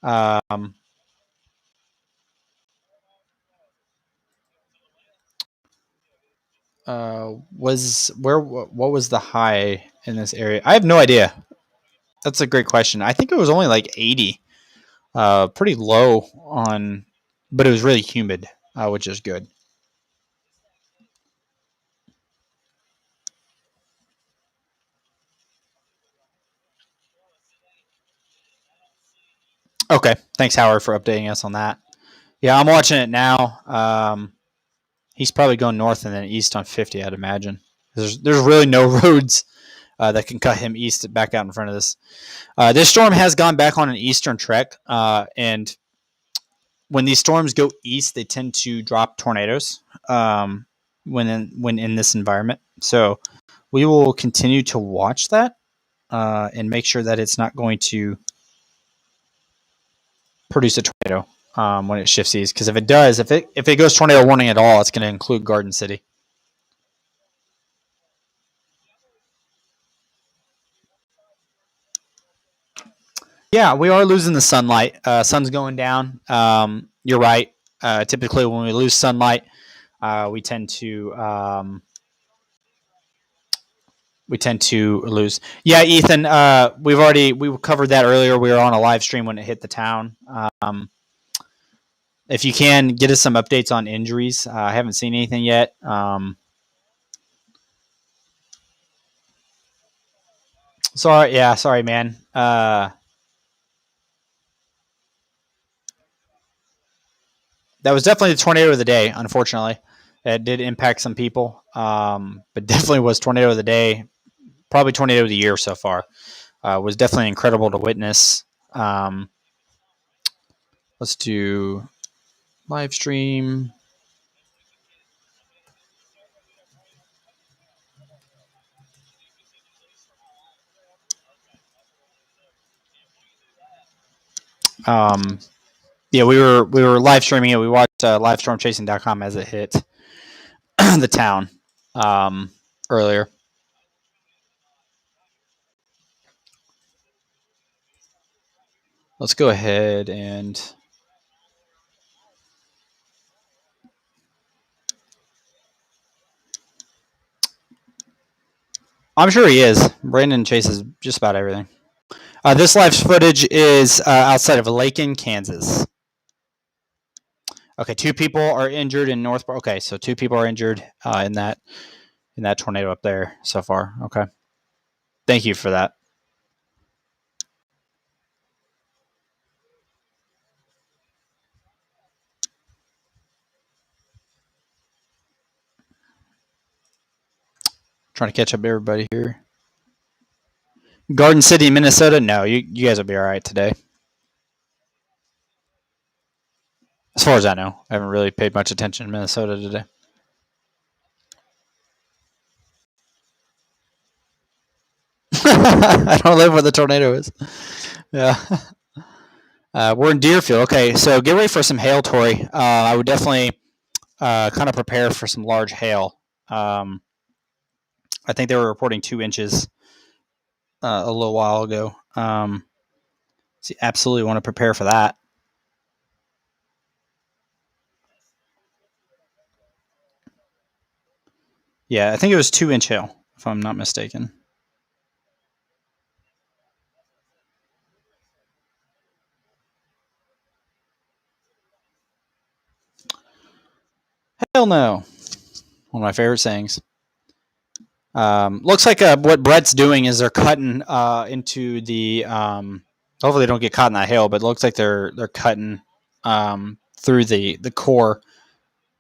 What was the high in this area? I have no idea. That's a great question. I think it was only like 80. Pretty low on, but it was really humid. which is good. Okay, thanks Howard for updating us on that. Yeah, I'm watching it now. He's probably going north and then east on 50, I'd imagine. There's really no roads that can cut him east back out in front of this. This storm has gone back on an eastern trek, and when these storms go east, they tend to drop tornadoes when in this environment. So we will continue to watch that and make sure that it's not going to produce a tornado when it shifts east. Because if it does, if it goes tornado warning at all, it's going to include Garden City. Yeah, we are losing the sunlight. Sun's going down. You're right. Typically, when we lose sunlight, we tend to lose. Yeah, Ethan. We covered that earlier. We were on a live stream when it hit the town. If you can get us some updates on injuries, I haven't seen anything yet. Sorry, man. That was definitely the tornado of the day. Unfortunately, it did impact some people, but definitely was tornado of the day. Probably tornado of the year so far. Was definitely incredible to witness. Let's do live stream. Yeah, we were live streaming it. We watched livestormchasing.com as it hit the town earlier. Let's go ahead and I'm sure he is. Brandon chases just about everything. This live footage is outside of Laken, Kansas. Okay, 2 people are injured in North. Okay, so 2 people are injured in that tornado up there so far. Okay, thank you for that. Trying to catch up everybody here. Garden City, Minnesota. No, you guys will be all right today. As far as I know, I haven't really paid much attention to Minnesota today. I don't live where the tornado is. Yeah. We're in Deerfield. Okay, so get ready for some hail, Tori. I would definitely kind of prepare for some large hail. I think they were reporting 2 inches a little while ago. So you absolutely want to prepare for that. Yeah, I think it was 2-inch hail, if I'm not mistaken. Hell no. One of my favorite sayings. Looks like what Brett's doing is they're cutting into the. Hopefully, they don't get caught in that hail, but it looks like they're cutting through the core,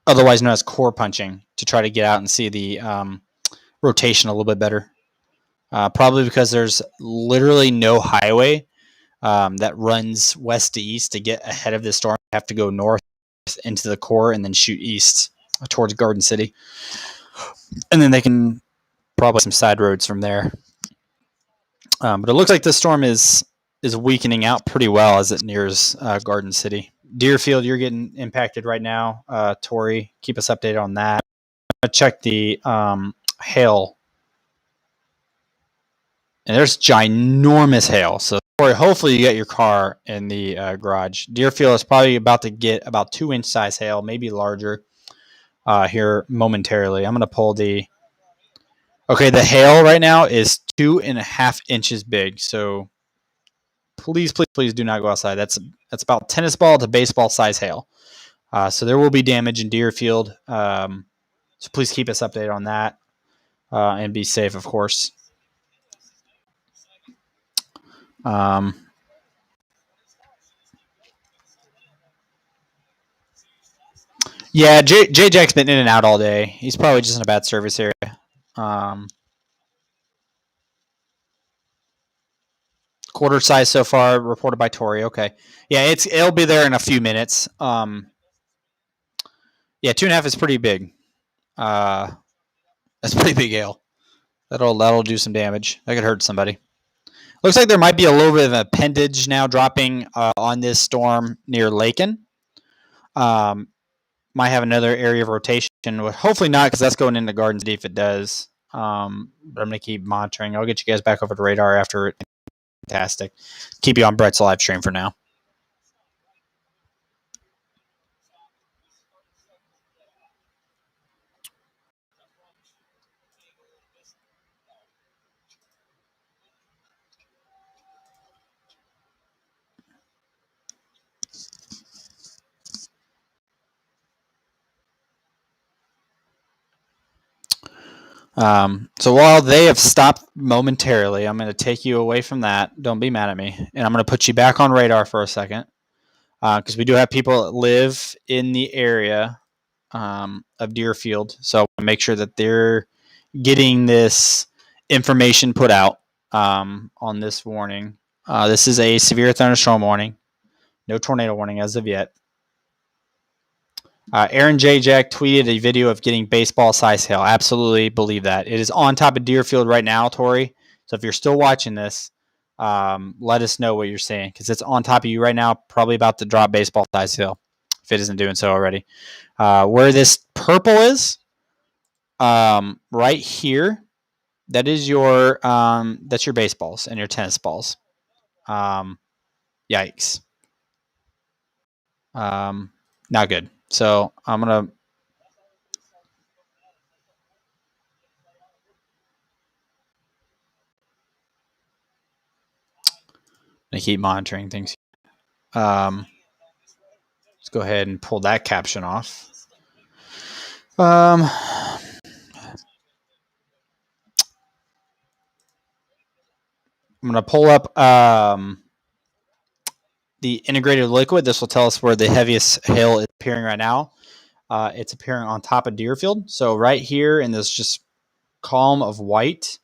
otherwise known as core punching, to try to get out and see the rotation a little bit better. Probably because there's literally no highway that runs west to east to get ahead of the storm. You have to go north into the core and then shoot east towards Garden City, and then they can probably some side roads from there. But it looks like the storm is weakening out pretty well as it nears Garden City. Deerfield, you're getting impacted right now. Tori, keep us updated on that. I'm gonna check the hail, and there's ginormous hail. So Tori, hopefully you get your car in the garage. Deerfield is probably about to get about 2-inch size hail, maybe larger, here momentarily. I'm gonna pull the. Okay, the hail right now is 2.5 inches big. So please do not go outside. That's about tennis ball to baseball size hail. So there will be damage in Deerfield. So please keep us updated on that and be safe, of course. Yeah, J Jack's been in and out all day. He's probably just in a bad service area. Quarter size so far, reported by Tori. Okay, yeah, it'll be there in a few minutes. Yeah, 2.5 is pretty big. That's pretty big hail. That'll do some damage. That could hurt somebody. Looks like there might be a little bit of appendage now dropping on this storm near Laken. Might have another area of rotation. Hopefully not, because that's going into Garden City if it does. But I'm going to keep monitoring. I'll get you guys back over the radar after it. Fantastic. Keep you on Brett's live stream for now. So while they have stopped momentarily, I'm going to take you away from that. Don't be mad at me. And I'm going to put you back on radar for a second because we do have people that live in the area of Deerfield. So I want to make sure that they're getting this information put out on this warning. This is a severe thunderstorm warning. No tornado warning as of yet. Aaron J. Jack tweeted a video of getting baseball-sized hail. Absolutely believe that. It is on top of Deerfield right now, Tori. So if you're still watching this, let us know what you're saying because it's on top of you right now, probably about to drop baseball-sized hail if it isn't doing so already. Where this purple is, right here, that is that's your baseballs and your tennis balls. Yikes. Not good. So I'm gonna keep monitoring things. Let's go ahead and pull that caption off. I'm gonna pull up the integrated liquid. This will tell us where the heaviest hail is appearing right now. It's appearing on top of Deerfield. So right here in this just column of white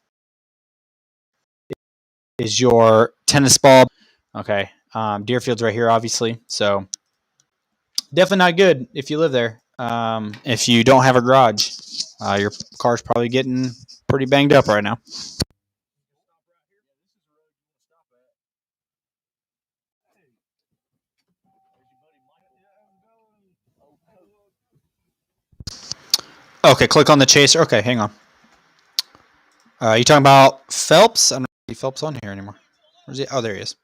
is your tennis ball. Okay. Deerfield's right here, obviously. So definitely not good if you live there. If you don't have a garage, your car's probably getting pretty banged up right now. Okay, click on the chaser. Okay, hang on. You talking about Phelps? I don't see Phelps on here anymore. Where's he? Oh, there he is.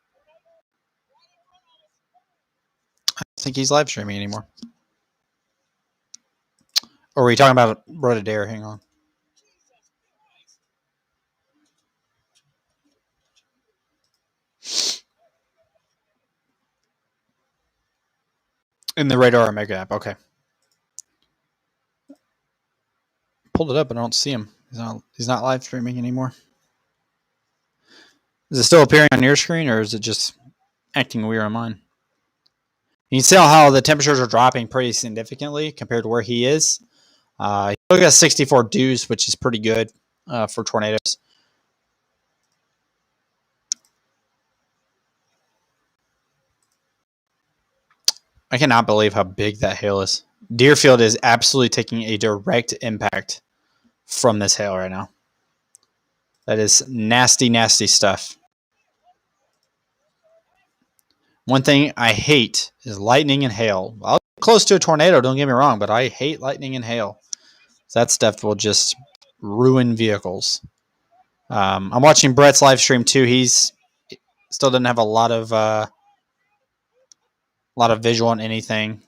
I don't think he's live streaming anymore. Or were you talking about Road to Dare? Hang on. In the Radar Omega app. Okay. Pulled it up, but I don't see him. He's not live streaming anymore. Is it still appearing on your screen, or is it just acting weird on mine? You can see how the temperatures are dropping pretty significantly compared to where he is. He still got 64 dews, which is pretty good for tornadoes. I cannot believe how big that hail is. Deerfield is absolutely taking a direct impact from this hail right now. That is nasty, nasty stuff. One thing I hate is lightning and hail. I'll get close to a tornado, don't get me wrong, but I hate lightning and hail. That stuff will just ruin vehicles. I'm watching Brett's live stream too. He's still doesn't have a lot of visual on anything.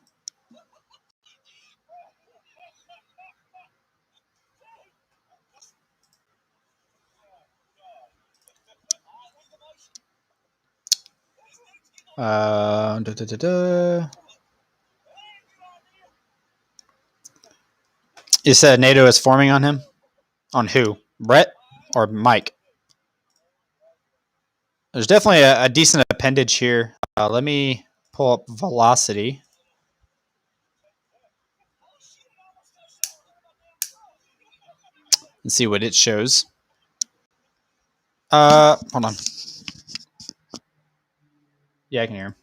Da, da, da, da. You said NATO is forming on him? On who? Brett or Mike? There's definitely a decent appendage here. Let me pull up velocity and see what it shows. Hold on. Yeah, I can hear him.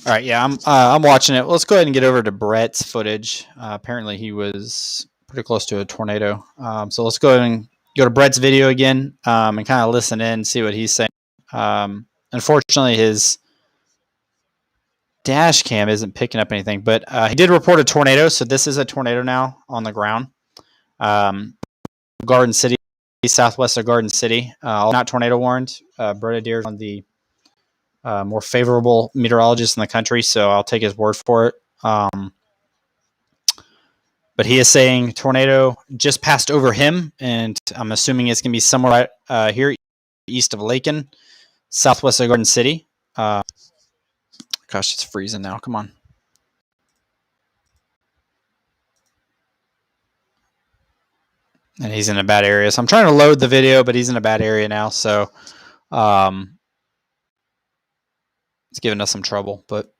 All right, yeah, I'm watching it. Let's go ahead and get over to Brett's footage. Apparently, he was pretty close to a tornado. So let's go ahead and go to Brett's video again and kind of listen in, see what he's saying. Unfortunately, his dash cam isn't picking up anything, but he did report a tornado. So this is a tornado now on the ground. Garden City, southwest of Garden City, not tornado warned. Brett Adair on the more favorable meteorologist in the country, so I'll take his word for it. But he is saying tornado just passed over him, and I'm assuming it's going to be somewhere here east of Laken, southwest of Garden City. Gosh, it's freezing now. Come on. And he's in a bad area. So I'm trying to load the video, but he's in a bad area now. So it's giving us some trouble. But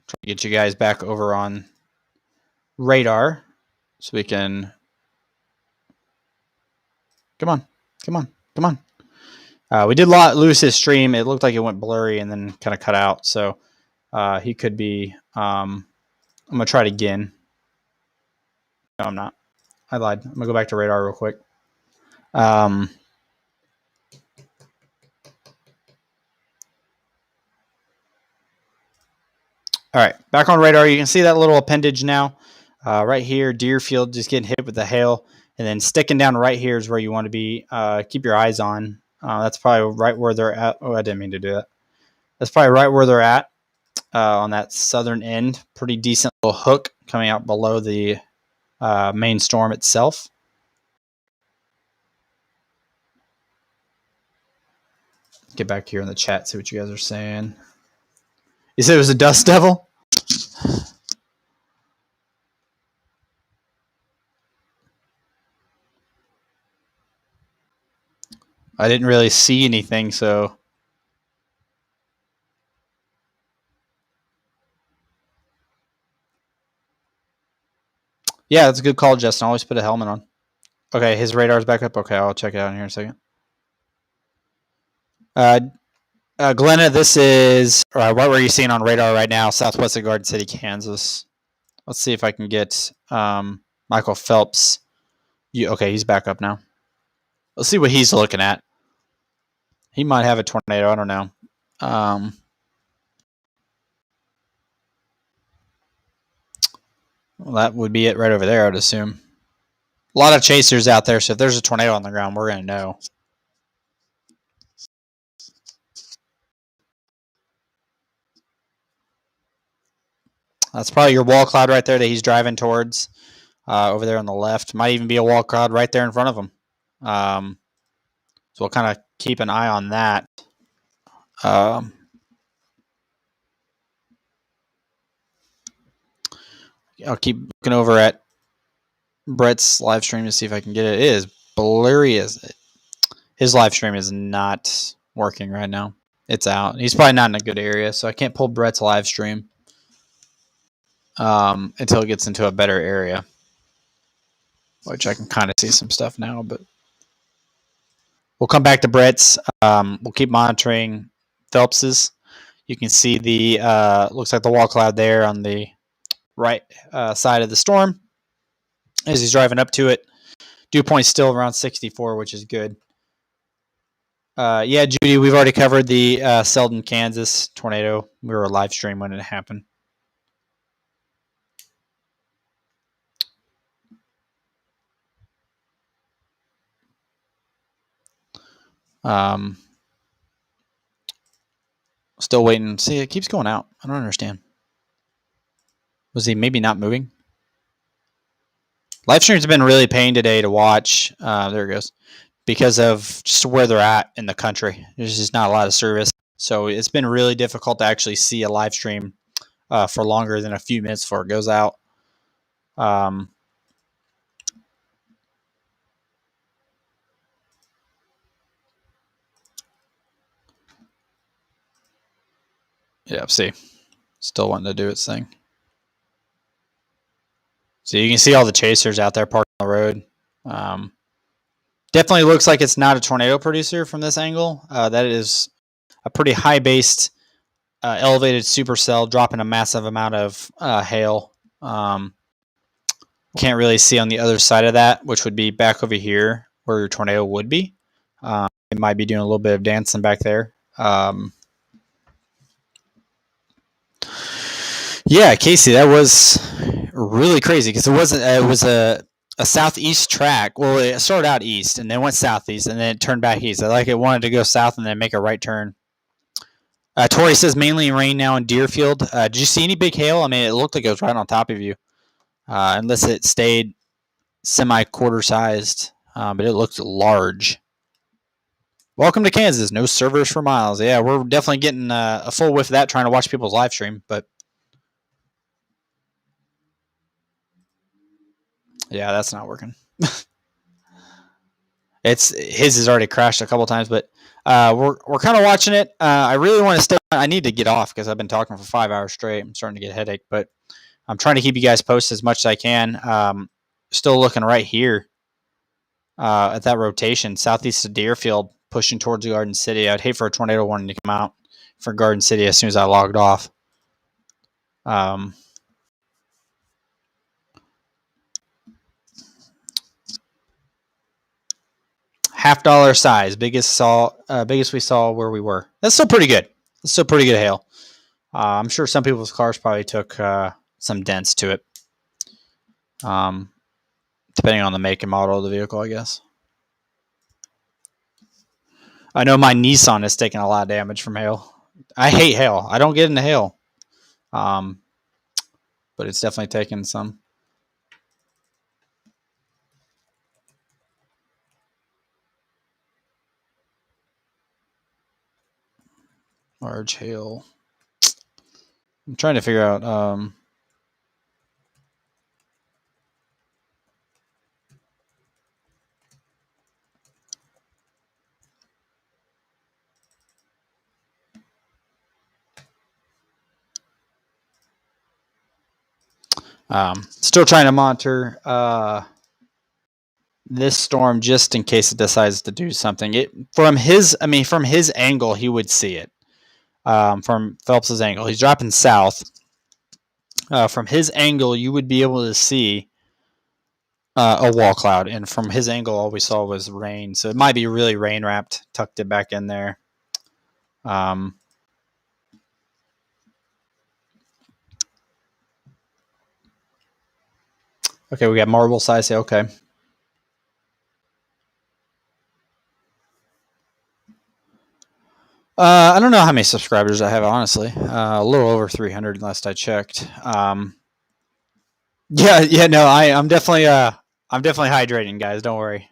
try to get you guys back over on radar so we can. Come on. We did lose his stream. It looked like it went blurry and then kind of cut out. So he could be. I'm going to try it again. No, I'm not. I lied. I'm going to go back to radar real quick. All right, back on radar. You can see that little appendage now. Right here, Deerfield just getting hit with the hail. And then sticking down right here is where you want to be. Keep your eyes on. That's probably right where they're at. Oh, I didn't mean to do that. That's probably right where they're at on that southern end. Pretty decent little hook coming out below the main storm itself. Get back here in the chat, see what you guys are saying. You said it was a dust devil? I didn't really see anything, so. Yeah, that's a good call, Justin. Always put a helmet on. Okay, his radar's back up. Okay, I'll check it out in here in a second. Glenna, this is what were you seeing on radar right now? Southwest of Garden City, Kansas. Let's see if I can get Michael Phelps. Okay, he's back up now. Let's see what he's looking at. He might have a tornado. I don't know. Well, that would be it right over there, I'd assume. A lot of chasers out there, so if there's a tornado on the ground, we're going to know. That's probably your wall cloud right there that he's driving towards over there on the left. Might even be a wall cloud right there in front of him. So we'll kind of keep an eye on that. I'll keep looking over at Brett's live stream to see if I can get it. It is blurry as it. His live stream is not working right now. It's out. He's probably not in a good area, so I can't pull Brett's live stream until it gets into a better area, which I can kind of see some stuff now. But we'll come back to Brett's. We'll keep monitoring Phelps's. You can see the looks like the wall cloud there on the right side of the storm as he's driving up to it. Dew point still around 64, which is good. Yeah, Judy, we've already covered the Seldon, Kansas tornado. We were a live stream when it happened. Um, Still waiting. See, it keeps going out. I don't understand. Was he maybe not moving? Live streams have been really pain today to watch. There it goes. Because of just where they're at in the country. There's just not a lot of service. So it's been really difficult to actually see a live stream for longer than a few minutes before it goes out. Yeah, see. Still wanting to do its thing. So you can see all the chasers out there parked on the road. Definitely looks like it's not a tornado producer from this angle. That is a pretty high-based, elevated supercell dropping a massive amount of hail. Can't really see on the other side of that, which would be back over here where your tornado would be. It might be doing a little bit of dancing back there. Yeah, Casey, that was really crazy because it was a southeast track. Well, it started out east and then went southeast and then it turned back east. Like it wanted to go south and then make a right turn. Tori says mainly rain now in Deerfield. Did you see any big hail? I mean, it looked like it was right on top of you, unless it stayed semi-quarter sized, but it looked large. Welcome to Kansas. No servers for miles. Yeah, we're definitely getting a full whiff of that trying to watch people's live stream, but yeah, that's not working. His has already crashed a couple times, but we're kind of watching it. I really want to stay. I need to get off because I've been talking for 5 hours straight. I'm starting to get a headache, but I'm trying to keep you guys posted as much as I can. Still looking right here at that rotation southeast of Deerfield, pushing towards Garden City. I'd hate for a tornado warning to come out for Garden City as soon as I logged off. $50 size, biggest we saw where we were. That's still pretty good. That's still pretty good hail. I'm sure some people's cars probably took some dents to it, depending on the make and model of the vehicle, I guess. I know my Nissan has taken a lot of damage from hail. I hate hail. I don't get into hail, but it's definitely taken some. Large hail. I'm trying to figure out. Still trying to monitor this storm just in case it decides to do something. From his angle, he would see it. From Phelps's angle, he's dropping south. From his angle, you would be able to see a wall cloud, and from his angle, all we saw was rain. So it might be really rain wrapped. Tucked it back in there. Okay, we got marble size. Okay. I don't know how many subscribers I have, honestly. A little over 300 last I checked. Yeah, no, I'm definitely hydrating, guys. Don't worry.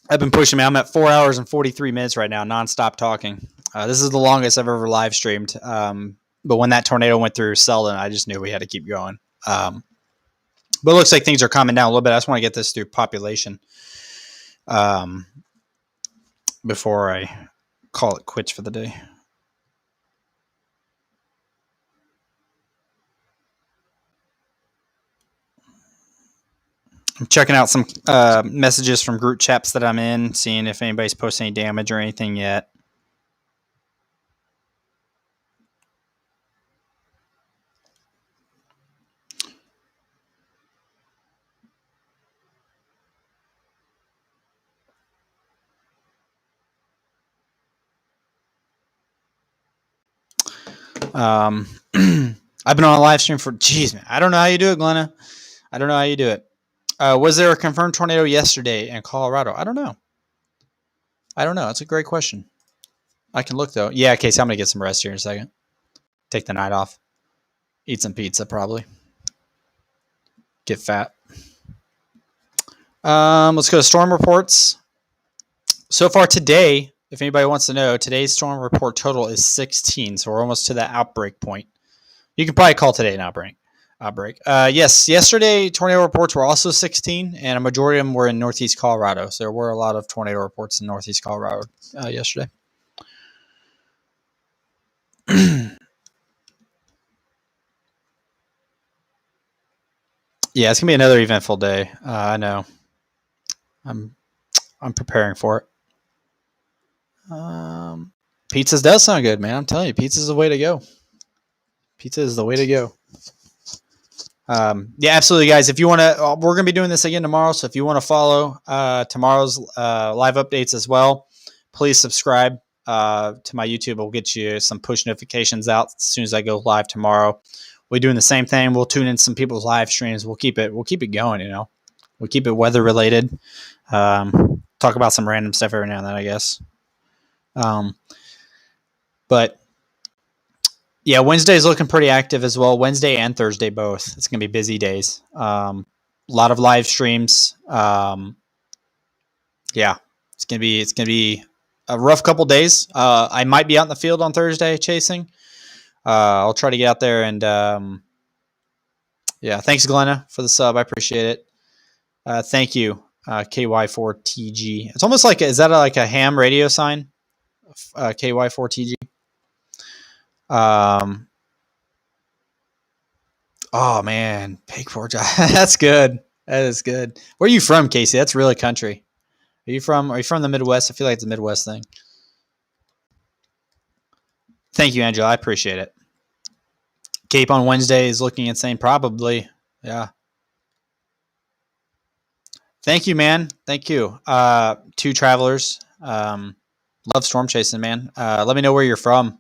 I've been pushing me. I'm at 4 hours and 43 minutes right now, nonstop talking. This is the longest I've ever live streamed. But when that tornado went through Seldon, I just knew we had to keep going. But it looks like things are calming down a little bit. I just want to get this through population before I call it quits for the day. I'm checking out some messages from group chats that I'm in, seeing if anybody's posting any damage or anything yet. I've been on a live stream for, geez, man. I don't know how you do it, Glenna. I don't know how you do it. Was there a confirmed tornado yesterday in Colorado? I don't know. That's a great question. I can look, though. Yeah, Casey, I'm going to get some rest here in a second. Take the night off. Eat some pizza, probably. Get fat. Let's go to storm reports. So far today, if anybody wants to know, today's storm report total is 16, so we're almost to that outbreak point. You can probably call today an outbreak. Yes, yesterday tornado reports were also 16, and a majority of them were in northeast Colorado. So there were a lot of tornado reports in northeast Colorado yesterday. Yeah, it's gonna be another eventful day. I know. I'm preparing for it. Pizzas does sound good, man. I'm telling you, pizza's the way to go. Pizza is the way to go. Yeah, absolutely, guys. If you want to, we're going to be doing this again tomorrow. So if you want to follow tomorrow's live updates as well, please subscribe to my YouTube. We'll get you some push notifications out as soon as I go live tomorrow. We're doing the same thing. We'll tune in some people's live streams. We'll keep it going. We'll keep it weather related. Talk about some random stuff every now and then, I guess. But yeah, Wednesday is looking pretty active as well. Wednesday and Thursday both. It's going to be busy days. A lot of live streams. Yeah, it's going to be a rough couple days. I might be out in the field on Thursday chasing. I'll try to get out there and yeah. Thanks, Glenna, for the sub. I appreciate it. Thank you, KY4TG. It's almost like is that like a ham radio sign? KY4TG. Oh man, pig pork. That's good. That is good. Where are you from, Casey? That's really country. Are you from the Midwest? I feel like it's a Midwest thing. Thank you, Angela. I appreciate it. Cape on Wednesday is looking insane. Probably. Yeah. Thank you, man. Thank you. Two travelers. Love storm chasing, man. Let me know where you're from.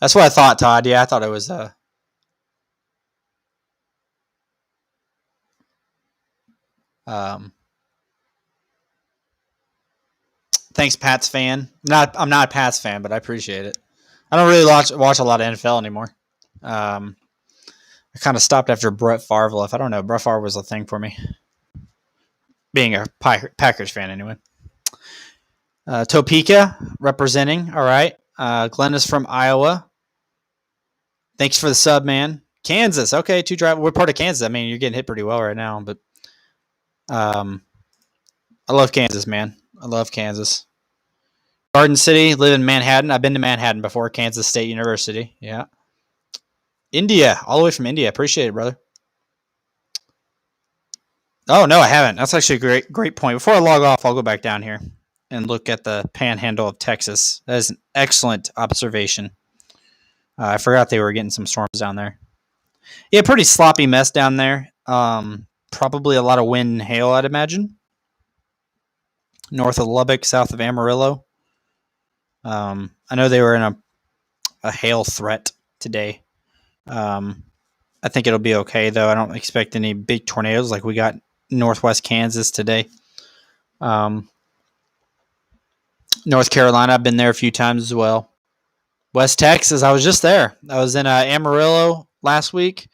That's what I thought, Todd. Yeah, I thought it was thanks, Pats fan. I'm not a Pats fan, but I appreciate it. I don't really watch a lot of NFL anymore. I kind of stopped after Brett Favre left. I don't know. Brett Favre was a thing for me. Being a Packers fan, anyway. Topeka representing. All right. Glenn is from Iowa. Thanks for the sub, man. Kansas. Okay, we're part of Kansas. I mean, you're getting hit pretty well right now, but I love Kansas, man. I love Kansas. Garden City, live in Manhattan. I've been to Manhattan before. Kansas State University. Yeah. India, all the way from India. Appreciate it, brother. Oh, no, I haven't. That's actually a great point. Before I log off, I'll go back down here and look at the panhandle of Texas. That is an excellent observation. I forgot they were getting some storms down there. Yeah, pretty sloppy mess down there. Probably a lot of wind and hail, I'd imagine. North of Lubbock, south of Amarillo. I know they were in a hail threat today. I think it'll be okay, though. I don't expect any big tornadoes like we got northwest Kansas today. North Carolina, I've been there a few times as well. West Texas, I was just there. I was in Amarillo last week,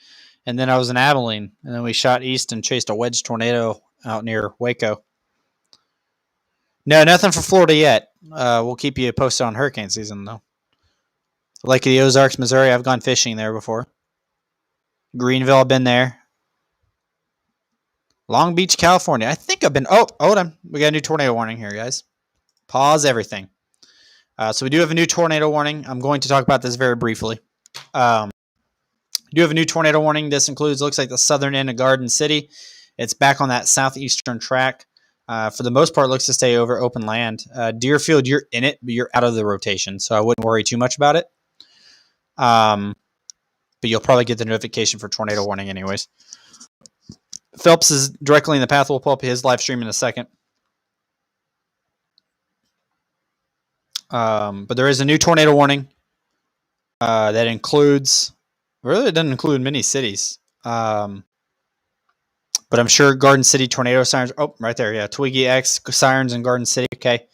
and then I was in Abilene. And then we shot east and chased a wedge tornado out near Waco. No, nothing for Florida yet. We'll keep you posted on hurricane season, though. Lake of the Ozarks, Missouri, I've gone fishing there before. Greenville, I've been there. Long Beach, California. I think I've been... Oh, hold on. We got a new tornado warning here, guys. Pause everything. So we do have a new tornado warning. I'm going to talk about this very briefly. We do have a new tornado warning. This includes, looks like the southern end of Garden City. It's back on that southeastern track. For the most part, it looks to stay over open land. Deerfield, you're in it, but you're out of the rotation, so I wouldn't worry too much about it. But you'll probably get the notification for tornado warning anyways. Phelps is directly in the path. We'll pull up his live stream in a second. But there is a new tornado warning That includes, really, it doesn't include many cities. But I'm sure Garden City tornado sirens. Oh, right there. Yeah. Twiggy X sirens in Garden City. Okay.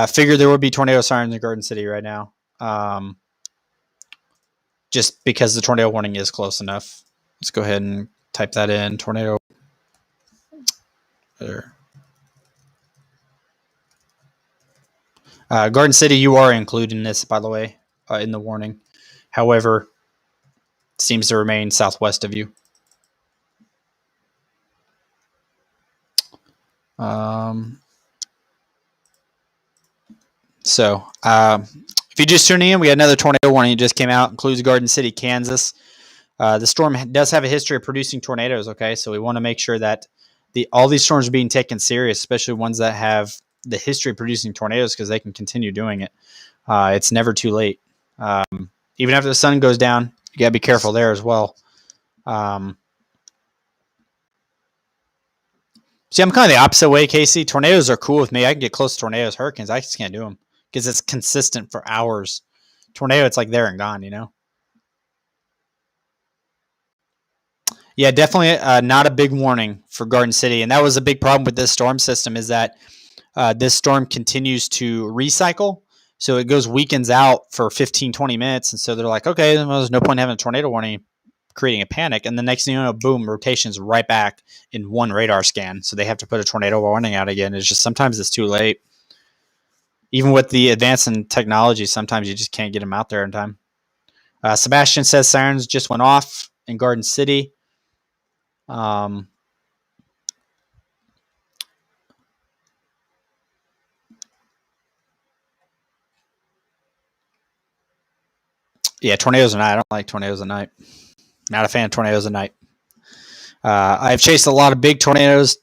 Figured there would be tornado sirens in Garden City right now. Just because the tornado warning is close enough. Let's go ahead and type that in. Tornado. There. Garden City, you are including this, by the way, in the warning. However, seems to remain southwest of you. So, if you just tuning in, we got another tornado warning that just came out. Includes Garden City, Kansas. The storm does have a history of producing tornadoes. Okay, so we want to make sure that all these storms are being taken serious, especially ones that have the history of producing tornadoes, because they can continue doing it. It's never too late. Even after the sun goes down, you gotta be careful there as well. See, I'm kind of the opposite way, Casey. Tornadoes are cool with me. I can get close to tornadoes. Hurricanes, I just can't do them because it's consistent for hours. Tornado, it's like there and gone, you know? Yeah, definitely not a big warning for Garden City. And that was a big problem with this storm system is that this storm continues to recycle. So it goes weekends out for 15, 20 minutes. And so they're like, okay, well, there's no point having a tornado warning, creating a panic. And the next thing you know, boom, rotation's right back in one radar scan. So they have to put a tornado warning out again. It's just sometimes it's too late. Even with the advance in technology, sometimes you just can't get them out there in time. Sebastian says sirens just went off in Garden City. Yeah, tornadoes at night. I don't like tornadoes at night. Not a fan of tornadoes at night. I've chased a lot of big tornadoes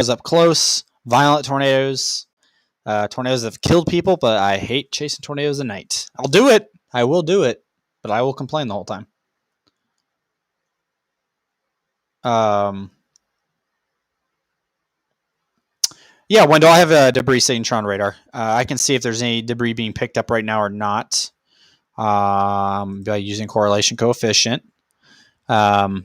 up close, violent tornadoes, tornadoes that have killed people, but I hate chasing tornadoes at night. I'll do it. I will do it, but I will complain the whole time. Yeah, Wendell, I have a debris signature on radar. I can see if there's any debris being picked up right now or not by using correlation coefficient. So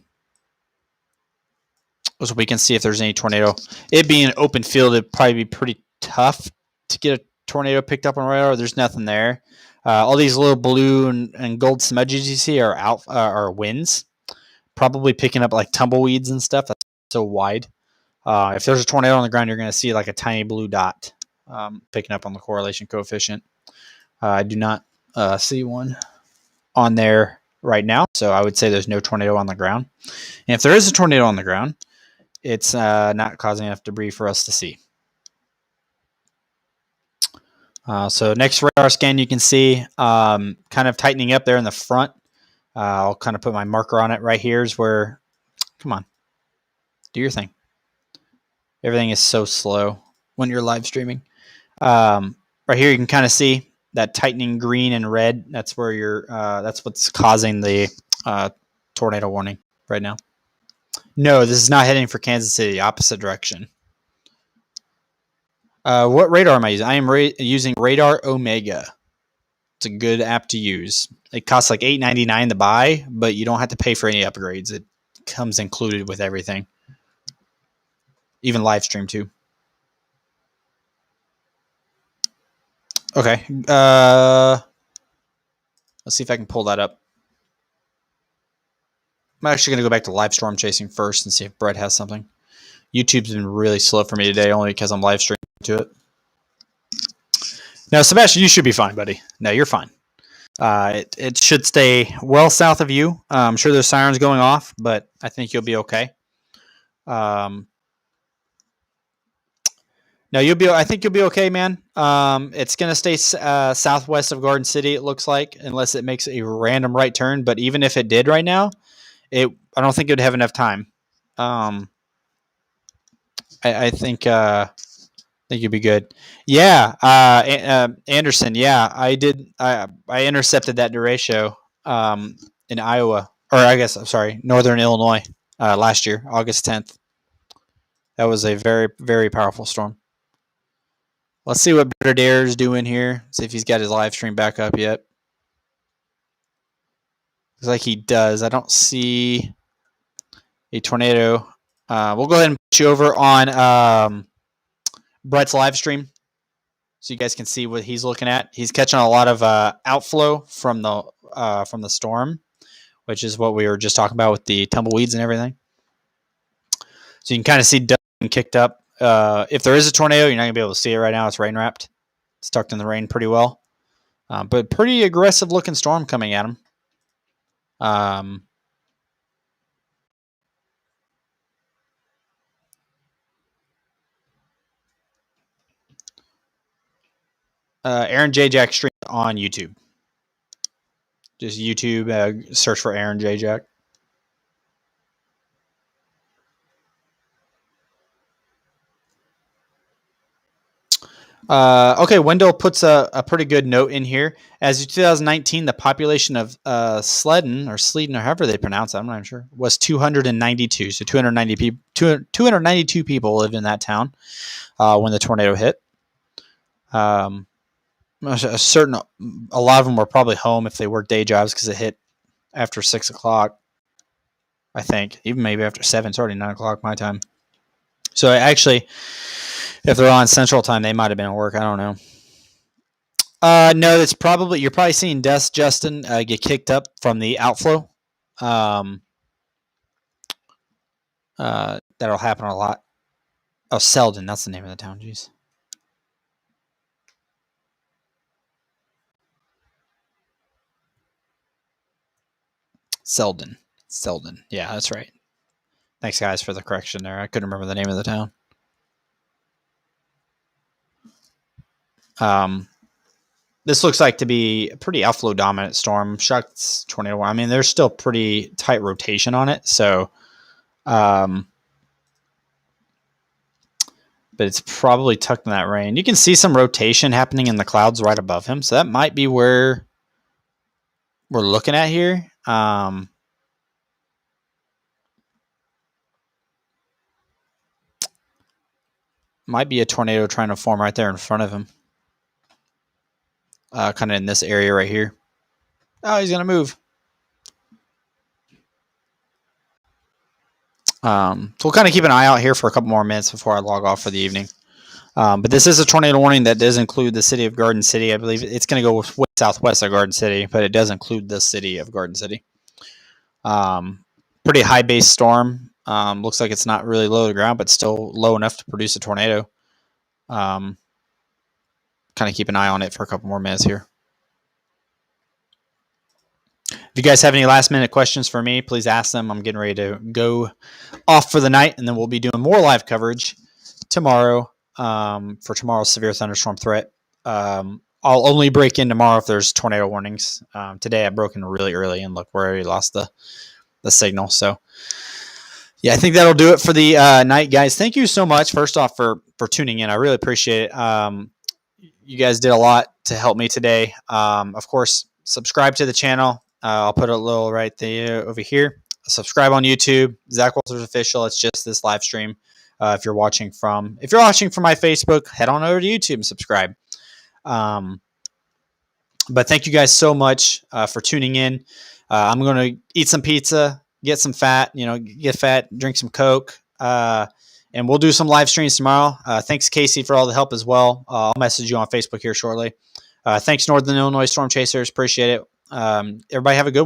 we can see if there's any tornado. It being an open field, it'd probably be pretty tough to get a tornado picked up on radar. There's nothing there. All these little blue and gold smudges you see are winds, probably picking up like tumbleweeds and stuff. That's so wide. If there's a tornado on the ground, you're going to see like a tiny blue dot picking up on the correlation coefficient. I do not see one on there right now, so I would say there's no tornado on the ground. And if there is a tornado on the ground, it's not causing enough debris for us to see. So next radar scan, you can see kind of tightening up there in the front. I'll kind of put my marker on it right here is where, come on, do your thing. Everything is so slow when you're live streaming. Right here, you can kind of see that tightening green and red. That's where you're, that's what's causing the tornado warning right now. No, this is not heading for Kansas City, opposite direction. What radar am I using? I am using Radar Omega. It's a good app to use. It costs like $8.99 to buy, but you don't have to pay for any upgrades. It comes included with everything. Even live stream too. Okay. Let's see if I can pull that up. I'm actually going to go back to live storm chasing first and see if Brett has something. YouTube's been really slow for me today only because I'm live streaming to it. Now, Sebastian, you should be fine, buddy. No, you're fine. It should stay well south of you. I'm sure there's sirens going off, but I think you'll be okay. No, I think you'll be okay, man. It's gonna stay southwest of Garden City. It looks like, unless it makes a random right turn. But even if it did right now, I don't think it would have enough time. I think you'd be good. Yeah, Anderson. Yeah, I did. I intercepted that derecho in Iowa, or I guess I'm sorry, Northern Illinois last year, August 10th. That was a very, very powerful storm. Let's see what Better Dare's doing here. See if he's got his live stream back up yet. Looks like he does. I don't see a tornado. We'll go ahead and put you over on Brett's live stream so you guys can see what he's looking at. He's catching a lot of outflow from the storm, which is what we were just talking about with the tumbleweeds and everything. So you can kind of see dust being kicked up. If there is a tornado, you're not going to be able to see it right now. It's rain wrapped. It's tucked in the rain pretty well. But pretty aggressive looking storm coming at him. Aaron J. Jack stream on YouTube. Just YouTube, search for Aaron J. Jack. Okay, Wendell puts a pretty good note in here. As of 2019, the population of Seldon or however they pronounce it, I'm not even sure, was 292. So 292 people lived in that town when the tornado hit. A lot of them were probably home if they worked day jobs because it hit after 6 o'clock. I think even maybe after 7. It's already 9 o'clock my time. So actually, if they're on Central Time, they might have been at work. I don't know. No, you're probably seeing dust, Justin, get kicked up from the outflow. That'll happen a lot. Oh, Seldon, that's the name of the town. Jeez. Seldon. Yeah, that's right. Thanks, guys, for the correction there. I couldn't remember the name of the town. This looks like to be a pretty outflow dominant storm. Shucks, tornado. I mean, there's still pretty tight rotation on it. So, but it's probably tucked in that rain. You can see some rotation happening in the clouds right above him. So that might be where we're looking at here. Might be a tornado trying to form right there in front of him. Kind of in this area right here. Oh, he's going to move. So we'll kind of keep an eye out here for a couple more minutes before I log off for the evening. But this is a tornado warning that does include the city of Garden City. I believe it's going to go southwest of Garden City, but it does include the city of Garden City. Pretty high base storm. Looks like it's not really low to the ground, but still low enough to produce a tornado. Kind of keep an eye on it for a couple more minutes here. If you guys have any last minute questions for me, please ask them. I'm getting ready to go off for the night, and then we'll be doing more live coverage tomorrow for tomorrow's severe thunderstorm threat. I'll only break in tomorrow if there's tornado warnings. Today I broke in really early, and look, we already lost the signal. So yeah, I think that'll do it for the night, guys. Thank you so much, first off, for tuning in. I really appreciate it. You guys did a lot to help me today. Of course, subscribe to the channel. I'll put a little right there over here. Subscribe on YouTube, Zach Walters Official. It's just this live stream. If you're watching from my Facebook, head on over to YouTube and subscribe. But thank you guys so much for tuning in. I'm going to eat some pizza, get some fat, get fat, drink some Coke, and we'll do some live streams tomorrow. Thanks, Casey, for all the help as well. I'll message you on Facebook here shortly. Thanks, Northern Illinois Storm Chasers. Appreciate it. Everybody have a good one.